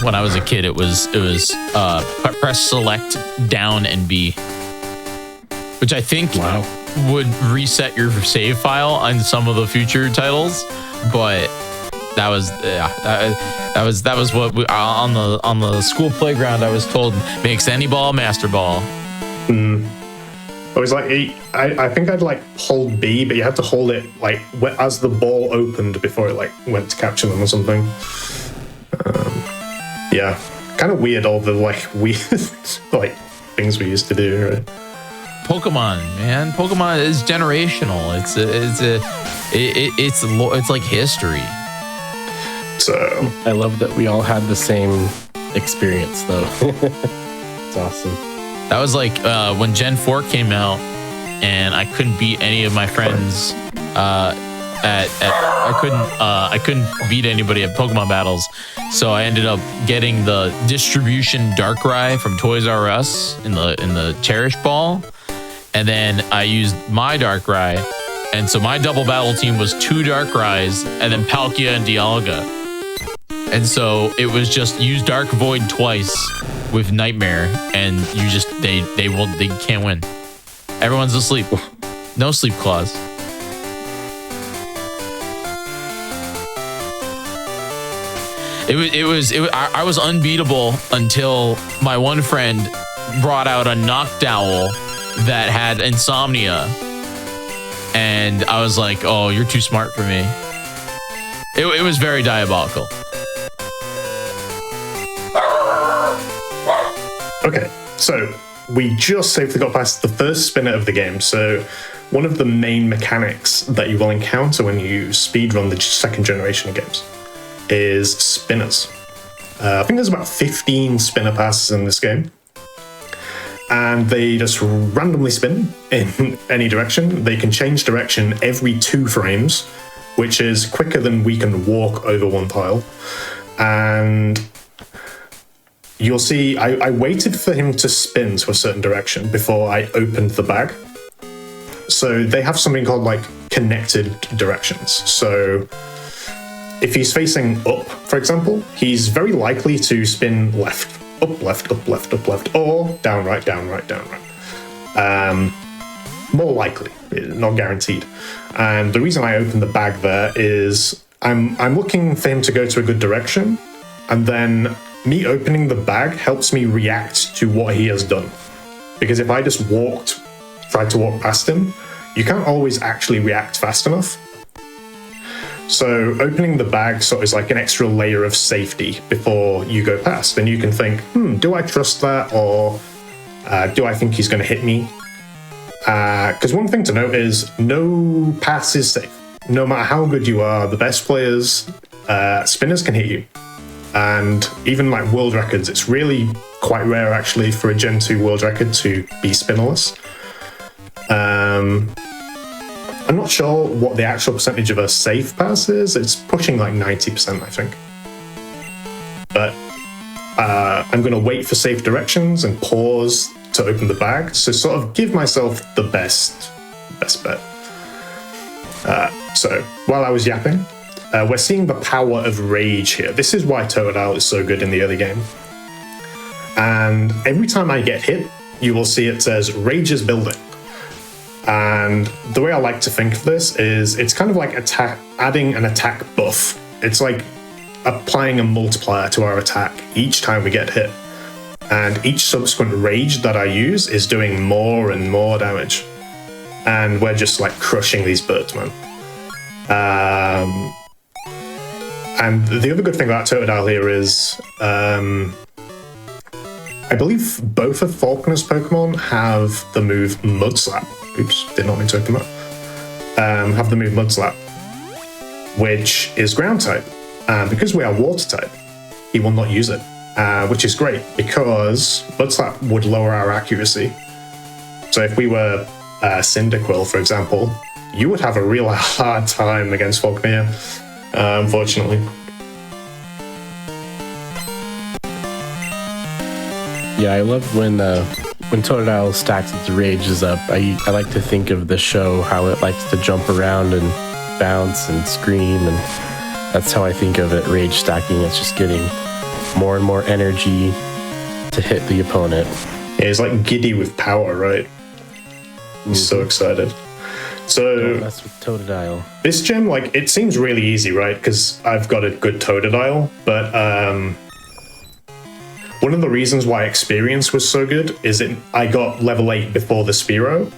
when I was a kid, it was press select down and B, which I think would reset your save file on some of the future titles, but that was what we, on the school playground I was told makes any ball master ball. I was like, I think I'd like hold B, but you had to hold it like as the ball opened before it like went to capture them or something. Yeah, kind of weird. All the like weird like things we used to do. Right? Pokemon, man, Pokemon is generational. It's like history. So I love that we all had the same experience, though. It's awesome. That was like when Gen 4 came out, and I couldn't beat any of my friends. I couldn't beat anybody at Pokemon battles, so I ended up getting the distribution Darkrai from Toys R Us in the Cherish Ball, and then I used my Darkrai, and so my double battle team was 2 Darkrai's and then Palkia and Dialga. And so it was just use Dark Void twice with Nightmare, and you just they can't win. Everyone's asleep. No sleep clause. I was unbeatable until my one friend brought out a knockdown that had insomnia, and I was like, "Oh, you're too smart for me." It was very diabolical. Okay, so we just safely got past the first spinner of the game. So one of the main mechanics that you will encounter when you speedrun the second generation of games is spinners. I think there's about 15 spinner passes in this game. And they just randomly spin in any direction. They can change direction every 2 frames, which is quicker than we can walk over one tile. And you'll see, I waited for him to spin to a certain direction before I opened the bag. So they have something called like connected directions. So if he's facing up, for example, he's very likely to spin left, up, left, up, left, up, left, or down, right, down, right, down, right. More likely, not guaranteed. And the reason I opened the bag there is I'm looking for him to go to a good direction, and then me opening the bag helps me react to what he has done. Because if I just tried to walk past him, you can't always actually react fast enough. So opening the bag sort of is like an extra layer of safety before you go past. And you can think, do I trust that? Or do I think he's going to hit me? Because one thing to note is no pass is safe. No matter how good you are, the best players, spinners can hit you. And even like world records, it's really quite rare actually for a Gen 2 world record to be spinnerless. I'm not sure what the actual percentage of a safe pass is. It's pushing like 90%, I think. But I'm going to wait for safe directions and pause to open the bag. So sort of give myself the best bet. So while I was yapping, we're seeing the power of rage here. This is why Totodile is so good in the early game. And every time I get hit, you will see it says rage is building. And the way I like to think of this is it's kind of like adding an attack buff. It's like applying a multiplier to our attack each time we get hit. And each subsequent rage that I use is doing more and more damage. And we're just like crushing these birds, man. And the other good thing about Totodile here is I believe both of Falconer's Pokemon have the move Mudslap. Oops, did not mean to open that. Have the move Mudslap, which is ground type. And because we are water type, he will not use it, which is great because Mudslap would lower our accuracy. So if we were Cyndaquil, for example, you would have a real hard time against Falconer, unfortunately. Yeah, I love when Totodile stacks its rages up. I like to think of the show, how it likes to jump around and bounce and scream, and that's how I think of it, rage stacking. It's just getting more and more energy to hit the opponent. Yeah, he's like giddy with power, right? He's so excited. So that's with Totodile. This gym, like, it seems really easy, right? Because I've got a good Totodile, but one of the reasons why experience was so good is I got level 8 before the Spearow,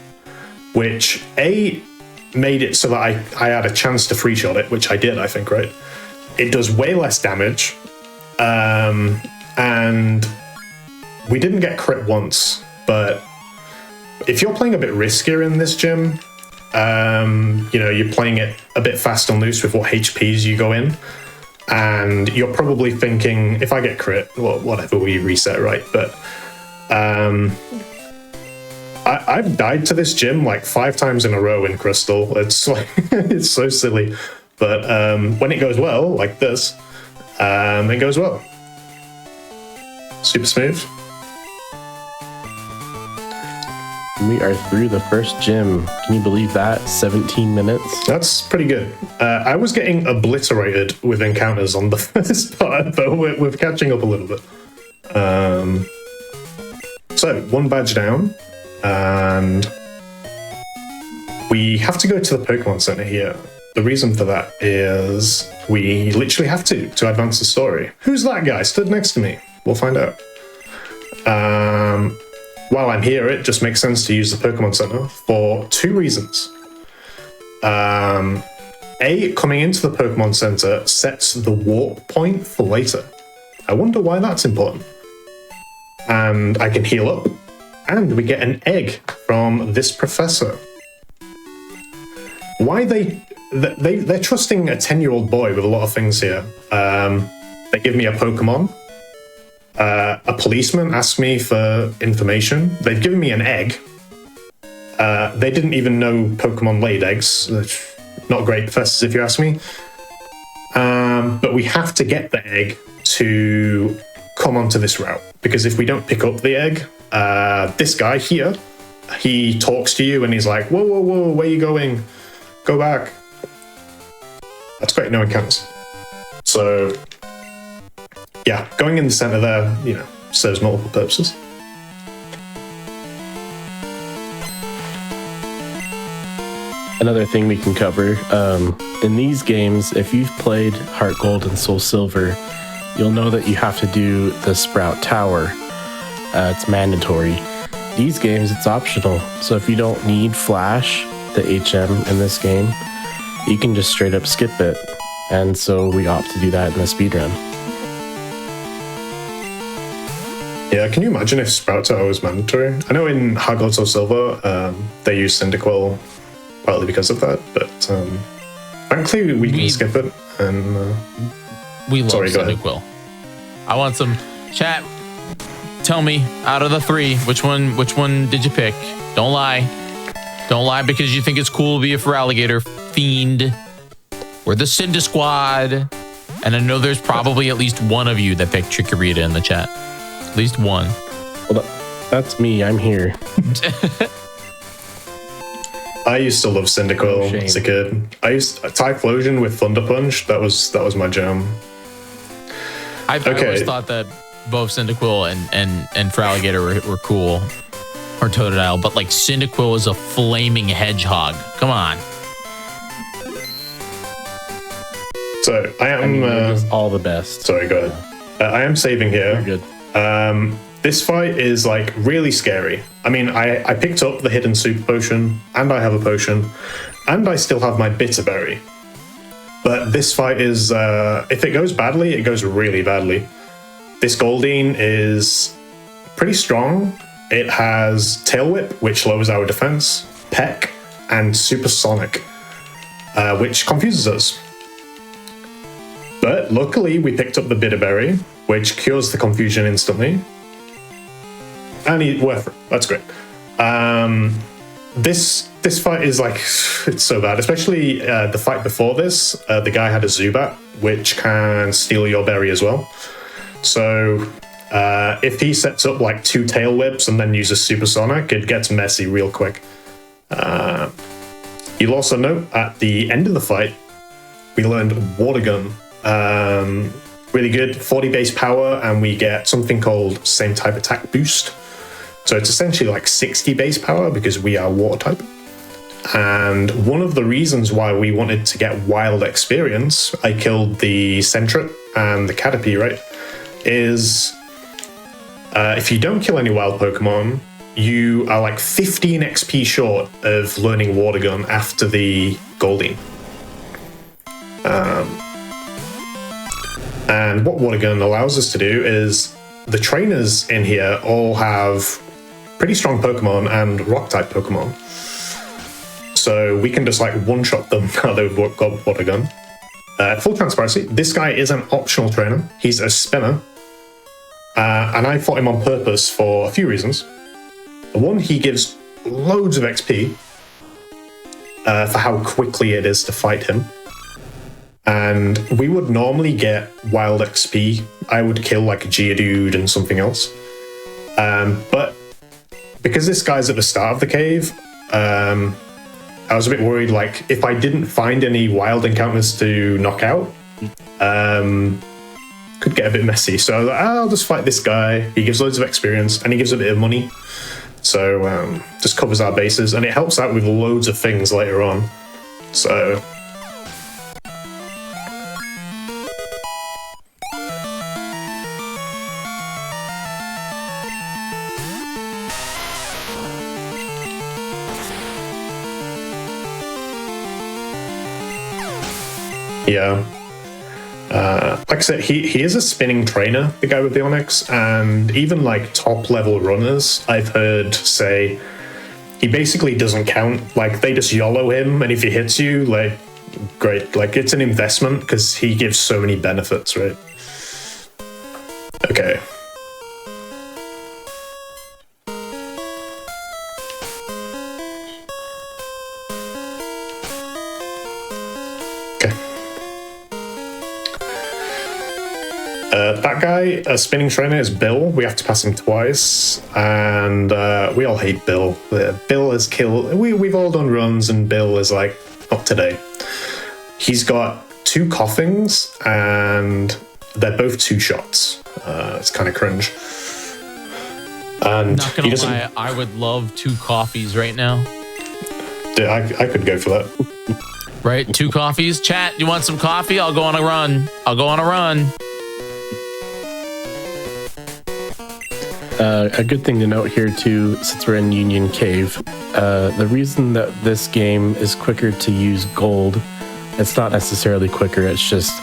which made it so that I had a chance to free shot it, which I did, I think, right? It does way less damage, and we didn't get crit once, but if you're playing a bit riskier in this gym, you're playing it a bit fast and loose with what HPs you go in, and you're probably thinking, if I get crit, well, whatever, we reset, right? But I've died to this gym like 5 times in a row in Crystal. It's like it's so silly, but when it goes well, like this, it goes well. Super smooth. We are through the first gym. Can you believe that? 17 minutes? That's pretty good. I was getting obliterated with encounters on the first part, but we're catching up a little bit. So, 1 badge down, and we have to go to the Pokemon Center here. The reason for that is we literally have to advance the story. Who's that guy stood next to me? We'll find out. While I'm here, it just makes sense to use the Pokemon Center for 2 reasons. A, coming into the Pokemon Center sets the warp point for later. I wonder why that's important. And I can heal up, and we get an egg from this professor. Why they're trusting a 10-year-old boy with a lot of things here. They give me a Pokemon. A policeman asked me for information. They've given me an egg. They didn't even know Pokemon laid eggs. Not great professors, if you ask me. But we have to get the egg to come onto this route. Because if we don't pick up the egg, this guy here, he talks to you and he's like, whoa, whoa, whoa, where are you going? Go back. That's great, no encounters. So, yeah, going in the center there, serves multiple purposes. Another thing we can cover, in these games, if you've played Heart Gold and Soul Silver, you'll know that you have to do the Sprout Tower. It's mandatory. These games, it's optional. So if you don't need Flash, the HM in this game, you can just straight up skip it. And so we opt to do that in the speedrun. Yeah, can you imagine if Sprout Tower was mandatory? I know in Heart Gold Soul Silver, they use Cyndaquil partly because of that, but frankly, we can skip it. And we love Cyndaquil. I want some chat. Tell me, out of the 3, which one did you pick? Don't lie. Don't lie because you think it's cool to be a Feraligatr fiend. We're the Cinda Squad. And I know there's probably at least one of you that picked Chikorita in the chat. At least one. Well, that's me. I'm here. I used to love Cyndaquil as a kid. I used Typhlosion with Thunder Punch. That was my jam. I always thought that both Cyndaquil and Feraligatr were cool. Or Totodile, but like Cyndaquil is a flaming hedgehog. Come on. So I am all the best. Sorry, go ahead. I am saving here. You're good. This fight is like really scary. I mean, I picked up the hidden super potion, and I have a potion, and I still have my bitter berry. But this fight is, if it goes badly, it goes really badly. This Goldeen is pretty strong. It has Tail Whip, which lowers our defense, Peck, and Supersonic, which confuses us. But luckily, we picked up the Bitterberry, which cures the confusion instantly. And worth it. That's great. This fight is like, it's so bad. Especially the fight before this, the guy had a Zubat, which can steal your berry as well. So if he sets up like 2 Tail Whips and then uses Supersonic, it gets messy real quick. You'll also note at the end of the fight, we learned Water Gun. Really good, 40 base power, and we get something called same type attack boost. So it's essentially like 60 base power because we are water type. And one of the reasons why we wanted to get wild experience, I killed the Sentret and the Caterpie, right? Is if you don't kill any wild Pokemon, you are like 15 XP short of learning Water Gun after the Goldeen. And what Water Gun allows us to do is the trainers in here all have pretty strong Pokemon and Rock-type Pokemon. So we can just like one-shot them now they've got Water Gun. Full transparency, this guy is an optional trainer. He's a spinner. And I fought him on purpose for a few reasons. One, he gives loads of XP for how quickly it is to fight him. And we would normally get wild XP. I would kill like a Geodude and something else. But because this guy's at the start of the cave, I was a bit worried, like, if I didn't find any wild encounters to knock out, could get a bit messy. So I was like, I'll just fight this guy. He gives loads of experience, and he gives a bit of money. So just covers our bases, and it helps out with loads of things later on. So yeah. Like I said, he is a spinning trainer, the guy with the Onyx, and even like top level runners, I've heard say he basically doesn't count. Like they just YOLO him, and if he hits you, like great, like it's an investment because he gives so many benefits, right? Okay. That guy, a spinning trainer, is Bill. We have to pass him twice, and we all hate Bill. Bill has killed. We've all done runs, and Bill is like, not today. He's got 2 coughings, and they're both 2 shots. It's kind of cringe. And Not gonna lie, I would love 2 coffees right now. I could go for that. Right, 2 coffees. Chat, you want some coffee? I'll go on a run. I'll go on a run. A good thing to note here too, since we're in Union Cave, the reason that this game is quicker to use gold, it's not necessarily quicker, it's just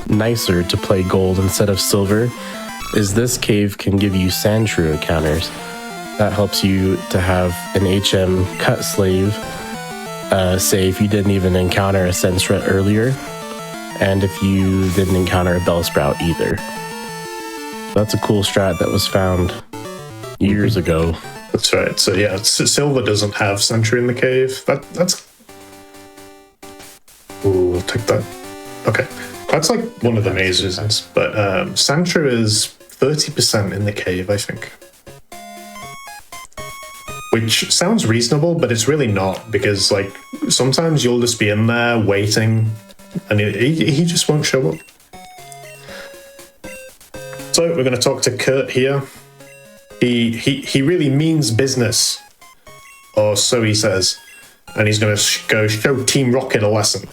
nicer to play gold instead of silver, is this cave can give you Sandshrew encounters. That helps you to have an HM cut slave, say if you didn't even encounter a Sandshrew earlier, and if you didn't encounter a Bellsprout either. That's a cool strat that was found years ago. That's right. So yeah, silver doesn't have Sentry in the cave. That's. Ooh, I'll take that. Okay, that's like one of the mazes, but Sentry is 30% in the cave, I think. Which sounds reasonable, but it's really not, because like sometimes you'll just be in there waiting, and he just won't show up. So we're going to talk to Kurt here. He really means business, or so he says, and he's going to go show Team Rocket a lesson.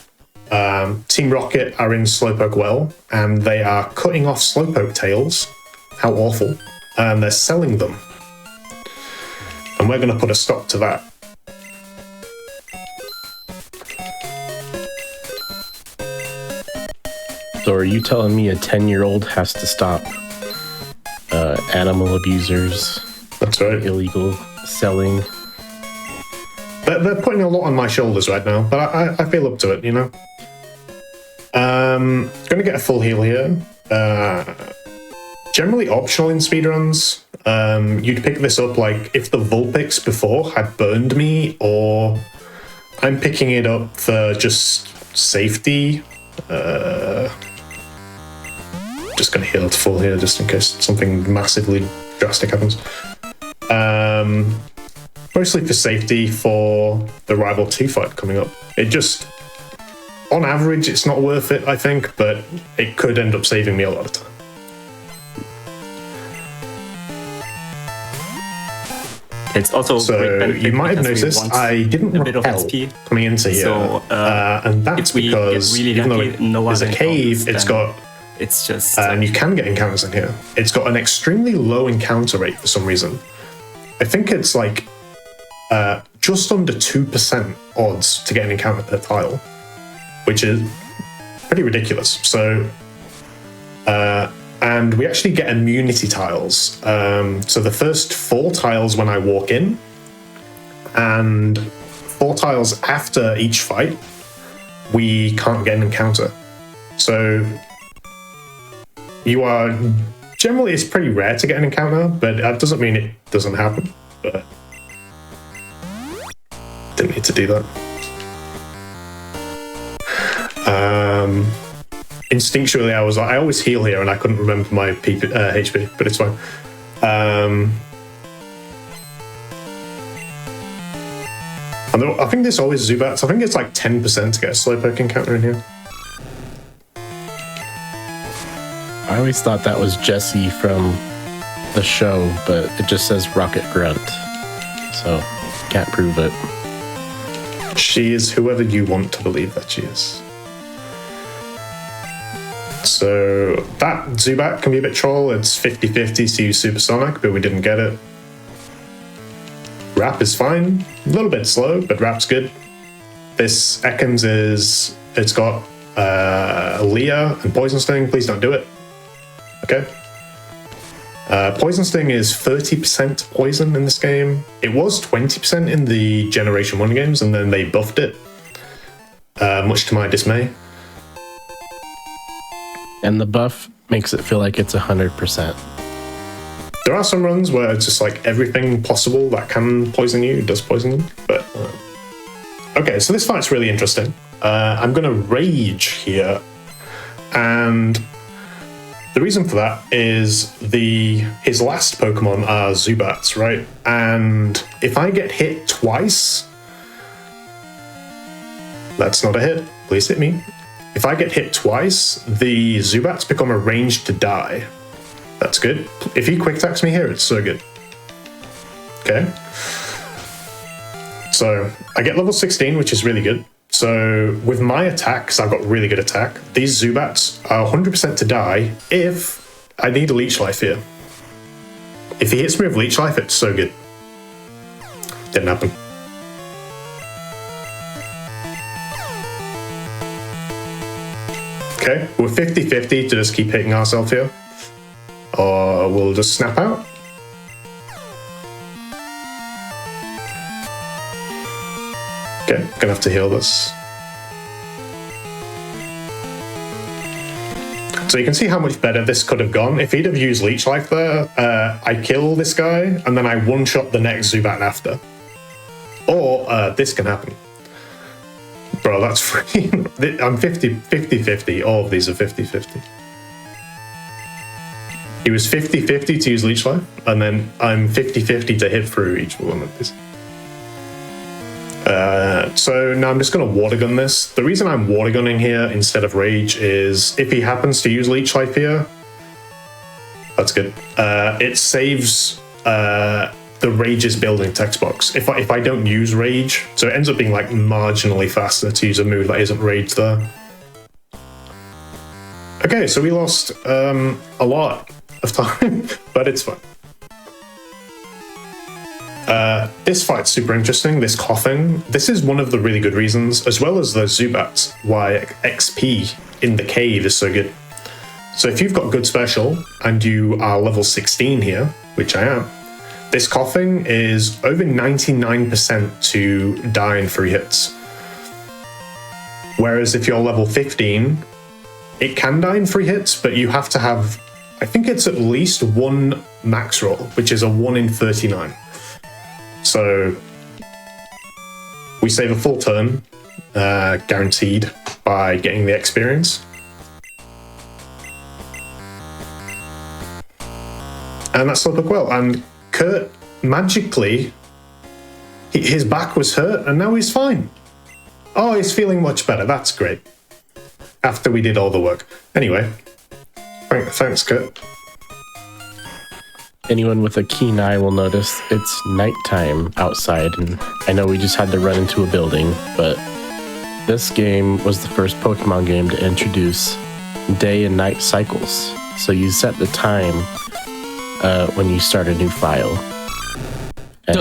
Team Rocket are in Slowpoke Well, and they are cutting off Slowpoke tails. How awful. And they're selling them. And we're going to put a stop to that. So are you telling me a 10-year-old has to stop animal abusers? That's right. Illegal selling? They're putting a lot on my shoulders right now, but I feel up to it, you know? Gonna get a full heal here. Generally optional in speedruns. You'd pick this up like if the Vulpix before had burned me, or I'm picking it up for just safety. Just gonna heal to full here just in case something massively drastic happens. Mostly for safety for the Rival 2 fight coming up. It just, on average, it's not worth it, I think, but it could end up saving me a lot of time. It's also so you might have noticed I didn't repel coming into here, and that's because even though it is a cave, it's just and you can get encounters in here. It's got an extremely low encounter rate for some reason. I think it's like just under 2% odds to get an encounter per tile, which is pretty ridiculous. So, and we actually get immunity tiles. So the first 4 tiles when I walk in, and 4 tiles after each fight, we can't get an encounter. So you are generally, it's pretty rare to get an encounter, but that doesn't mean it doesn't happen. But didn't need to do that. Instinctually, I always heal here, and I couldn't remember my HP, but it's fine. I think this always Zubats. I think it's like 10% to get a Slowpoke encounter in here. I always thought that was Jesse from the show, but it just says Rocket Grunt. So, can't prove it. She is whoever you want to believe that she is. So that Zubat can be a bit troll. It's 50-50 to use Supersonic, but we didn't get it. Wrap is fine. A little bit slow, but Wrap's good. This Ekans is... It's got Leah and Poison Sting. Please don't do it. Okay. Poison Sting is 30% poison in this game. It was 20% in the Generation 1 games, and then they buffed it. Much to my dismay. And the buff makes it feel like it's 100%. There are some runs where it's just like everything possible that can poison you does poison you, but... Okay, so this fight's really interesting. I'm gonna Rage here, and the reason for that is his last Pokemon are Zubats, right? And if I get hit twice... That's not a hit. Please hit me. If I get hit twice, the Zubats become arranged to die. That's good. If he quick attacks me here, it's so good. Okay. So I get level 16, which is really good. So with my attacks, I've got really good attack. These Zubats are 100% to die if I need a Leech Life here. If he hits me with Leech Life, it's so good. Didn't happen. Okay, we're 50-50 to just keep hitting ourselves here. Or we'll just snap out. Okay, gonna have to heal this. So you can see how much better this could have gone. If he'd have used Leech Life there, I kill this guy, and then I one-shot the next Zubat after. Or this can happen. Bro, that's free. I'm 50-50. All of these are 50-50. He was 50-50 to use Leech Life, and then I'm 50-50 to hit through each one of these. So now I'm just going to Water Gun this. The reason I'm Water Gunning here instead of Rage is if he happens to use Leech Life here, that's good. It saves the Rage's building text box. If I don't use Rage, so it ends up being like marginally faster to use a move that isn't Rage there. Okay, so we lost a lot of time, but it's fine. This fight's super interesting, this coughing. This is one of the really good reasons, as well as the Zubats, why XP in the cave is so good. So if you've got good special, and you are level 16 here, which I am, this coughing is over 99% to die in 3 hits. Whereas if you're level 15, it can die in 3 hits, but you have to have, I think it's at least 1 max roll, which is a 1 in 39. So we save a full turn, guaranteed, by getting the experience. And that still took well. And Kurt, magically, his back was hurt, and now he's fine. Oh, he's feeling much better. That's great. After we did all the work. Anyway, thanks, Kurt. Anyone with a keen eye will notice it's nighttime outside, and I know we just had to run into a building, but this game was the first Pokemon game to introduce day and night cycles. So you set the time when you start a new file. And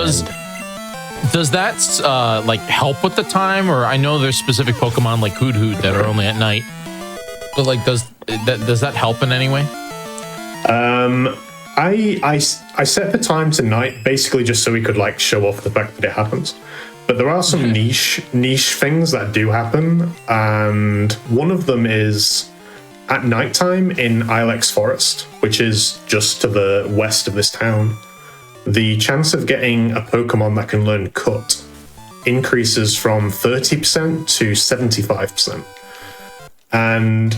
Does that like help with the time? Or I know there's specific Pokemon like Hoot Hoot that are only at night, but like does that help in any way? I set the time to night basically just so we could like show off the fact that it happens. But there are some niche things that do happen, and one of them is at nighttime in Ilex Forest, which is just to the west of this town. The chance of getting a Pokemon that can learn Cut increases from 30% to 75%. And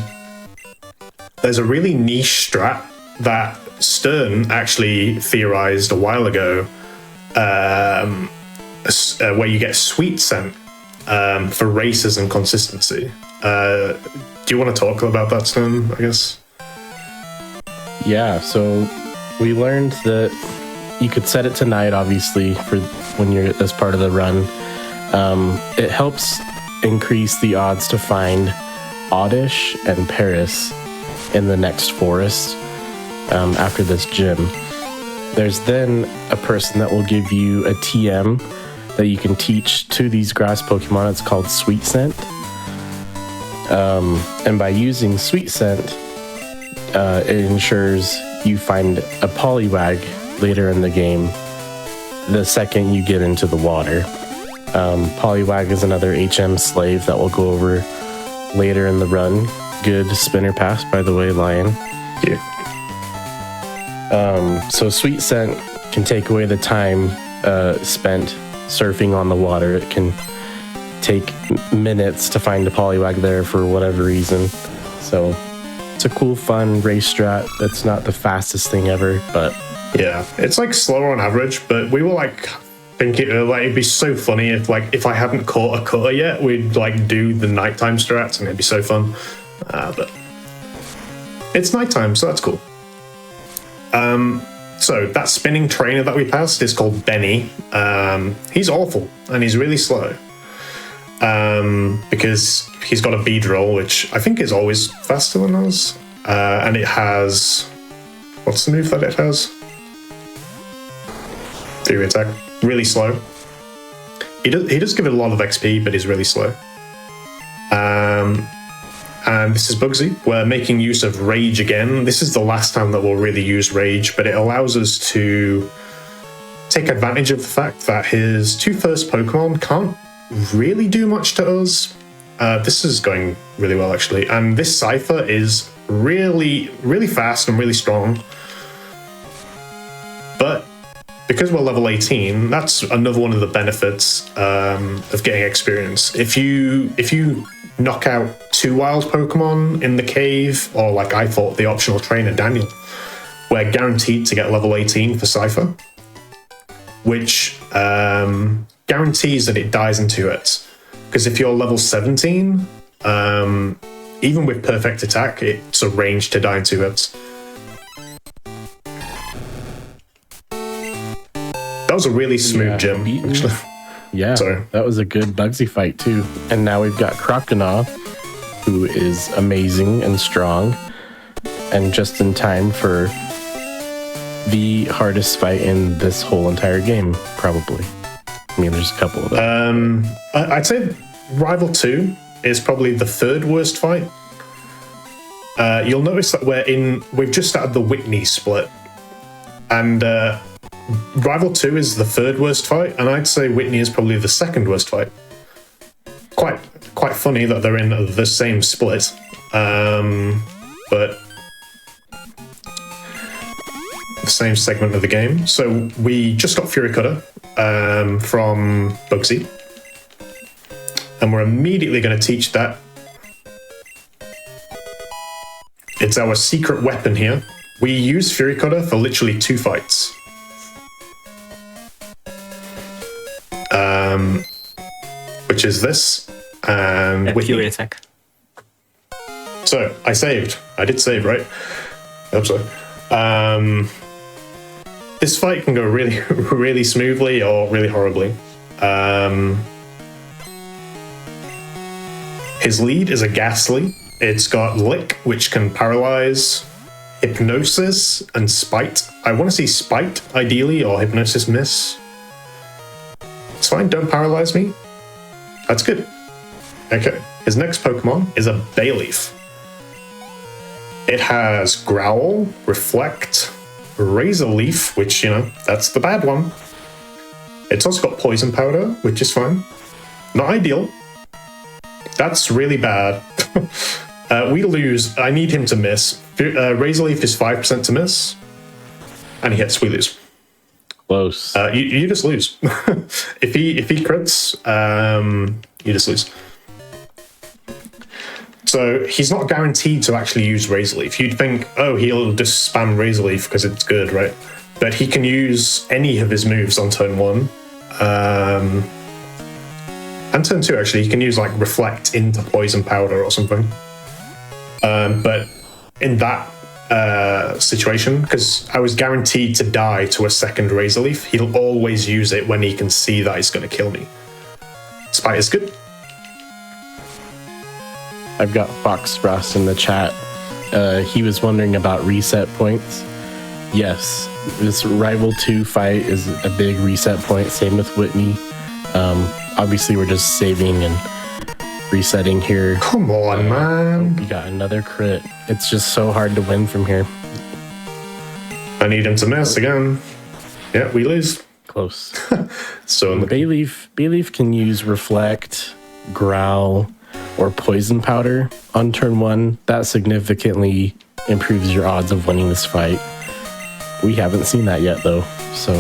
there's a really niche strat that Stern actually theorized a while ago, where you get Sweet Scent for races and consistency. Do you want to talk about that, Stern, I guess? Yeah, so we learned that you could set it to night, obviously, for when you're as part of the run. It helps increase the odds to find Oddish and Paris in the next forest after this gym. There's then a person that will give you a TM that you can teach to these grass Pokemon. It's called Sweet Scent. And by using Sweet Scent, it ensures you find a Poliwag later in the game the second you get into the water. Poliwag is another HM slave that we'll go over later in the run. Good spinner pass, by the way, Lion. Yeah. So Sweet Scent can take away the time spent surfing on the water. It can take minutes to find a Poliwag there for whatever reason. So it's a cool, fun race strat. That's not the fastest thing ever, but yeah, it's like slower on average. But we were like thinking it'd be so funny if I hadn't caught a cutter yet, we'd like do the nighttime strats and it'd be so fun. But it's nighttime, so that's cool. So that spinning trainer that we passed is called Benny. He's awful and he's really slow. Because he's got a Beedrill, which I think is always faster than us. And it has... What's the move that it has? Theory attack. Really slow. He does give it a lot of XP, but he's really slow. And this is Bugsy. We're making use of Rage again. This is the last time that we'll really use Rage, but it allows us to take advantage of the fact that his two first Pokemon can't really do much to us. This is going really well, actually. And this Cypher is really, really fast and really strong. But because we're level 18, that's another one of the benefits of getting experience. If you knock out 2 wild Pokemon in the cave, or like I thought, the optional trainer Daniel, we're guaranteed to get level 18 for Cypher, which guarantees that it dies in 2 hits. Because if you're level 17, even with perfect attack, it's arranged to die in 2 hits. That was a really smooth gym, actually. Yeah, Sorry. That was a good Bugsy fight too. And now we've got Croconaw, who is amazing and strong, and just in time for the hardest fight in this whole entire game, probably. I mean, there's a couple of them. I'd say Rival 2 is probably the 3rd worst fight. You'll notice that we've just started the Whitney split, and Rival 2 is the 3rd worst fight, and I'd say Whitney is probably the 2nd worst fight. Quite funny that they're in the same split, but the same segment of the game. So we just got Fury Cutter from Bugsy, and we're immediately going to teach that. It's our secret weapon here. We use Fury Cutter for literally 2 fights. Which is this, and with Fury attack. So I saved. I did save, right? I hope so. This fight can go really, really smoothly or really horribly. His lead is a Ghastly. It's got Lick, which can paralyze, Hypnosis, and Spite. I want to see Spite, ideally, or Hypnosis miss. It's fine, don't paralyze me. That's good. Okay, his next Pokemon is a Bayleaf. It has Growl, Reflect, Razor Leaf, which, that's the bad one. It's also got Poison Powder, which is fine. Not ideal. That's really bad. We lose. I need him to miss. Razor Leaf is 5% to miss. And he hits, we lose. Close. You just lose. If he crits, you just lose. So he's not guaranteed to actually use Razor Leaf. You'd think, oh, he'll just spam Razor Leaf because it's good, right? But he can use any of his moves on turn 1. And turn 2, actually. He can use, like, Reflect into Poison Powder or something. But in that situation because I was guaranteed to die to a second Razor Leaf. He'll always use it when he can see that he's going to kill me. Spite is good. I've got Fox Frost in the chat. He was wondering about reset points. Yes, this Rival 2 fight is a big reset point. Same with Whitney. Obviously, we're just saving and resetting here. Come on, man. You got another crit. It's just so hard to win from here. I need him to miss again. Yeah, we lose. Close. So Bayleaf can use Reflect, Growl, or Poison Powder on turn 1. That significantly improves your odds of winning this fight. We haven't seen that yet, though, so...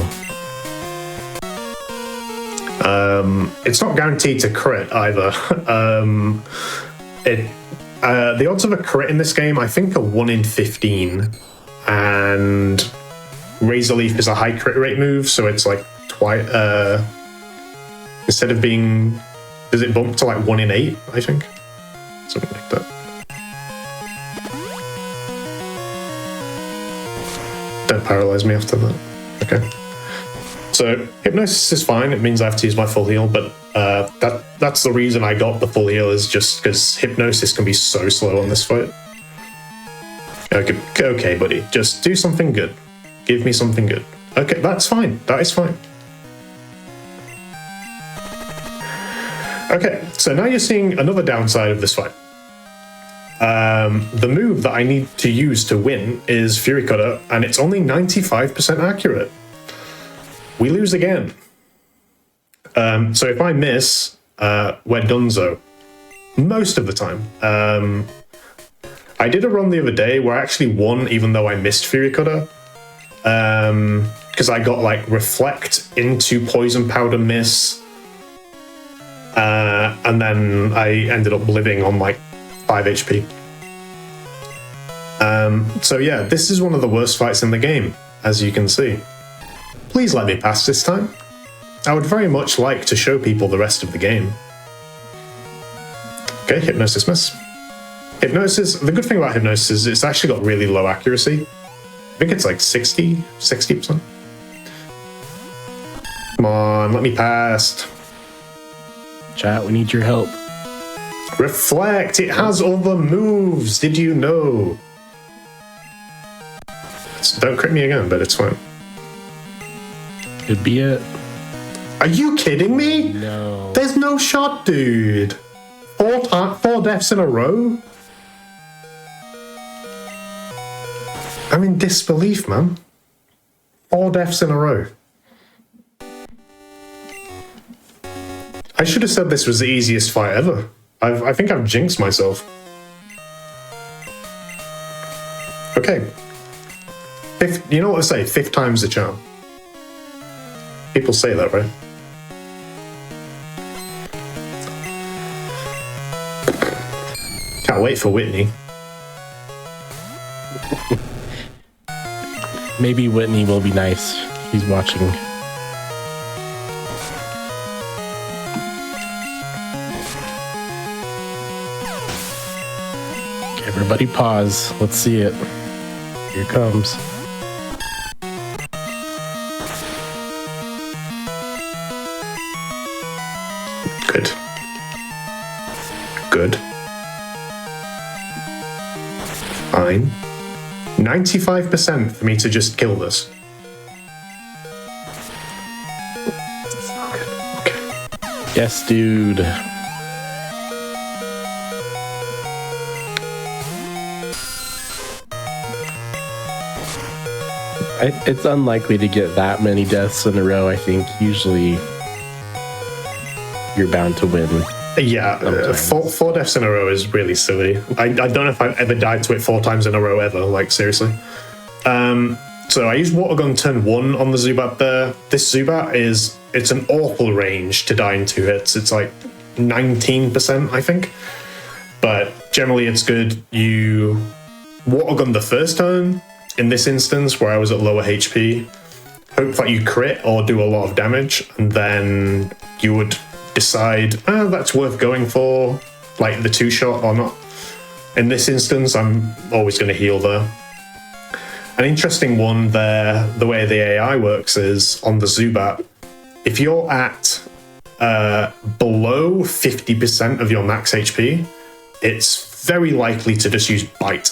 it's not guaranteed to crit either. The odds of a crit in this game, I think, are 1 in 15, and Razor Leaf is a high crit rate move, so it's like twice. Instead of being, does it bump to like 1 in 8? I think something like that. Don't paralyze me after that. Okay. So Hypnosis is fine. It means I have to use my full heal, but that's the reason I got the full heal, is just because Hypnosis can be so slow on this fight. Okay, buddy, just do something good. Give me something good. Okay, that's fine. That is fine. Okay, so now you're seeing another downside of this fight. The move that I need to use to win is Fury Cutter, and it's only 95% accurate. We lose again. So if I miss, we're donezo. Most of the time. I did a run the other day where I actually won even though I missed Fury Cutter. Because I got like Reflect into Poison Powder miss. And then I ended up living on like 5 HP. So yeah, this is one of the worst fights in the game, as you can see. Please let me pass this time. I would very much like to show people the rest of the game. Okay, Hypnosis miss. Hypnosis, the good thing about Hypnosis is it's actually got really low accuracy. I think it's like 60%. Come on, let me pass. Chat, we need your help. Reflect, it has other moves, did you know? Don't crit me again, but it's fine. Could be it. Are you kidding me? No. There's no shot, dude. 4 deaths in a row? I'm in disbelief, man. 4 deaths in a row. I should have said this was the easiest fight ever. I think I've jinxed myself. Okay. You know what I say? 5th time's the charm. People say that, right? Can't wait for Whitney. Maybe Whitney will be nice. He's watching. Okay, everybody pause. Let's see it. Here it comes. Good. Good. Fine. 95% for me to just kill this. Okay. Yes, dude. It's unlikely to get that many deaths in a row, I think. Usually, you're bound to win. Yeah, 4 deaths in a row is really silly. I don't know if I've ever died to it 4 times in a row ever, like seriously. So I used Water Gun turn 1 on the Zubat there. This Zubat it's an awful range to die in 2 hits. It's like 19%, I think. But generally it's good. You Water Gun the first turn, in this instance where I was at lower HP, hope that you crit or do a lot of damage, and then you would decide, that's worth going for, like the 2-shot or not. In this instance, I'm always going to heal there. An interesting one there, the way the AI works is on the Zubat, if you're at below 50% of your max HP, it's very likely to just use Bite.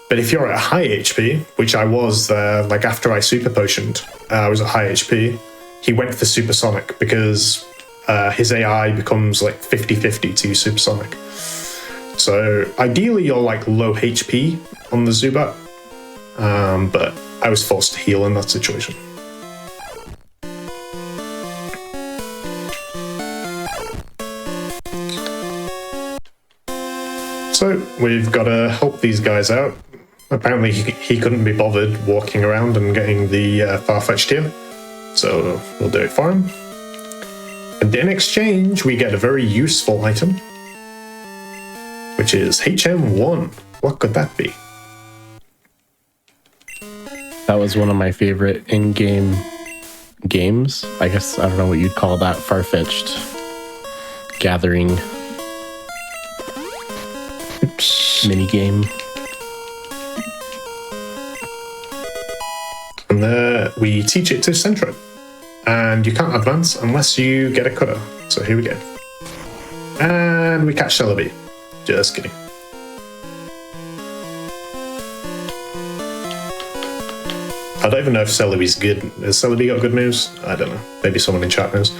But if you're at high HP, which I was like after I super potioned, I was at high HP, he went for Supersonic because his AI becomes like 50-50 to use Supersonic. So ideally you're like low HP on the Zubat, but I was forced to heal in that situation. So we've got to help these guys out. Apparently he couldn't be bothered walking around and getting the Farfetch'd here, so we'll do it for him. And in exchange, we get a very useful item, which is HM1. What could that be? That was one of my favorite in-game games. I guess, I don't know what you'd call that, far-fetched gathering mini-game. And there we teach it to Centro. And you can't advance unless you get a cutter. So here we go. And we catch Celebi. Just kidding. I don't even know if Celebi's good. Has Celebi got good moves? I don't know. Maybe someone in chat knows.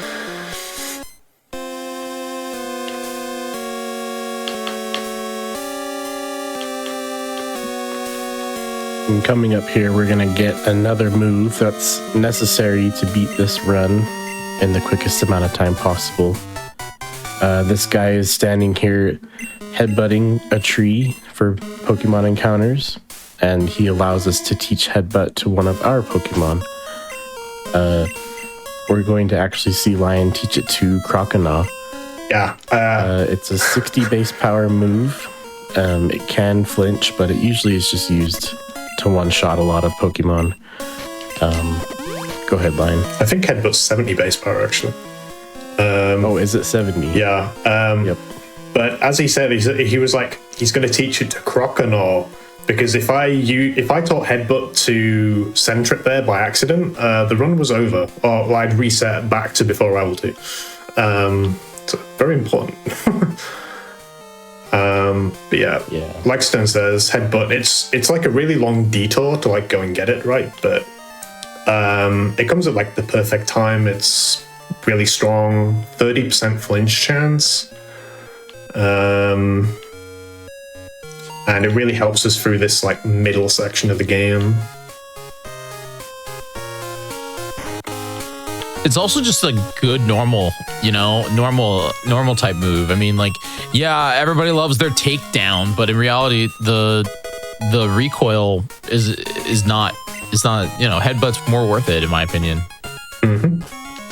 And coming up here, we're going to get another move that's necessary to beat this run in the quickest amount of time possible. This guy is standing here headbutting a tree for Pokemon encounters, and he allows us to teach Headbutt to one of our Pokemon. We're going to actually see Lion teach it to Croconaw. Yeah. It's a 60 base power move. It can flinch, but it usually is just used to one-shot a lot of Pokemon. Go ahead, Lion. I think Headbutt's 70 base power, actually. Oh, is it 70? Yeah. Yep. But as he said, he was like, he's going to teach it to Croconaw, because if I taught Headbutt to Centric there by accident, the run was over, or I'd reset back to before level 2. So very important. But yeah, like Stone says, Headbutt, it's like a really long detour to like go and get it, right? But it comes at like the perfect time. It's really strong, 30% flinch chance. And it really helps us through this like middle section of the game. It's also just a good normal type move. I mean, like, yeah, everybody loves their takedown, but in reality, the recoil is not, Headbutt's more worth it in my opinion. Mm-hmm.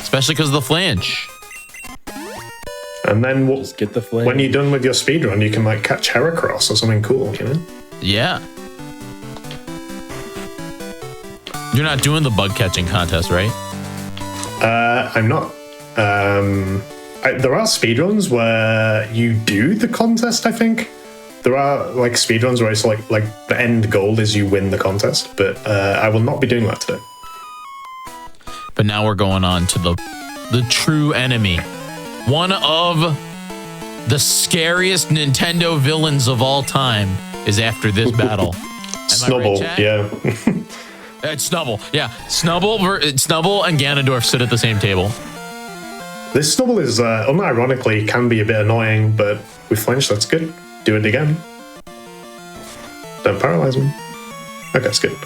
Especially because of the flinch. And then just get the flinch. When you're done with your speedrun, you can like catch Heracross or something cool, you know? Yeah. You're not doing the bug catching contest, right? I'm not. There are speedruns where you do the contest, I think. There are like speedruns where it's like the end goal is you win the contest, but I will not be doing that today. But now we're going on to the true enemy. One of the scariest Nintendo villains of all time is after this battle. Snubble, right, yeah. It's Snubble, yeah. Snubble and Ganondorf sit at the same table. This Snubble is, unironically, can be a bit annoying, but we flinch, that's good. Do it again. Don't paralyze him. Okay, that's good.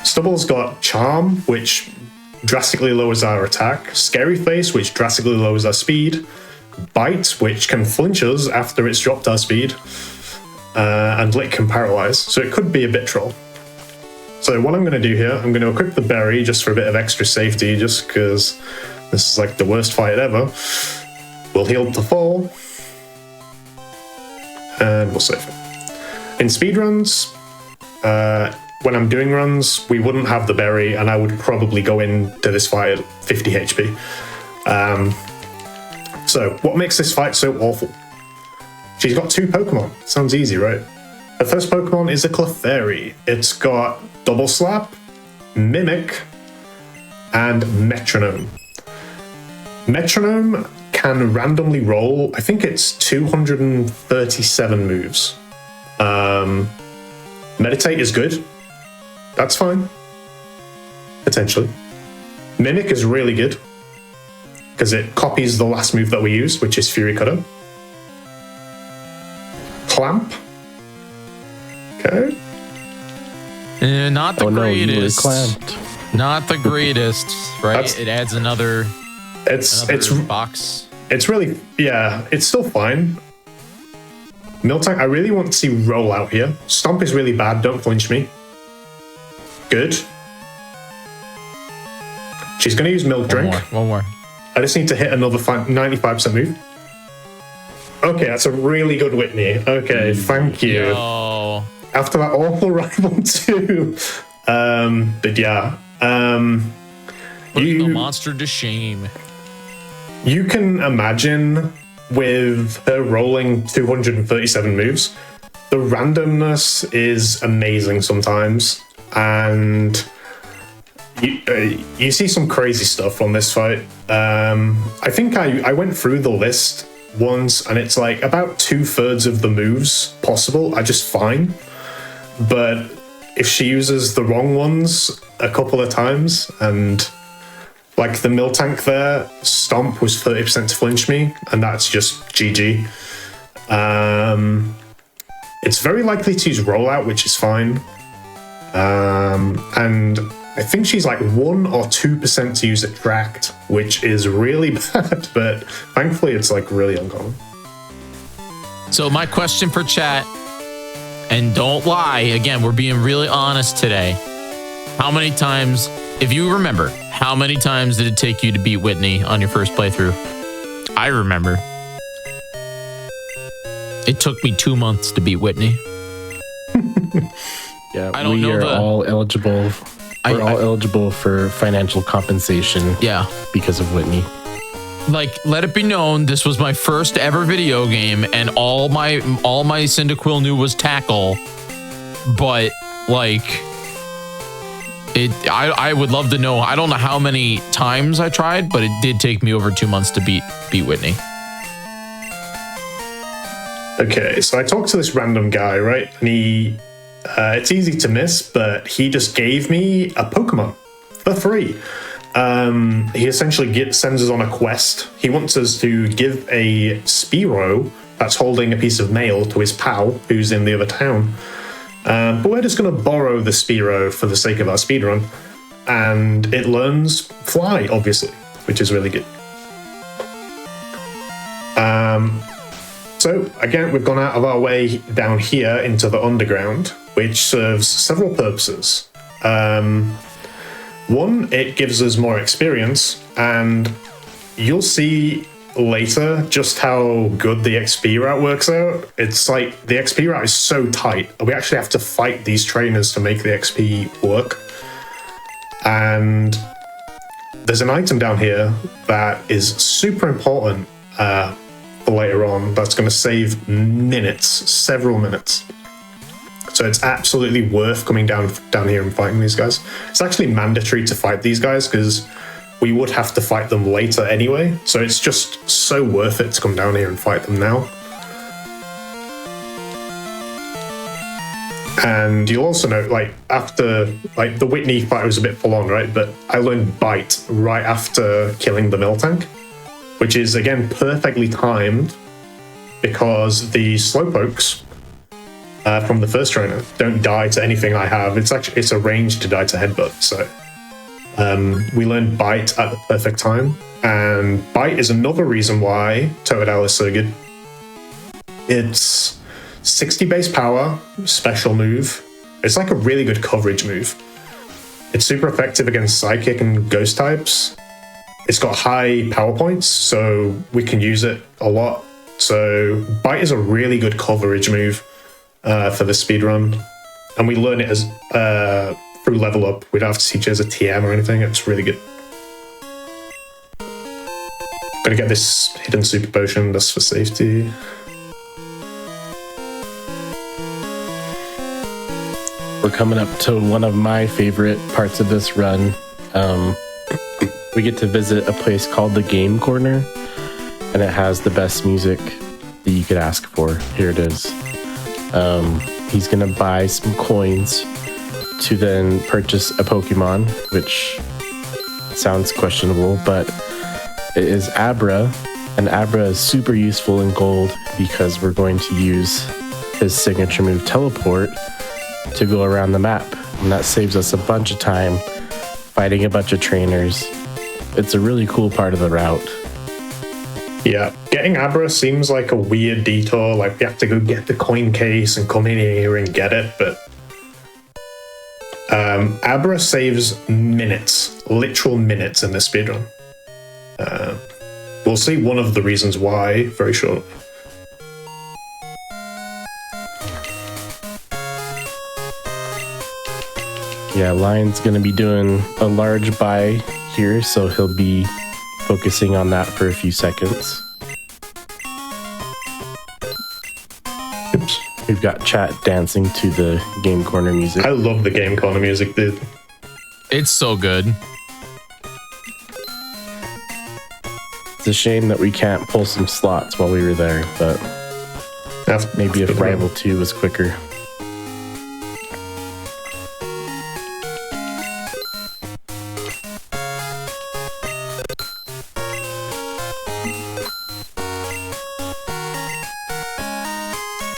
Stubble's got Charm, which drastically lowers our attack. Scary Face, which drastically lowers our speed. Bite, which can flinch us after it's dropped our speed. And Lick can paralyze, so it could be a bit troll. So what I'm going to do here, I'm going to equip the berry just for a bit of extra safety, just because this is like the worst fight ever. We'll heal to full. And we'll save it. In speedruns, when I'm doing runs, we wouldn't have the berry, and I would probably go into this fight at 50 HP. So what makes this fight so awful? She's got 2 Pokemon. Sounds easy, right? The first Pokemon is a Clefairy. It's got Double Slap, Mimic, and Metronome. Metronome can randomly roll, I think it's 237 moves. Meditate is good. That's fine. Potentially. Mimic is really good, because it copies the last move that we use, which is Fury Cutter. Clamp. Okay. Not the greatest. Clamped. Not the greatest, right? That's- It adds another It's box. It's really, yeah, it's still fine. Miltank, I really want to see roll out here. Stomp is really bad, don't flinch me. Good. She's going to use Milk Drink. One more. I just need to hit another 95% move. Okay, that's a really good Whitney. Okay, thank you. Yo. After that awful rival too. But yeah. Putting the monster to shame. You can imagine with her rolling 237 moves, the randomness is amazing sometimes, and you see some crazy stuff on this fight. I think I went through the list once, and it's like about 2/3 of the moves possible are just fine, but if she uses the wrong ones a couple of times, and like the Miltank there, Stomp was 30% to flinch me, and that's just GG. It's very likely to use Rollout, which is fine. And I think she's like 1 or 2% to use Attract, which is really bad, but thankfully it's like really uncommon. So my question for chat, and don't lie, again, we're being really honest today. How many times, if you remember, how many times did it take you to beat Whitney on your first playthrough? I remember. It took me 2 months to beat Whitney. Yeah, I don't we know are the- all eligible. We're all eligible for financial compensation. Yeah. Because of Whitney. Like, let it be known, this was my first ever video game, and all my Cyndaquil knew was tackle. But like, I would love to know. I don't know how many times I tried, but it did take me over 2 months to beat Whitney. Okay, so I talked to this random guy, right? And he, it's easy to miss, but he just gave me a Pokemon for free. He essentially sends us on a quest. He wants us to give a Spearow that's holding a piece of mail to his pal who's in the other town. But we're just going to borrow the Spearow for the sake of our speedrun. And it learns Fly, obviously, which is really good. So, again, we've gone out of our way down here into the underground, which serves several purposes. One, it gives us more experience, and you'll see later just how good the XP route works out. It's like the XP route is so tight. We actually have to fight these trainers to make the XP work. And there's an item down here that is super important for later on that's going to save minutes, several minutes. So it's absolutely worth coming down here and fighting these guys. It's actually mandatory to fight these guys because we would have to fight them later anyway. So it's just so worth it to come down here and fight them now. And you'll also note, like, after, like, the Whitney fight was a bit full on, right? But I learned Bite right after killing the Miltank, which is, again, perfectly timed because the Slowpokes from the first trainer don't die to anything I have. It's arranged to die to Headbutt, so we learned Bite at the perfect time. And Bite is another reason why Totodile is so good. It's 60 base power, special move. It's like a really good coverage move. It's super effective against Psychic and Ghost types. It's got high power points, so we can use it a lot. So Bite is a really good coverage move for the speedrun. And we learn it as through level up. We don't have to teach it as a TM or anything. It's really good. Gonna get this hidden super potion, that's for safety. we're coming up to one of my favorite parts of this run. We get to visit a place called the Game Corner, and it has the best music that you could ask for. Here it is. He's gonna buy some coins to then purchase a Pokemon, which sounds questionable, but it is Abra, and Abra is super useful in Gold because we're going to use his signature move Teleport to go around the map, and that saves us a bunch of time fighting a bunch of trainers. It's a really cool part of the route. Yeah, getting Abra seems like a weird detour, like we have to go get the coin case and come in here and get it, but Abra saves minutes, literal minutes in this speedrun. We'll see one of the reasons why very shortly. Yeah, Lion's going to be doing a large buy here, so he'll be focusing on that for a few seconds. Oops. We've got chat dancing to the Game Corner music. I love the Game Corner music, dude. It's so good. It's a shame that we can't pull some slots while we were there, but maybe if Rival 2 was quicker.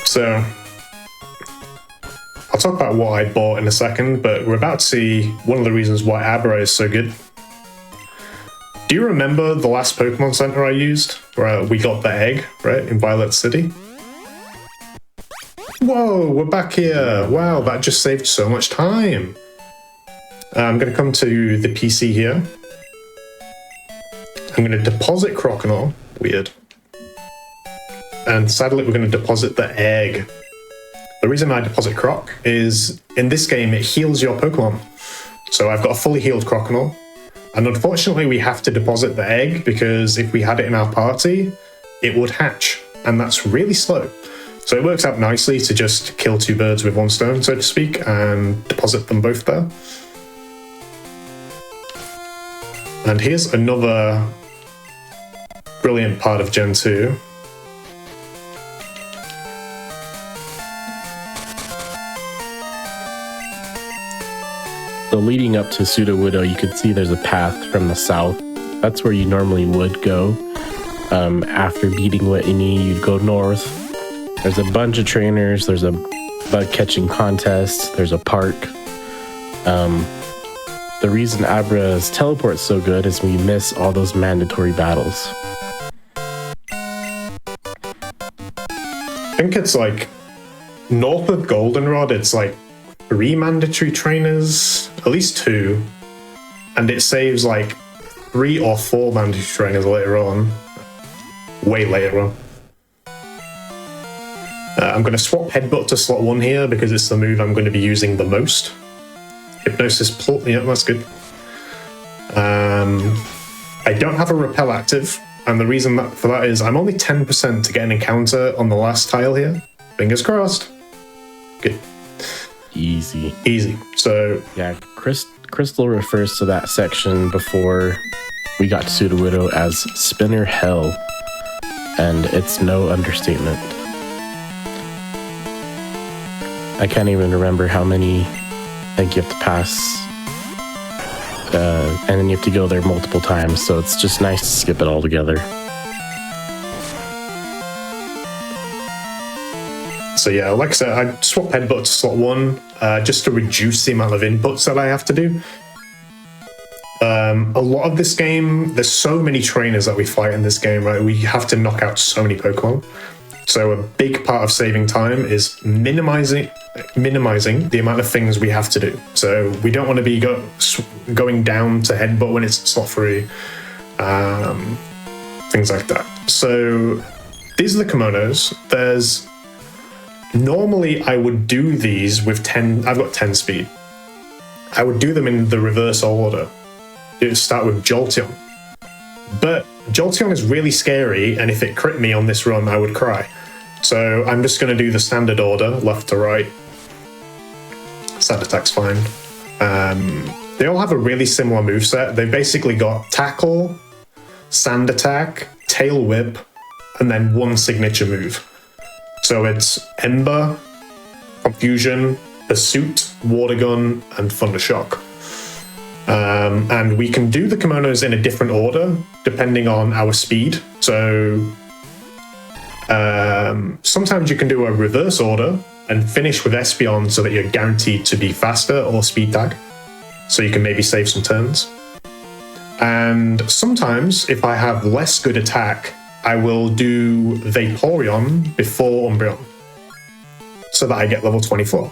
So, I'll talk about what I bought in a second, but we're about to see one of the reasons why Abra is so good. Do you remember the last Pokemon Center I used, where we got the egg, right, in Violet City? Whoa, we're back here. Wow, that just saved so much time. I'm going to come to the PC here. I'm going to deposit Croconaw. Weird. And sadly, we're going to deposit the egg. The reason I deposit Croc is, in this game, it heals your Pokemon. So I've got a fully healed Croconaw. And unfortunately, we have to deposit the egg because if we had it in our party, it would hatch. And that's really slow. So it works out nicely to just kill two birds with one stone, so to speak, and deposit them both there. And here's another brilliant part of Gen 2. So leading up to Sudowoodo, you could see there's a path from the south. That's where you normally would go. After beating Whitney, you'd go north. There's a bunch of trainers. There's a bug catching contest. There's a park. The reason Abra's teleport's so good is we miss all those mandatory battles. I think it's like north of Goldenrod, it's like 3 mandatory trainers, at least 2, and it saves like 3 or 4 mandatory trainers later on, way later on. I'm going to swap Headbutt to slot 1 here because it's the move I'm going to be using the most. Hypnosis Pull, yeah, that's good. I don't have a Repel active, and the reason for that is I'm only 10% to get an encounter on the last tile here. Fingers crossed. Good. Easy. Easy. So yeah, Crystal refers to that section before we got to Sudowoodo as Spinner Hell, and it's no understatement. I can't even remember how many. I think you have to pass, and then you have to go there multiple times, so it's just nice to skip it all together. So yeah, like I said, I swap Headbutt to slot 1 just to reduce the amount of inputs that I have to do. A lot of this game, there's so many trainers that we fight in this game, right? We have to knock out so many Pokemon. So a big part of saving time is minimizing the amount of things we have to do. So we don't want to be going down to Headbutt when it's slot 3, things like that. So these are the kimonos. Normally I would do these with 10, I've got 10 speed. I would do them in the reverse order. It would start with Jolteon. But Jolteon is really scary, and if it crit me on this run, I would cry. So I'm just going to do the standard order, left to right. Sand attack's fine. They all have a really similar moveset. They've basically got tackle, sand attack, tail whip, and then one signature move. So it's Ember, Confusion, Pursuit, Water Gun, and Thunder Shock. And we can do the kimonos in a different order depending on our speed. So sometimes you can do a reverse order and finish with Espeon so that you're guaranteed to be faster or speed tag. So you can maybe save some turns. And sometimes, if I have less good attack, I will do Vaporeon before Umbreon so that I get level 24.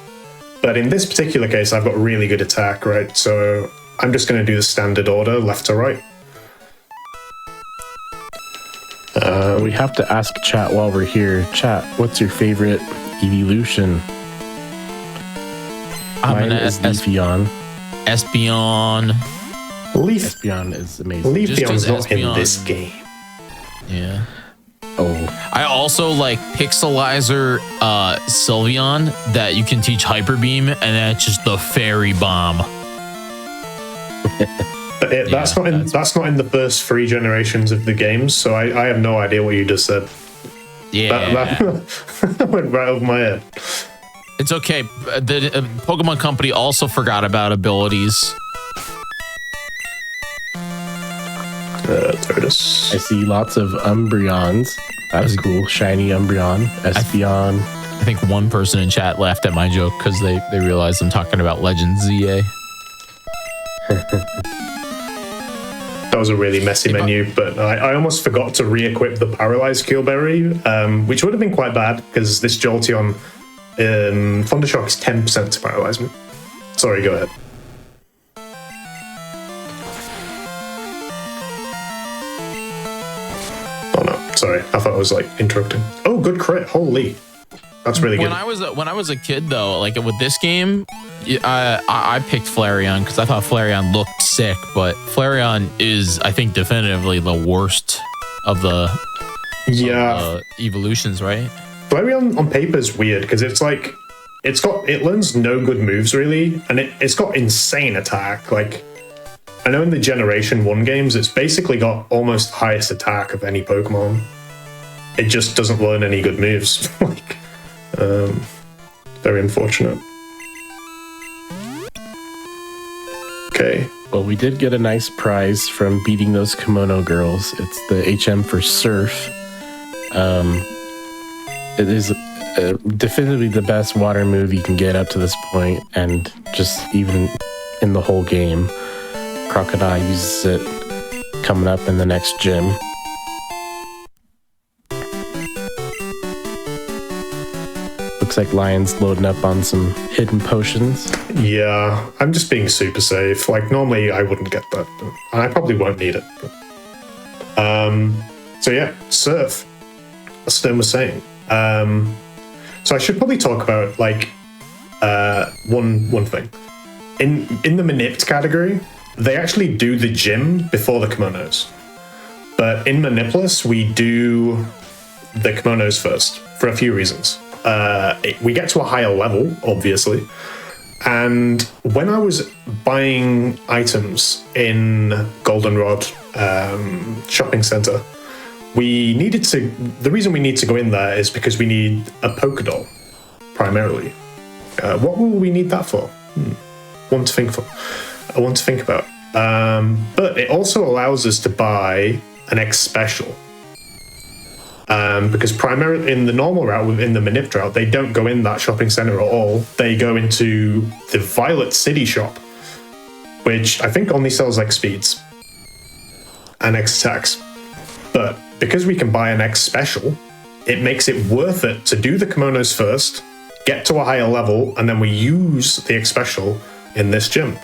But in this particular case, I've got really good attack, right? So I'm just going to do the standard order, left to right. We have to ask chat while we're here. Chat, what's your favorite evolution? Mine is Leafeon. Espeon. Espeon is amazing. Leafeon's not in this game. Yeah. Oh. I also like Pixelizer Sylveon that you can teach Hyper Beam, and that's just the fairy bomb. That's not in the first 3 generations of the games, so I have no idea what you just said. Yeah. That went right over my head. It's okay. The Pokemon Company also forgot about abilities. Tortoise. I see lots of Umbreons. That's cool. Shiny Umbreon. Espeon. I think one person in chat laughed at my joke because they realized I'm talking about Legends ZA. That was a really messy menu, but I almost forgot to re-equip the Paralyzed Keelberry, which would have been quite bad because this Jolteon Thundershock is 10% to paralyze me. Sorry, go ahead. Oh no, sorry. I thought I was like interrupting. Oh, good crit. Holy. That's really good. When I was a kid though, like with this game, I picked Flareon because I thought Flareon looked sick, but Flareon is, I think, definitively the worst of the evolutions, right? Flareon on paper is weird because it's like it learns no good moves really, and it's got insane attack. Like I know in the Generation 1 games, it's basically got almost highest attack of any Pokemon. It just doesn't learn any good moves. Like, very unfortunate. Okay. Well, we did get a nice prize from beating those kimono girls. It's the HM for Surf. It is definitively the best water move you can get up to this point, and just even in the whole game. Crocodile uses it coming up in the next gym. Looks like Lion's loading up on some hidden potions. Yeah, I'm just being super safe. Like normally I wouldn't get that, and I probably won't need it. But. So yeah, Surf. As Stone was saying. So I should probably talk about like one thing. In the Manipped category, they actually do the gym before the kimonos. But in Manipless, we do the kimonos first for a few reasons. We get to a higher level, obviously. And when I was buying items in Goldenrod shopping center, the reason we need to go in there is because we need a Pokédoll, primarily. What will we need that for? One to think about. But it also allows us to buy an X Special. Because primarily in the normal route, within the Manipped route, they don't go in that shopping center at all. They go into the Violet City shop, which I think only sells X Speeds and X Attacks. But because we can buy an X Special, it makes it worth it to do the kimonos first, get to a higher level, and then we use the X Special in this gym.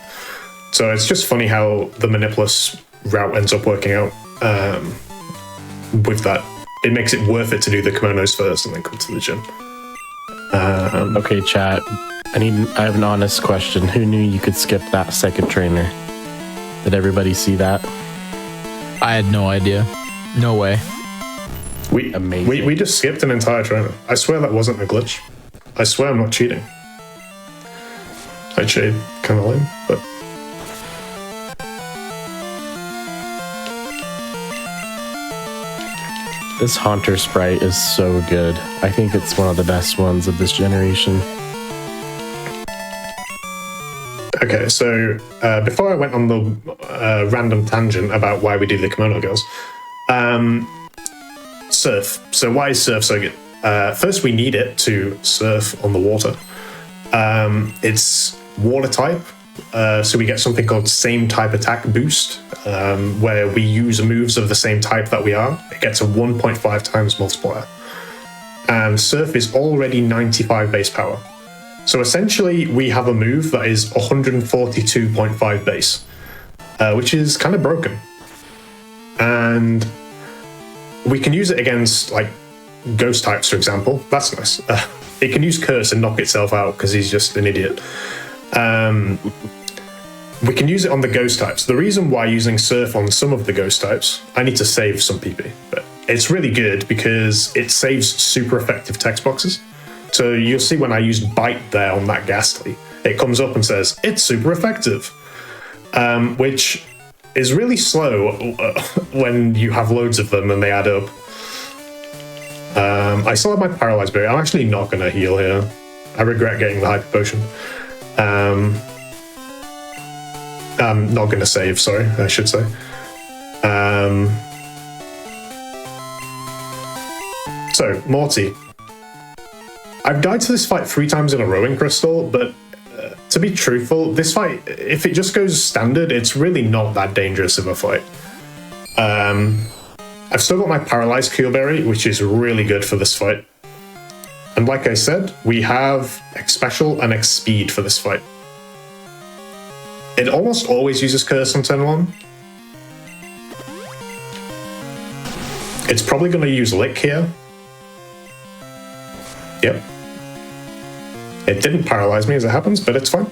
So it's just funny how the Manipless route ends up working out with that. It makes it worth it to do the kimonos first and then come to the gym. Okay, chat. I have an honest question. Who knew you could skip that second trainer? Did everybody see that? I had no idea. No way. We just skipped an entire trainer. I swear that wasn't a glitch. I swear I'm not cheating. Actually, kind of lame, but This Haunter sprite is so good. I think it's one of the best ones of this generation. okay. So before I went on the random tangent about why we do the Kimono Girls, surf. So why is surf so good? First, we need it to surf on the water. It's water type, so we get something called same type attack boost, where we use moves of the same type that we are. It gets a 1.5 times multiplier. And surf is already 95 base power. So essentially, we have a move that is 142.5 base, which is kind of broken. And we can use it against, like, ghost types, for example. That's nice. It can use curse and knock itself out because he's just an idiot. We can use it on the ghost types. The reason why using surf on some of the ghost types, I need to save some PP, but it's really good because it saves super effective text boxes. So you'll see when I use bite there on that ghastly, it comes up and says it's super effective, which is really slow when you have loads of them and they add up. I still have my paralyzed berry. I'm actually not going to heal here. I regret getting the hyper potion. I'm not going to save, sorry, I should say. So, Morty. I've died to this fight 3 times in a row in Crystal, but to be truthful, this fight, if it just goes standard, it's really not that dangerous of a fight. I've still got my paralyzed Keelberry, which is really good for this fight. And like I said, we have X Special and X Speed for this fight. It almost always uses Curse on turn 1. It's probably going to use Lick here. Yep. It didn't paralyze me as it happens, but it's fine.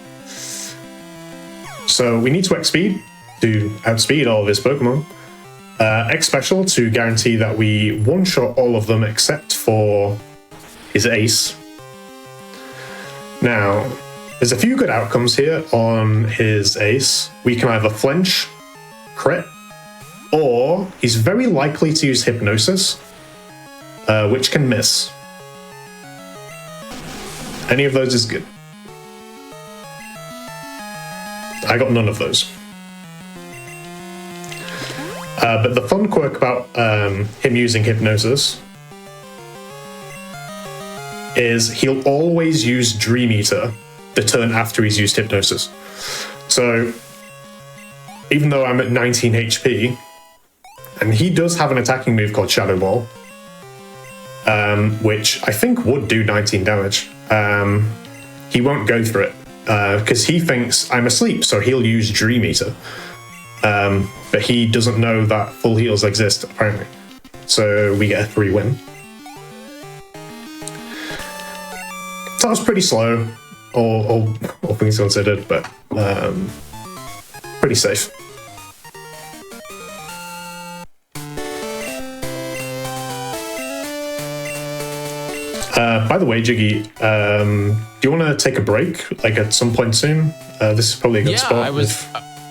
So we need to X Speed to outspeed all of his Pokemon. X Special to guarantee that we one-shot all of them except for his Ace. Now, there's a few good outcomes here on his Ace. We can either flinch, crit, or he's very likely to use Hypnosis, which can miss. Any of those is good. I got none of those. But the fun quirk about him using Hypnosis is he'll always use Dream Eater the turn after he's used Hypnosis. So even though I'm at 19 HP, and he does have an attacking move called Shadow Ball, which I think would do 19 damage, he won't go for it because he thinks I'm asleep, so he'll use Dream Eater. But he doesn't know that full heals exist, apparently. So we get a 3 win. So that was pretty slow, all things considered, but pretty safe. By the way, Jiggy, do you want to take a break, like at some point soon? This is probably a good spot.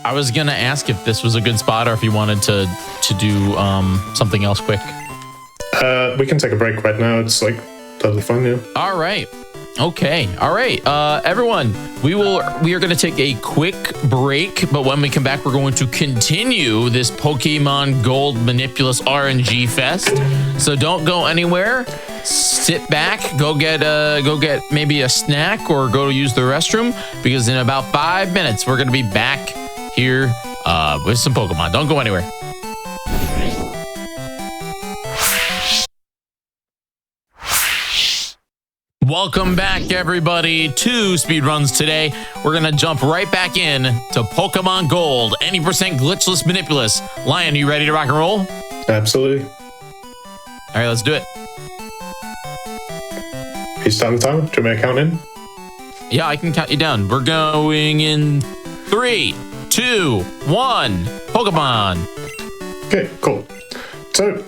I was gonna ask if this was a good spot or if you wanted to do something else quick. We can take a break right now. It's like totally fine, yeah. All right. Okay. All right. Everyone, we are going to take a quick break, but when we come back, we're going to continue this Pokemon Gold Manipulous RNG Fest. So don't go anywhere. Sit back, go get maybe a snack or go use the restroom, because in about 5 minutes, we're going to be back here with some Pokemon. Don't go anywhere. Welcome back, everybody, to Speedruns today. We're going to jump right back in to Pokemon Gold, 80% glitchless Manipulous. Lion, you ready to rock and roll? Absolutely. All right, let's do it. You starting the time? Do you want me to count in? Yeah, I can count you down. We're going in 3, 2, 1. Pokemon. Okay, cool. So,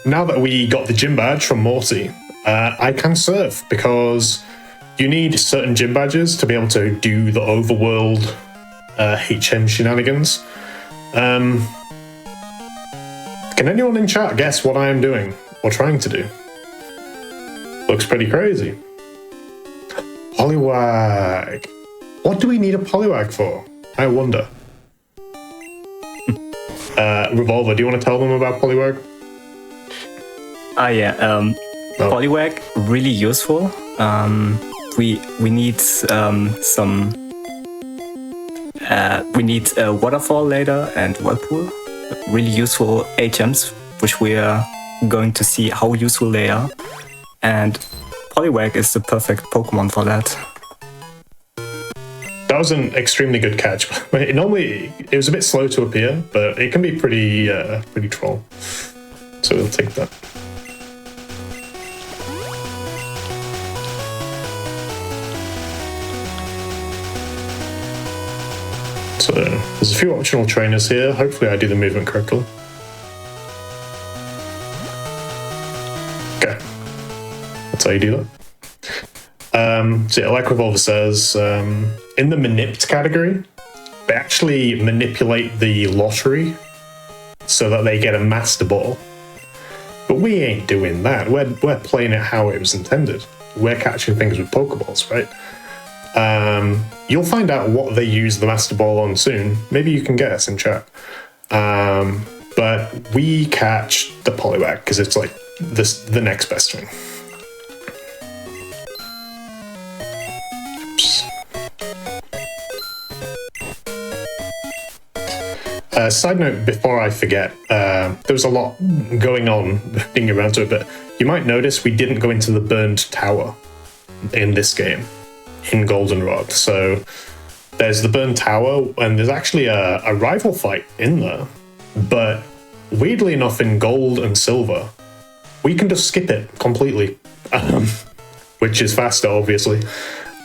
now that we got the gym badge from Morty, I can surf because you need certain gym badges to be able to do the overworld HM shenanigans. Can anyone in chat guess what I am doing or trying to do? Looks pretty crazy. Poliwag. What do we need a Poliwag for? I wonder. Revolver, do you want to tell them about Poliwag? Poliwag, really useful. We need we need a waterfall later and whirlpool. Really useful items, which we are going to see how useful they are. And Poliwag is the perfect Pokemon for that. That was an extremely good catch. It was a bit slow to appear, but it can be pretty troll. So we'll take that. So there's a few optional trainers here. Hopefully I do the movement correctly. Okay. That's how you do that. So yeah, like Revolver says, in the Manipped category, they actually manipulate the lottery so that they get a Master Ball. But we ain't doing that. We're playing it how it was intended. We're catching things with Pokeballs, right? You'll find out what they use the Master Ball on soon. Maybe you can guess in chat. But we catch the Poliwag because it's like the next best thing. Side note, before I forget, there was a lot going on being around to it, but you might notice we didn't go into the burned tower in this game, in Goldenrod. So there's the burned tower, and there's actually a rival fight in there. But weirdly enough, in Gold and Silver, we can just skip it completely, which is faster, obviously.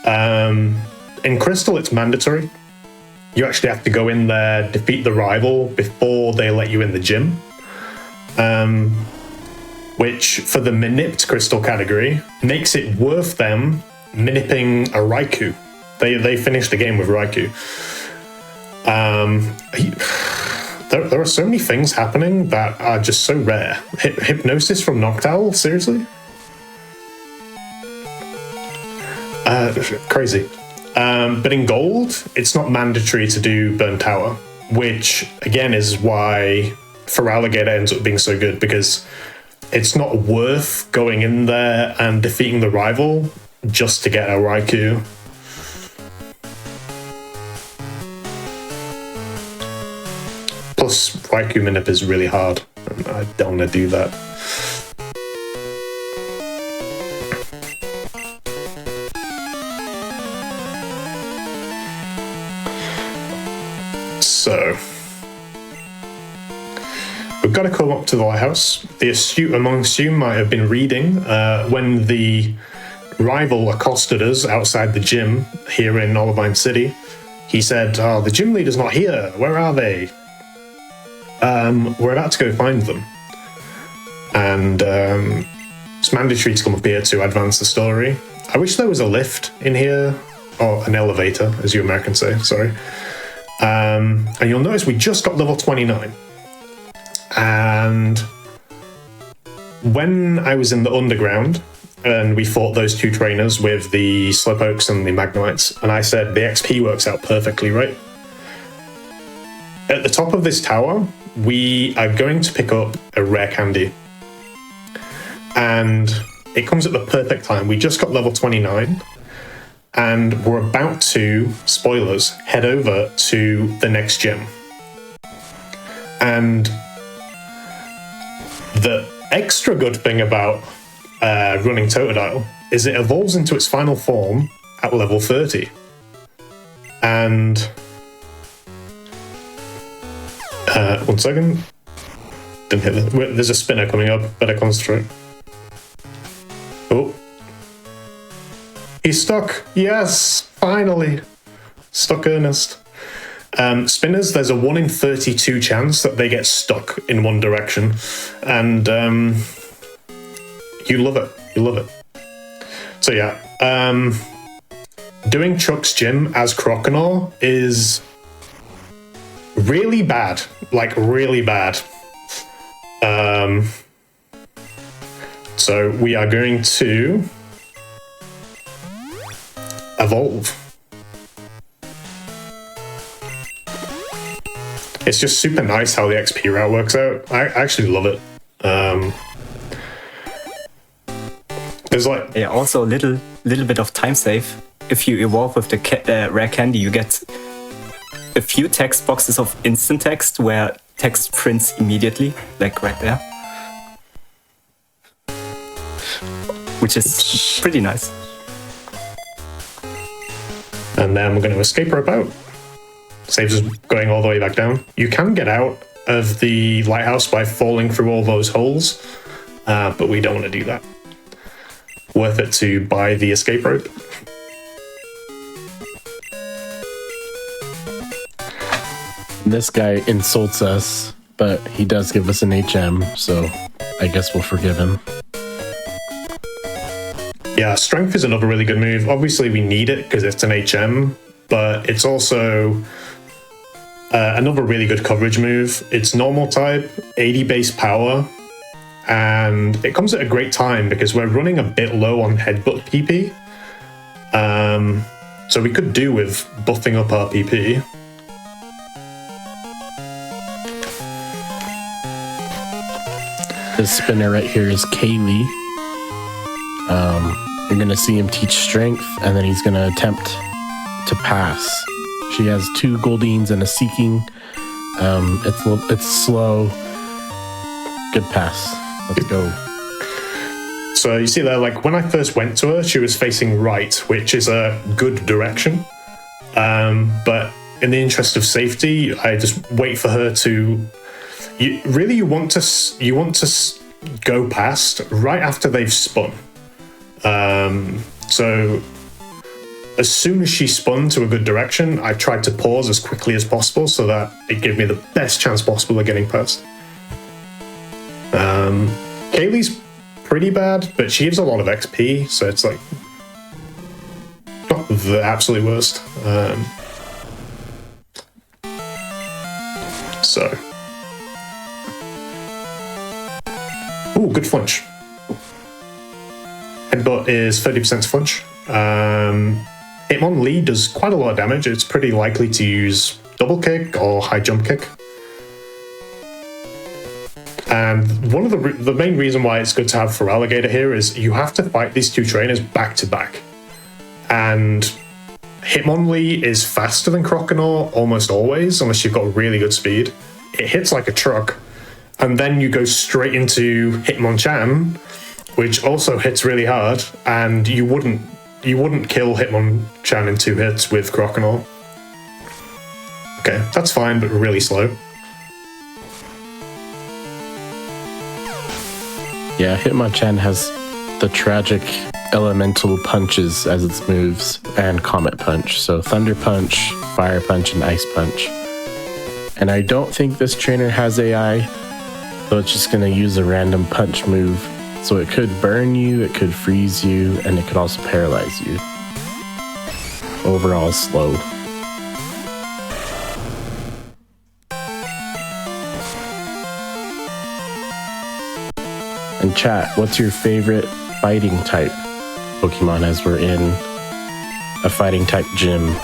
In Crystal, it's mandatory. You actually have to go in there, defeat the rival before they let you in the gym. Which, for the Manipped Crystal category, makes it worth them Manipping a Raikou. They finished the game with Raikou. There are so many things happening that are just so rare. Hypnosis from Noctowl? Seriously? Crazy. But in Gold, it's not mandatory to do Burn Tower, which again is why Feraligatr ends up being so good, because it's not worth going in there and defeating the rival just to get a Raikou. Plus, Raikou Manip is really hard, and I don't want to do that. So, we've got to come up to the lighthouse. The astute amongst you might have been reading when the rival accosted us outside the gym here in Olivine City. He said, "Oh, the gym leader's not here. Where are they?" We're about to go find them. And it's mandatory to come up here to advance the story. I wish there was a lift in here, or an elevator, as you Americans say, sorry. And you'll notice we just got level 29. And when I was in the underground, and we fought those two trainers with the Slowpokes and the Magnemites, and I said the XP works out perfectly, right? At the top of this tower, we are going to pick up a rare candy. And it comes at the perfect time. We just got level 29. And we're about to, spoilers, head over to the next gym. And the extra good thing about running Totodile is it evolves into its final form at level 30. And... one second. Didn't hit that. There's a spinner coming up. Better concentrate. Oh. He's stuck. Yes, finally. Stuck Ernest. Spinners, there's a 1 in 32 chance that they get stuck in one direction. And you love it. You love it. So yeah, doing Chuck's gym as Croconaw is really bad. Like, really bad. So we are going to evolve. It's just super nice how the XP route works out. I actually love it. There's like also a little bit of time save. If you evolve with the rare candy, you get a few text boxes of instant text where text prints immediately, like right there, which is pretty nice. And then we're going to escape rope out. Saves us going all the way back down. You can get out of the lighthouse by falling through all those holes, but we don't want to do that. Worth it to buy the escape rope. This guy insults us, but he does give us an HM, so I guess we'll forgive him. Yeah, strength is another really good move. Obviously, we need it because it's an HM, but it's also another really good coverage move. It's normal type, 80 base power, and it comes at a great time because we're running a bit low on headbutt PP. So we could do with buffing up our PP. This spinner right here is Kaylee. You're going to see him teach strength, and then he's going to attempt to pass. She has 2 Goldines and a Seeking. It's slow. Good pass. Let's go. So you see there, like when I first went to her, she was facing right, which is a good direction. But in the interest of safety, I just wait for her to. You want to go past right after they've spun. So as soon as she spun to a good direction, I tried to pause as quickly as possible so that it gave me the best chance possible of getting past. Kaylee's pretty bad, but she gives a lot of XP, so it's like not the absolute worst. Ooh, good flinch. Headbutt is 30% flinch. Hitmonlee does quite a lot of damage. It's pretty likely to use double kick or high jump kick. And one of the main reason why it's good to have for Alligator here is you have to fight these 2 trainers back to back. And Hitmonlee is faster than Croconaw almost always, unless you've got really good speed. It hits like a truck. And then you go straight into Hitmonchan, which also hits really hard, and you wouldn't kill Hitmonchan in 2 hits with Croconaw. Okay, that's fine, but really slow. Yeah, Hitmonchan has the tragic elemental punches as its moves, and Comet Punch. So Thunder Punch, Fire Punch, and Ice Punch. And I don't think this trainer has AI, so it's just going to use a random punch move. So it could burn you, it could freeze you, and it could also paralyze you. Overall, slow. And chat, what's your favorite fighting type Pokemon as we're in a fighting type gym?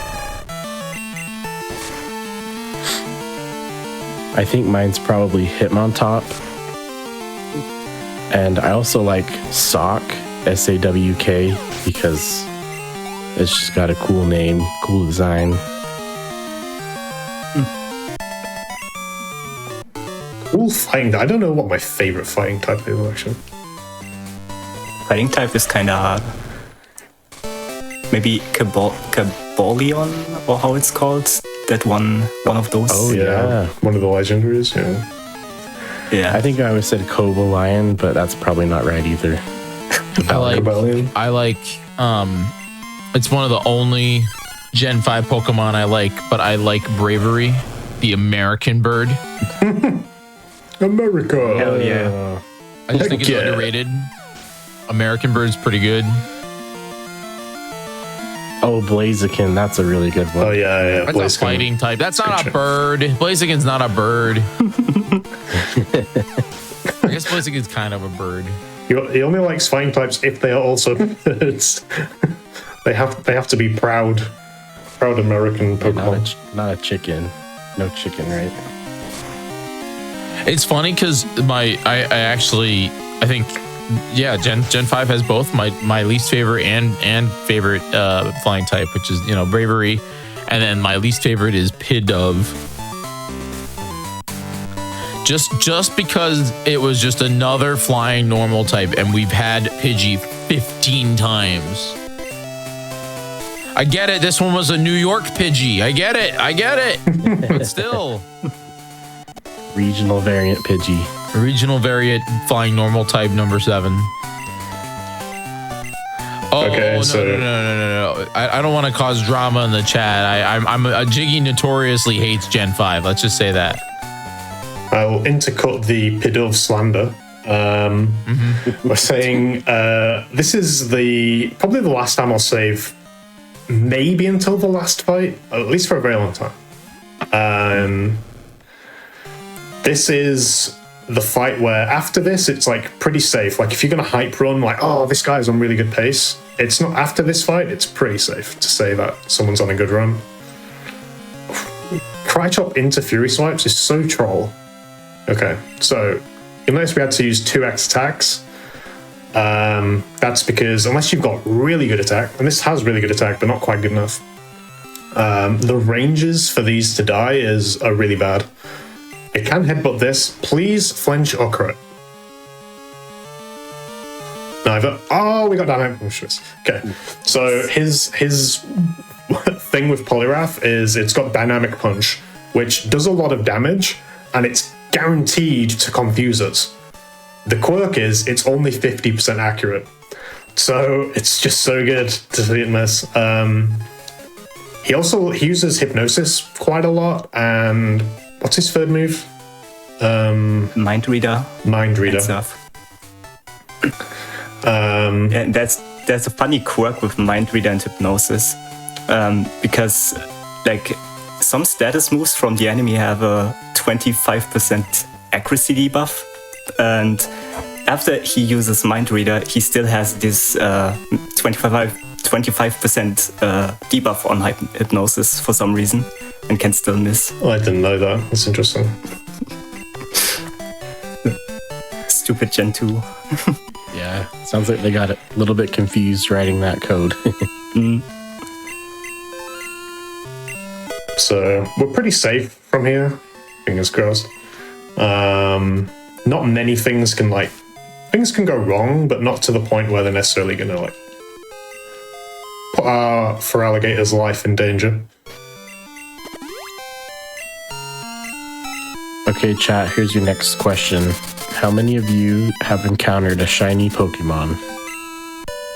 I think mine's probably Hitmontop. And I also like Sawk, S-A-W-K, because it's just got a cool name, cool design. Cool fighting. I don't know what my favorite fighting type is, actually. Fighting type is kind of hard. Maybe Cabolion, or how it's called. That one of those. Oh, yeah. One of the legendaries, yeah. Yeah. I think I always said Cobalion, but that's probably not right either. I like it's one of the only Gen 5 Pokemon I like, but I like Bravery, the American bird. America. Hell yeah. I just think it's underrated. American bird's pretty good. Oh, Blaziken, that's a really good one. Oh yeah. That's a fighting type. That's not a bird. Blaziken's not a bird. I guess Blaziken's kind of a bird. He only likes fighting types if they are also birds. they have to be proud American Pokemon. Not a chicken. No chicken, right? It's funny because I think Gen 5 has both my least favorite and favorite flying type, which is Bravery, and then my least favorite is Pidove. Just because it was just another flying normal type, and we've had Pidgey 15 times. I get it. This one was a New York Pidgey. I get it. But still. Regional variant Pidgey. Regional variant flying normal type number 7. Oh, okay, no. I don't want to cause drama in the chat. I'm Jiggy notoriously hates Gen 5. Let's just say that. I'll intercut the Pidove slander by saying this is probably the last time I'll save, maybe until the last fight, at least for a very long time. This is the fight where after this it's like pretty safe. Like if you're gonna hype run, like, oh, this guy's on really good pace, it's not after this fight, it's pretty safe to say that someone's on a good run. Crychop into Fury Swipes is so troll. Okay, so you'll notice we had to use 2x attacks. That's because unless you've got really good attack, and this has really good attack but not quite good enough, the ranges for these to die are really bad. It can headbutt this. Please flinch or crit. Neither. Oh, we got dynamic punches. Okay, so his thing with Poliwrath is it's got dynamic punch, which does a lot of damage, and it's guaranteed to confuse us. The quirk is it's only 50% accurate, so it's just so good to see it miss. He uses Hypnosis quite a lot, and what's his third move? Mind Reader. Mind Reader. And stuff. And there's a funny quirk with Mind Reader and Hypnosis, because like some status moves from the enemy have a 25% accuracy debuff, and after he uses Mind Reader, he still has this 25% debuff on Hypnosis for some reason, and can still miss. Oh, I didn't know that. That's interesting. Stupid Gen 2. Yeah, sounds like they got a little bit confused writing that code. So we're pretty safe from here, fingers crossed. Not many things can go wrong, but not to the point where they're necessarily gonna put our Feraligator's life in danger. Okay, chat, here's your next question. How many of you have encountered a shiny Pokemon?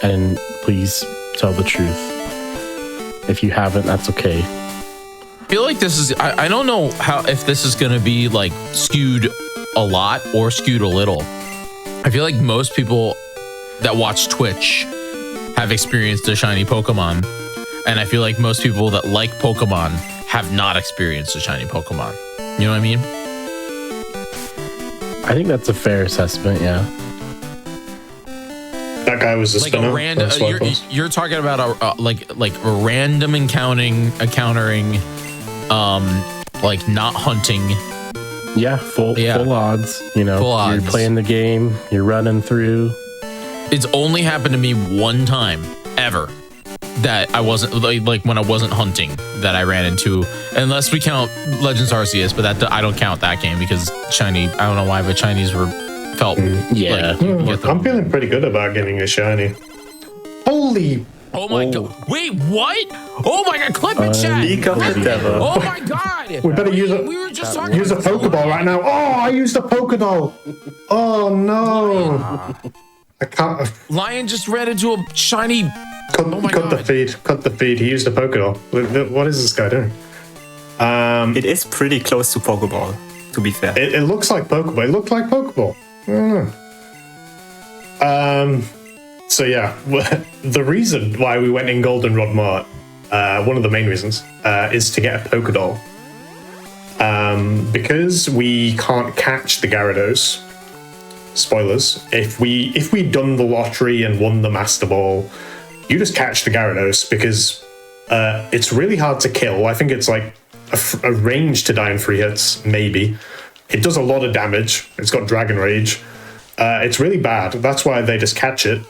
And please tell the truth. If you haven't, that's okay. I feel like this is, I don't know if this is going to be like skewed a lot or skewed a little. I feel like most people that watch Twitch have experienced a shiny Pokemon. And I feel like most people that like Pokemon have not experienced a shiny Pokemon. You know what I mean? I think that's a fair assessment, yeah. That guy was a like spinner. A random. You're talking about a random encountering, like not hunting. Yeah, full odds. You know, full odds. You're playing the game. You're running through. It's only happened to me one time ever that I wasn't like when I wasn't hunting that I ran into, unless we count Legends Arceus, but that I don't count that game because shiny. I don't know why, but shinies felt. Yeah, I'm feeling pretty good about getting a shiny. Holy! Oh my god! Wait, what? Oh my god! Clip it, chat! Oh my god! We better use a. We were just talking. Use a Pokeball right now. Oh, I used a Pokeball. Oh no! I can't. Lion just ran into a shiny. Cut the feed. Cut the feed. He used a Pokeball. What is this guy doing? It is pretty close to Pokeball, to be fair. It looks like Pokeball. It looked like Pokeball. I don't know. So yeah, the reason why we went in Goldenrod Mart, one of the main reasons, is to get a Pokédoll. Because we can't catch the Gyarados. Spoilers. If we'd done the lottery and won the Master Ball, you just catch the Gyarados because it's really hard to kill. I think it's like a range to die in 3 hits, maybe. It does a lot of damage. It's got Dragon Rage. It's really bad. That's why they just catch it.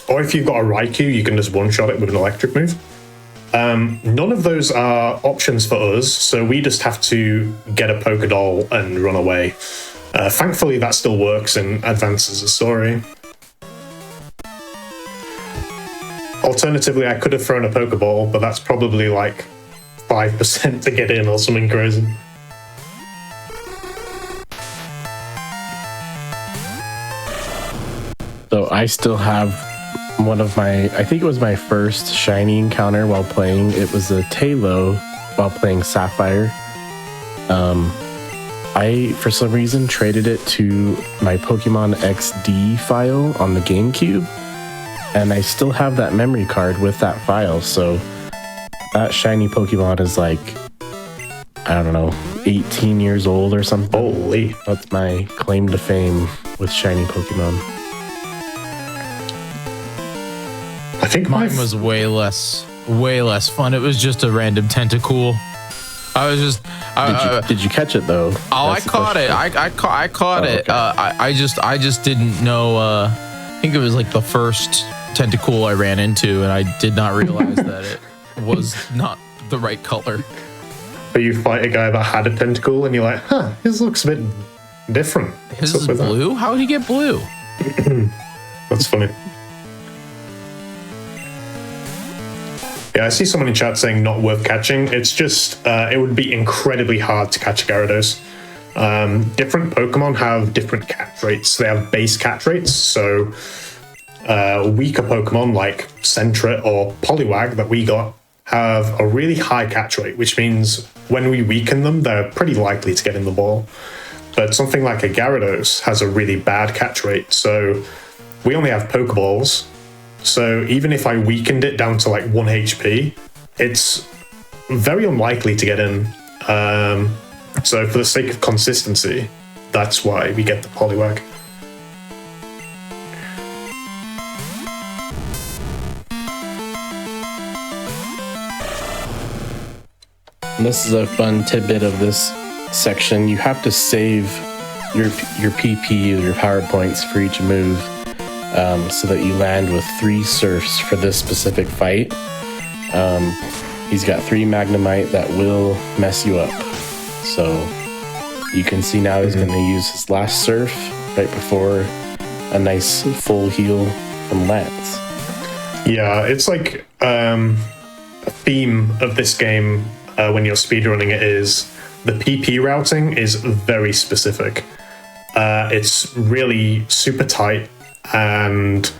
Or if you've got a Raikou, you can just one-shot it with an electric move. None of those are options for us, so we just have to get a Pokédoll and run away. Thankfully, that still works and advances the story. Alternatively, I could have thrown a Pokeball, but that's probably like 5% to get in or something crazy. So I still have one of my, I think it was my first shiny encounter while playing. It was a Tailo while playing Sapphire. I, for some reason, traded it to my Pokemon XD file on the GameCube. And I still have that memory card with that file. So that shiny Pokemon is like, I don't know, 18 years old or something. Holy. That's my claim to fame with shiny Pokemon. I think mine was way less fun. It was just a random Tentacool. I was just. Did you catch it though? Oh, I caught it. I caught it. Okay. I just didn't know. I think it was like the first Tentacool I ran into, and I did not realize that it was not the right color. But you fight a guy that had a Tentacool, and you're like, huh, his looks a bit different. His is blue? That? How did he get blue? That's funny. Yeah, I see someone in chat saying not worth catching. It's just, it would be incredibly hard to catch a Gyarados. Different Pokemon have different catch rates. They have base catch rates, so weaker Pokemon like Sentret or Poliwag that we got have a really high catch rate, which means when we weaken them, they're pretty likely to get in the ball. But something like a Gyarados has a really bad catch rate, so we only have Pokeballs. So even if I weakened it down to like 1 HP, it's very unlikely to get in. So for the sake of consistency, that's why we get the Poliwag. And this is a fun tidbit of this section. You have to save your PP, your power points for each move. So that you land with 3 surfs for this specific fight. He's got 3 Magnemite that will mess you up. So you can see now he's going to use his last surf right before a nice full heal from Lance. Yeah, it's like a theme of this game when you're speedrunning it is the PP routing is very specific. It's really super tight. And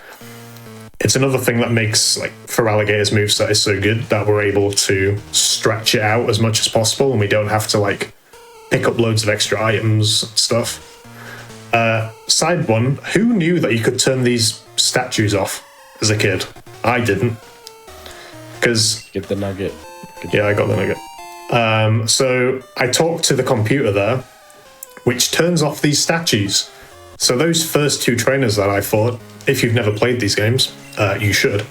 it's another thing that makes like Feraligator's moveset is so good that we're able to stretch it out as much as possible, and we don't have to like pick up loads of extra items stuff. Side one, who knew that you could turn these statues off as a kid? I didn't. Because get the nugget. Yeah, I got the nugget. So I talked to the computer there, which turns off these statues. So those first 2 trainers that I fought, if you've never played these games, you should.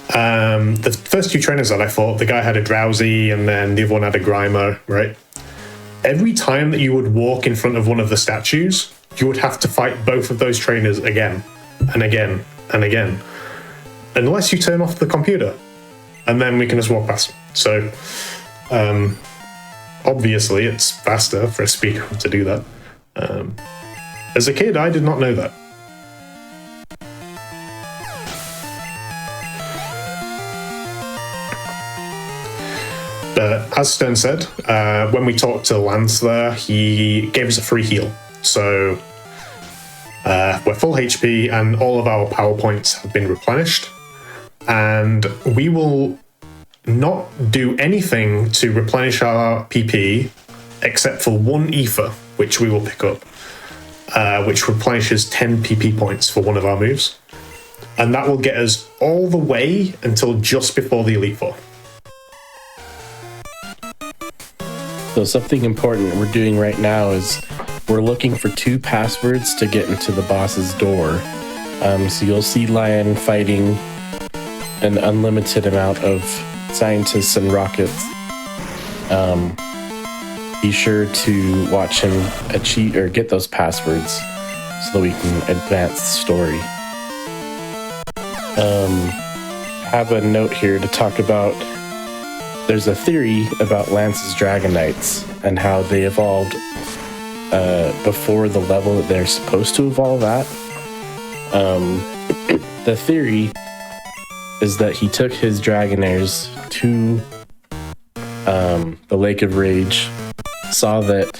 The first 2 trainers that I fought, the guy had a Drowsy and then the other one had a Grimer, right? Every time that you would walk in front of one of the statues, you would have to fight both of those trainers again and again and again. Unless you turn off the computer. And then we can just walk past. So, obviously it's faster for a speedrun to do that. As a kid, I did not know that. As Stern said, when we talked to Lance there, he gave us a free heal. So we're full HP and all of our power points have been replenished. And we will not do anything to replenish our PP except for 1 Ether, which we will pick up, which replenishes 10 PP points for one of our moves. And that will get us all the way until just before the Elite Four. So something important we're doing right now is we're looking for 2 passwords to get into the boss's door. So you'll see Lion fighting an unlimited amount of scientists and rockets. Be sure to watch him achieve or get those passwords so that we can advance the story. Have a note here to talk about. There's a theory about Lance's Dragonites and how they evolved before the level that they're supposed to evolve at. The theory is that he took his Dragonairs to the Lake of Rage, saw that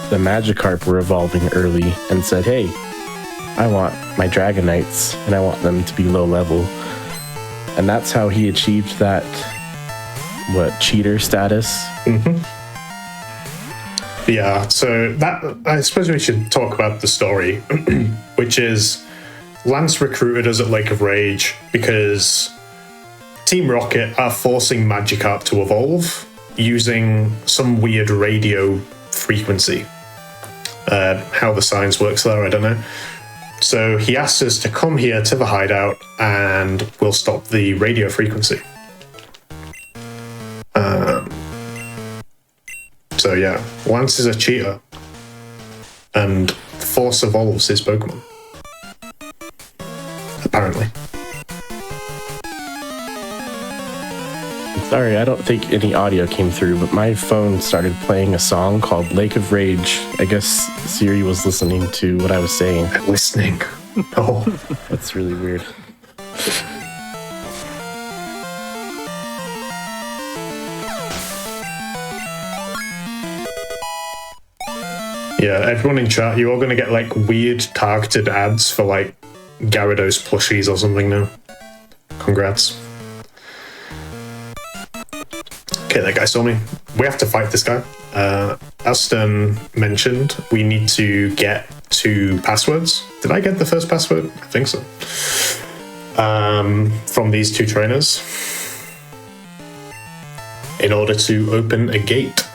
the Magikarp were evolving early, and said, hey, I want my Dragonites, and I want them to be low level. And that's how he achieved that, cheater status? Mm-hmm. Yeah, so that, I suppose we should talk about the story, which is Lance recruited us at Lake of Rage because Team Rocket are forcing Magikarp to evolve using some weird radio frequency. How the science works there, I don't know. So he asked us to come here to the hideout and we'll stop the radio frequency. So yeah, Lance is a cheater and force evolves his Pokemon. Apparently. Sorry, I don't think any audio came through, but my phone started playing a song called Lake of Rage. I guess Siri was listening to what I was saying. Listening? No. That's really weird. Yeah, everyone in chat, you're all going to get like weird targeted ads for like Gyarados plushies or something now. Congrats. Okay, that guy saw me. We have to fight this guy. As Stern mentioned, we need to get 2 passwords. Did I get the first password? I think so. From these 2 trainers in order to open a gate.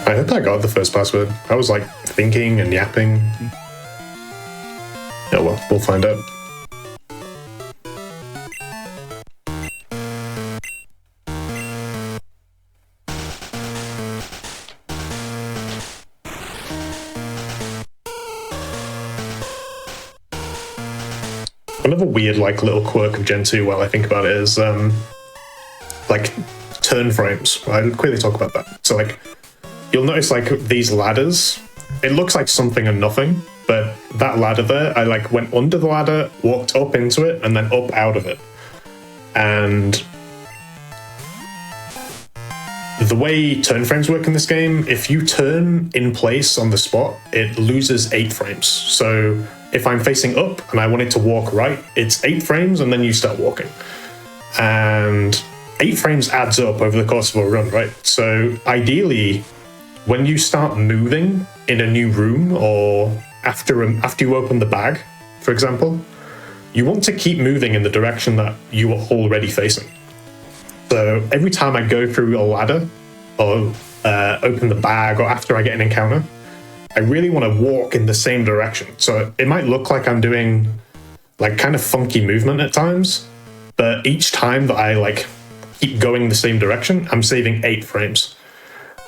I hope I got the first password. I was like thinking and yapping. Yeah, well, we'll find out. Another weird like little quirk of Gen 2 while I think about it is like turn frames. I'll quickly talk about that. So like you'll notice like these ladders, it looks like something and nothing, but that ladder there, I like went under the ladder, walked up into it, and then up out of it. And the way turn frames work in this game, if you turn in place on the spot, it loses 8 frames. So if I'm facing up and I wanted to walk right, it's 8 frames and then you start walking. And 8 frames adds up over the course of a run, right? So ideally, when you start moving in a new room or after you open the bag, for example, you want to keep moving in the direction that you are already facing. So every time I go through a ladder or open the bag or after I get an encounter, I really want to walk in the same direction. So it might look like I'm doing like kind of funky movement at times, but each time that I like keep going the same direction, I'm saving 8 frames.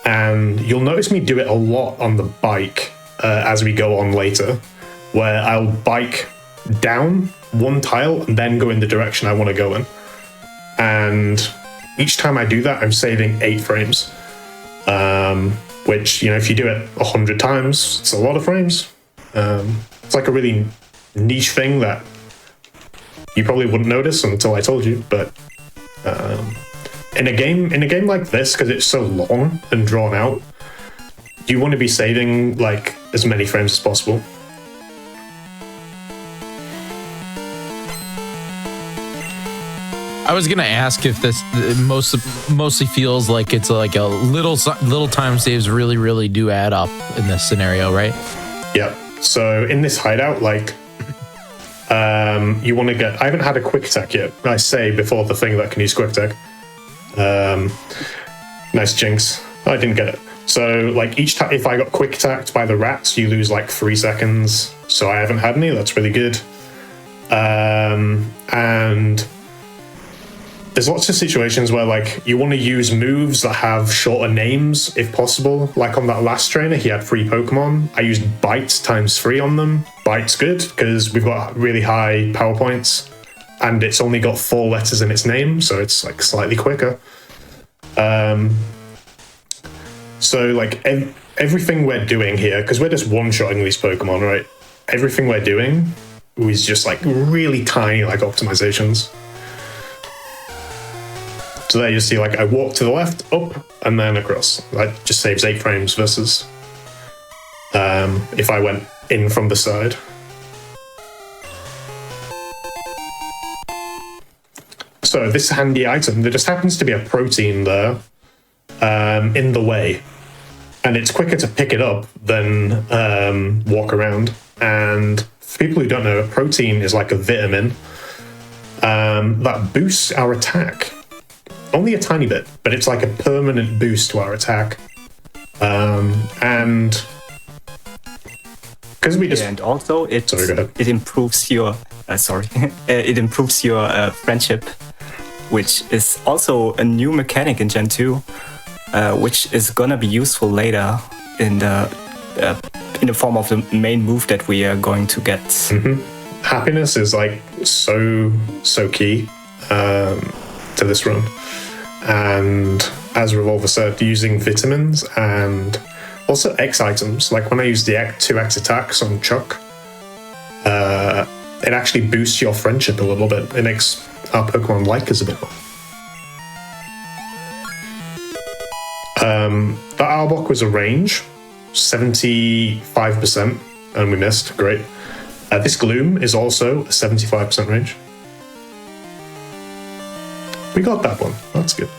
And you'll notice me do it a lot on the bike as we go on later, where I'll bike down one tile and then go in the direction I want to go in. And each time I do that, I'm saving 8 frames. Which, you know, if you do it 100 times, it's a lot of frames. It's like a really niche thing that you probably wouldn't notice until I told you, but in a game like this, because it's so long and drawn out, you want to be saving like as many frames as possible. I was gonna ask if this mostly feels like it's like a little time saves really do add up in this scenario, right? Yeah. So in this hideout, like, you want to get. I haven't had a quick attack yet. I say before the thing that can use quick attack. Nice jinx. I didn't get it. So like each time, if I got quick attacked by the rats, you lose like 3 seconds. So I haven't had any. That's really good. And there's lots of situations where like you want to use moves that have shorter names if possible. Like on that last trainer, he had 3 Pokemon. I used Bite ×3 on them. Bite's good because we've got really high power points and it's only got 4 letters in its name, so it's like slightly quicker. So like everything we're doing here, because we're just one-shotting these Pokemon, right? Everything we're doing is just like really tiny like optimizations. So there you see like I walk to the left, up, and then across. That just saves 8 frames versus if I went in from the side. So this handy item, there just happens to be a protein there in the way. And it's quicker to pick it up than walk around. And for people who don't know, a protein is like a vitamin that boosts our attack. Only a tiny bit, but it's like a permanent boost to our attack. And because we just... And also it improves your... it improves your friendship, which is also a new mechanic in Gen 2, which is gonna be useful later in the form of the main move that we are going to get. Mm-hmm. Happiness is like so key to this run, and as Revolver said, using vitamins and also X items. Like when I use the 2X attacks on Chuck, it actually boosts your friendship a little bit. It makes our Pokemon like us a bit more. That Arbok was a range, 75%, and we missed. Great. This Gloom is also a 75% range. We got that one. That's good.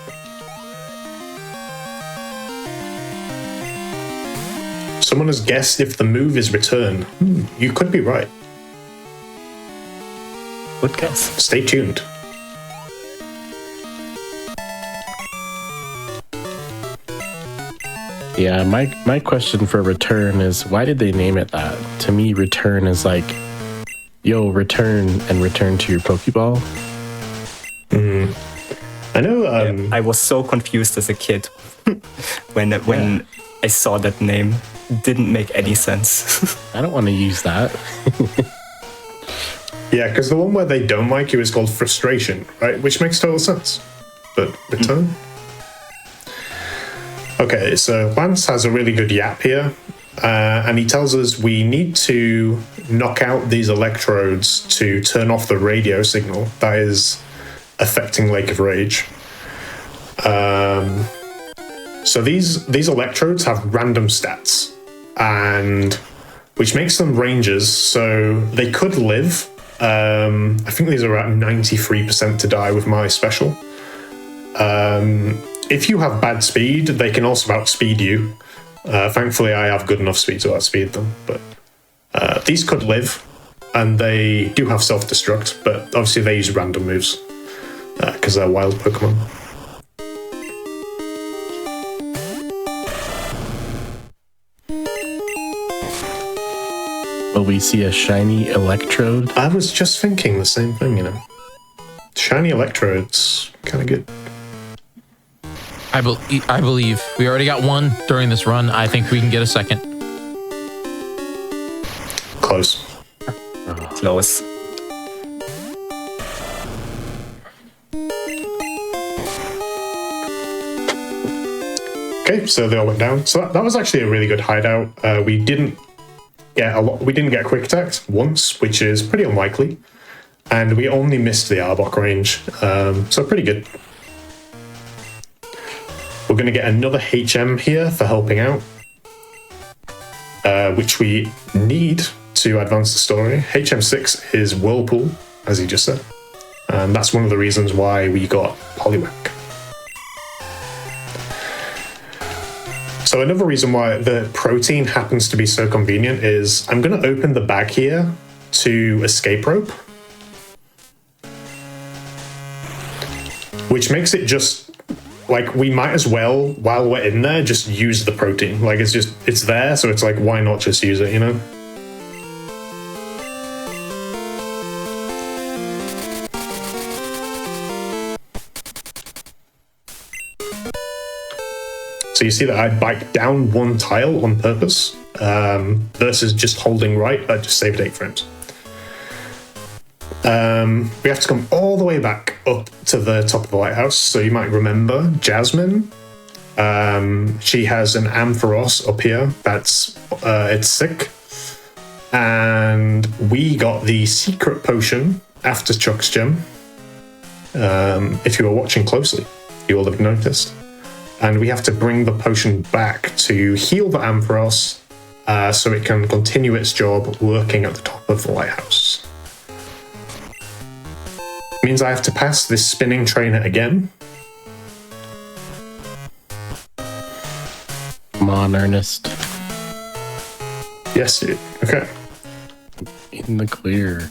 Someone has guessed if the move is return. You could be right. Good guess. Stay tuned. Yeah, my question for return is, why did they name it that? To me, return is like, yo, return and return to your Pokeball. I know. I was so confused as a kid when I saw that name. Didn't make any sense. I don't want to use that. Yeah, because the one where they don't like you is called frustration, right? Which makes total sense. But return? Okay, so Lance has a really good yap here, and he tells us we need to knock out these electrodes to turn off the radio signal that is affecting Lake of Rage. So these electrodes have random stats, and which makes them rangers, so they could live. I think these are at 93% to die with my special. If you have bad speed, they can also outspeed you. Thankfully, I have good enough speed to outspeed them, but these could live, and they do have self-destruct, but obviously they use random moves because they're wild Pokemon. Will we see a shiny Electrode? I was just thinking the same thing, you know. Shiny Electrodes, kind of good. I believe we already got one during this run. I think we can get a second. Close. Close. Okay, so they all went down. So that was actually a really good hideout. We didn't get quick attacked once, which is pretty unlikely, and we only missed the Arbok range. So pretty good. We're going to get another HM here for helping out, which we need to advance the story. HM6 is Whirlpool, as he just said. And that's one of the reasons why we got Poliwag. So another reason why the protein happens to be so convenient is I'm going to open the bag here to escape rope, which makes it just like we might as well, while we're in there, just use the protein. Like it's there, so it's like, why not just use it, you know? So you see that I biked down one tile on purpose versus just holding right. I just saved 8 frames. We have to come all the way back up to the top of the lighthouse. So you might remember Jasmine. She has an Ampharos up here. That's it's sick. And we got the secret potion after Chuck's gem. If you were watching closely, you will have noticed. And we have to bring the potion back to heal the Ampharos so it can continue its job working at the top of the lighthouse. Means I have to pass this spinning trainer again. Come on, Ernest. Yes, dude. Okay. In the clear.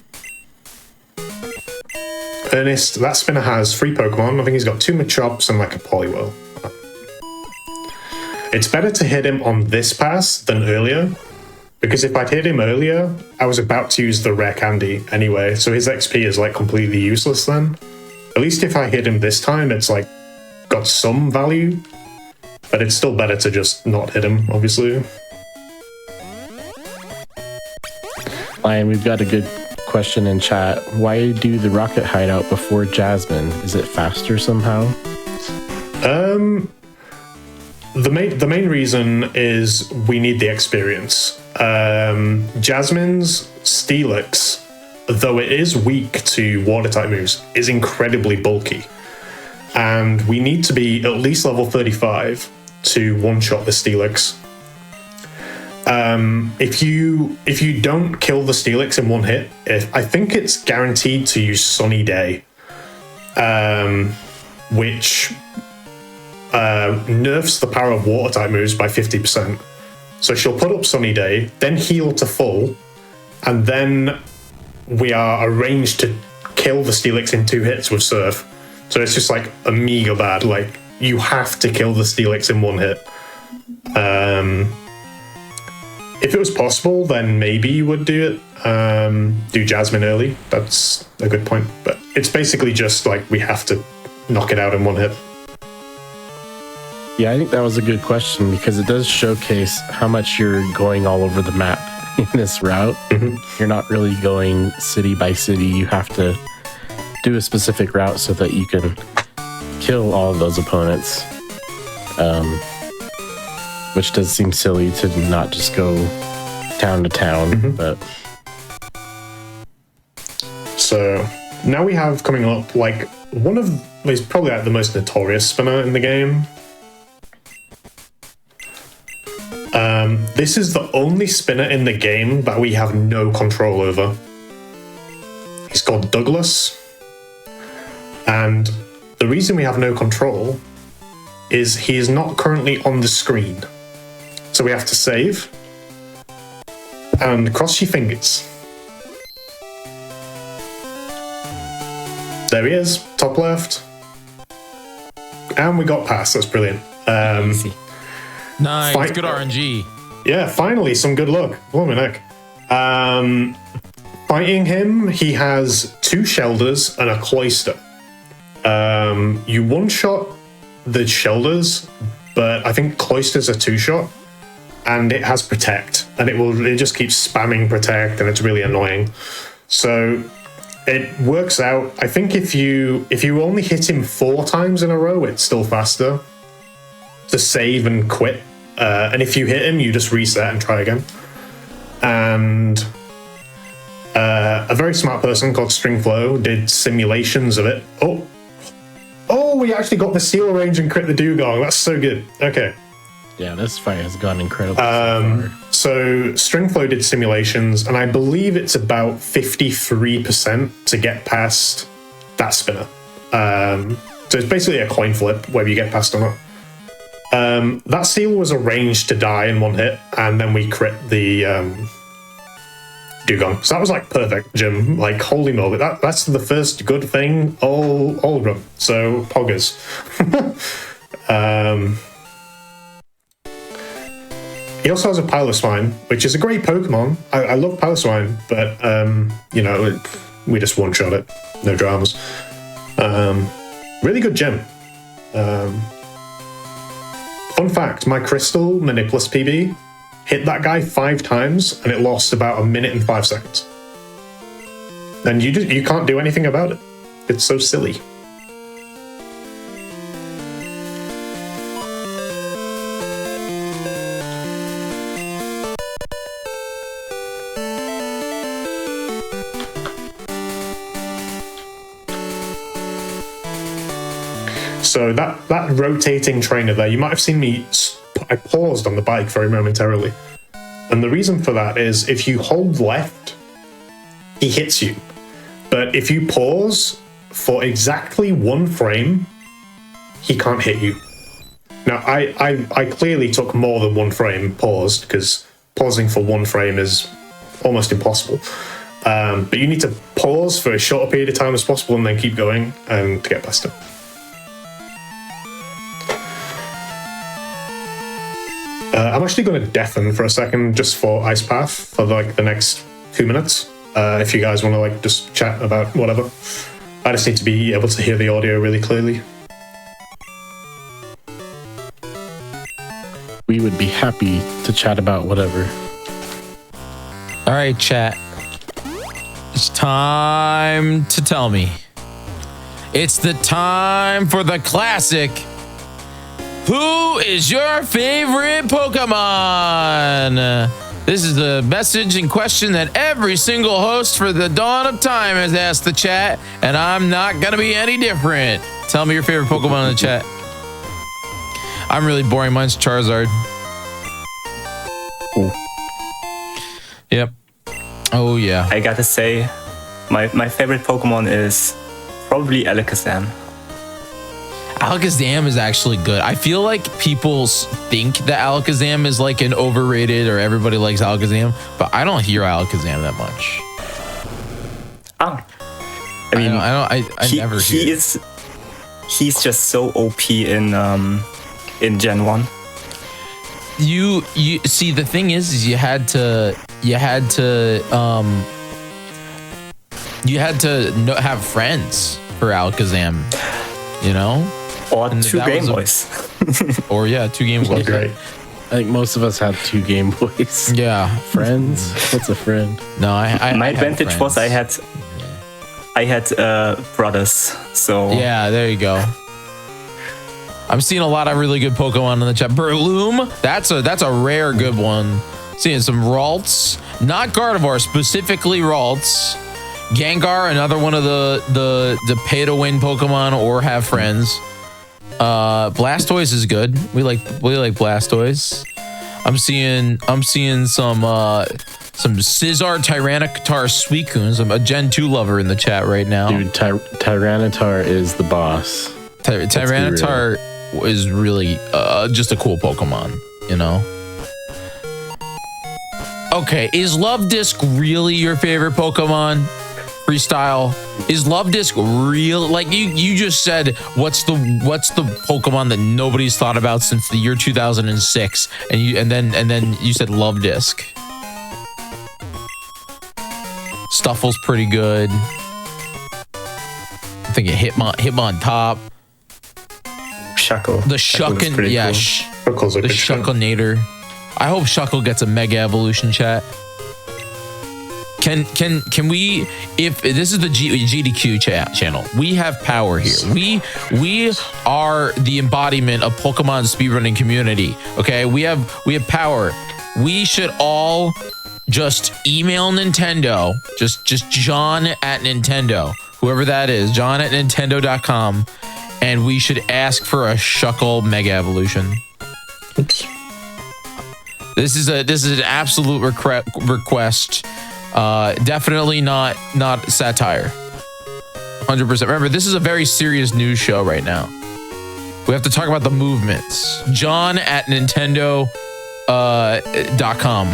Ernest, that spinner has 3 Pokemon. I think he's got 2 Machops and like a Poliwhirl. It's better to hit him on this pass than earlier, because if I'd hit him earlier, I was about to use the rare candy anyway, so his XP is like completely useless then. At least if I hit him this time, it's like got some value, but it's still better to just not hit him, obviously. Lion, we've got a good question in chat. Why do the rocket hideout before Jasmine? Is it faster somehow? The main reason is we need the experience. Jasmine's Steelix, though it is weak to water type moves, is incredibly bulky. And we need to be at least level 35 to one-shot the Steelix. If you don't kill the Steelix in one hit, I think it's guaranteed to use Sunny Day, which nerfs the power of water type moves by 50%. So she'll put up Sunny Day, then heal to full, and then we are arranged to kill the Steelix in 2 hits with Surf. So it's just like a mega bad. Like you have to kill the Steelix in 1 hit. If it was possible, then maybe you would do it. Do Jasmine early. That's a good point. But it's basically just like we have to knock it out in 1 hit. Yeah, I think that was a good question because it does showcase how much you're going all over the map in this route. Mm-hmm. You're not really going city by city. You have to do a specific route so that you can kill all of those opponents. Which does seem silly to not just go town to town, Mm-hmm. but... So now we have coming up like one of is probably like the most notorious spinner in the game. This is the only spinner in the game that we have no control over. He's called Douglas. And the reason we have no control is he is not currently on the screen. So we have to save and cross your fingers. There he is, top left. And we got past, that's brilliant. Easy. Nice, good RNG. Yeah, finally, some good luck. Blimey neck. Fighting him, he has 2 Shelders and a Cloyster. You one-shot the Shelders, but I think Cloyster's a 2-shot, and it has Protect, and it just keeps spamming Protect, and it's really annoying. So it works out. I think if you only hit him 4 times in a row, it's still faster to save and quit. And if you hit him, you just reset and try again. And a very smart person called Stringflow did simulations of it. Oh, we actually got the Seal Range and crit the Dugong. That's so good. Okay. Yeah, this fight has gone incredible so far. So Stringflow did simulations, and I believe it's about 53% to get past that spinner. So it's basically a coin flip, whether you get past or not. That seal was arranged to die in one hit, and then we crit the Dugong. So that was like perfect, Jim. Like, holy moly, that's the first good thing all run. So poggers. He also has a Piloswine, which is a great Pokemon. I love Piloswine, but you know, we just one-shot it. No dramas. Really good gym. Fun fact, my Crystal Manipulus PB hit that guy 5 times and it lost about 1 minute and 5 seconds. And you can't do anything about it. It's so silly. So that rotating trainer there, you might have seen me, I paused on the bike very momentarily. And the reason for that is if you hold left, he hits you. But if you pause for exactly 1 frame, he can't hit you. Now, I clearly took more than 1 frame paused, because pausing for 1 frame is almost impossible. But you need to pause for as short a period of time as possible and then keep going to get past him. I'm actually going to deafen for a second just for Ice Path for like the next 2 minutes. If you guys want to like just chat about whatever. I just need to be able to hear the audio really clearly. We would be happy to chat about whatever. All right, chat. It's time to tell me. It's the time for the classic. Who is your favorite Pokemon? This is the message and question that every single host for the dawn of time has asked the chat, and I'm not going to be any different. Tell me your favorite Pokemon in the chat. I'm really boring. Mine's Charizard. Ooh. Yep. Oh, yeah. I gotta say, my favorite Pokemon is probably Alakazam. Alakazam is actually good. I feel like people think that Alakazam is like an overrated or everybody likes Alakazam, but I don't hear Alakazam that much. Oh. I mean, I never hear he's just so OP in Gen 1. You see, the thing is you had to have friends for Alakazam, you know? Or 2 Game Boys. Or 2 Game Boys. Great. I think most of us had 2 Game Boys. Yeah. Friends? What's a friend? No, I my had advantage friends. was I had brothers, so yeah, there you go. I'm seeing a lot of really good Pokemon in the chat. Breloom, that's a rare good one. Seeing some Ralts, not Gardevoir, specifically Ralts. Gengar, another one of the pay to win Pokemon or have friends. Blastoise is good. We like Blastoise. I'm seeing some Scizor, Tyranitar, Suicunes. I'm a Gen 2 lover in the chat right now. Dude, Tyranitar is the boss. Tyranitar is really just a cool Pokemon, you know? Okay, is Love Disc really your favorite Pokemon? Freestyle. Is Love Disc real? Like you just said, what's the Pokemon that nobody's thought about since the year 2006? And then you said Love Disc. Stuffle's pretty good. I think Hitmontop. Shuckle. The Shuckle, yeah, cool. The Shucklenator. I hope Shuckle gets a Mega Evolution, chat. Can we, if this is the GDQ channel, we have power here. We are the embodiment of Pokemon speedrunning community. Okay, we have power. We should all just email Nintendo, just John at Nintendo, whoever that is, John at Nintendo.com, and we should ask for a Shuckle Mega Evolution. Oops. This is an absolute request. Definitely not satire. 100%. Remember, this is a very serious news show right now. We have to talk about the movements. John at Nintendo .com.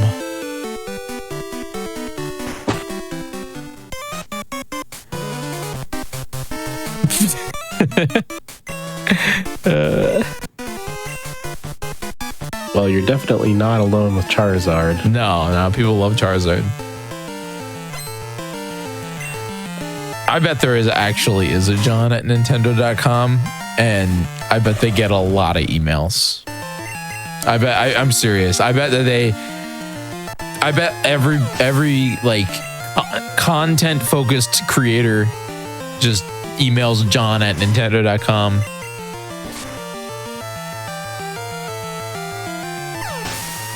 Well, you're definitely not alone with Charizard. No, people love Charizard. I bet there actually is a John at Nintendo.com, and I bet they get a lot of emails. I'm serious. I bet every like content focused creator just emails John at Nintendo.com.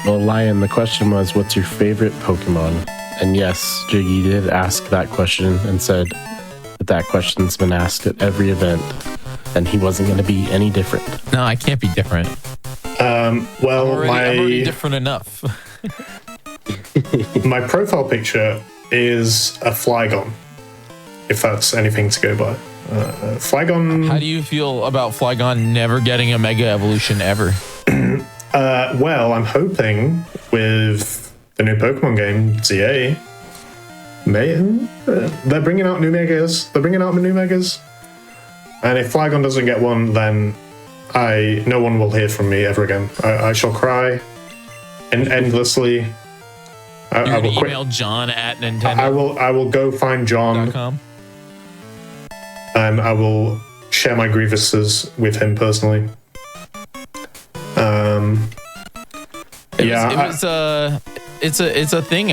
Well, Lion, the question was, what's your favorite Pokemon? And yes, Jiggy did ask that question and said that question's been asked at every event, and he wasn't going to be any different. No, I can't be different. Well, I'm already different enough. My profile picture is a Flygon, if that's anything to go by. Flygon. How do you feel about Flygon never getting a Mega Evolution ever? Well, I'm hoping with the new Pokemon game, ZA, they're bringing out new Megas. And if Flygon doesn't get one, then no one will hear from me ever again. I shall cry endlessly. I will email John at Nintendo. I will go find John. And I will share my grievances with him personally. It's a thing.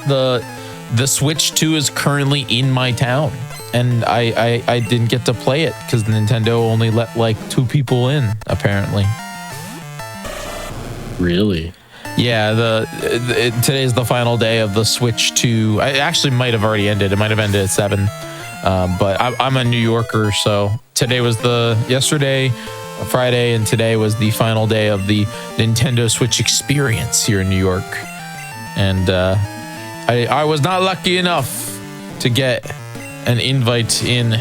The Switch 2 is currently in my town, and I didn't get to play it because Nintendo only let like 2 people in, apparently. Really? Yeah, today's the final day of the Switch 2. I actually might have already ended. It might have ended at 7. But I'm a New Yorker, so today was yesterday, Friday, and today was the final day of the Nintendo Switch experience here in New York. And I was not lucky enough to get an invite in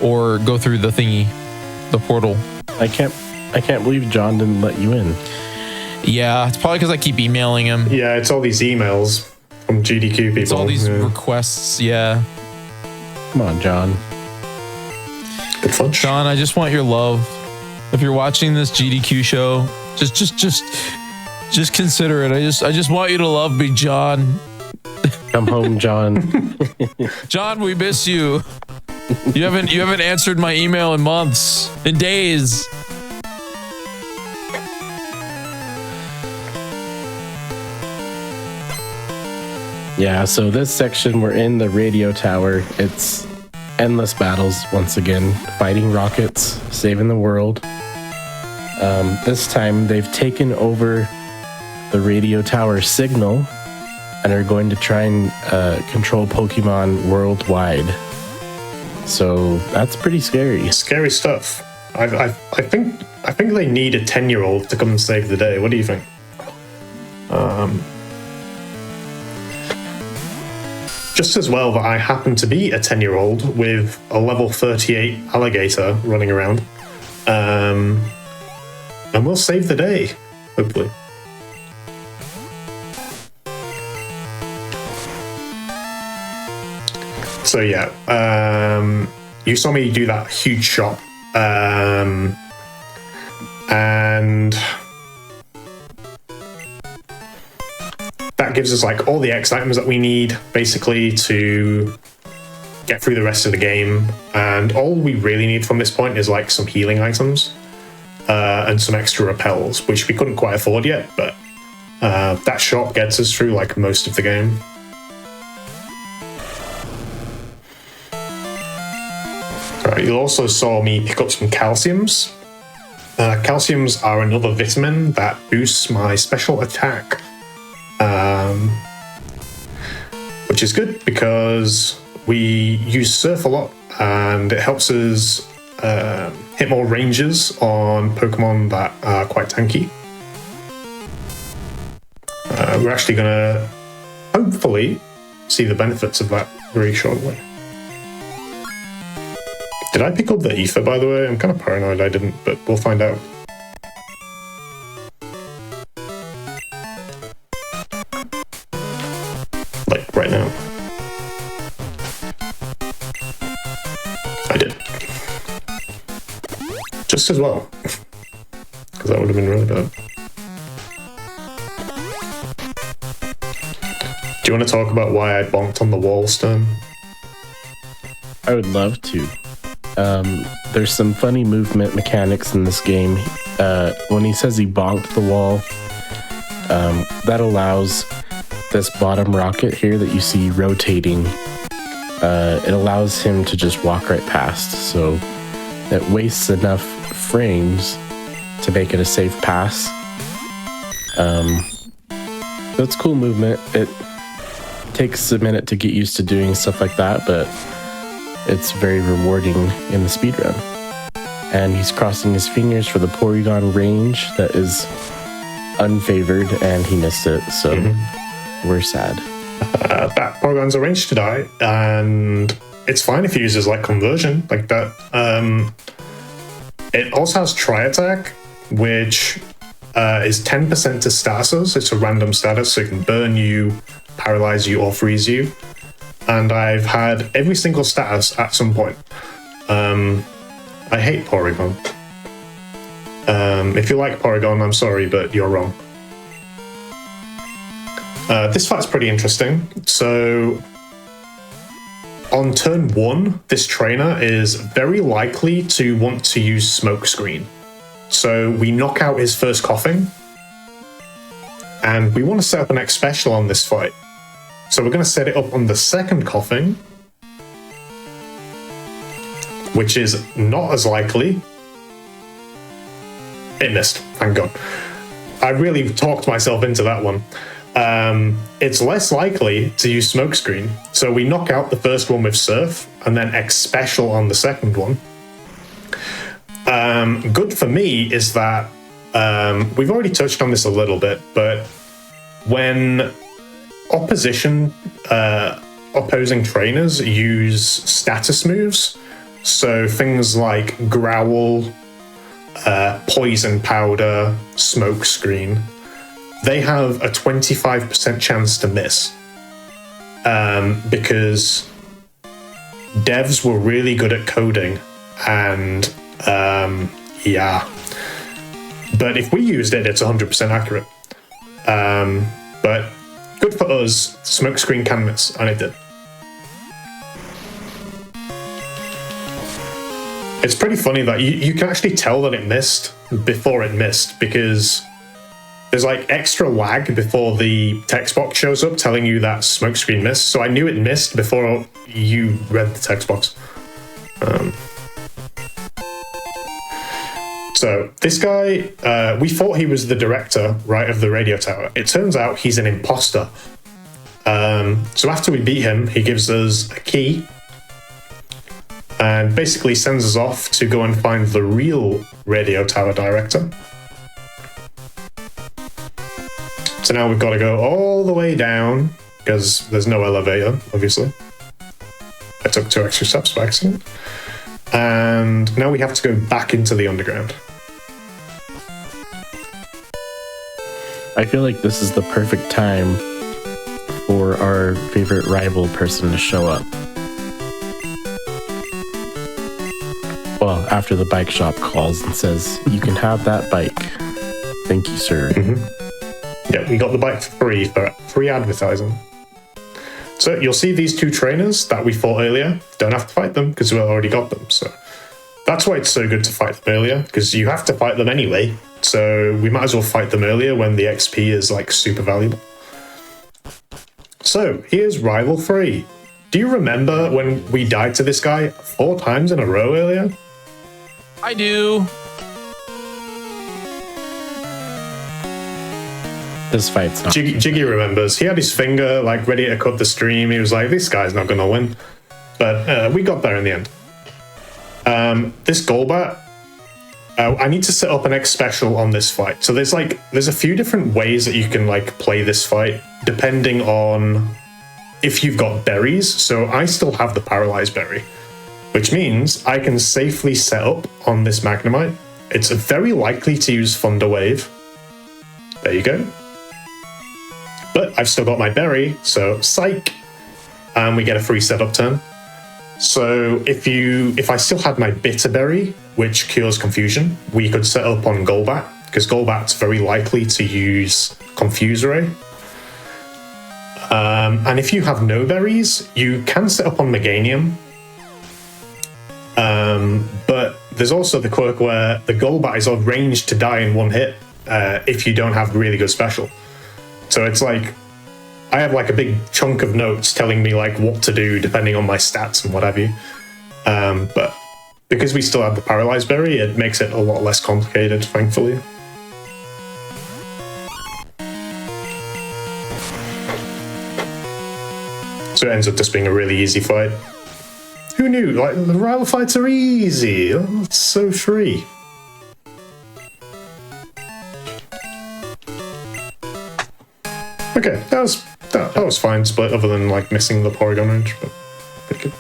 or go through the thingy, the portal. I can't believe John didn't let you in. Yeah, it's probably because I keep emailing him. Yeah, it's all these emails from GDQ people. It's all these requests, yeah. Come on, John. Good fun. John, I just want your love. If you're watching this GDQ show, just consider it. I just want you to love me, John. Come home, John. John, we miss you. You haven't answered my email in months, in days. Yeah, so this section, we're in the radio tower. It's endless battles once again, fighting rockets, saving the world. This time they've taken over the radio tower signal and are going to try and control Pokemon worldwide. So that's pretty scary. Scary stuff. I think they need a 10-year-old to come and save the day. What do you think? Just as well that I happen to be a 10-year-old with a level 38 alligator running around. And we'll save the day, hopefully. So yeah, you saw me do that huge shot. And that gives us like all the X items that we need basically to get through the rest of the game. And all we really need from this point is like some healing items and some extra repels, which we couldn't quite afford yet, but that shop gets us through like most of the game. Right, you also saw me pick up some calciums. Calciums are another vitamin that boosts my special attack. Which is good because we use Surf a lot and it helps us hit more ranges on Pokemon that are quite tanky. We're actually going to hopefully see the benefits of that very shortly. Did I pick up the ether, by the way? I'm kind of paranoid I didn't, but we'll find out. Like, right now. I did. Just as well. Because that would have been really bad. Do you want to talk about why I bonked on the wall, Stone? I would love to. There's some funny movement mechanics in this game. When he says he bonked the wall, that allows this bottom rocket here that you see rotating. It allows him to just walk right past, so it wastes enough frames to make it a safe pass. That's cool movement. It takes a minute to get used to doing stuff like that, but it's very rewarding in the speedrun. And he's crossing his fingers for the Porygon range that is unfavored, and he missed it, so we're sad. That Porygon's arranged to die, and it's fine if he uses like conversion like that. It also has Tri-Attack, which is 10% to statuses. It's a random status, so it can burn you, paralyze you, or freeze you. And I've had every single status at some point. I hate Porygon. If you like Porygon, I'm sorry, but you're wrong. This fight's pretty interesting. So, on turn 1, this trainer is very likely to want to use Smokescreen. So, we knock out his first coughing, and we want to set up an X special on this fight. So we're going to set it up on the second coughing, which is not as likely. It missed, thank God. I really talked myself into that one. It's less likely to use Smokescreen, so we knock out the first one with Surf, and then X Special on the second one. Good for me is that, we've already touched on this a little bit, but when opposing trainers use status moves, so things like Growl, Poison Powder, Smokescreen, they have a 25% chance to miss, because devs were really good at coding, and yeah, but if we used it, it's 100% accurate. But good for us, Smokescreen can miss, and it did. It's pretty funny that you can actually tell that it missed before it missed, because there's like extra lag before the text box shows up telling you that Smokescreen missed, so I knew it missed before you read the text box. So this guy, we thought he was the director, right, of the radio tower. It turns out he's an imposter. So after we beat him, he gives us a key and basically sends us off to go and find the real radio tower director. So now we've got to go all the way down because there's no elevator, obviously. I took 2 extra steps by accident. And now we have to go back into the underground. I feel like this is the perfect time for our favorite rival person to show up. Well, after the bike shop calls and says, "You can have that bike. Thank you, sir." Yeah, we got the bike for free advertising. So you'll see these 2 trainers that we fought earlier. Don't have to fight them because we already got them. So that's why it's so good to fight them earlier, because you have to fight them anyway. So we might as well fight them earlier when the XP is like super valuable. So here's Rival 3. Do you remember when we died to this guy 4 times in a row earlier? I do. This fight's not. Jiggy remembers. He had his finger like ready to cut the stream. He was like, "This guy's not going to win," but we got there in the end. This Golbat, I need to set up an X special on this fight. So there's a few different ways that you can like play this fight depending on if you've got berries. So I still have the paralyzed berry. which means I can safely set up on this Magnemite. It's very likely to use Thunder Wave. There you go. But I've still got my berry, so psych, and we get a free setup turn. So if I still had my bitter berry, which cures confusion, we could set up on Golbat, because Golbat's very likely to use Confuse Ray. And if you have no berries, you can set up on Meganium. But there's also the quirk where the Golbat is arranged to die in one hit if you don't have really good special. So it's like, I have like a big chunk of notes telling me like what to do depending on my stats and what have you. But because we still have the Paralyzed Berry, it makes it a lot less complicated, thankfully. So it ends up just being a really easy fight. Who knew? Like, the rival fights are easy. That's so free. Okay, that was fine split, other than like missing the Porygon range, but pretty good.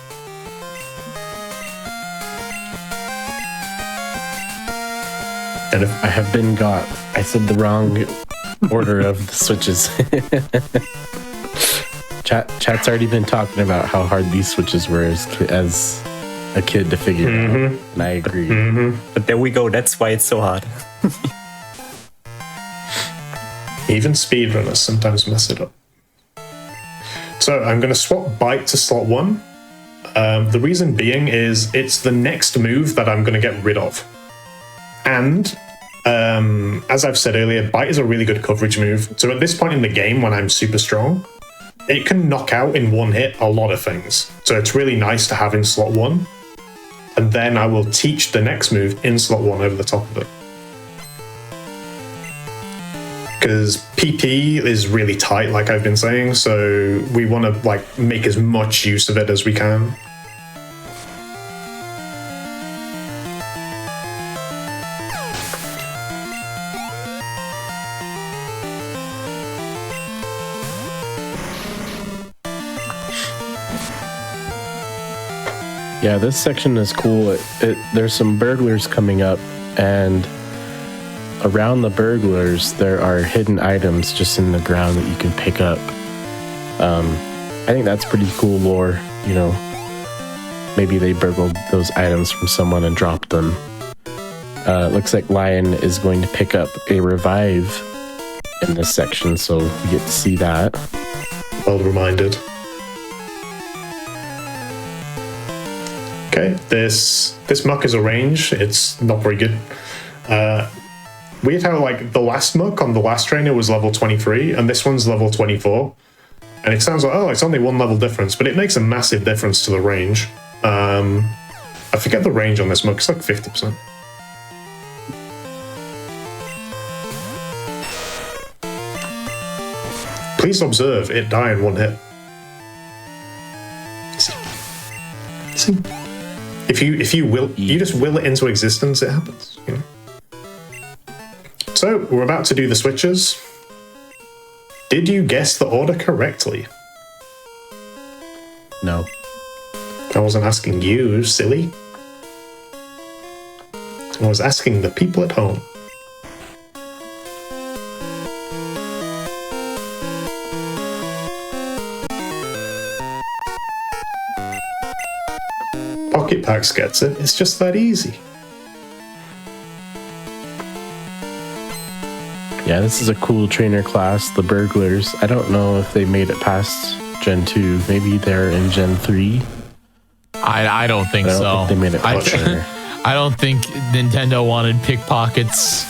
And if I have been got, I said the wrong order of the switches. Chat's already been talking about how hard these switches were as a kid to figure out, and I agree. But there we go. That's why it's so hard. Even speedrunners sometimes mess it up. So I'm going to swap Bite to slot 1. The reason being is it's the next move that I'm going to get rid of. And as I've said earlier, Bite is a really good coverage move. So at this point in the game, when I'm super strong, it can knock out in one hit a lot of things. So it's really nice to have in slot 1. And then I will teach the next move in slot 1 over the top of it. Because PP is really tight, like I've been saying, so we want to like make as much use of it as we can. Yeah, this section is cool. There's some burglars coming up, and around the burglars, there are hidden items just in the ground that you can pick up. I think that's pretty cool lore, you know. Maybe they burgled those items from someone and dropped them. Looks like Lion is going to pick up a revive in this section, so we get to see that. Well reminded. Okay, this muck is a range. It's not very good. Weird how like the last muck on the last trainer was level 23 and this one's level 24. And it sounds like, oh, it's only one level difference, but it makes a massive difference to the range. I forget the range on this muck, it's like 50%. Please observe it die in one hit. See? If you will, you just will it into existence, it happens, you know? So, we're about to do the switches. Did you guess the order correctly? No. I wasn't asking you, silly. I was asking the people at home. Pocket Packs gets it. It's just that easy. Yeah, this is a cool trainer class, the burglars. I don't know if they made it past Gen 2. Maybe they're in Gen 3. I don't think so. I don't think they made it past there. I don't think Nintendo wanted pickpockets.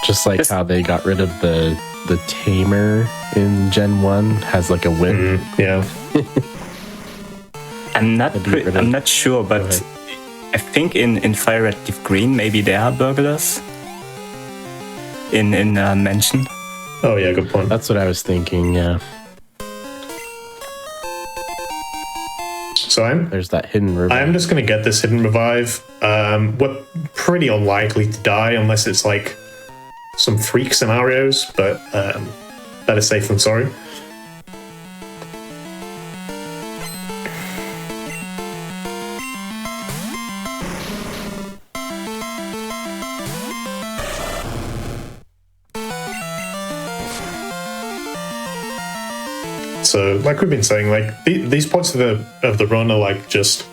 Just like how they got rid of the tamer in Gen 1 has like a whip. Yeah. I'm not sure, but I think in Fire Red Leaf Green maybe there are burglars in Mansion. Oh yeah, good point. That's what I was thinking. Yeah. So there's that hidden revive. I'm just gonna get this hidden revive. We're pretty unlikely to die unless it's like some freak scenarios, but better safe than sorry. So, like we've been saying, like these points of the run are like just.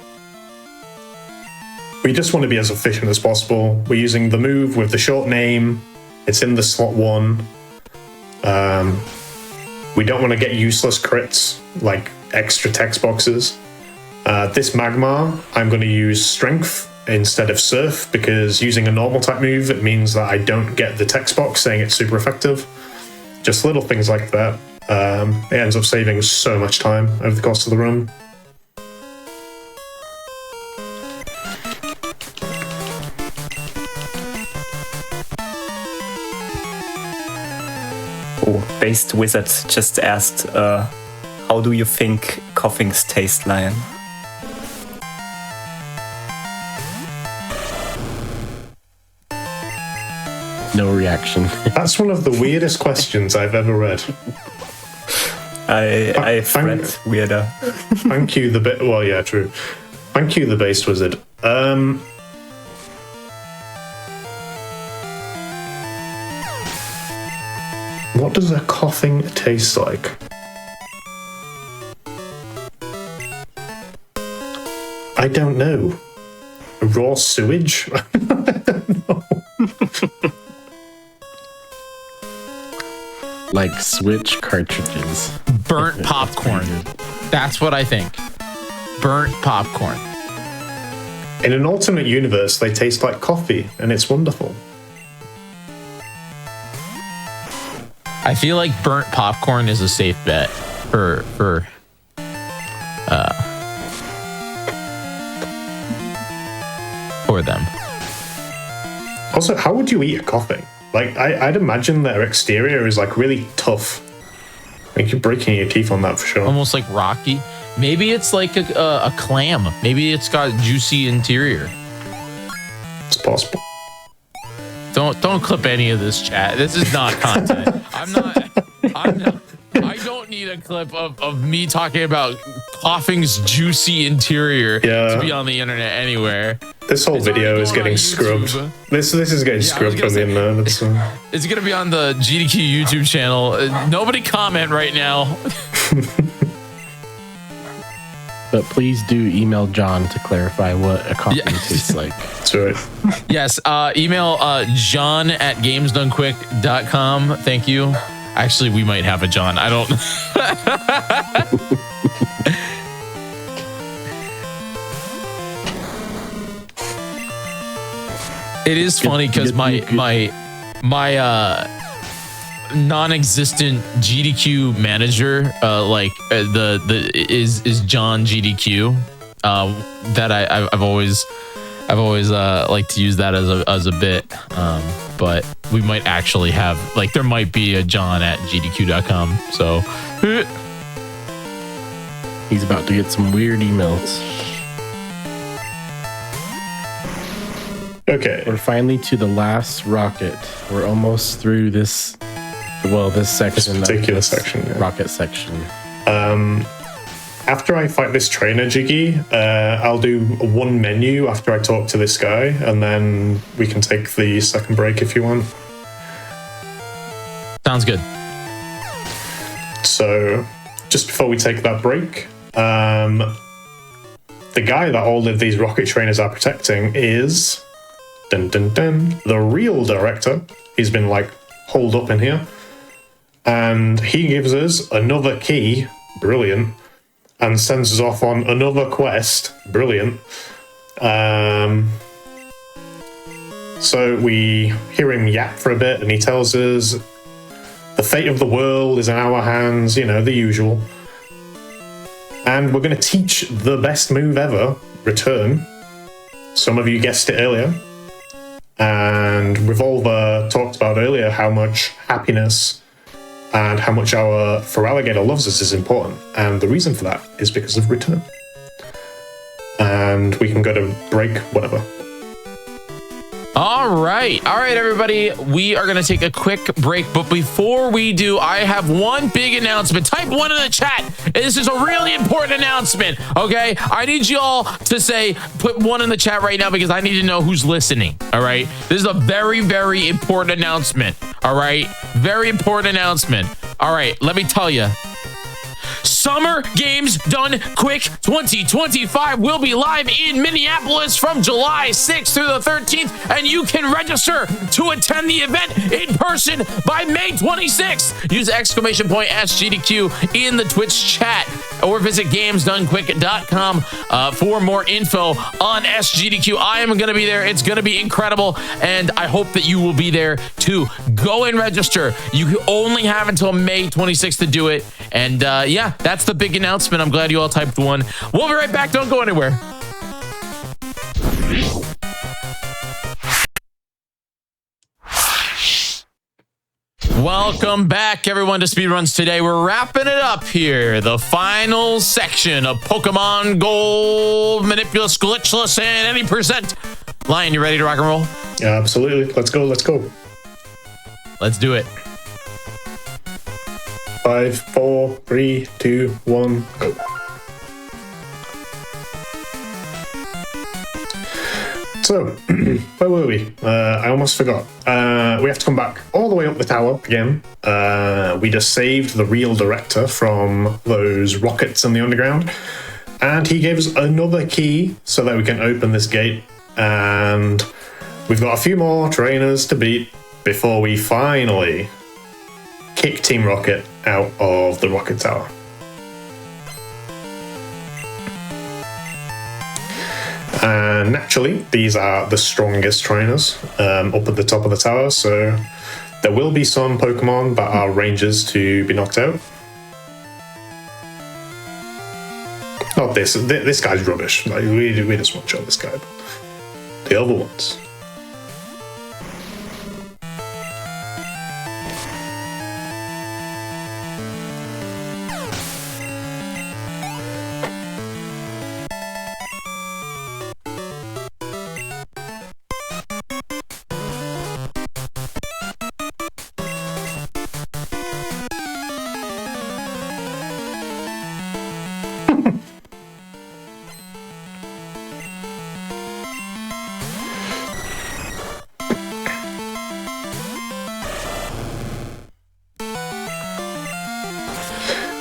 We just want to be as efficient as possible. We're using the move with the short name. It's in the slot 1. We don't want to get useless crits like extra text boxes. This Magmar, I'm going to use Strength instead of Surf because using a normal type move, it means that I don't get the text box saying it's super effective. Just little things like that. It ends up saving so much time over the course of the run. Oh, Based Wizard just asked, how do you think Coughings taste, Lion? No reaction. That's one of the weirdest questions I've ever read. I've read weirder. Thank you, well, yeah, true. Thank you, the Based Wizard. What does a coughing taste like? I don't know. Raw sewage? I don't know. Like Switch cartridges. Burnt popcorn. That's what I think. Burnt popcorn. In an alternate universe, they taste like coffee, and it's wonderful. I feel like burnt popcorn is a safe bet for them. Also, how would you eat a coughing? Like, I'd imagine their exterior is like really tough. Like you're breaking your teeth on that for sure. Almost like rocky. Maybe it's like a clam. Maybe it's got juicy interior. It's possible. Don't clip any of this, chat. This is not content. I don't need a clip of me talking about Coughing's juicy interior to be on the internet anywhere. This whole video is getting scrubbed. This is getting scrubbed from the internet. It's gonna be on the GDQ YouTube channel. Nobody comment right now. But please do email John to clarify what a coffee tastes like. That's right. Yes, email john@gamesdonequick.com. Thank you. Actually, we might have a John. I don't. It is funny because my non-existent GDQ manager, is John GDQ. That I've always liked to use that as a bit. But we might actually have, like, there might be a John at GDQ.com. So he's about to get some weird emails. Okay. We're finally to the last rocket. We're almost through this section. This particular section. Yeah. Rocket section. After I fight this trainer, Jiggy, I'll do one menu after I talk to this guy, and then we can take the second break if you want. Sounds good. So, just before we take that break, the guy that all of these rocket trainers are protecting is the real director. He's been holed up in here, and he gives us another key. Brilliant. And sends us off on another quest. Brilliant. So we hear him yap for a bit, and he tells us the fate of the world is in our hands, the usual. And we're going to teach the best move ever, Return. Some of you guessed it earlier. And Revolver talked about earlier how much happiness and how much our Feraligatr loves us is important. And the reason for that is because of Return. And we can go to break, whatever. All right, everybody. We are going to take a quick break. But before we do, I have one big announcement. Type 1 in the chat. This is a really important announcement, okay? I need you all to put 1 in the chat right now because I need to know who's listening, all right? This is a very, very important announcement, all right? Very important announcement. All right, let me tell you. Summer Games Done Quick 2025 will be live in Minneapolis from July 6th through the 13th, and you can register to attend the event in person by May 26th. Use !SGDQ in the Twitch chat or visit gamesdonequick.com for more info on SGDQ. I am going to be there. It's going to be incredible, and I hope that you will be there too. Go and register. You only have until May 26th to do it, and yeah, that's the big announcement. I'm glad you all typed one. We'll be right back. Don't go anywhere. Welcome back, everyone, to Speedruns. Today we're wrapping it up here. The final section of Pokemon Gold, Manipulous, Glitchless, and any percent. Lion, you ready to rock and roll? Yeah, absolutely. Let's go. Let's go. Let's do it. 5, 4, 3, 2, 1, go. So, where were we? I almost forgot. We have to come back all the way up the tower again. We just saved the real director from those rockets in the underground. And he gave us another key so that we can open this gate. And we've got a few more trainers to beat before we finally kick Team Rocket out of the rocket tower. And naturally, these are the strongest trainers up at the top of the tower, so there will be some Pokemon that are rangers to be knocked out. Not this. This guy's rubbish. Like, we just want to show this guy. The other ones.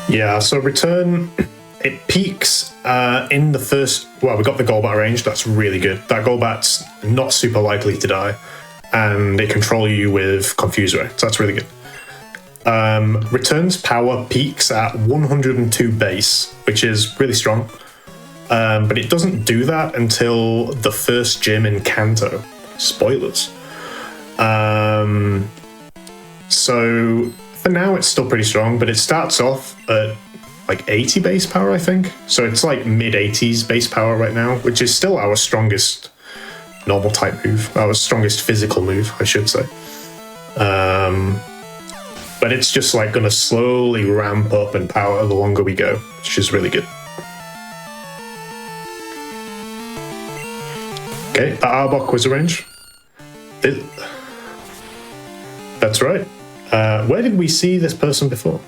Yeah, so return, it peaks in the first, well, we got the Golbat range, that's really good. That Golbat's not super likely to die, and it controls you with Confuse Ray, so that's really good. Return's power peaks at 102 base, which is really strong, but it doesn't do that until the first gym in Kanto. Spoilers. So for now, it's still pretty strong, but it starts off at like 80 base power, I think. So it's like mid 80s base power right now, which is still our strongest normal type move, our strongest physical move, I should say. But it's just like going to slowly ramp up in power the longer we go, which is really good. Okay, Arbok was a range. That's right. Where did we see this person before?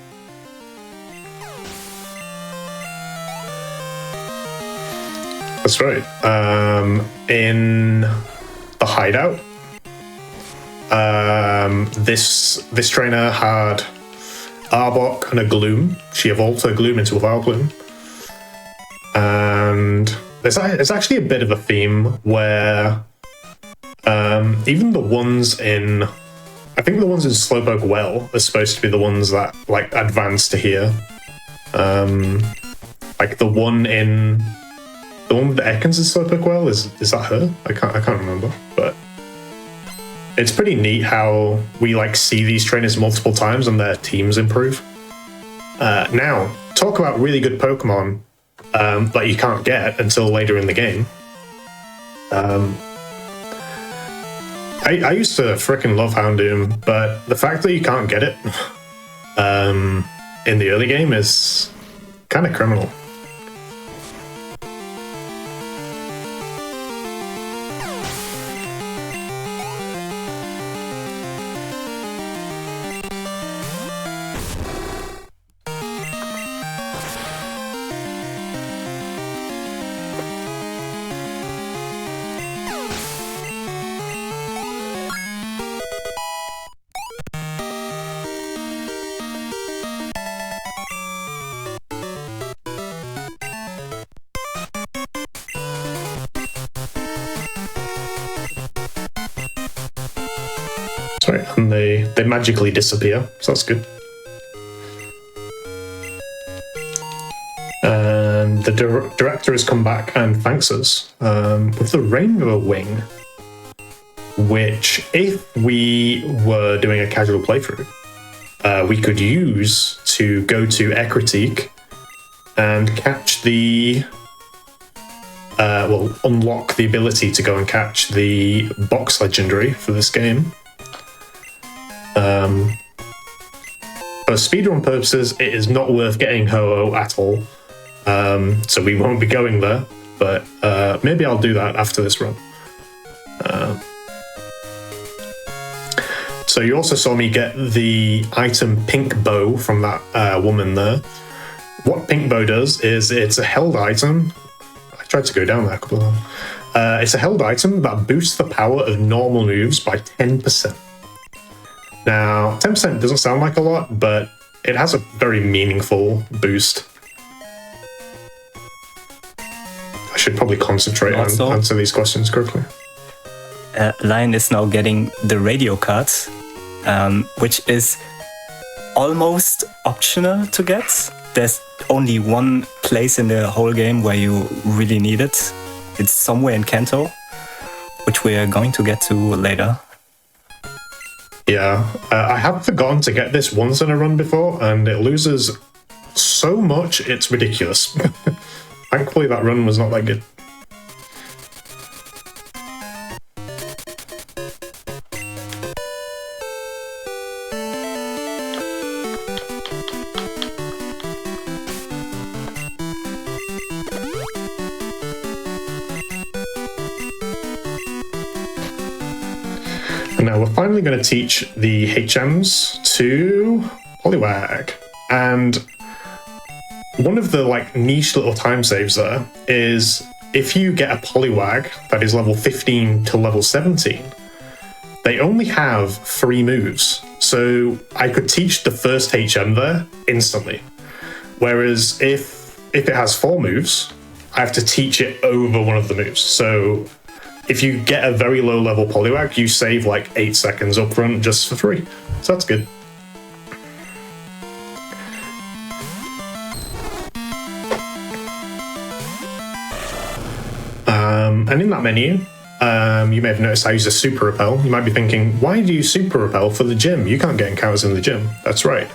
That's right. In the hideout. This trainer had Arbok and a Gloom. She evolved her Gloom into a Vileplume. And there's actually a bit of a theme where even the ones in... I think the ones in Slowpoke Well are supposed to be the ones that like advance to here. Like the one with the Ekans in Slowpoke Well, is that her? I can't remember, but it's pretty neat how we like see these trainers multiple times and their teams improve. Now, talk about really good Pokemon that you can't get until later in the game. I used to frickin' love Houndoom, but the fact that you can't get it in the early game is kind of criminal. Sorry, and they magically disappear, so that's good. And the director has come back and thanks us with the Rainbow Wing, which, if we were doing a casual playthrough, we could use to go to Air Critique and catch the unlock the ability to go and catch the box legendary for this game. For speedrun purposes, it is not worth getting Ho-Oh at all. So we won't be going there, but maybe I'll do that after this run. So you also saw me get the item Pink Bow from that woman there. What Pink Bow does is it's a held item. I tried to go down there a couple of times. It's a held item that boosts the power of normal moves by 10%. Now, 10% doesn't sound like a lot, but it has a very meaningful boost. I should probably concentrate on answer these questions correctly. Lion is now getting the radio cards, which is almost optional to get. There's only one place in the whole game where you really need it. It's somewhere in Kanto, which we are going to get to later. Yeah, I have forgotten to get this once in a run before, and it loses so much, it's ridiculous. Thankfully, that run was not that good. Now we're finally going to teach the HMs to Poliwag, and one of the niche little time saves there is if you get a Poliwag that is level 15 to level 17, they only have 3 moves, so I could teach the first HM there instantly. Whereas if it has 4 moves, I have to teach it over one of the moves. So if you get a very low level Poliwag, you save 8 seconds up front just for free. So that's good. And in that menu, you may have noticed I use a Super Repel. You might be thinking, why do you Super Repel for the gym? You can't get encounters in the gym. That's right.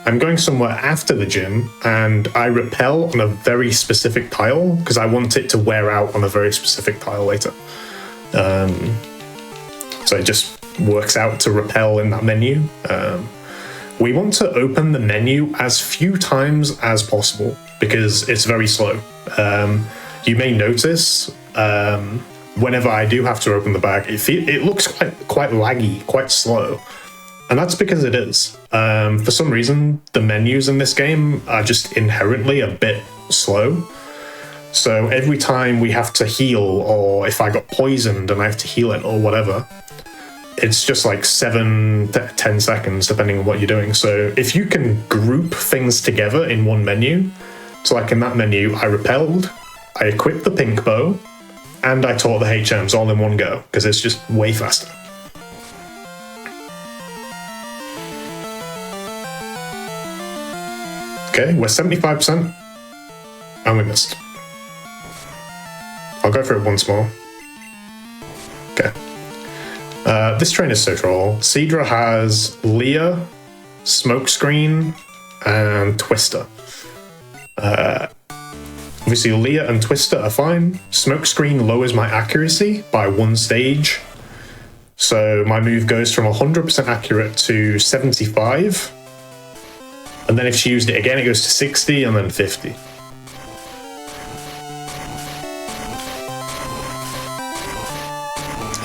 I'm going somewhere after the gym, and I repel on a very specific tile because I want it to wear out on a very specific tile later. So it just works out to repel in that menu. We want to open the menu as few times as possible because it's very slow. You may notice whenever I do have to open the bag, it looks quite laggy, quite slow. And that's because it is. For some reason, the menus in this game are just inherently a bit slow. So every time we have to heal, or if I got poisoned and I have to heal it or whatever, it's just 7 to 10 seconds, depending on what you're doing. So if you can group things together in one menu, so in that menu, I repelled, I equipped the Pink Bow, and I taught the HMs all in one go, because it's just way faster. Okay, we're 75%, and we missed. I'll go for it once more. Okay. This train is so troll. Seadra has Leah, Smokescreen, and Twister. Obviously, Leah and Twister are fine. Smokescreen lowers my accuracy by 1 stage. So my move goes from 100% accurate to 75. And then if she used it again, it goes to 60 and then 50.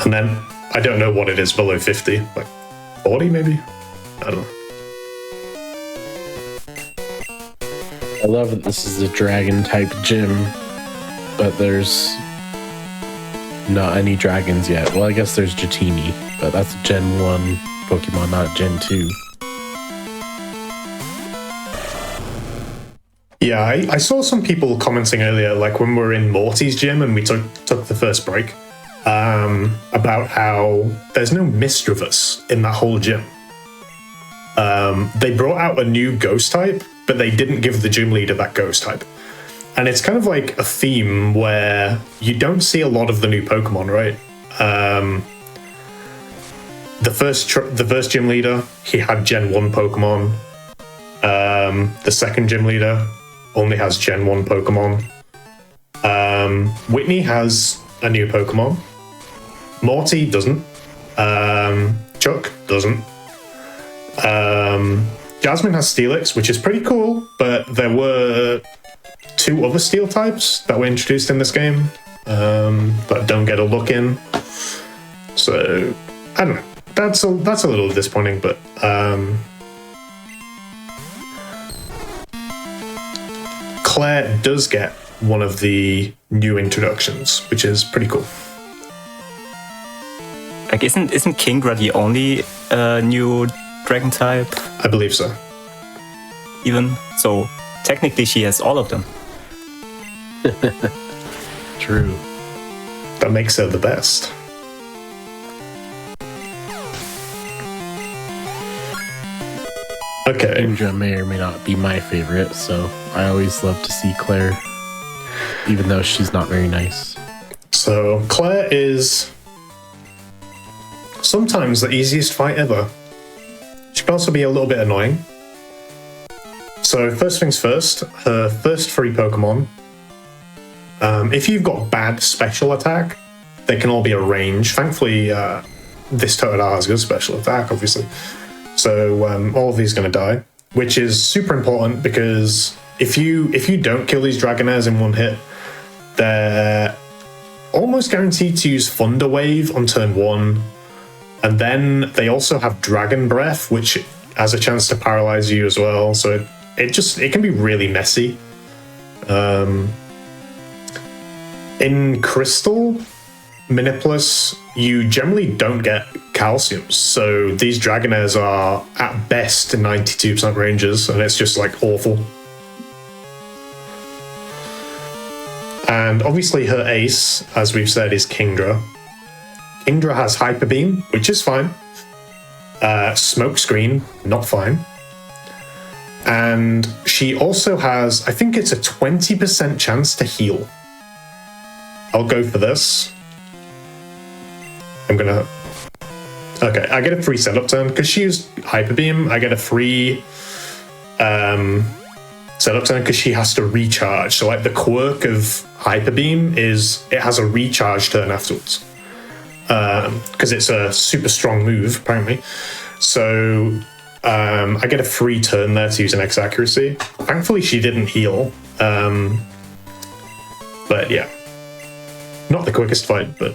And then I don't know what it is below 50, 40 maybe? I don't know. I love that this is a dragon type gym, but there's not any dragons yet. Well, I guess there's Jatini, but that's a Gen 1 Pokemon, not Gen 2. Yeah, I saw some people commenting earlier, when we were in Morty's gym and we took the first break. about how there's no Misdreavus in that whole gym. They brought out a new ghost type, but they didn't give the gym leader that ghost type. And it's kind of like a theme where you don't see a lot of the new Pokemon, right? The first gym leader, he had Gen 1 Pokemon. The second gym leader only has Gen 1 Pokemon. Whitney has a new Pokemon. Morty doesn't. Chuck doesn't. Jasmine has Steelix, which is pretty cool, but there were 2 other Steel types that were introduced in this game that don't get a look in. So, I don't know. That's a little disappointing, but Claire does get one of the new introductions, which is pretty cool. Like, isn't Kingdra the only new dragon type? I believe so. Even so, technically she has all of them. True. That makes her the best. Okay. Kingdra may or may not be my favorite, so I always love to see Claire, even though she's not very nice. So Claire is sometimes the easiest fight ever. She can also be a little bit annoying. So first things first, her first 3 Pokemon. If you've got bad special attack, they can all be a range. Thankfully, this Totodile has good special attack, obviously. So all of these are going to die, which is super important because if you don't kill these Dragonairs in one hit, they're almost guaranteed to use Thunder Wave on turn 1. And then they also have Dragon Breath, which has a chance to paralyze you as well. So it can be really messy. In Crystal, Manipulus, you generally don't get calcium. So these Dragonairs are at best 92% ranges, and it's just like awful. And obviously her ace, as we've said, is Kingdra. Kingdra has Hyper Beam, which is fine. Smoke Screen, not fine. And she also has, I think it's a 20% chance to heal. I'll go for this. Okay, I get a free setup turn. Because she used Hyper Beam, I get a free setup turn because she has to recharge. So like the quirk of Hyper Beam is it has a recharge turn afterwards. Because it's a super strong move, apparently. So I get a free turn there to use an X accuracy. Thankfully, she didn't heal. But yeah. Not the quickest fight, but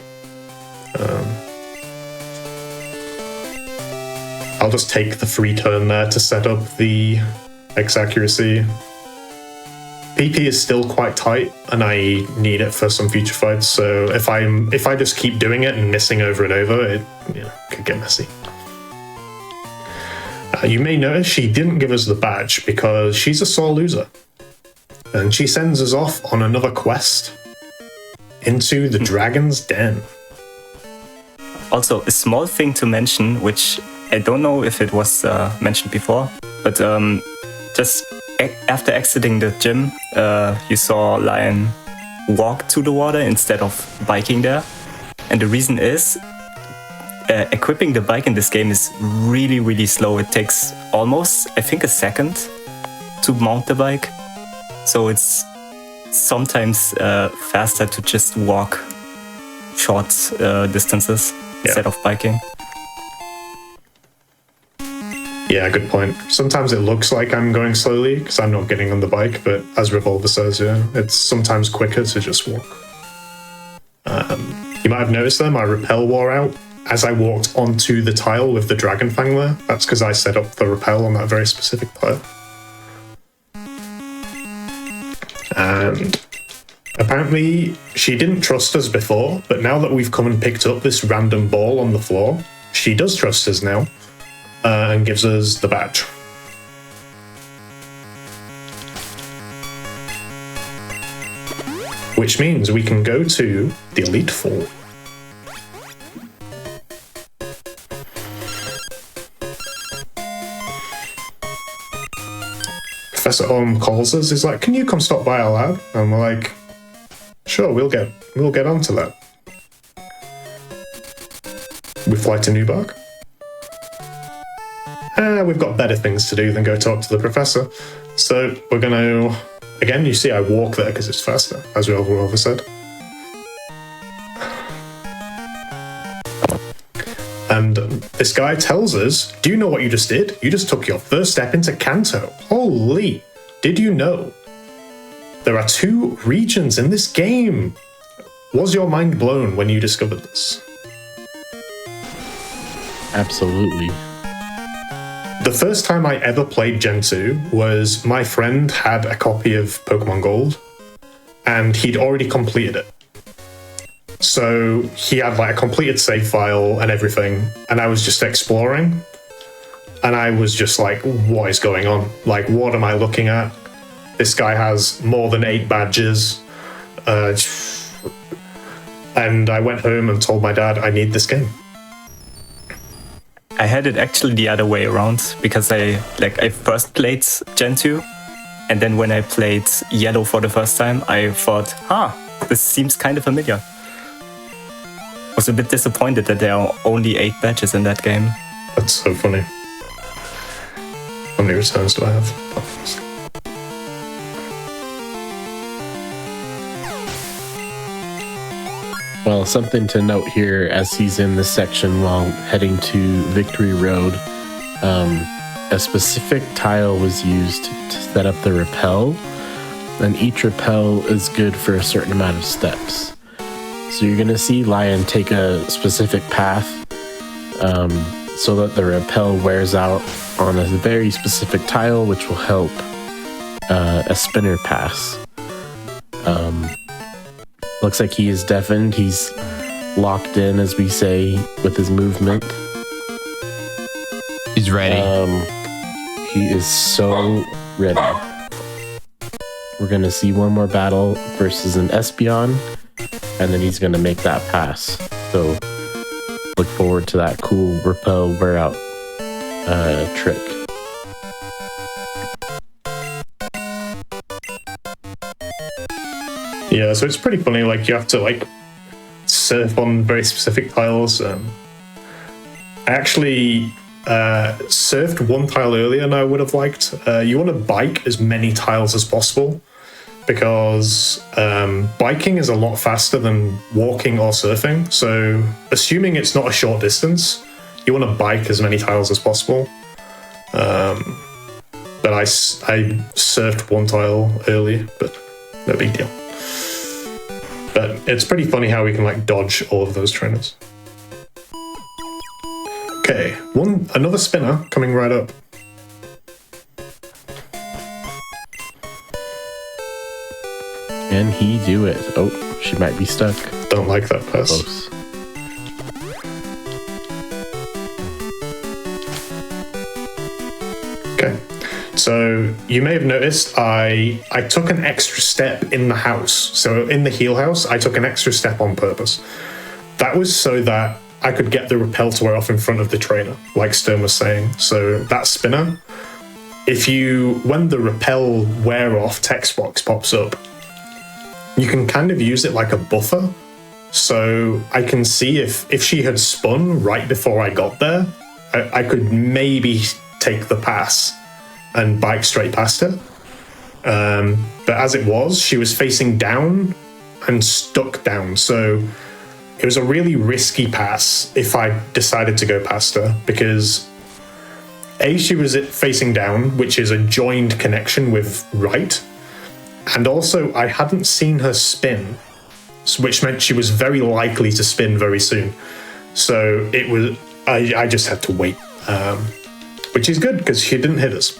I'll just take the free turn there to set up the X accuracy. PP is still quite tight, and I need it for some future fights. So if I just keep doing it and missing over and over, it could get messy. You may notice she didn't give us the badge because she's a sore loser, and she sends us off on another quest into the Dragon's Den. Also, a small thing to mention, which I don't know if it was mentioned before, but just after exiting the gym, you saw Lion walk to the water instead of biking there. And the reason is, equipping the bike in this game is really, really slow. It takes almost, I think, a second to mount the bike. So it's sometimes faster to just walk short distances instead of biking. Yeah, good point. Sometimes it looks like I'm going slowly because I'm not getting on the bike, but as Revolver says, it's sometimes quicker to just walk. You might have noticed there, my repel wore out as I walked onto the tile with the Dragon Fang there. That's because I set up the repel on that very specific tile. And apparently she didn't trust us before, but now that we've come and picked up this random ball on the floor, she does trust us now. And gives us the badge. Which means we can go to the Elite Four. Professor Ohm calls us. He's like, "Can you come stop by our lab?" And we're like, "Sure, we'll get onto that." We fly to Newbark. We've got better things to do than go talk to the professor. So we're gonna, again, you see I walk there because it's faster, as we over said. And this guy tells us, "Do you know what you just did? You just took your first step into Kanto. Holy, did you know? There are 2 regions in this game. Was your mind blown when you discovered this?" Absolutely. The first time I ever played Gen 2 was my friend had a copy of Pokémon Gold, and he'd already completed it. So he had like a completed save file and everything, and I was just exploring, and I was just like, what is going on? Like, what am I looking at? This guy has more than 8 badges. And I went home and told my dad, I need this game. I had it actually the other way around, because I first played Gen 2, and then when I played Yellow for the first time, I thought, this seems kind of familiar. I was a bit disappointed that there are only 8 badges in that game. That's so funny. How many returns do I have? Well, something to note here as he's in this section while heading to Victory Road, a specific tile was used to set up the rappel, and each rappel is good for a certain amount of steps. So you're going to see Lion take a specific path so that the rappel wears out on a very specific tile, which will help a spinner pass. Looks like he is deafened. He's locked in, as we say, with his movement. He's ready. He is so ready. We're going to see one more battle versus an Espeon, and then he's going to make that pass. So look forward to that cool repel wear out trick. Yeah, so it's pretty funny, like, you have to, like, surf on very specific tiles. I actually surfed one tile earlier than I would have liked. You want to bike as many tiles as possible, because biking is a lot faster than walking or surfing. So assuming it's not a short distance, you want to bike as many tiles as possible. But I surfed one tile early, but no big deal. But it's pretty funny how we can like dodge all of those trainers. Okay, another spinner coming right up. Can he do it? Oh, she might be stuck. Don't like that pass. Close. Okay, so you may have noticed I took an extra step in the house. So in the heal house, I took an extra step on purpose. That was so that I could get the rappel to wear off in front of the trainer, like Stern was saying. So that spinner, when the rappel wear off text box pops up, you can kind of use it like a buffer. So I can see if she had spun right before I got there, I could maybe take the pass and bike straight past her. But as it was, she was facing down and stuck down. So it was a really risky pass if I decided to go past her, because A, she was facing down, which is a joined connection with right. And also I hadn't seen her spin, which meant she was very likely to spin very soon. So I just had to wait, which is good because she didn't hit us.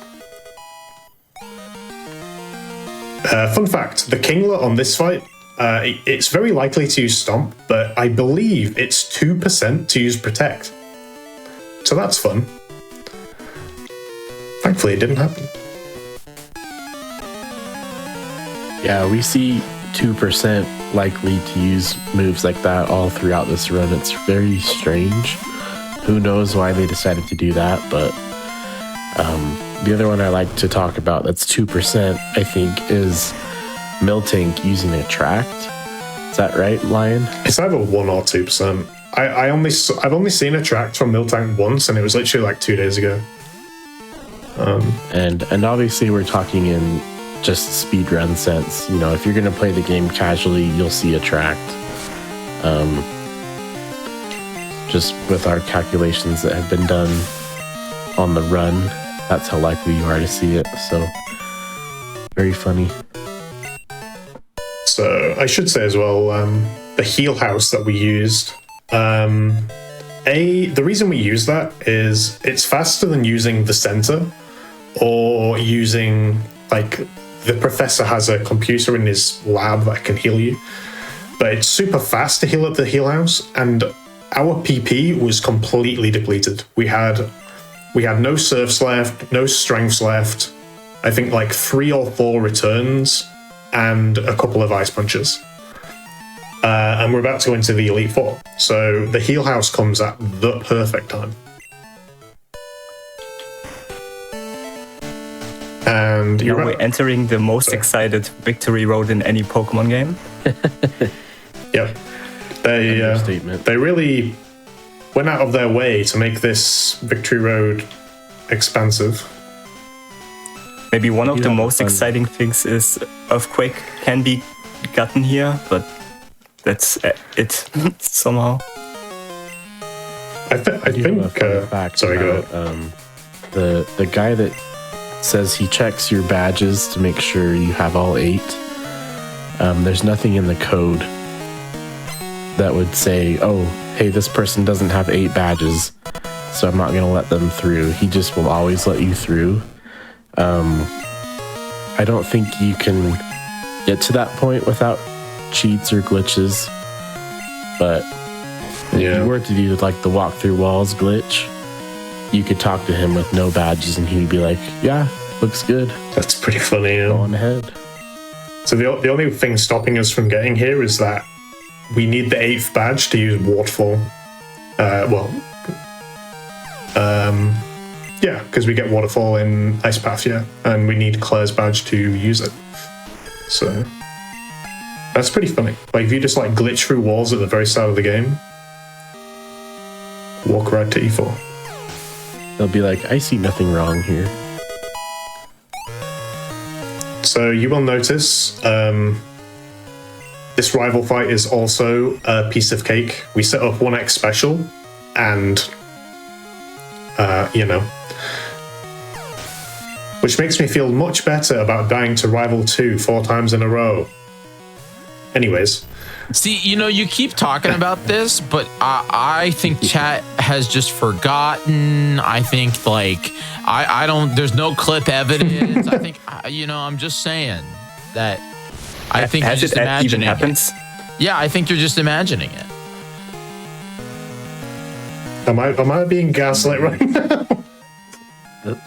Fun fact, the Kingler on this fight, it's very likely to use Stomp, but I believe it's 2% to use Protect. So that's fun. Thankfully it didn't happen. Yeah, we see 2% likely to use moves like that all throughout this run. It's very strange. Who knows why they decided to do that, but The other one I like to talk about that's 2%, I think, is Miltank using Attract. Is that right, Lion? It's either 1 or 2%. I've only seen Attract from Miltank once, and it was literally like 2 days ago. And obviously we're talking in just speedrun sense. You know, if you're going to play the game casually, you'll see Attract. Just with our calculations that have been done on the run, that's how likely you are to see it. So, very funny. So I should say as well, the heal house that we used, the reason we use that is it's faster than using the center or using, like, the professor has a computer in his lab that can heal you. But it's super fast to heal at the heal house, and our PP was completely depleted. We had no serfs left, no strengths left, I think like 3 or 4 returns, and a couple of ice punches. And we're about to go into the Elite Four. So the heal house comes at the perfect time. And now we're entering the most excited victory road in any Pokemon game. Yep. They really went out of their way to make this victory road expansive. Maybe one of the most exciting things is Earthquake can be gotten here, but that's it somehow. I think. Sorry, go ahead. The guy that says he checks your badges to make sure you have all 8. There's nothing in the code that would say, "Oh, hey, this person doesn't have 8 badges, so I'm not going to let them through." He just will always let you through. I don't think you can get to that point without cheats or glitches, but if you were to do like the walk through walls glitch, you could talk to him with no badges and he'd be like, "Yeah, looks good." That's pretty funny. Go on ahead. So the only thing stopping us from getting here is that we need the 8th badge to use Waterfall. Yeah, because we get Waterfall in Ice Path, and we need Claire's badge to use it. So that's pretty funny. Like, if you just like glitch through walls at the very start of the game, walk right to E4. They'll be like, "I see nothing wrong here." So you will notice this rival fight is also a piece of cake. We set up 1x special, and which makes me feel much better about dying to Rival 2 4 times in a row. Anyways. See, you keep talking about this, but I think chat has just forgotten. I think, like, I don't, there's no clip evidence. I think, I'm just saying that I think you're just imagining it. Yeah, I think you're just imagining it. Am I being gaslit right now?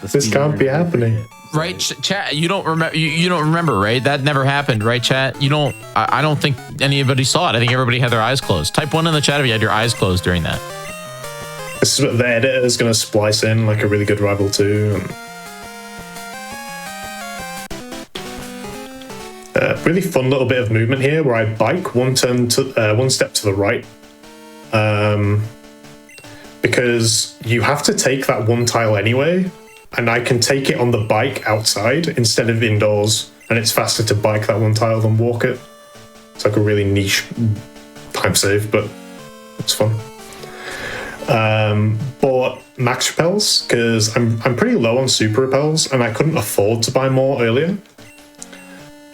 This can't be happening. Right, chat. You don't remember. You don't remember, right? That never happened, right, chat? You don't. I don't think anybody saw it. I think everybody had their eyes closed. Type 1 in the chat if you had your eyes closed during that. This is what the editor is going to splice in, like a really good Rival 2. Really fun little bit of movement here, where I bike one step to the right, because you have to take that one tile anyway. And I can take it on the bike outside instead of indoors, and it's faster to bike that one tile than walk it. It's like a really niche time save, but it's fun. Bought max repels because I'm pretty low on super repels, and I couldn't afford to buy more earlier.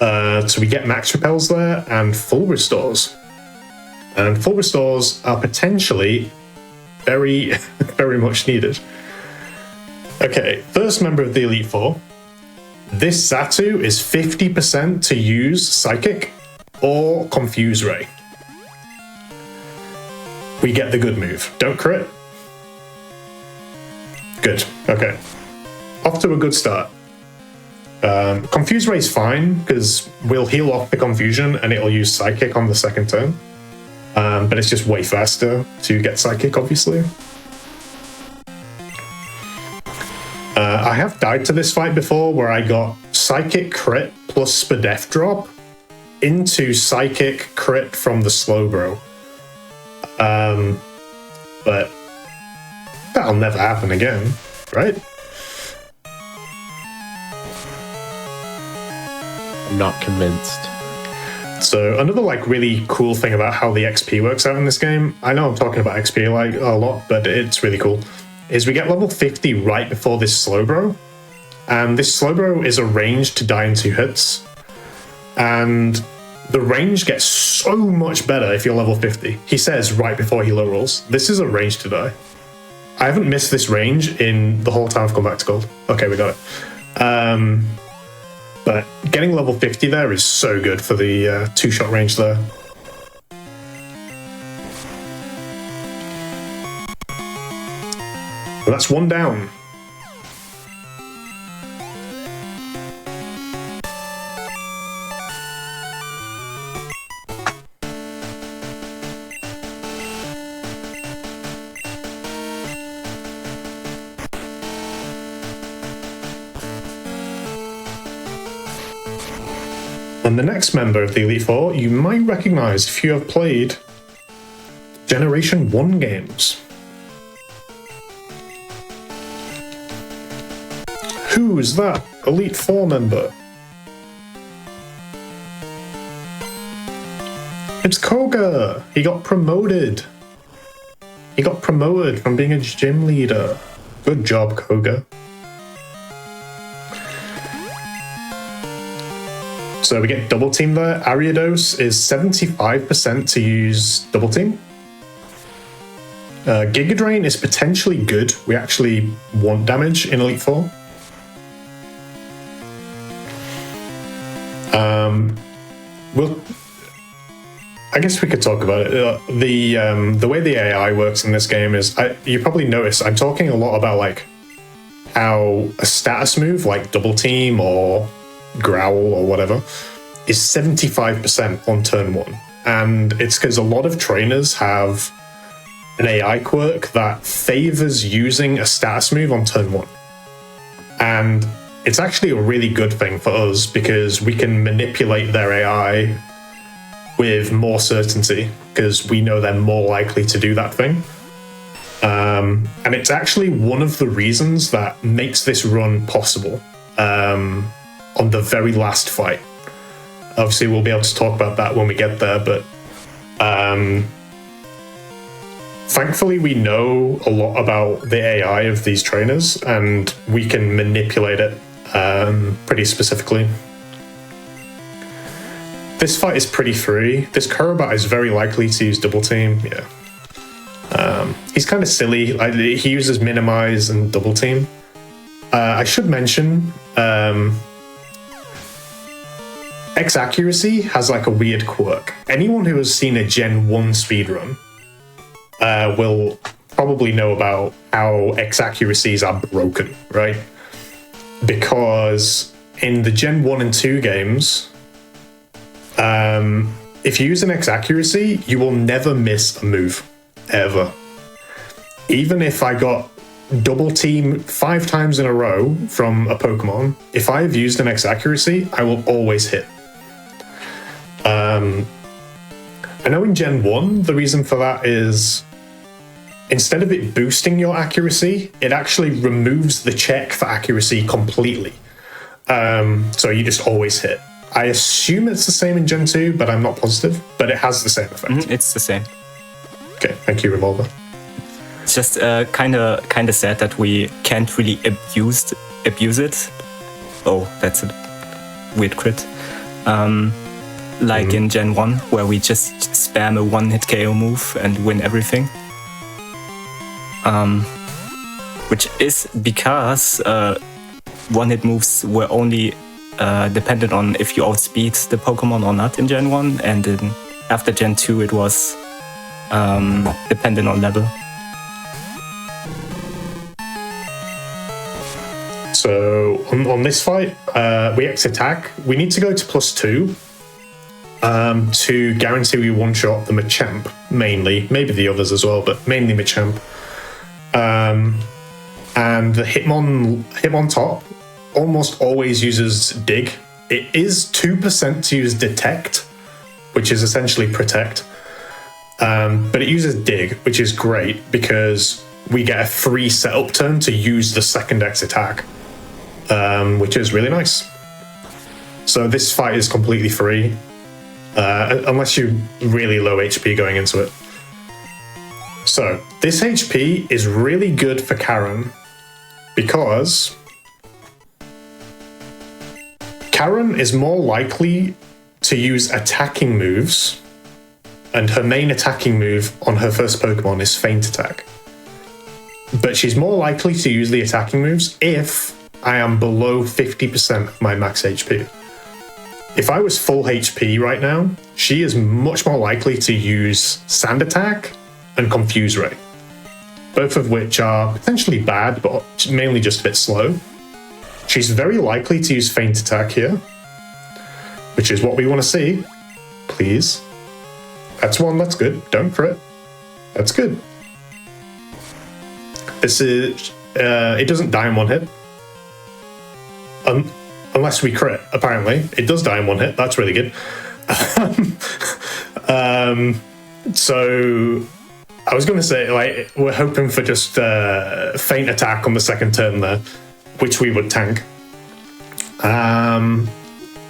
So we get max repels there and full restores. And full restores are potentially very, very much needed. Okay, first member of the Elite Four. This Xatu is 50% to use Psychic or Confuse Ray. We get the good move. Don't crit. Good, okay. Off to a good start. Confuse Ray is fine, because we'll heal off the confusion and it'll use Psychic on the second turn. But it's just way faster to get Psychic, obviously. I have died to this fight before where I got Psychic crit plus Spadef drop into Psychic crit from the Slowbro. But that'll never happen again, right? I'm not convinced. So another like really cool thing about how the XP works out in this game, I know I'm talking about XP like a lot, but it's really cool, is we get level 50 right before this Slowbro. And this Slowbro is a range to die in 2 hits. And the range gets so much better if you're level 50. He says right before he low rolls, this is a range to die. I haven't missed this range in the whole time I've come back to Gold. Okay, we got it. But getting level 50 there is so good for the 2-shot range there. Well, that's 1 down. And the next member of the Elite Four you might recognize if you have played Generation 1 games. Who is that Elite Four member? It's Koga! He got promoted! He got promoted from being a gym leader. Good job, Koga. So we get double team there. Ariados is 75% to use double team. Giga Drain is potentially good. We actually want damage in Elite Four. I guess we could talk about it. The way the AI works in this game is, you probably notice I'm talking a lot about like how a status move like double team or growl or whatever is 75% on turn 1, and it's because a lot of trainers have an AI quirk that favors using a status move on turn 1, and it's actually a really good thing for us because we can manipulate their AI with more certainty because we know they're more likely to do that thing. And it's actually one of the reasons that makes this run possible. On the very last fight. Obviously, we'll be able to talk about that when we get there, but thankfully we know a lot about the AI of these trainers, and we can manipulate it pretty specifically. This fight is pretty free. This Kurobat is very likely to use double team, yeah. He's kind of silly. He uses minimize and double team. I should mention, X accuracy has like a weird quirk. Anyone who has seen a Gen 1 speedrun will probably know about how X accuracies are broken, right? Because in the Gen 1 and 2 games, if you use an X accuracy, you will never miss a move, ever. Even if I got double team 5 times in a row from a Pokemon, if I have used an X accuracy, I will always hit. I know in Gen 1, the reason for that is instead of it boosting your accuracy, it actually removes the check for accuracy completely. So you just always hit. I assume it's the same in Gen 2, but I'm not positive, but it has the same effect. It's the same. Okay, thank you, Revolver. It's just kind of sad that we can't really abuse it. Oh, that's a weird crit. Like in Gen 1, where we just spam a one-hit KO move and win everything. Which is because one-hit moves were only dependent on if you outspeed the Pokemon or not in Gen 1, and then after Gen 2 it was dependent on level. So on this fight, we X attack. We need to go to +2 to guarantee we one-shot the Machamp, mainly. Maybe the others as well, but mainly Machamp. and the Hitmon top almost always uses dig. It is 2% to use detect, which is essentially protect, but it uses dig, which is great because we get a free setup turn to use the second X attack, which is really nice. So this fight is completely free, unless you're really low HP going into it. So this HP is really good for Karen because Karen is more likely to use attacking moves, and her main attacking move on her first Pokemon is Feint Attack. But she's more likely to use the attacking moves if I am below 50% of my max HP. If I was full HP right now, she is much more likely to use Sand Attack and Confuse Ray, both of which are potentially bad, but mainly just a bit slow. She's very likely to use Feint Attack here, which is what we want to see. Please. That's one, that's good. Don't crit. That's good. This is... it doesn't die in one hit. Unless we crit, apparently. It does die in one hit. That's really good. So... I was going to say, like, we're hoping for just Feint Attack on the second turn there, which we would tank.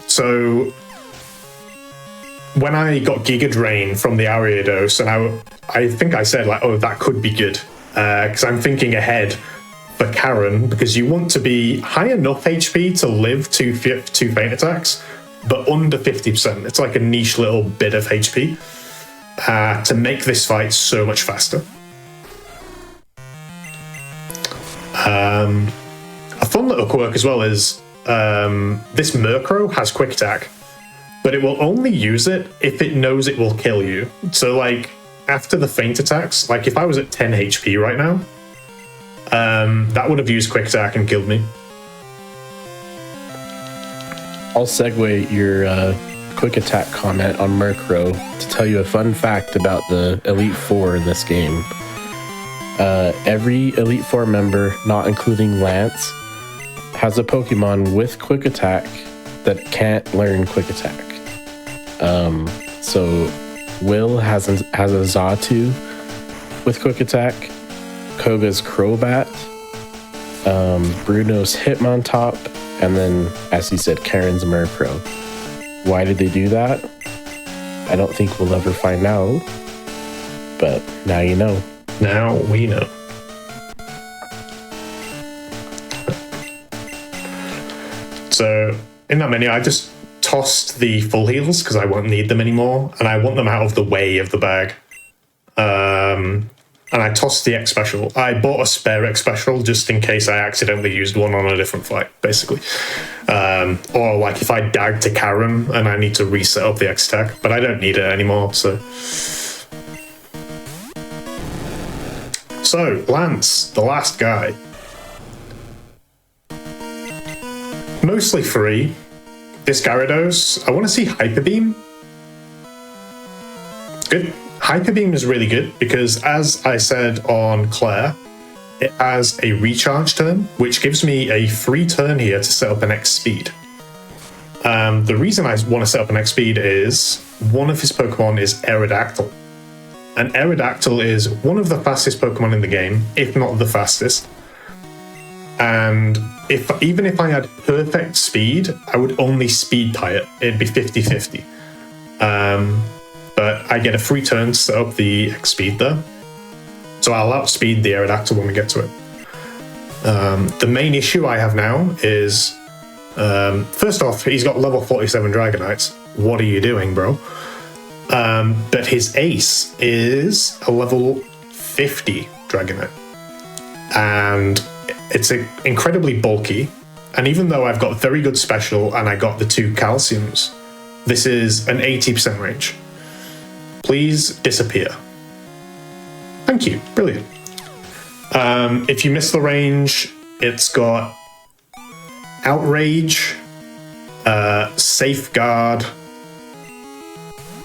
So when I got Giga Drain from the Ariados, and I think I said, like, oh, that could be good, because I'm thinking ahead for Karen, because you want to be high enough HP to live two Feint Attacks, but under 50%. It's like a niche little bit of HP. To make this fight so much faster. A fun little quirk as well is this Murkrow has Quick Attack, but it will only use it if it knows it will kill you. So, like, after the Feint Attacks, like if I was at 10 HP right now, that would have used Quick Attack and killed me. I'll segue your Quick Attack comment on Murkrow to tell you a fun fact about the Elite Four in this game. Every Elite Four member, not including Lance, has a Pokemon with Quick Attack that can't learn Quick Attack. So Will has a Xatu with Quick Attack, Koga's Crobat, Bruno's Hitmontop, and then, as he said, Karen's Murkrow. Why did they do that? I don't think we'll ever find out, but now you know. Now we know. So in that menu, I just tossed the full heals because I won't need them anymore, and I want them out of the way of the bag. And I tossed the X Special. I bought a spare X Special just in case I accidentally used one on a different fight, basically. Or like if I dag to Karen and I need to reset up the X Attack, but I don't need it anymore, so... So, Lance, the last guy. Mostly free. This Gyarados, I want to see Hyper Beam. Good. Hyper Beam is really good because, as I said on Claire, it has a recharge turn, which gives me a free turn here to set up an X Speed. The reason I want to set up an X Speed is one of his Pokemon is Aerodactyl. And Aerodactyl is one of the fastest Pokemon in the game, if not the fastest. And even if I had perfect speed, I would only speed tie it. It'd be 50-50. But I get a free turn to set up the X Speed there. So I'll outspeed the Aerodactyl when we get to it. The main issue I have now is, first off, he's got level 47 Dragonites. What are you doing, bro? But his ace is a level 50 Dragonite. And it's incredibly bulky. And even though I've got very good special and I got the 2 calciums, this is an 80% range. Please disappear. Thank you. Brilliant. If you miss the range, it's got Outrage, Safeguard.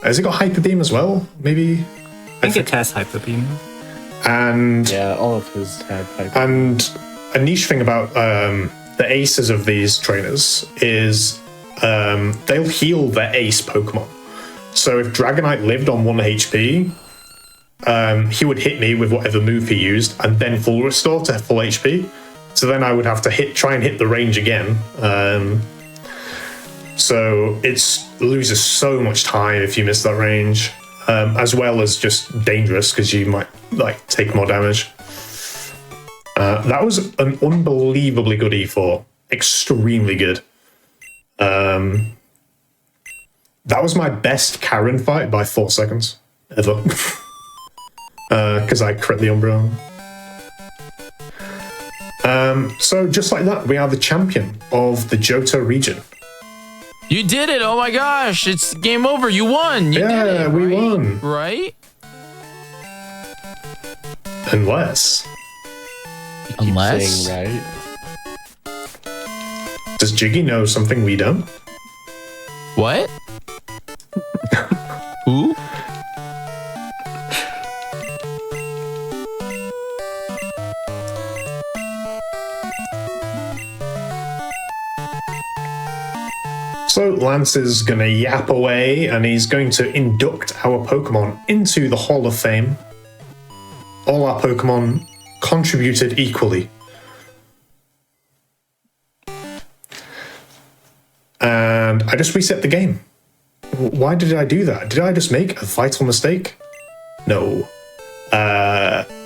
Has it got Hyper Beam as well? Maybe? I think it has Hyper Beam. And yeah, all of his had Hyper Beam. And a niche thing about the aces of these trainers is they'll heal their ace Pokemon. So if Dragonite lived on 1 HP, he would hit me with whatever move he used and then full restore to full HP. So then I would have to try and hit the range again. So it loses so much time if you miss that range, as well as just dangerous because you might like take more damage. That was an unbelievably good E4, extremely good. That was my best Karen fight by 4 seconds ever, because I crit the Umbreon. So just like that, we are the champion of the Johto region. You did it! Oh my gosh! It's game over. You won. You did it, we right? won. Right? Unless Saying right. Does Jiggy know something we don't? What? Who? So Lance is going to yap away and he's going to induct our Pokemon into the Hall of Fame. All our Pokemon contributed equally. And I just reset the game. Why did I do that? Did I just make a vital mistake? No.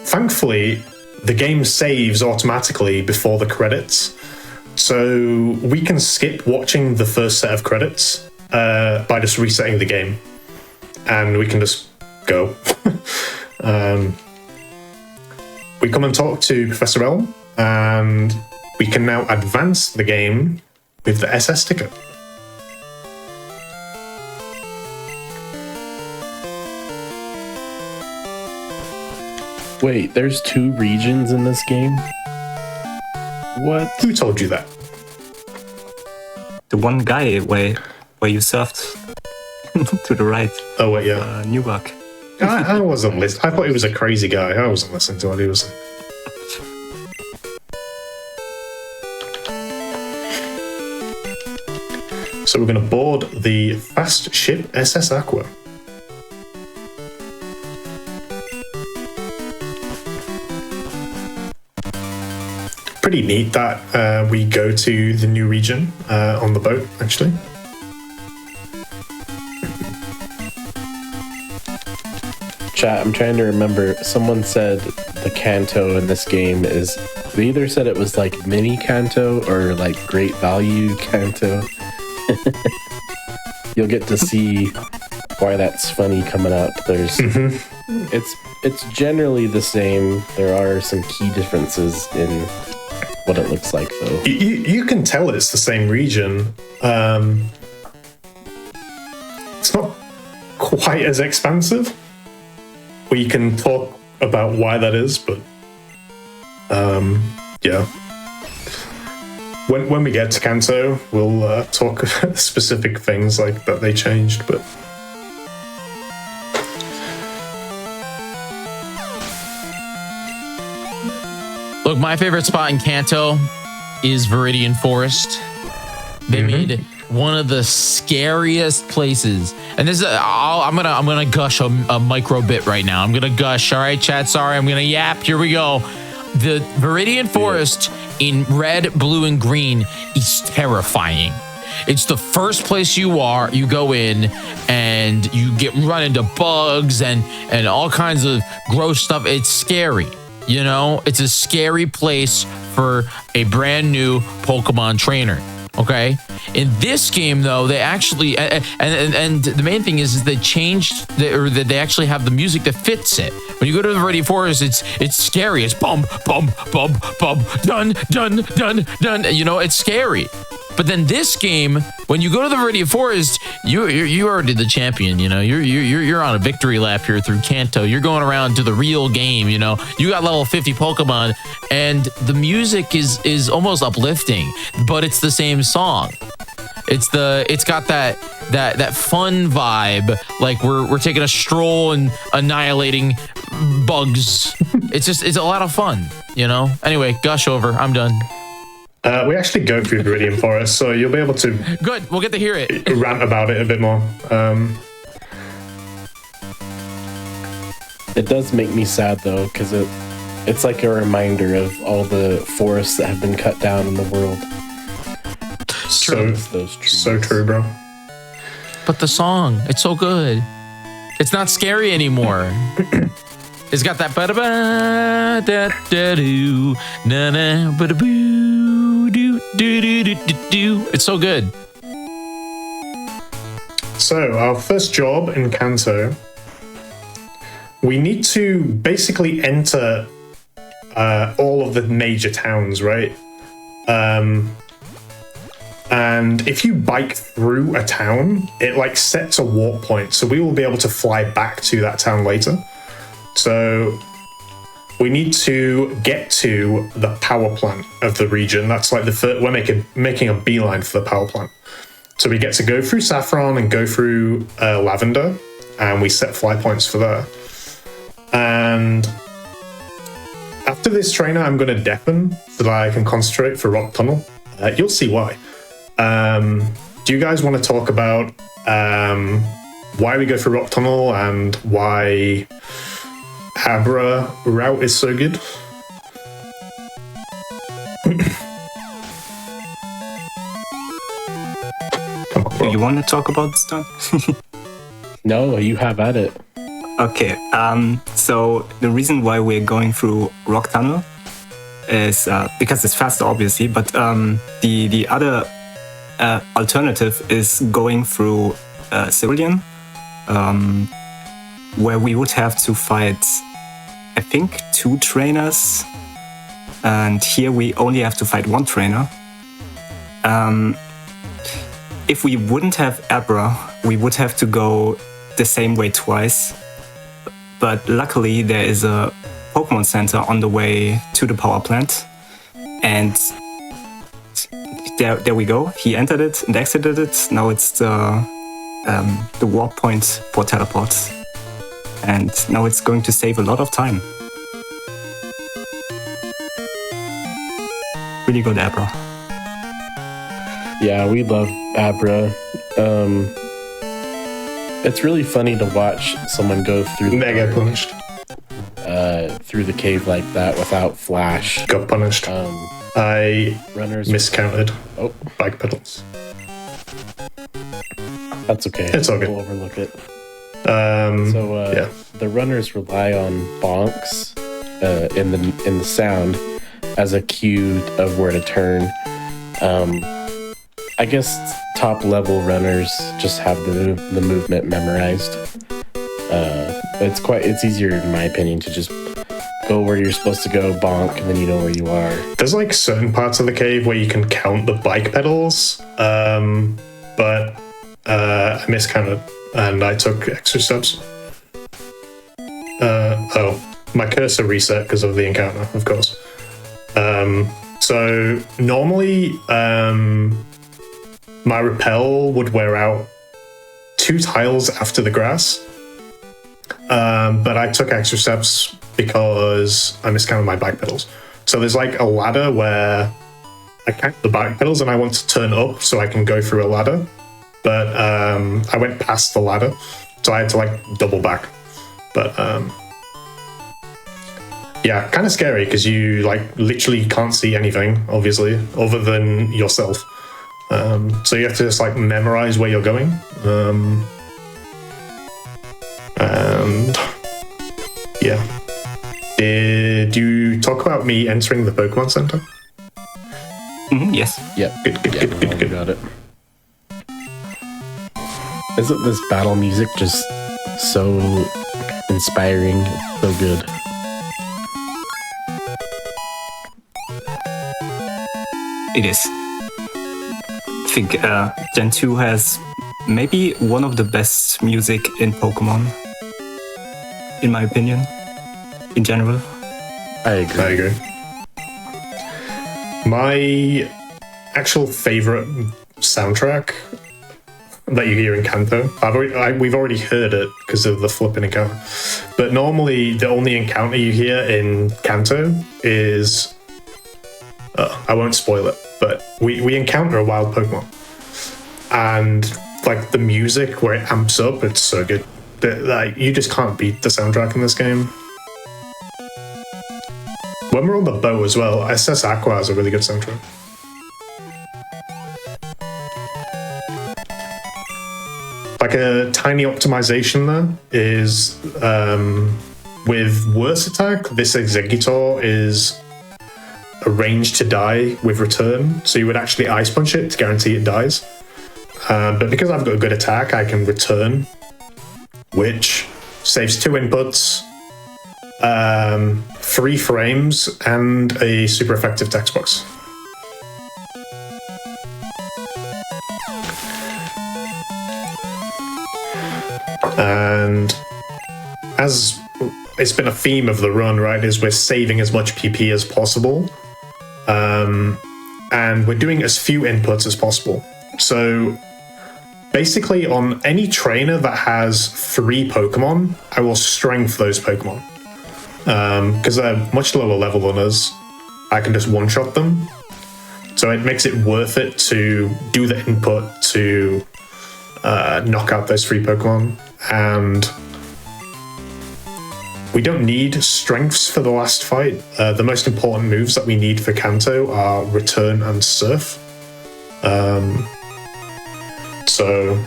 Thankfully, the game saves automatically before the credits. So we can skip watching the first set of credits by just resetting the game. And we can just go. We come and talk to Professor Elm, and we can now advance the game with the SS sticker. Wait, there's 2 regions in this game? What? Who told you that? The one guy where you surfed to the right. Oh wait, yeah. Newbuck. I wasn't listening. I thought he was a crazy guy. I wasn't listening to what he was saying. So we're going to board the fast ship SS Aqua. Pretty neat that we go to the new region on the boat, actually. Chat, I'm trying to remember. Someone said the Kanto in this game is... They either said it was like mini Kanto or like great value Kanto. You'll get to see why that's funny coming up. There's... It's generally the same. There are some key differences in what it looks like, though. You can tell it's the same region. It's not quite as expansive. We can talk about why that is, but yeah. When we get to Kanto, we'll talk about specific things like that they changed, but... Look, my favorite spot in Kanto is Viridian Forest. They made one of the scariest places, and this is I'm gonna gush a micro bit right now. I'm gonna gush. All right, chat. Sorry, I'm gonna yap. Here we go. The Viridian Forest in red, blue, and green is terrifying. It's the first place you go in, and you get run into bugs and all kinds of gross stuff. It's scary. You know, it's a scary place for a brand new Pokemon trainer. Okay. In this game, though, they actually and the main thing is they changed that they actually have the music that fits it. When you go to the Viridian Forest, it's scary. It's bum bum bum bum dun dun dun dun. You know, it's scary. But then this game, when you go to the Viridian Forest, you already the champion. You know, you're on a victory lap here through Kanto. You're going around to the real game. You know, you got level 50 Pokemon, and the music is almost uplifting, but it's the same song. It's got that fun vibe, like we're taking a stroll and annihilating bugs it's a lot of fun, you know. Anyway, gush over. I'm done. We actually go through Viridian Forest, so you'll be able to Good. We'll get to hear it. rant about it a bit more. It does make me sad though, because it's like a reminder of all the forests that have been cut down in the world. So true, bro. But the song, it's so good. It's not scary anymore. It's got that ba da da da do na na ba da boo do do do do do. It's so good. So our first job in Kanto, we need to basically enter all of the major towns, right? And if you bike through a town, it like sets a warp point, so we will be able to fly back to that town later. So we need to get to the power plant of the region. That's like we're making a beeline for the power plant. So we get to go through Saffron and go through Lavender, and we set fly points for there. And after this trainer, I'm going to deafen so that I can concentrate for Rock Tunnel. You'll see why. Do you guys want to talk about why we go for Rock Tunnel and why Abra route is so good? You want to talk about this stuff? No, you have at it. Okay, so the reason why we're going through Rock Tunnel is because it's faster, obviously, but the other alternative is going through Cerulean, where we would have to fight, I think, 2 trainers, and here we only have to fight 1 trainer. If we wouldn't have Abra, we would have to go the same way twice. But luckily, there is a Pokemon Center on the way to the power plant. And there we go. He entered it and exited it. Now it's the warp point for teleports. And now it's going to save a lot of time. Really good, Abra. Yeah, we love Abra. It's really funny to watch someone go through the Mega punished. Through the cave like that without flash. Got punished. I miscounted. Oh, bike pedals. That's okay. It's all good. We'll overlook it. Yeah. The runners rely on bonks in the sound as a cue of where to turn. I guess top level runners just have the movement memorized. It's easier in my opinion to just go where you're supposed to go, bonk, and then you know where you are. There's like certain parts of the cave where you can count the bike pedals, but I miscounted and I took extra steps. My cursor reset because of the encounter, of course. So normally my repel would wear out 2 tiles after the grass, but I took extra steps because I miscounted my bike pedals. So there's like a ladder where I count the bike pedals and I want to turn up so I can go through a ladder, but I went past the ladder, so I had to like double back. But yeah, kind of scary because you like literally can't see anything, obviously, other than yourself. So you have to just like memorize where you're going. And yeah. Did you talk about me entering the Pokemon Center? Yes. Yep. Good. Got it. Isn't this battle music just so inspiring? So good. It is. I think Gen 2 has maybe one of the best music in Pokemon, in my opinion, in general. I agree. My actual favorite soundtrack that you hear in Kanto. We've already heard it because of the flipping encounter. But normally, the only encounter you hear in Kanto is... I won't spoil it, but we encounter a wild Pokemon. And like the music where it amps up, it's so good. Like, you just can't beat the soundtrack in this game. When we're on the boat as well, SS Aqua has a really good soundtrack. Like a tiny optimization there is with Worse Attack, this Exeggutor is arranged to die with return, so you would actually Ice Punch it to guarantee it dies. But because I've got a good attack, I can return, which saves 2 inputs, 3 frames, and a super effective text box. And as it's been a theme of the run, right, is we're saving as much PP as possible. And we're doing as few inputs as possible. So basically on any trainer that has 3 Pokemon, I will strength those Pokemon. Because they're much lower level than us, I can just one-shot them. So it makes it worth it to do the input to knock out those 3 Pokemon. And we don't need strengths for the last fight. The most important moves that we need for Kanto are Return and Surf. So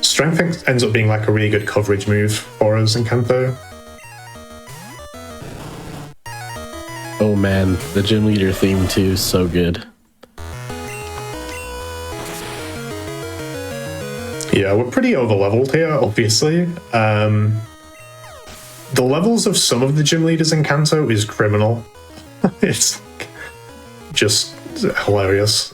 Strength ends up being like a really good coverage move for us in Kanto. Oh man, the gym leader theme too is so good. Yeah, we're pretty over-leveled here, obviously. The levels of some of the gym leaders in Kanto is criminal. It's just hilarious.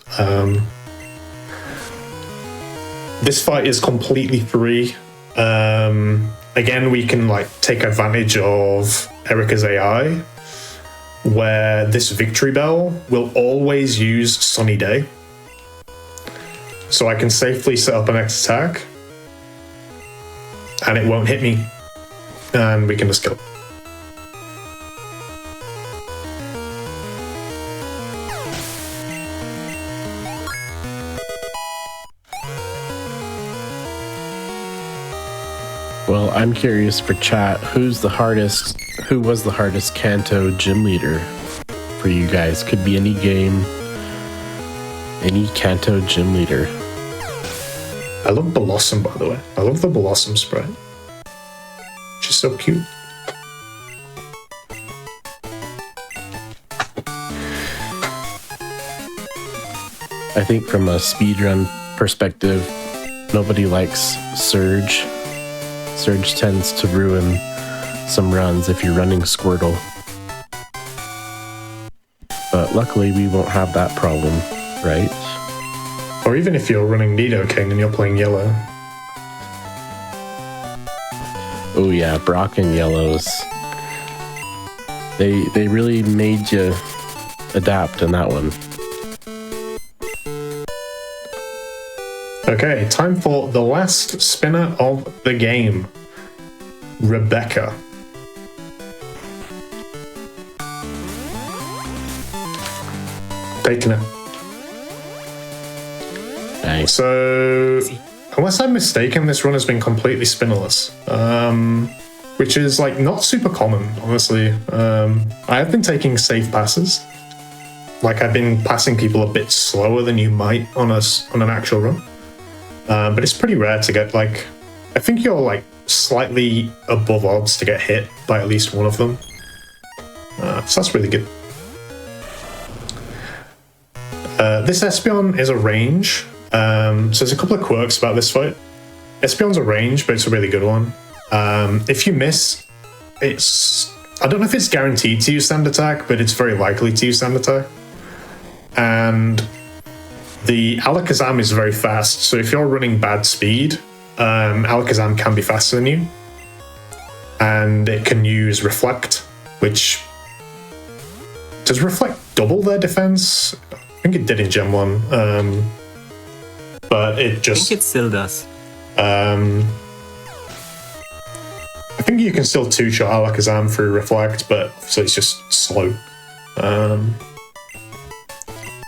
This fight is completely free. Again, we can like take advantage of Erika's AI, where this Victory Bell will always use Sunny Day. So I can safely set up an next attack, and it won't hit me, and we can just kill it. Well, I'm curious for chat, who was the hardest Kanto gym leader for you guys? Could be any game, any Kanto gym leader. I love Blossom, by the way. I love the Blossom sprite. She's so cute. I think from a speedrun perspective, nobody likes Surge. Surge tends to ruin some runs if you're running Squirtle. But luckily we won't have that problem, right? Or even if you're running Nidoking and you're playing Yellow. Oh yeah, Brock and Yellows. They really made you adapt in that one. Okay, time for the last spinner of the game. Rebecca. Taking it. Nice. So, unless I'm mistaken, this run has been completely spinnerless, which is like not super common, honestly. I have been taking safe passes. Like I've been passing people a bit slower than you might on an actual run. But it's pretty rare to get like, I think you're like slightly above odds to get hit by at least one of them. So that's really good. This Espeon is a range. So there's a couple of quirks about this fight. Espeon's a range, but it's a really good one. If you miss, I don't know if it's guaranteed to use Stand Attack, but it's very likely to use Stand Attack. And the Alakazam is very fast, so if you're running bad speed, Alakazam can be faster than you. And it can use Reflect, which... Does Reflect double their defense? I think it did in Gen 1. but it I just... think it still does. I think you can still two-shot Alakazam through Reflect, but so it's just slow.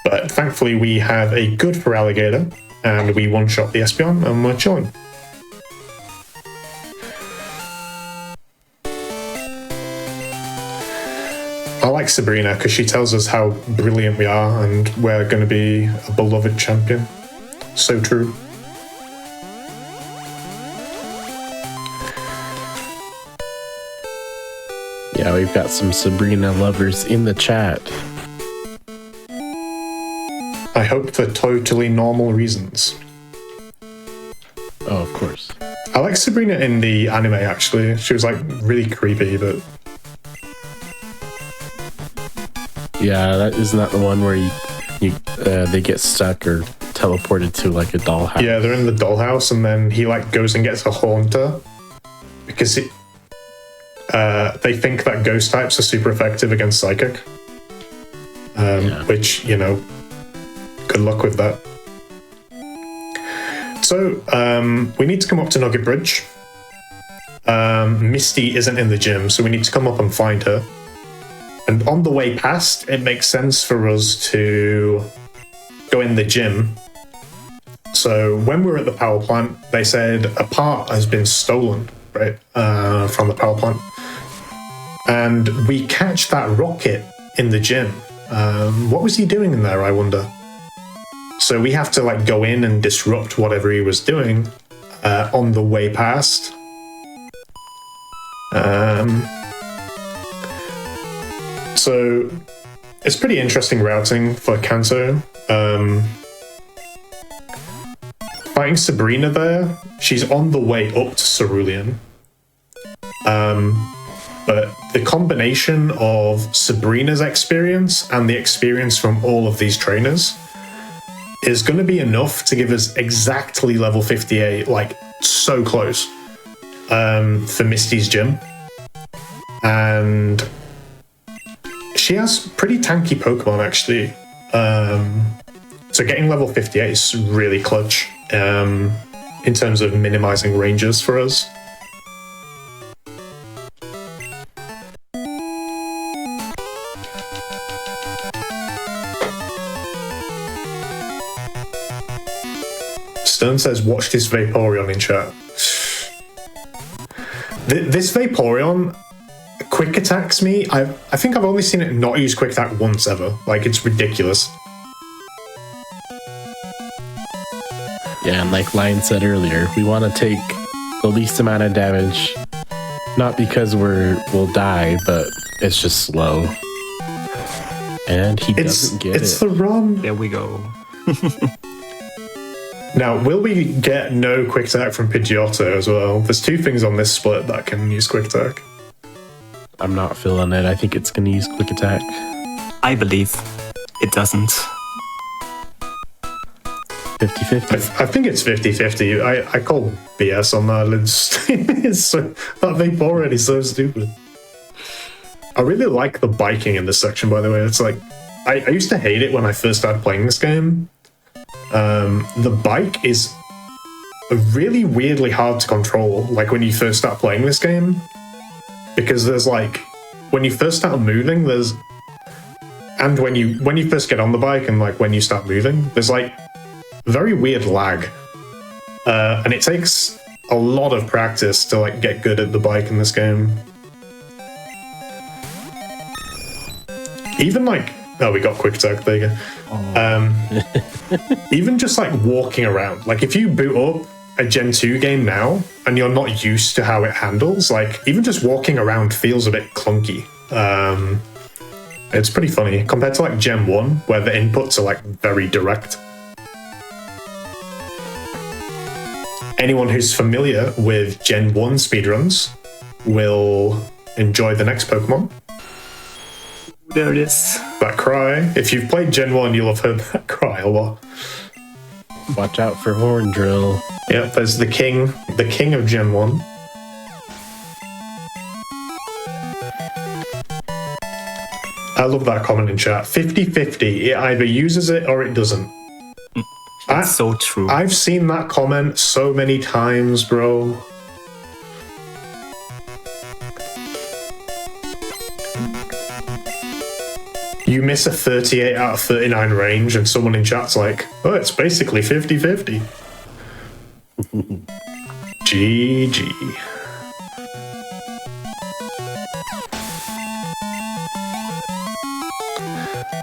But thankfully we have a good for Alligator, and we one-shot the Espeon, and we're chilling. I like Sabrina because she tells us how brilliant we are and we're going to be a beloved champion. So true. Yeah, we've got some Sabrina lovers in the chat. I hope for totally normal reasons. Oh, of course. I like Sabrina in the anime, actually. She was, like, really creepy, but... Yeah, isn't that the one where they get stuck or teleported to, like, a dollhouse? Yeah, they're in the dollhouse, and then he, like, goes and gets a Haunter. Because they think that ghost types are super effective against Psychic. Which, you know, good luck with that. So, we need to come up to Nugget Bridge. Misty isn't in the gym, so we need to come up and find her. And on the way past, it makes sense for us to go in the gym. So when we were at the power plant, they said a part has been stolen, right, from the power plant. And we catch that rocket in the gym. What was he doing in there, I wonder? So we have to, like, go in and disrupt whatever he was doing on the way past. So it's pretty interesting routing for Kanto. Fighting Sabrina there, she's on the way up to Cerulean. But the combination of Sabrina's experience and the experience from all of these trainers is going to be enough to give us exactly level 58, like so close, for Misty's gym. And she has pretty tanky Pokemon, actually. So getting level 58 is really clutch in terms of minimizing ranges for us. Stern says, watch this Vaporeon in chat. This Vaporeon quick attacks me. I think I've only seen it not use quick attack once ever. Like, it's ridiculous. Yeah, and like Lion said earlier, we want to take the least amount of damage. Not because we'll die, but it's just slow. And he doesn't get it. It's the run. There we go. Now, will we get no quick attack from Pidgeotto as well? There's two things on this split that can use quick attack. I'm not feeling it. I think it's going to use quick attack. I believe it doesn't. 50-50. I think it's 50-50. I call BS on that. It's so, that Vaporeon is so stupid. I really like the biking in this section, by the way. It's like, I used to hate it when I first started playing this game. The bike is really weirdly hard to control, like when you first start playing this game. Because there's like, when you first start moving, there's... And when you first get on the bike and like when you start moving, there's like very weird lag. And it takes a lot of practice to like get good at the bike in this game. Even like... Oh, we got quick attack, there you go. Even just like walking around, like if you boot up a Gen 2 game now and you're not used to how it handles, like even just walking around feels a bit clunky. It's pretty funny compared to like Gen 1 where the inputs are like very direct. Anyone who's familiar with Gen 1 speedruns will enjoy the next Pokemon. There it is. That cry. If you've played Gen 1, you'll have heard that cry a lot. Watch out for Horn Drill. Yep, there's the king of Gen 1. I love that comment in chat. 50-50. It either uses it or it doesn't. It's so true. I've seen that comment so many times, bro. You miss a 38 out of 39 range and someone in chat's like, oh, it's basically 50-50. GG.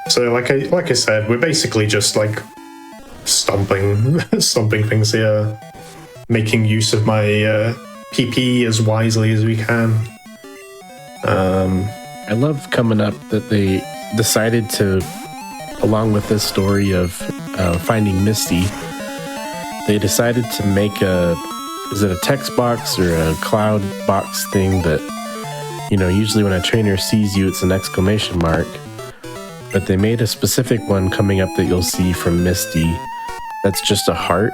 So like I said, we're basically just like stomping things here, making use of my PP as wisely as we can. I love coming up that they decided to, along with this story of finding Misty, they decided to make is it a text box or a cloud box thing that, you know, usually when a trainer sees you, it's an exclamation mark. But they made a specific one coming up that you'll see from Misty that's just a heart,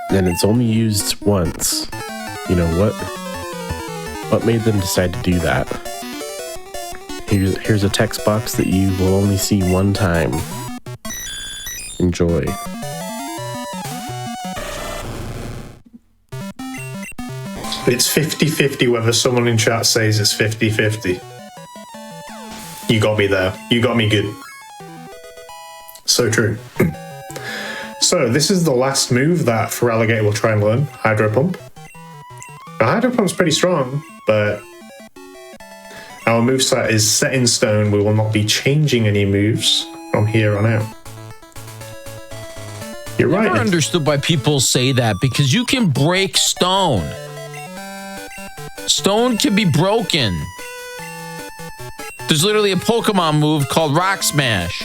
and it's only used once. You know, what made them decide to do that? Here's a text box that you will only see one time. Enjoy. It's 50-50 whether someone in chat says it's 50-50. You got me there. You got me good. So true. So this is the last move that Feraligatr will try and learn, Hydro Pump. Now Hydro Pump's pretty strong, but our moveset is set in stone. We will not be changing any moves from here on out. You're right. I never understood why people say that, because you can break stone. Stone can be broken. There's literally a Pokemon move called Rock Smash.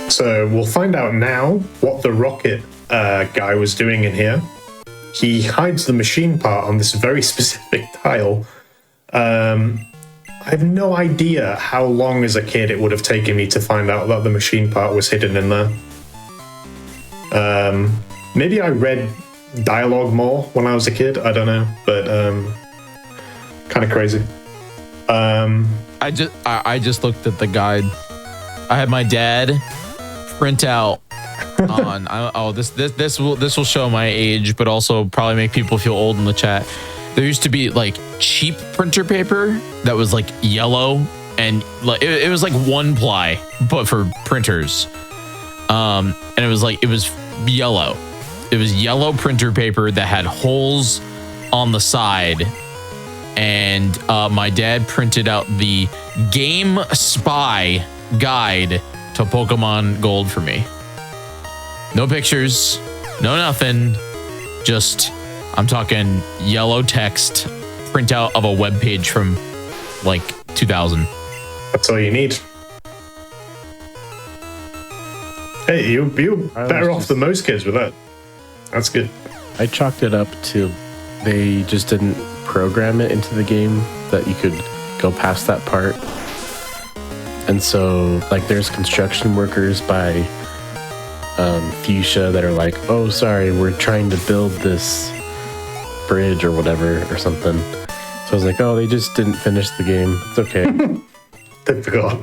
So we'll find out now what the rocket guy was doing in here. He hides the machine part on this very specific tile. I have no idea how long as a kid it would have taken me to find out that the machine part was hidden in there. Maybe I read dialogue more when I was a kid, I don't know, but kind of crazy. I just looked at the guide. I had my dad print out on this will show my age, but also probably make people feel old in the chat. There used to be like cheap printer paper that was like yellow, and it was like 1-ply, but for printers. And it was yellow. It was yellow printer paper that had holes on the side. And my dad printed out the Game Spy guide to Pokemon Gold for me. No pictures, no nothing. Just, I'm talking yellow text printout of a web page from like 2000. That's all you need. Hey, you're better off than most kids with that. That's good. I chalked it up to they just didn't program it into the game that you could go past that part. And so, like, there's construction workers by Fuchsia that are like, oh, sorry, we're trying to build this bridge or whatever or something. So I was like, oh, they just didn't finish the game. It's okay. They forgot.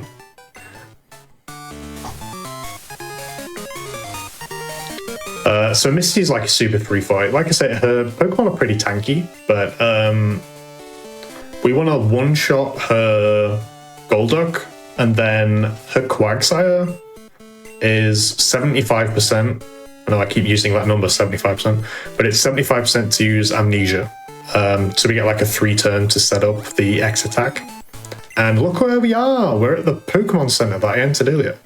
So Misty's like a super free fight. Like I said, her Pokemon are pretty tanky, but we want to one-shot her Golduck, and then her Quagsire is 75%. I know I keep using that number, 75%, but it's 75% to use Amnesia. So we get like a 3-turn to set up the X attack. And look where we are. We're at the Pokemon Center that I entered earlier.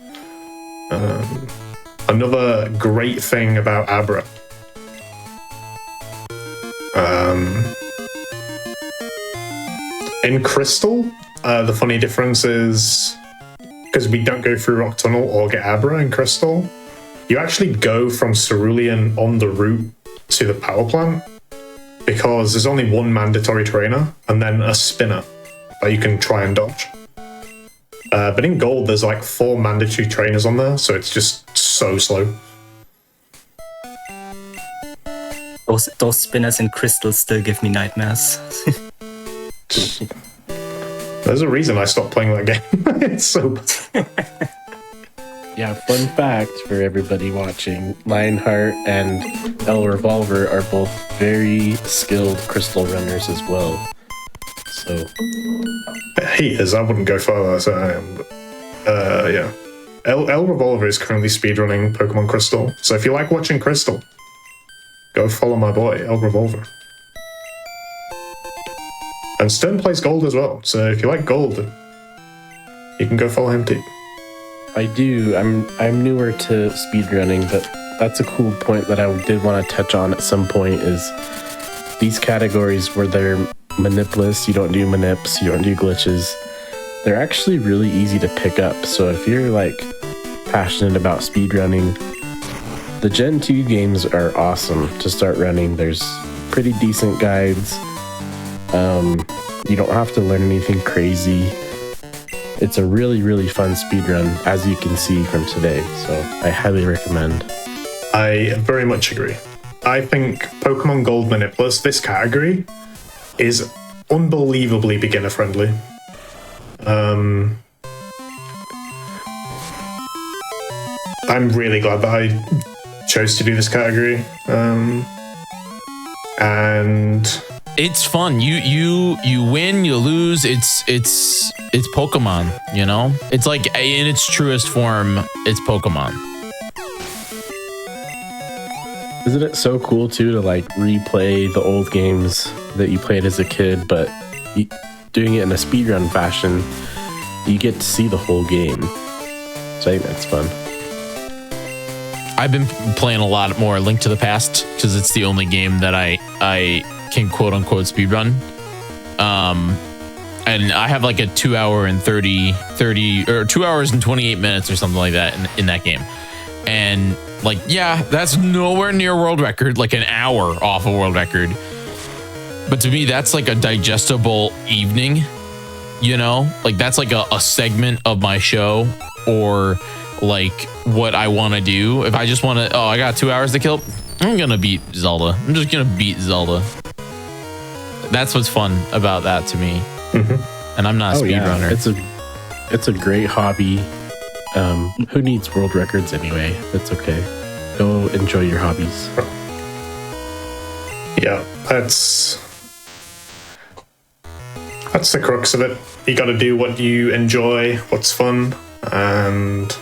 Another great thing about Abra. In Crystal, the funny difference is because we don't go through Rock Tunnel or get Abra in Crystal, you actually go from Cerulean on the route to the power plant because there's only one mandatory trainer and then a spinner that you can try and dodge. But in Gold, there's like 4 mandatory trainers on there, so it's just so slow. Those spinners and crystals still give me nightmares. There's a reason I stopped playing that game. It's so... Yeah, fun fact for everybody watching, Lionheart and El Revolver are both very skilled crystal runners as well. So He is. I wouldn't go far as I am. But, yeah. El Revolver is currently speedrunning Pokemon Crystal. So if you like watching Crystal, go follow my boy, El Revolver. And Stern plays Gold as well. So if you like Gold, you can go follow him too. I do. I'm newer to speedrunning, but that's a cool point that I did want to touch on at some point is these categories where they're manipless, you don't do manips, you don't do glitches, they're actually really easy to pick up. So if you're like passionate about speedrunning, the Gen 2 games are awesome to start running. There's pretty decent guides. You don't have to learn anything crazy. It's a really, really fun speedrun, as you can see from today. So I highly recommend. I very much agree. I think Pokemon Gold Maniplus, this category, is unbelievably beginner friendly. I'm really glad that I chose to do this category. And it's fun. You win, you lose. It's Pokemon, you know? It's like in its truest form, it's Pokemon. Isn't it so cool too to like replay the old games that you played as a kid, but doing it in a speedrun fashion, you get to see the whole game. So I think that's fun. I've been playing a lot more Link to the Past because it's the only game that I can quote unquote speedrun. And I have like a 2 hour and 30 or 2 hours and 28 minutes or something like that in that game. And like, yeah, that's nowhere near world record, like an hour off a world record. But to me, that's like a digestible evening, you know, like that's like a segment of my show or like what I want to do. If I just want to, I got 2 hours to kill, I'm going to beat Zelda. I'm just going to beat Zelda. That's what's fun about that to me. Mm-hmm. And I'm not a speedrunner. It's a great hobby. Who needs world records anyway? That's okay. Go enjoy your hobbies. Yeah, that's the crux of it. You got to do what you enjoy, what's fun, and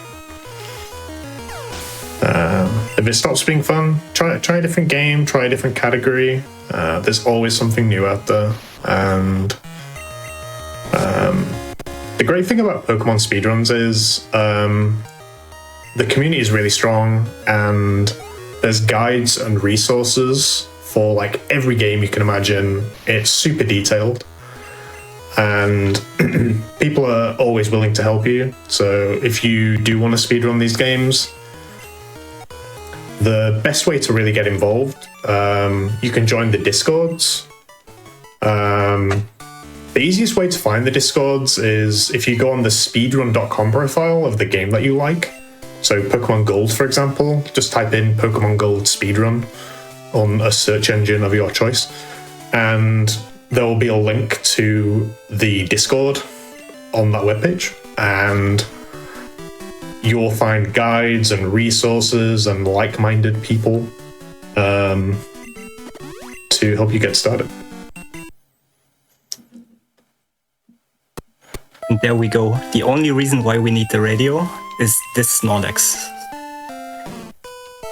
if it stops being fun, try a different game, try a different category. There's always something new out there, and the great thing about Pokemon speedruns is the community is really strong, and there's guides and resources for like every game you can imagine. It's super detailed, and people are always willing to help you. So if you do want to speedrun these games, the best way to really get involved, you can join the Discords. The easiest way to find the Discords is if you go on the speedrun.com profile of the game that you like. So Pokemon Gold, for example, just type in Pokemon Gold speedrun on a search engine of your choice, and there will be a link to the Discord on that webpage, and you will find guides and resources and like-minded people to help you get started. And there we go. The only reason why we need the radio is this Snorlax.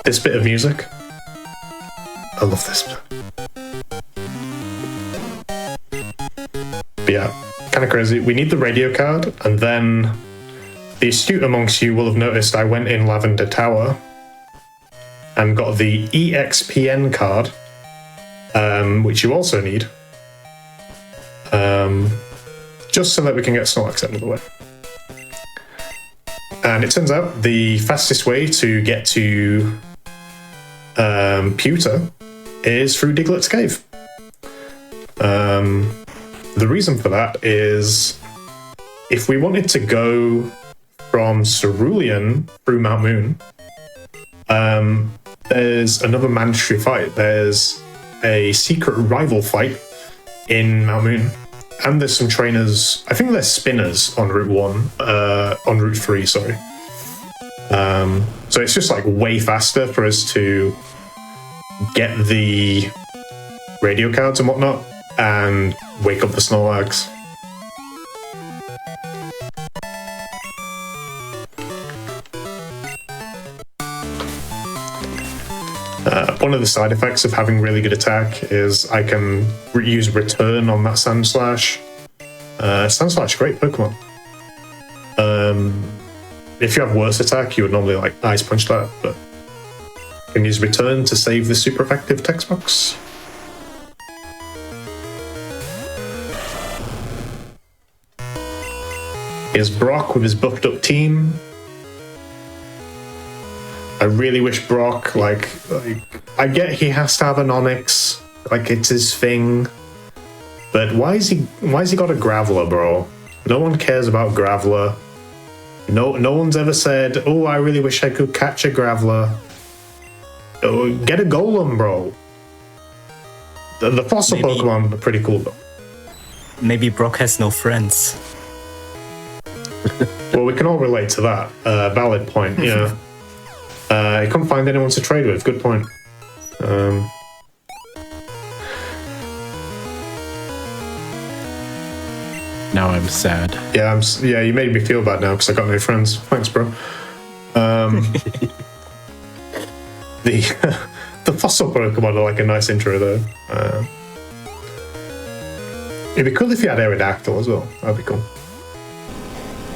This bit of music. I love this bit. But yeah, kind of crazy. We need the radio card, and then the astute amongst you will have noticed I went in Lavender Tower and got the EXPN card, which you also need. Just so that we can get Snorlax out of the way. And it turns out the fastest way to get to Pewter is through Diglett's Cave. The reason for that is if we wanted to go from Cerulean through Mount Moon, there's another mandatory fight. There's a secret rival fight in Mount Moon. And there's some trainers, I think there's spinners on Route 1, on Route 3, sorry. So it's just like way faster for us to get the radio cards and whatnot and wake up the Snorlax. One of the side effects of having really good attack is I can use return on that Sandslash. Sandslash, great Pokemon. If you have worse attack, you would normally like Ice Punch that, but you can use return to save the super effective text box. Here's Brock with his buffed up team. I really wish Brock, like I get he has to have an Onyx, like it's his thing. But why is he got a Graveler, bro? No one cares about Graveler. No one's ever said, oh, I really wish I could catch a Graveler. Oh, get a Golem, bro. The fossil Pokemon are pretty cool, though. Maybe Brock has no friends. Well, we can all relate to that. Valid point, yeah. I couldn't find anyone to trade with. Good point. Now I'm sad. Yeah, you made me feel bad now because I got no friends. Thanks, bro. The fossil Pokemon are like a nice intro, though. It'd be cool if you had Aerodactyl as well. That'd be cool.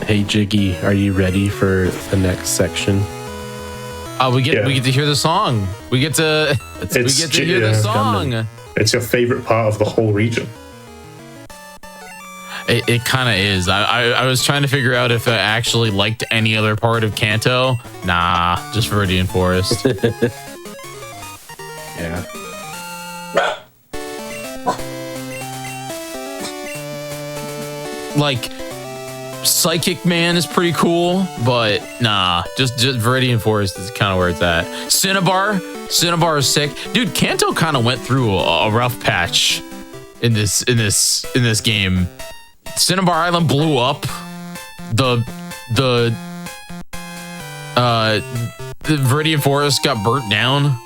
Hey Jiggy, are you ready for the next section? We get to hear the song. We get to hear the song. It's your favorite part of the whole region. It kind of is. I was trying to figure out if I actually liked any other part of Kanto. Nah, just Viridian Forest. Yeah. Like, Psychic Man is pretty cool, but nah, just Viridian Forest is kind of where it's at. Cinnabar is sick, dude. Kanto kind of went through a rough patch in this game. Cinnabar Island blew up. The Viridian Forest got burnt down.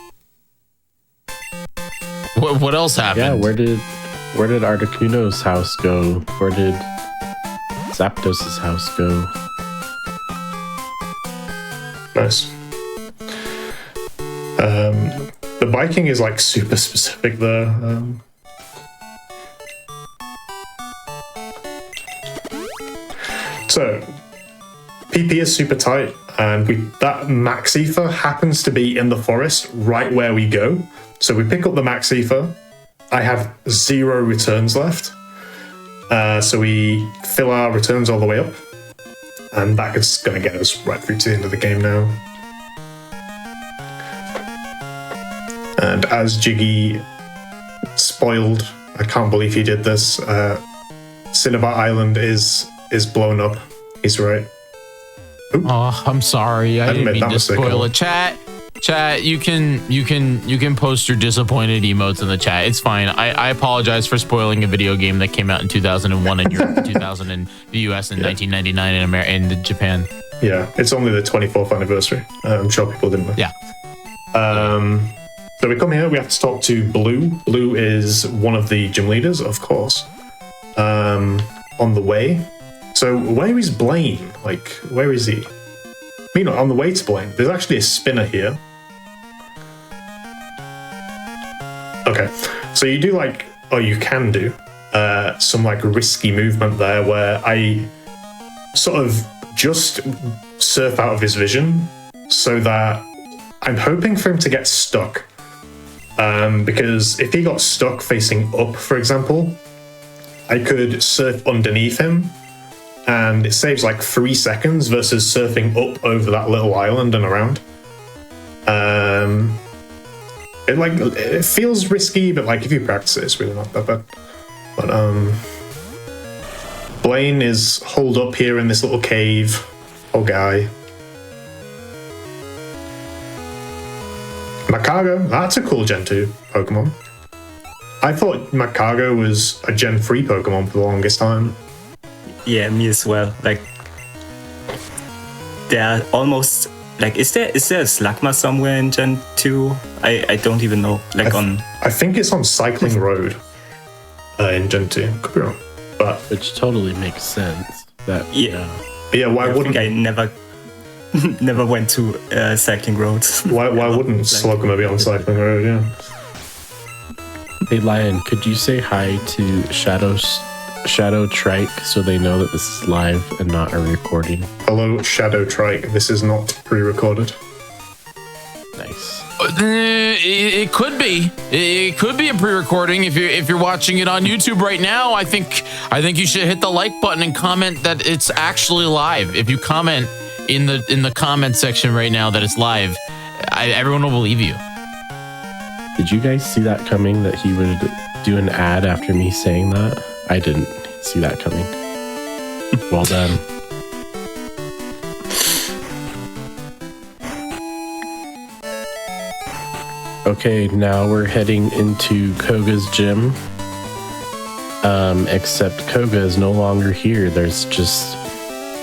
What else happened? Yeah, where did Articuno's house go? Where did Zapdos' house go? Nice. The biking is like super specific there. So, PP is super tight, and that Max Ether happens to be in the forest right where we go. So we pick up the Max Ether. I have 0 returns left. So we fill our returns all the way up. And that is going to get us right through to the end of the game now. And as Jiggy spoiled, I can't believe he did this, Cinnabar Island is blown up. He's right. Oop. Oh, I'm sorry. I didn't mean to spoil it. Chat, you can post your disappointed emotes in the chat. It's fine. I apologize for spoiling a video game that came out in 2001 in Europe, 2000 in the US, and 1999 in America and Japan. Yeah, it's only the 24th anniversary. I'm sure people didn't know. Yeah. So we come here. We have to talk to Blue. Blue is one of the gym leaders, of course. On the way. So where is Blaine? Like, where is he? I mean, on the way to Blaine, there's actually a spinner here. Okay, so you do like, or you can do some like risky movement there where I sort of just surf out of his vision so that I'm hoping for him to get stuck. Because if he got stuck facing up, for example, I could surf underneath him and it saves like 3 seconds versus surfing up over that little island and around. It feels risky, but like if you practice it, it's really not that bad. But Blaine is holed up here in this little cave. Oh, guy. Macago, that's a cool Gen 2 Pokemon. I thought Magcargo was a Gen 3 Pokemon for the longest time. Yeah, me as well. Like, there are almost like, is there a Slugma somewhere in Gen 2? I don't even know. Like I think it's on Cycling Road in Gen 2. Could be wrong, but which totally makes sense. That yeah. Why wouldn't I never went to Cycling Road? Why wouldn't Slugma be on Cycling Road? Yeah. Hey Lion, could you say hi to Shadow Trike so they know that this is live and not a recording? Hello, Shadow Trike. This is not pre-recorded. Nice. It could be. It could be a pre-recording. If you're watching it on YouTube right now, I think you should hit the like button and comment that it's actually live. If you comment in the comment section right now that it's live, everyone will believe you. Did you guys see that coming? That he would do an ad after me saying that? I didn't see that coming. Well done. Okay, now we're heading into Koga's gym. Except Koga is no longer here. There's just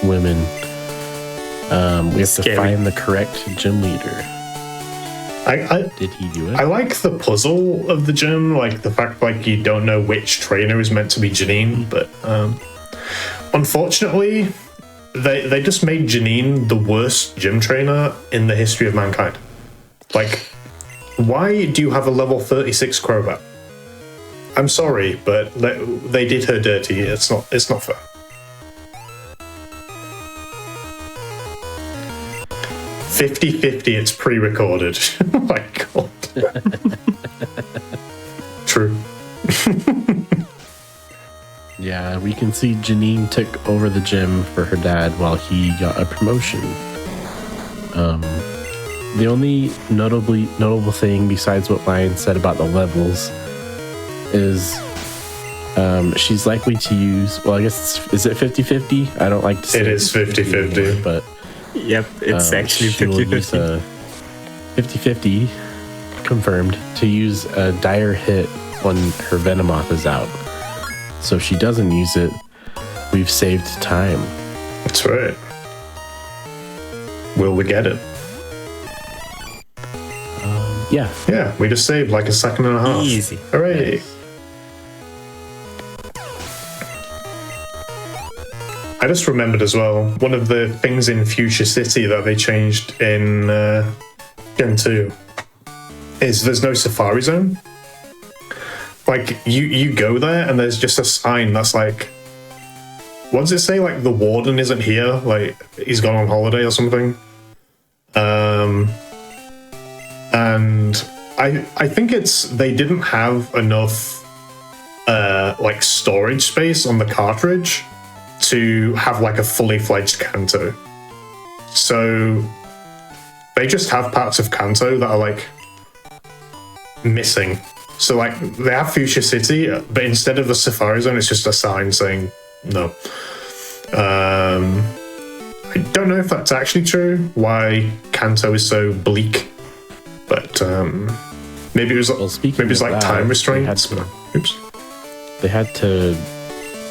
women. We have to find the correct gym leader. Did he do it? I like the puzzle of the gym, like the fact like you don't know which trainer is meant to be Janine, but unfortunately, they just made Janine the worst gym trainer in the history of mankind. Like, why do you have a level 36 Crobat? I'm sorry, but they did her dirty. It's not fair. It's pre-recorded. Oh my god. True. Yeah, we can see Janine took over the gym for her dad while he got a promotion. The only notable thing besides what Lion said about the levels is she's likely to use, well, I guess, is it 50-50? I don't like to say it is 50-50, but yep, it's actually 50-50. 50-50 confirmed to use a dire hit when her Venomoth is out. So if she doesn't use it, we've saved time. That's right. Will we get it? Yeah. Yeah, we just saved like a second and a half. Easy. Hooray. Nice. I just remembered as well, one of the things in Future City that they changed in Gen 2 is there's no Safari Zone. Like, you go there and there's just a sign that's like, what does it say? Like, the warden isn't here, like, he's gone on holiday or something. And I think they didn't have enough like storage space on the cartridge to have like a fully fledged Kanto. So they just have parts of Kanto that are like missing. So like they have Future City, but instead of the Safari Zone, it's just a sign saying no. I don't know if that's actually true, why Kanto is so bleak, but maybe it was like time restraints. Oops. They had to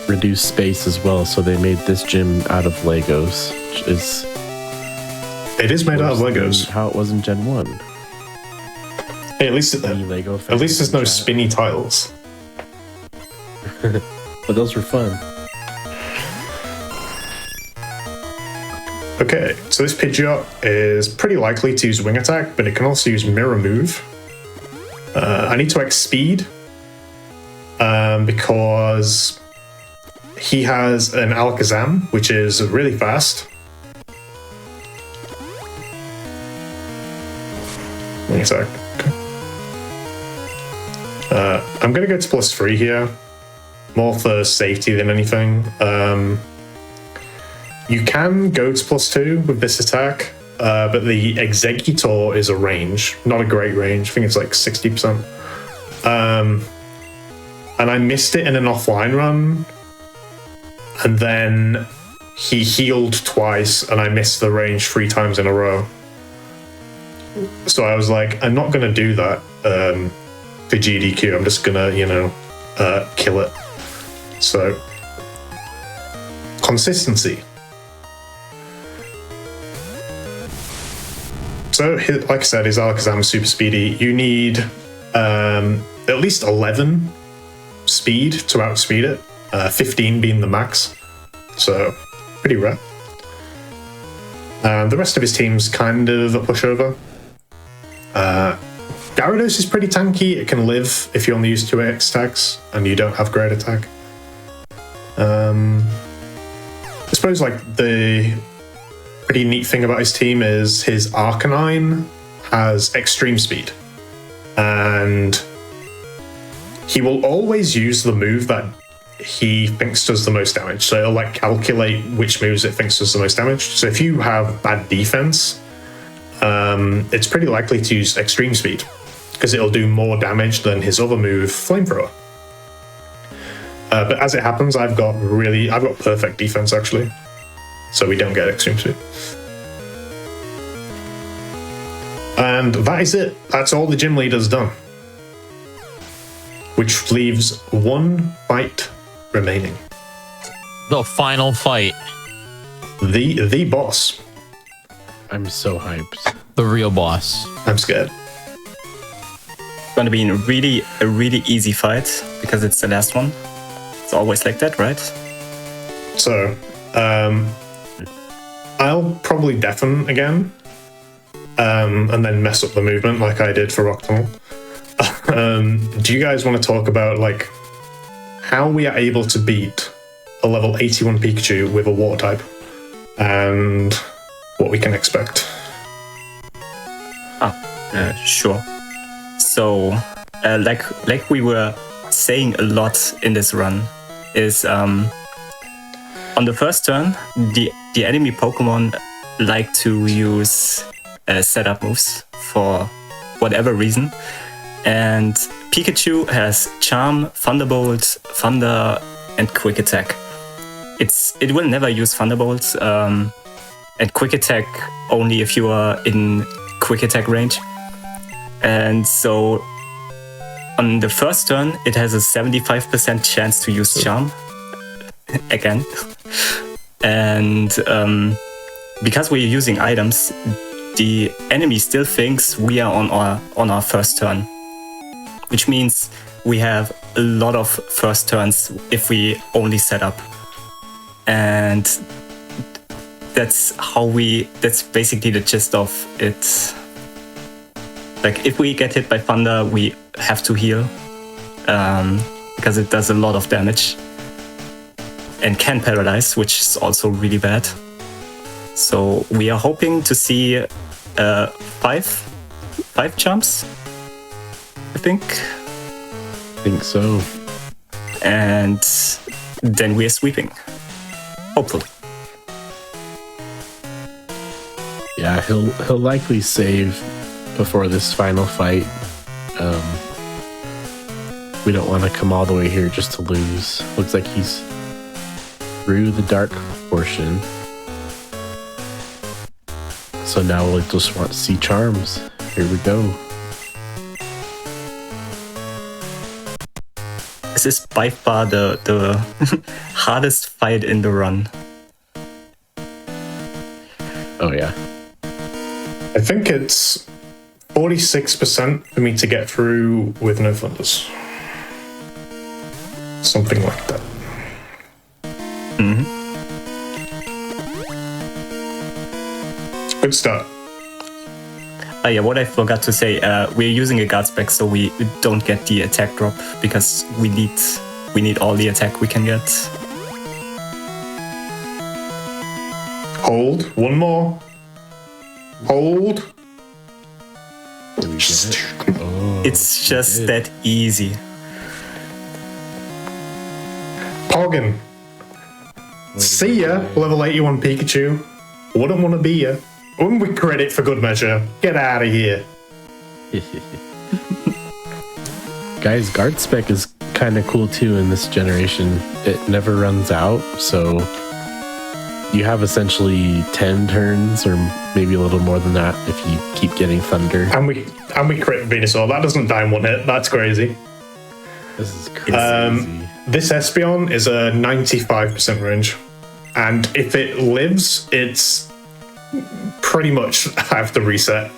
reduce space as well, so they made this gym out of Legos, which is... It is made out of Legos. How it was in Gen 1. Hey, at least there's no spinny tiles. But those were fun. Okay, so this Pidgeot is pretty likely to use Wing Attack, but it can also use Mirror Move. I need to X Speed because he has an Alakazam, which is really fast. Wing Attack. Okay. I'm going to go to +3 here, more for safety than anything. You can go to +2 with this attack, but the Executor is a range, not a great range. I think it's like 60%. And I missed it in an offline run, and then he healed twice, and I missed the range 3 times in a row. So I was like, I'm not going to do that. for GDQ. I'm just gonna, kill it. So, consistency. So, like I said, his Alakazam is super speedy. You need at least 11 speed to outspeed it, 15 being the max. So, pretty rare. The rest of his team's kind of a pushover. Gyarados is pretty tanky. It can live if you only use 2 X tags and you don't have great attack. I suppose like the pretty neat thing about his team is his Arcanine has extreme speed, and he will always use the move that he thinks does the most damage. So it'll like calculate which moves it thinks does the most damage. So if you have bad defense, it's pretty likely to use extreme speed because it'll do more damage than his other move, Flamethrower. But as it happens, I've got perfect defense actually, so we don't get extreme speed. And that is it. That's all the gym leader's done, which leaves one fight remaining. The final fight. The boss. I'm so hyped. The real boss. I'm scared. It's gonna be a really easy fight because it's the last one. It's always like that, right? So, I'll probably deafen again, and then mess up the movement like I did for Rocktunnel. Do you guys want to talk about like how we are able to beat a level 81 Pikachu with a water type and what we can expect? Sure. So, like we were saying a lot in this run, is on the first turn, the enemy Pokemon like to use setup moves for whatever reason, and Pikachu has Charm, Thunderbolt, Thunder, and Quick Attack. It will never use Thunderbolt, and Quick Attack only if you are in Quick Attack range. And so on the first turn, it has a 75% chance to use Charm again. And because we're using items, the enemy still thinks we are on our first turn, which means we have a lot of first turns if we only set up. And that's basically the gist of it. Like, if we get hit by Thunder, we have to heal, because it does a lot of damage and can paralyze, which is also really bad. So we are hoping to see five jumps, I think. I think so. And then we are sweeping, hopefully. Yeah, he'll likely save before this final fight. We don't want to come all the way here just to lose. Looks like he's through the dark portion. So now we'll just want to see charms. Here we go. This is by far the hardest fight in the run. Oh yeah. I think it's 46% for me to get through with no thunders. Something like that. Mm-hmm. Good start. Yeah, what I forgot to say, we're using a guard spec, so we don't get the attack drop because we need all the attack we can get. Hold. One more. Hold. Do we get it? Oh, it's just that easy. Poggin. See ya, level 81 Pikachu. Wouldn't want to be ya. Wouldn't we credit for good measure? Get out of here. Guys, guard spec is kind of cool too in this generation. It never runs out, so you have essentially 10 turns, or maybe a little more than that if you keep getting thunder. And we crit Venusaur. That doesn't die in one hit. That's crazy. This is crazy. This Espeon is a 95% range. And if it lives, it's pretty much have to reset.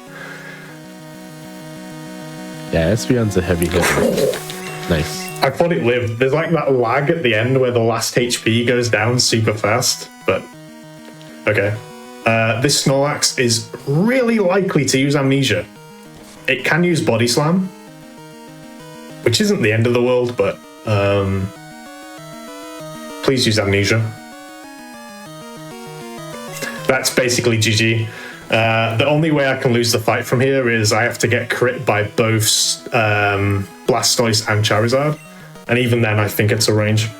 Yeah, Espeon's a heavy hitter. Nice. I thought it lived. There's like that lag at the end where the last HP goes down super fast, but okay. This Snorlax is really likely to use Amnesia. It can use Body Slam, which isn't the end of the world, but please use Amnesia. That's basically GG. The only way I can lose the fight from here is I have to get crit by both Blastoise and Charizard. And even then, I think it's a range.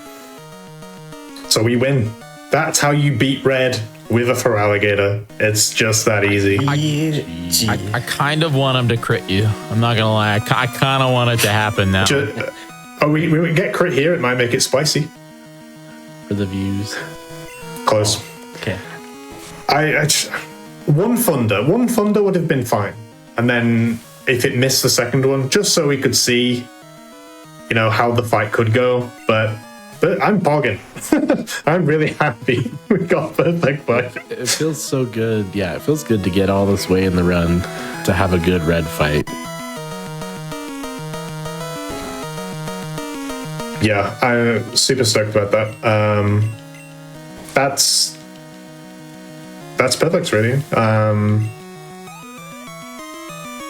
So we win. That's how you beat Red with a Feraligatr. It's just that easy. I kind of want him to crit you. I'm not gonna lie. I kind of want it to happen now. We get crit here. It might make it spicy. For the views. Close. Okay. One Thunder would have been fine. And then if it missed the second one, just so we could see, you know, how the fight could go. But I'm pogging. I'm really happy we got perfect fight. It feels so good. Yeah, it feels good to get all this way in the run to have a good red fight. Yeah, I'm super stoked about that. That's perfect, really. And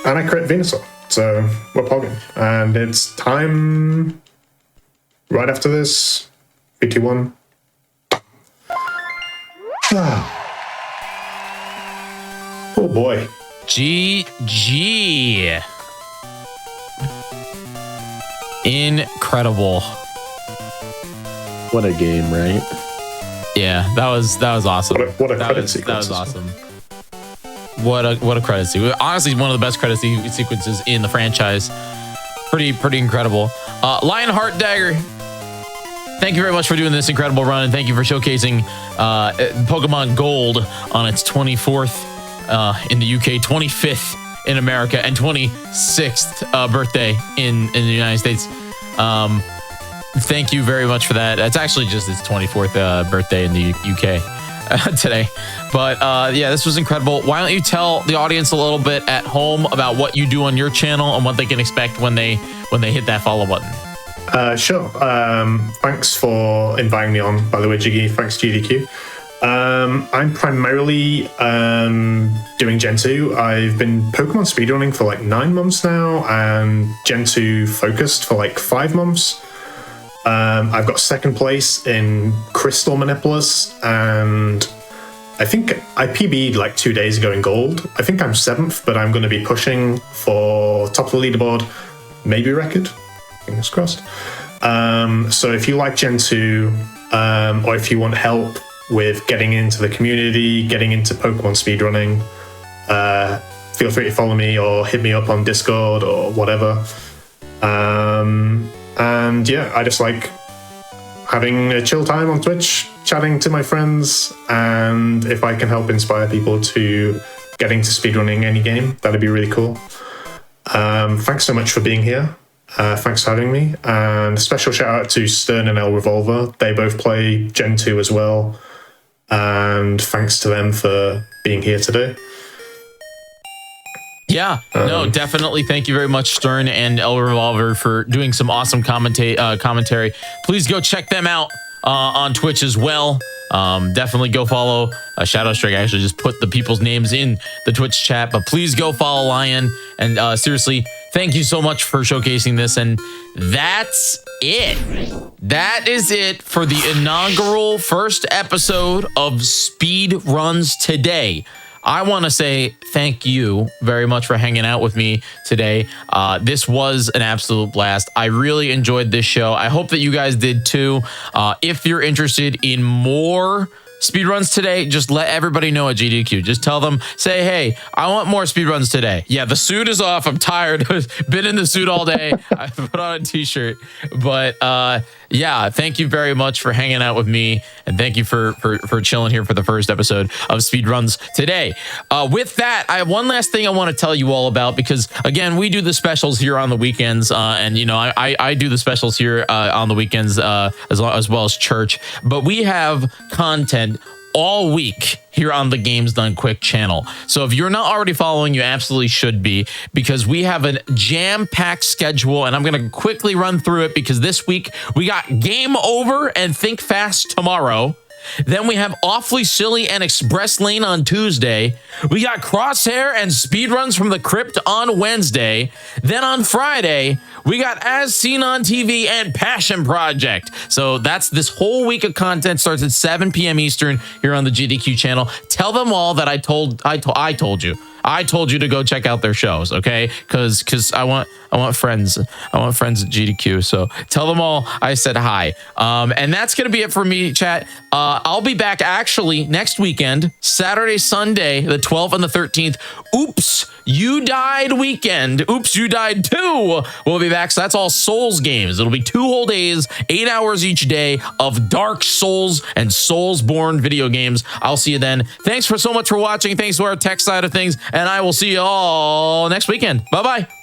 I crit Venusaur, so we're pogging. And it's time right after this. 3, 2, 1. Oh boy. GG. Incredible. What a game, right? Yeah, that was awesome. What a credit sequence. That was awesome. What a credit sequence. Honestly, one of the best credit sequences in the franchise. Pretty incredible. Lionheart Dagger, thank you very much for doing this incredible run, and thank you for showcasing Pokemon Gold on its 24th in the UK, 25th in America, and 26th birthday in the United States. Thank you very much for that. It's actually just its 24th birthday in the UK today. But yeah, this was incredible. Why don't you tell the audience a little bit at home about what you do on your channel and what they can expect when they hit that follow button? Sure. Thanks for inviting me on, by the way, Jiggy. Thanks, GDQ. I'm primarily doing Gen 2. I've been Pokemon speedrunning for like 9 months now, and Gen 2 focused for like 5 months. I've got second place in Crystal Manipulus, and I think I PB'd like 2 days ago in Gold. I think I'm 7th, but I'm going to be pushing for top of the leaderboard, maybe record. Fingers crossed. So if you like Gen 2, or if you want help with getting into the community, getting into Pokemon speedrunning, feel free to follow me or hit me up on Discord or whatever. And yeah, I just like having a chill time on Twitch, chatting to my friends, and if I can help inspire people to get into speedrunning any game, that'd be really cool. Thanks so much for being here. Thanks for having me. And a special shout out to Stern and El Revolver. They both play Gen 2 as well. And thanks to them for being here today. Yeah, no, definitely. Thank you very much, Stern and El Revolver, for doing some awesome commentary. Please go check them out on Twitch as well. Definitely go follow Shadow Strike. I actually just put the people's names in the Twitch chat, but please go follow Lion. And seriously, thank you so much for showcasing this. And that's it. That is it for the inaugural first episode of Speed Runs today. I want to say thank you very much for hanging out with me today. This was an absolute blast. I really enjoyed this show. I hope that you guys did too. If you're interested in more speedruns today, just let everybody know at GDQ. Just tell them, say, hey, I want more speedruns today. Yeah, the suit is off. I'm tired. Been in the suit all day. I put on a t-shirt. But yeah, thank you very much for hanging out with me. And thank you for chilling here for the first episode of Speedruns today. With that, I have one last thing I want to tell you all about, because again, we do the specials here on the weekends. And you know, I do the specials here on the weekends as well as church. But we have content all week here on the Games Done Quick channel. So if you're not already following, you absolutely should be, because we have a jam-packed schedule, and I'm going to quickly run through it because this week we got Game Over and Think Fast tomorrow. Then we have Awfully Silly and Express Lane on Tuesday. We got Crosshair and Speedruns from the Crypt on Wednesday. Then on Friday, we got As Seen on TV and Passion Project. So that's this whole week of content. Starts at 7 p.m. Eastern here on the GDQ channel. Tell them all that I told you. I told you to go check out their shows, okay? Because I want friends. I want friends at GDQ. So tell them all I said hi. And that's gonna be it for me, chat. I'll be back actually next weekend, Saturday, Sunday, the 12th and the 13th. Oops, You Died weekend. Oops, You Died 2. We'll be back. So that's all Souls games. It'll be 2 whole days, 8 hours each day of Dark Souls and Soulsborne video games. I'll see you then. Thanks so much for watching. Thanks to our tech side of things. And I will see you all next weekend. Bye-bye.